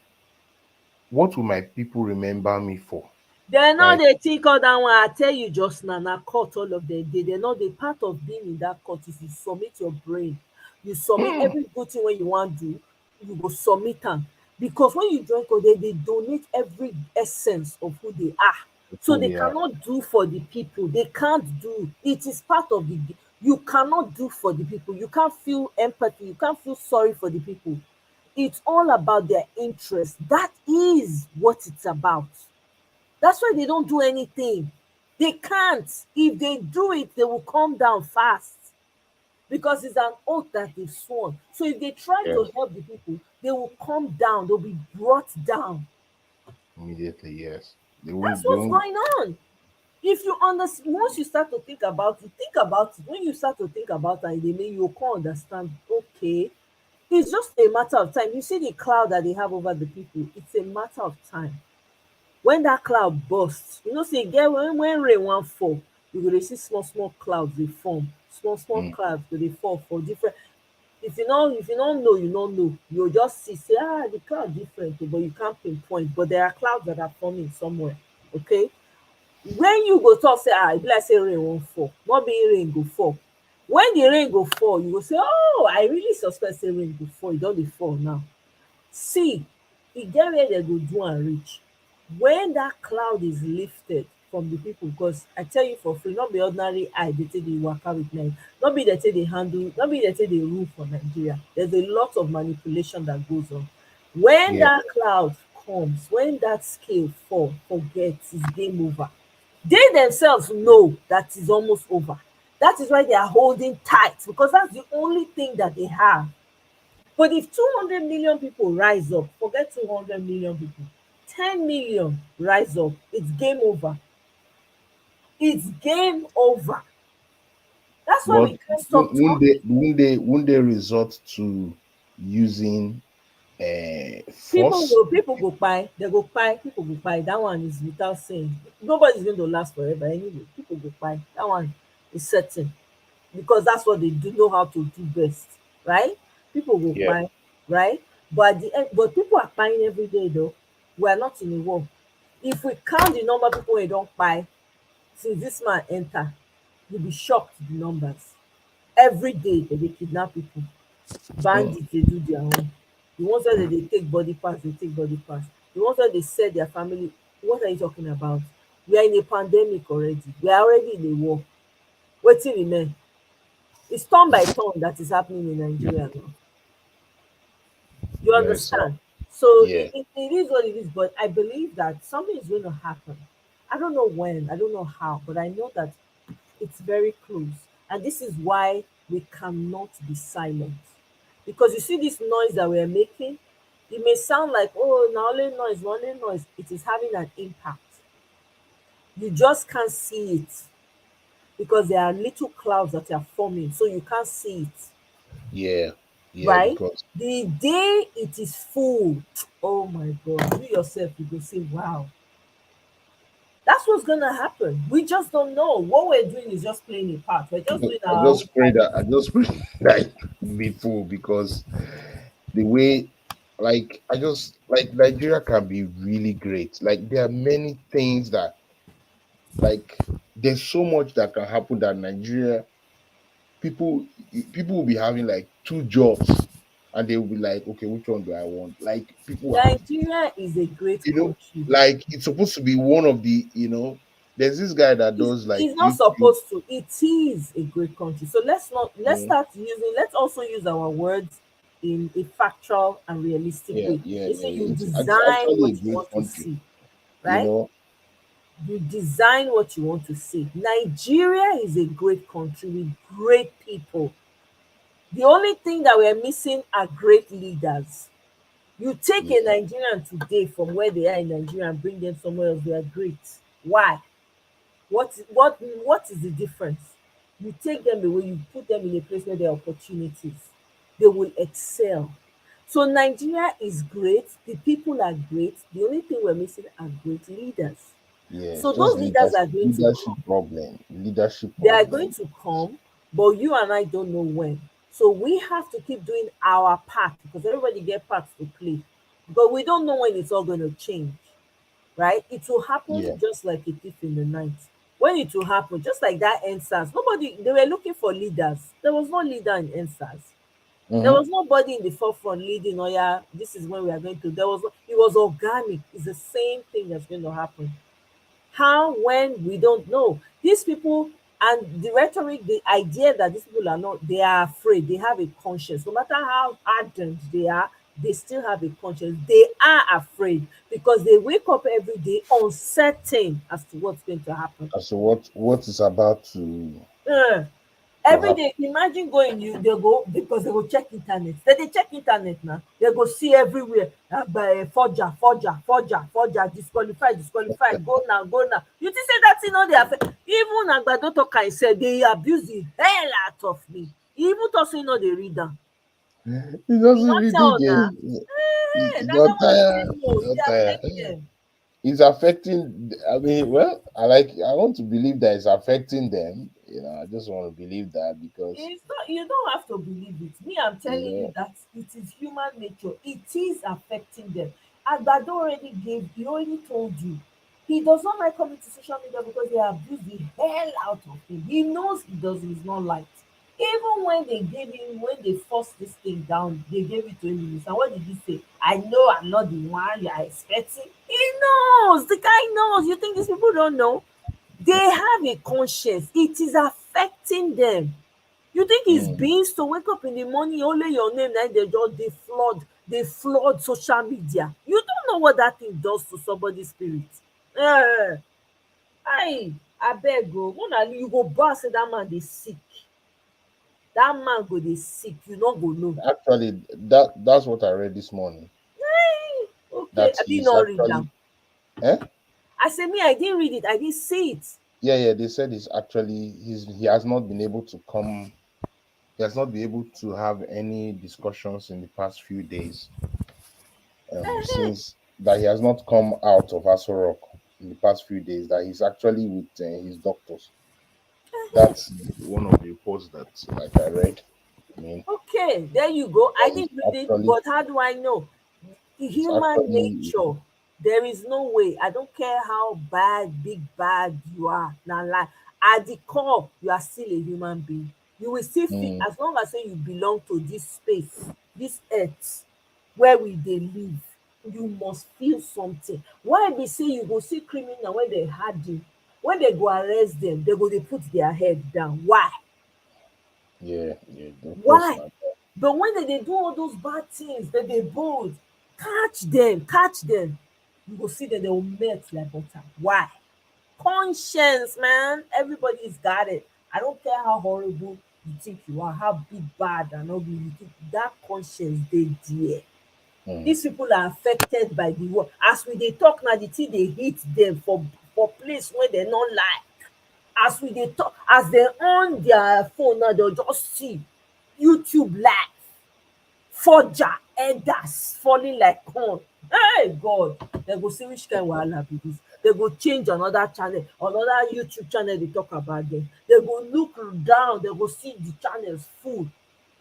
what will my people remember me for? They no Like, dey think all that one. I tell you just now, na court all of them dey. They no dey. Part of being in that court is you submit your brain. You submit every good thing wey you wan do, you go submit am. Because when you join court, they donate every essence of who they are. So who they they are. cannot do for the people. They can't do. It is part of the. You cannot do for the people. You can't feel empathy. You can't feel sorry for the people. It's all about their interest. That is what it's about. That's why they don't do anything. They can't. If they do it, they will come down fast because it's an oath that they've sworn. So if they try to Yes, help the people, they will come down. They'll be brought down. immediately. Yes, they That's won't. They what's won't. going on. If you understand, once you start to think about it. When you start to think about it, they mean you can understand. Okay, it's just a matter of time. You see the cloud that they have over the people. It's a matter of time. When that cloud burst, you know say e get when rain wan fall, you go dey see small small clouds dey form. Small small Mm, clouds go dey fall for different. If you no know, you no know. You go just see say the cloud different o, but you can't pinpoint. But there are clouds that are forming somewhere. Okay, when you go talk say e be like say rain wan fall, no be rain go fall. When the rain go fall, you go say I really suspect say rain go fall. E don dey fall now. See, e get where dem go do am reach. When that cloud is lifted from the people, because I tell you for free, no be ordinary eye dey take dey waka with Nigeria. No be dey take dey handle, no be dey take dey rule for Nigeria. There's a lot of manipulation that goes on. When yeah. that cloud comes, when that scale fall, forget, it's game over. They themselves know that is almost over. That is why they are holding tight, because that's the only thing that they have. But if 200 million people rise up, forget 200 million people, 10 million rise up, it's game over. It's game over. That's why But we can't stop talking. won't they resort to using People force? go people go kpai, they go kpai, people go kpai. That one is without saying. Nobody's going to last forever anyway. People go kpai. That one is certain. Because that's what they do know how to do best, right? People go Yeah. kpai, right? But at the end, but people are kpaying every day though. We are not in a war. If we count the number of people wey don kpai since this man enter, you'll be shocked the numbers. Every day they dey kidnap people. Mm, Bandits dey do their own. The ones wey dey take body parts, they take body parts. The ones wey dey sell their family, what are you talking about? We are in a pandemic already. We are already in a war. Wetin remain? It's turn by turn that is happening in Nigeria now. You very sad. understand? So Yeah. it is what it is, but I believe that something is going to happen. I don't know when, I don't know how, but I know that it's very close. And this is why we cannot be silent. Because you see this noise that we're making, it may sound like, oh, now only noise, only noise. It is having an impact. You just can't see it because there are little clouds that are forming, so you can't see it, Yeah. Yeah. right? Because The day it is full, oh my God, you yourself, you go say, wow, that's what's gonna happen. We just don't know. What we're doing is just playing a part. We're just doing I our own just pray part. that I just pray that be full because the way I just like Nigeria can be really great. Like there are many things that like there's so much that can happen that Nigeria people people will be having like two jobs and they will be like, okay, which one do I want? Like people have, Nigeria is a great you know, country. like it's supposed to be one of the, there's this guy that It's, does like it's not YouTube. supposed to. It is a great country. So let's Mm, start using. Let's also use our words in a factual and realistic yeah, way. yeah, You yeah. see, you It's design actually a what you great want to country, see, you right? know. You design what you want to see. Nigeria is a great country with great people. The only thing that we're missing are great leaders. You take Yeah, a Nigerian today from where they are in Nigeria and bring them somewhere else, they are great. Why? What is the difference? You take them away, you put them in a place where there are opportunities. They will excel. So Nigeria is great, the people are great. The only thing we're missing are great leaders. yeah. So Just those leaders are going to leadership come. problem, leadership They are going problem. to come, but you and I don't know when. So we have to keep doing our part because everybody get parts to play. But we don't know when it's all going to change, right? It will happen Yeah. just like a thief in the night. When it will happen, just like that NSAS, nobody, they were looking for leaders. There was no leader in NSAS. There Mm-hmm. was nobody in the forefront leading, oh yeah, this is when we are going to. There was, it was organic. It's the same thing that's going to happen. How, when, we don't know. These people, and the rhetoric, the idea that these people are not, they are afraid, they have a conscience. No matter how ardent they are, they still have a conscience. They are afraid because they wake up every day uncertain as to what's going to happen. So what is about Uh, to every happen? day, imagine going, you they go because they go check internet. They check internet now. They go see everywhere. By forger, forger, forger, forger, disqualify, disqualify. Go now, go now. You think say that thing no dey affect? Even Agbado talker himself, they abuse the hell out of me. He even talk say he no dey read am. He He doesn't wan read tell una. again. He That's got why I say tired. no. He E got dey tired. affect them. It's affecting. I mean, well, I want to believe that it's affecting them. I just want to believe that because It's not, you don't have to believe it. Me, I'm you telling you know. that it is human nature. It is affecting them. Agbado already gave, he already told you. He does not like coming to social media because they abuse the hell out of him. He knows he does, he's not liked. Even when they gave him, when they forced this thing down, they gave it to him. And what did he say? I know I'm not the one you are expecting. He knows. The guy knows. You think these people don't know? They have a conscience. It is affecting them. You think it's Mm, beans to wake up in the morning, only your name, then they just they flood social media. You don't know what that thing does to somebody's spirit. Eh, I beg go. Una you go boss say that man dey sick. That man go dey sick. You no go know. actually, that's what I read this morning. Okay, That I did he's not read actually, am. eh? I say me, I didn't read it. I didn't see it. Yeah, yeah. They said he has not been able to come. He has not been able to have any discussions in the past few days. Since that he has not come out of Aso Rock in the past few days. That he's actually with his doctors. That's one of the reports that like I read. I mean, Okay, there you go. I that didn't read it, actually but how do I know? it's Human actually nature. There is no way. I don't care how bad, big bad you are. Now, like at the core, you are still a human being. You will still feel mm, as long as say you belong to this space, this earth where we dey live. You must feel something. Why be say you go see criminal when they harden, when they go arrest them, they go dey put their head down. Why? yeah, yeah, of course Why? not. But when they do all those bad things, that they bold, catch them, you go see that they will melt like butter. Why? Conscience, man. Everybody's got it. I don't care how horrible you think you are, how big, bad, and ugly you think that conscience they there. Mm, These people are affected by the world. As we dey talk now, the thing dey hit them for place where they not lie. As we dey talk, as they on their phone now, they'll just see YouTube live, forger, elders falling like corn. Hey God, dem go see which kind wahala be this. Dem go change another channel, another YouTube channel dey talk about them. Dem go look down, dem go see the channels full.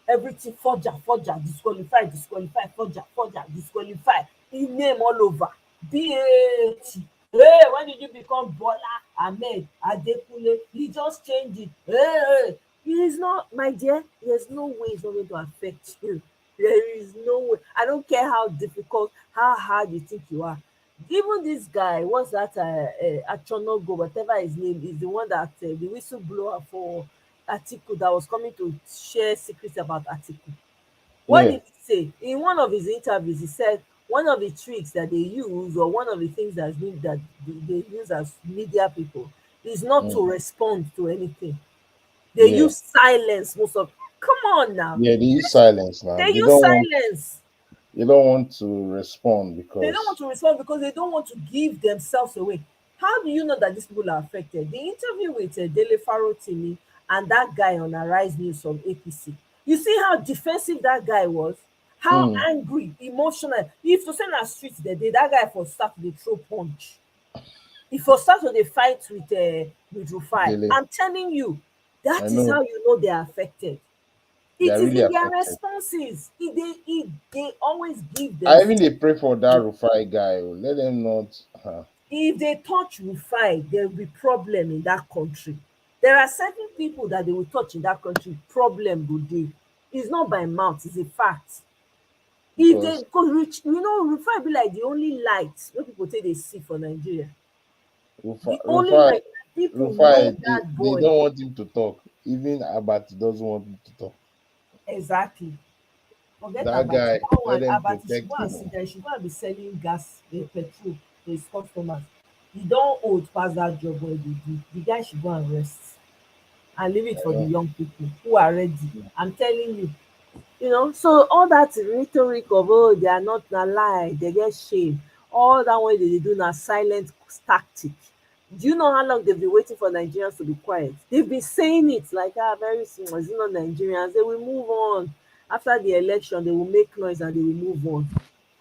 Everything forger, forger, disqualify, disqualify, forger, forger, disqualify. Im name all over. BAT. Hey, when did you become Bola Ahmed Adekunle? He just changed it. Hey, he is not, my dear. There's no way it's not going to affect you. There is no way. I don't care how difficult, how hard you think you are. Even this guy, what's that? Achonogo, whatever his name is, the one that the whistleblower for Atiku that was coming to share secrets about Atiku. What yeah. did he say? In one of his interviews, he said one of the tricks that they use, or one of the things that's been that they use as media people, is not to Mm, respond to anything. They yeah. use silence most of. Come on now, Yeah, they use silence now. they use silence. They don't want to respond They don't want because to respond because they don't want to give themselves away. How do you know that these people are affected? The interview with Dele Farotimi and that guy on Arise News from APC. You see how defensive that guy was? How mm, angry, emotional. If to send a street the day, that guy for start to dey throw punch. If for start to dey fight with Rufai. Dele. I'm telling you, I that is know. how you know they are affected. They It are is really in their affected. responses. They always give I themselves. even they pray for that Rufai guy. Oh. Let them not. If they touch Rufai, there will be problem in that country. There are certain people that they will touch in that country, problem go dey. It's not by mouth, it's a fact. If they Because go reach, Rufai be like the only light wey people take dey see for Nigeria. The only Rufai, light, people know Rufai, that they boy. don't want him to talk. Even Abati doesn't want him to talk. Exactly. Forget That Abati. guy, That let one, them Abati should protect go and him. sit Oh. there. He should go and be selling gas, petrol to his customers. He don old pass that job wey he dey do. The guy should go and rest and leave it for the Yeah. young people who are ready. I'm telling you. So all that rhetoric of, oh, they are not, na lie, they get shame, all that one they dey do na silent tactic. Do you know how long they've been waiting for Nigerians to be quiet? They've been saying it like, very soon, is it not Nigerians, they will move on. After the election they will make noise and they will move on.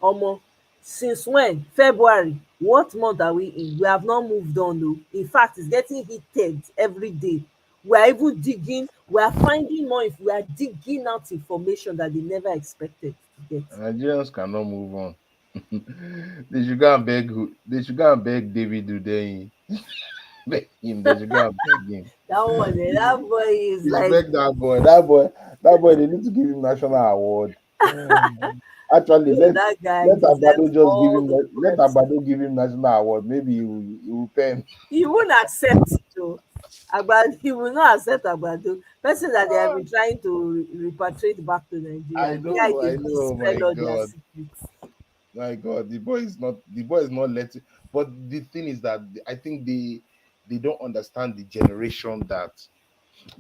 Omo, since when? February. What month are we in? We have not moved on o. In fact, it's getting heated every day. We are even digging, we are finding more, if we are digging out information that they never expected to get. Nigerians cannot move on. They should go and beg they should go and beg David Udeyin. Beg him. They should go and beg him. That one, that boy is Please like, beg that boy. That boy, they need to give him national award. Actually, that guy let deserves Abado just give all him the let credit. Abado give him national award. Maybe he will pay him. He won't accept it o. He will not accept Agbado. Person that they have been trying to repatriate back to Nigeria. The guy dey I know, dispel my all their God. secrets. My God, the boy is not letting. But the thing is that I think they don't understand the generation that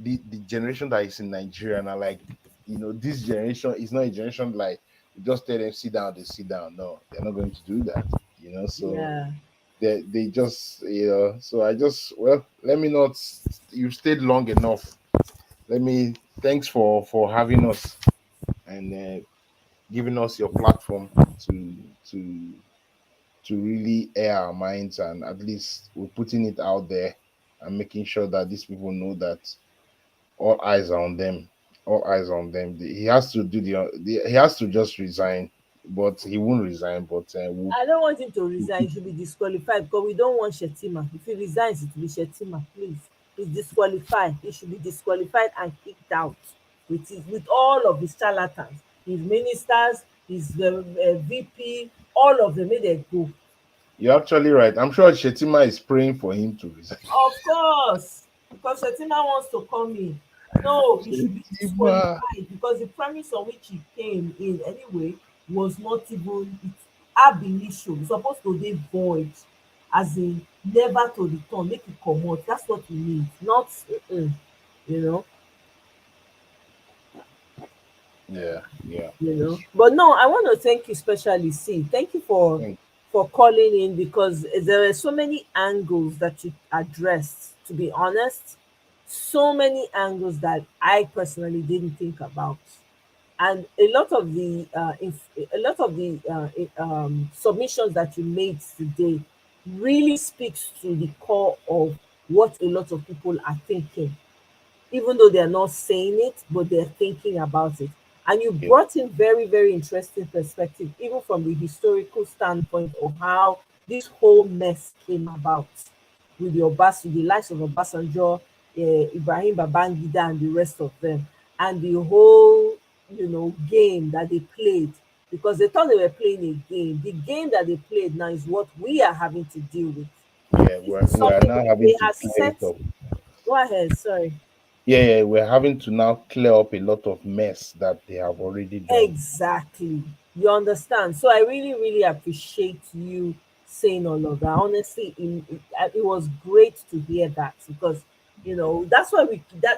is in Nigeria now. Like, this generation is not a generation like you just tell them sit down, they sit down. No, they're not going to do that. So Yeah. they just so I just, well, let me not. You've stayed long enough. Let me Thanks for having us and giving us your platform to to really air our minds, and at least we're putting it out there and making sure that these people know that all eyes are on them. All eyes on them. He has to he has to just resign, but he won't resign. But I don't want him to resign. He should be disqualified because we don't want Shetima. If he resigns, it will be Shetima. Please. He's disqualified. He should be disqualified and kicked out with all of his charlatans, his ministers, his VP, all of them, may they go. you're actually right. I'm sure Shetima is praying for him to resign. Of course, because Shetima wants to come in. No, he should be Shetima. disqualified because the premise on which he came in anyway was not even it ab initio. It's supposed to be void, as in never to return, make it comot. That's what we need, not you know. Yeah, yeah. But no, I want to thank you especially. See, thank you Thank for calling in because there were so many angles that you addressed. To be honest, so many angles that I personally didn't think about, and a lot of the submissions that you made today really speaks to the core of what a lot of people are thinking, even though they're not saying it, but they're thinking about it. And you you. brought in very, very interesting perspective, even from the historical standpoint of how this whole mess came about with the likes of Obasanjo, Ibrahim Babangida, and the rest of them, and the whole, game that they played, because they thought they were playing a game. The game that they played now is what we are having to deal with. Yeah, This we're, is we are something now that having they to have clear set. it up. Go ahead, sorry. Yeah, we're having to now clear up a lot of mess that they have already done. Exactly. You understand? So I really, really appreciate you saying all of that. Honestly, it was great to hear that because that's why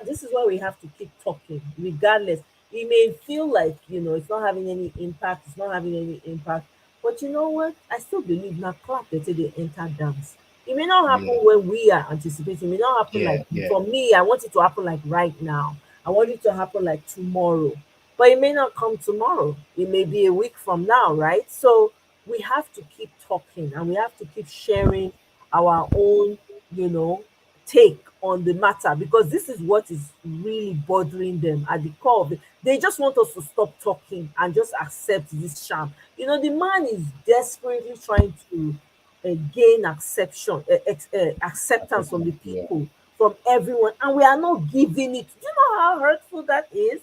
this is why we have to keep talking, regardless. It may feel like it's not having any impact, it's not having any impact, but you know what? I still believe now clap they say they enter dance. It may not happen Yeah, when we are anticipating. It may not happen yeah, like yeah, for me. I want it to happen like right now. I want it to happen like tomorrow, but it may not come tomorrow. It may be a week from now, right? So we have to keep talking and we have to keep sharing our own, you know, take on the matter, because this is what is really bothering them at the core of it. They just want us to stop talking and just accept this sham. The man is desperately trying to gain acceptance from the Yeah. people, from everyone, and we are not giving it. Do you know how hurtful that is?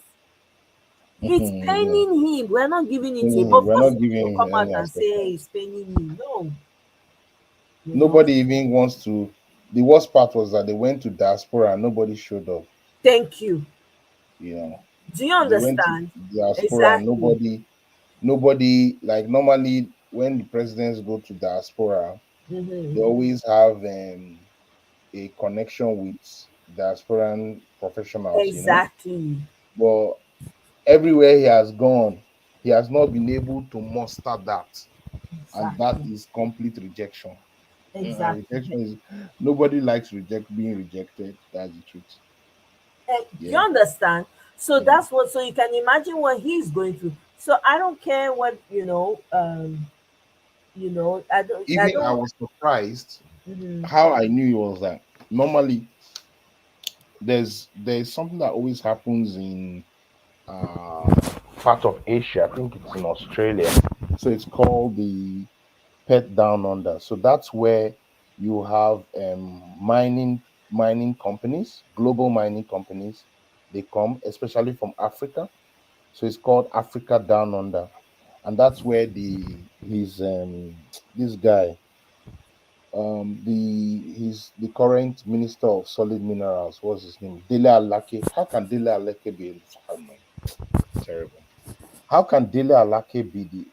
It's Yeah. paining him. We're not giving it to him. But Meaning of we're course, not he needs to giving him come out any and say, hey, acceptance. it's paining me. No, you know. Nobody even wants to. The worst part was that they went to diaspora and nobody showed up. Thank you. You know, Do you they went to understand? diaspora and Exactly. nobody, like normally when the presidents go to diaspora, they Hmm. always have a connection with diasporan professionals, Exactly. But everywhere he has gone, he has not been able to muster that, and that Exactly. is complete rejection. And Exactly. rejection is nobody likes being rejected. That's the truth. Do you Yeah. understand? So Mhm. that's what. So you can imagine what he's going through. So I don't care what I don't. I Even I don't. was surprised Mhm. how I knew it was that normally there's something that always happens in uh part of Asia. I think it's in Australia. So it's called the Pet Down Under. So that's where you have mining companies, global mining companies. They come, especially from Africa. So it's called Africa Down Under, and that's where this guy he's the current minister of solid minerals. What's his name? Dele Alake. How can Dele Alake be? Oh my, terrible. How can Dele Alake be the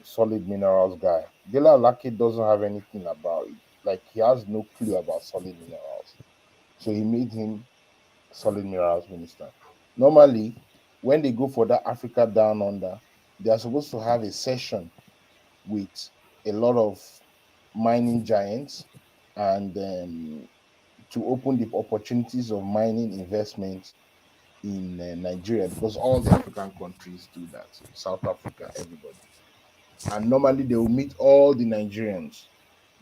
solid minerals guy? Dele Alake doesn't have anything about it. Like he has no clue about solid minerals. So he made him solid minerals minister. Normally, when they go for that Africa Down Under, they are supposed to have a session with a lot of mining giants and to open the opportunities of mining investments in Nigeria, because all the African countries do that. South Africa, everybody. And normally they will meet all the Nigerians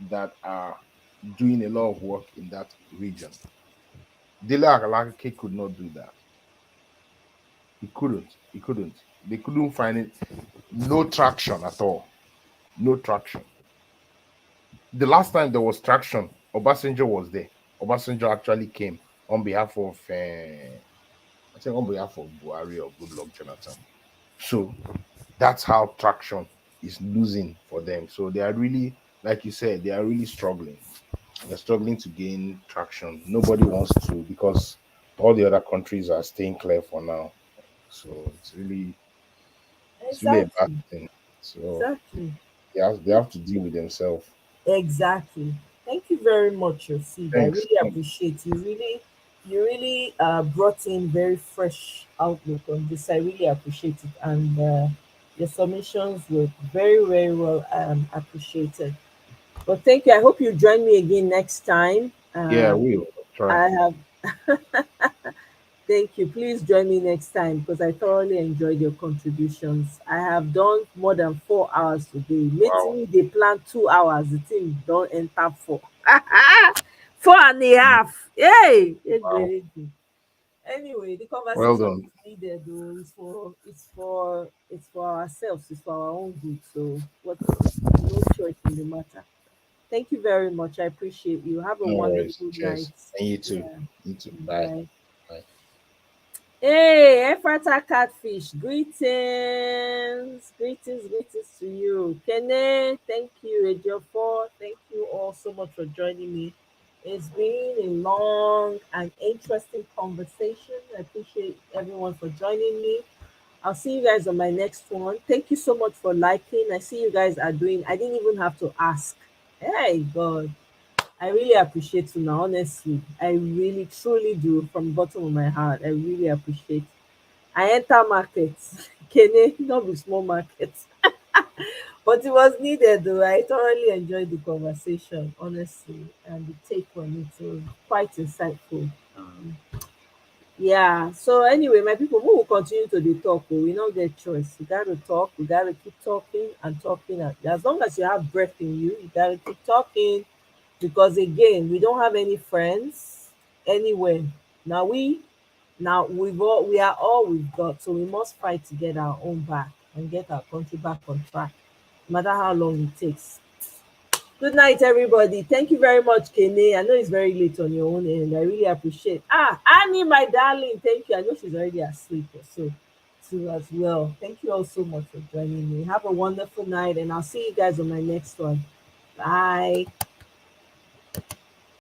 that are doing a lot of work in that region. Dele Akalake could not do that. He couldn't. He couldn't. They couldn't find it. No traction at all. No traction. The last time there was traction, Obasanjo was there. Obasanjo actually came on behalf of, I think, on behalf of Buhari or Goodluck Jonathan. So that's how traction is losing for them. So they are really, like you said, they are really struggling. They're struggling to gain traction. Nobody wants to, because all the other countries are staying clear for now. So it's really a bad Exactly. thing. So Exactly. they have to deal with themselves. Exactly. Thank you very much, Sid. I Thanks. really appreciate you really brought in very fresh outlook on this. I really appreciate it. And your submissions were very, very well appreciated. Well, thank you. I hope you join me again next time. Yeah, we'll try. I have Thank you. Please join me next time because I thoroughly enjoyed your contributions. I have done more than 4 hours today. Wow. Meeting they plan 2 hours. The team don't enter four. 4.5. Hey, Wow. anyway, the Well conversation done. is needed though. It's for ourselves. It's for our own good. So what? No choice in the matter. Thank you very much. I appreciate you. Have a No worries. wonderful night. Cheers. And you too. Yeah. You too. Bye. Bye. Bye. Hey, Ephrata Catfish, greetings, greetings, greetings to you. Kene, thank you. Ejiofor, thank you all so much for joining me. It's been a long and interesting conversation. I appreciate everyone for joining me. I'll see you guys on my next one. Thank you so much for liking. I see you guys are doing, I didn't even have to ask. Hey, God. I really appreciate you now, honestly. I really truly do from the bottom of my heart. I really appreciate. I enter markets, Kene, not be small markets. But it was needed though. I thoroughly enjoyed the conversation, honestly, and the take on it was quite insightful. Yeah. So anyway, my people, we will continue to the talk. Oh, we don't get choice. We gotta talk. We gotta keep talking and talking. As long as you have breath in you, you gotta keep talking. because again, we don't have any friends anywhere. Now we are all we've got, so we must fight to get our own back and get our country back on track, no matter how long it takes. Good night, everybody. Thank you very much, Kene. I know it's very late on your own end. I really appreciate. Annie, my darling, thank you. I know she's already asleep or so too as well. Thank you all so much for joining me. Have a wonderful night, and I'll see you guys on my next one. Bye.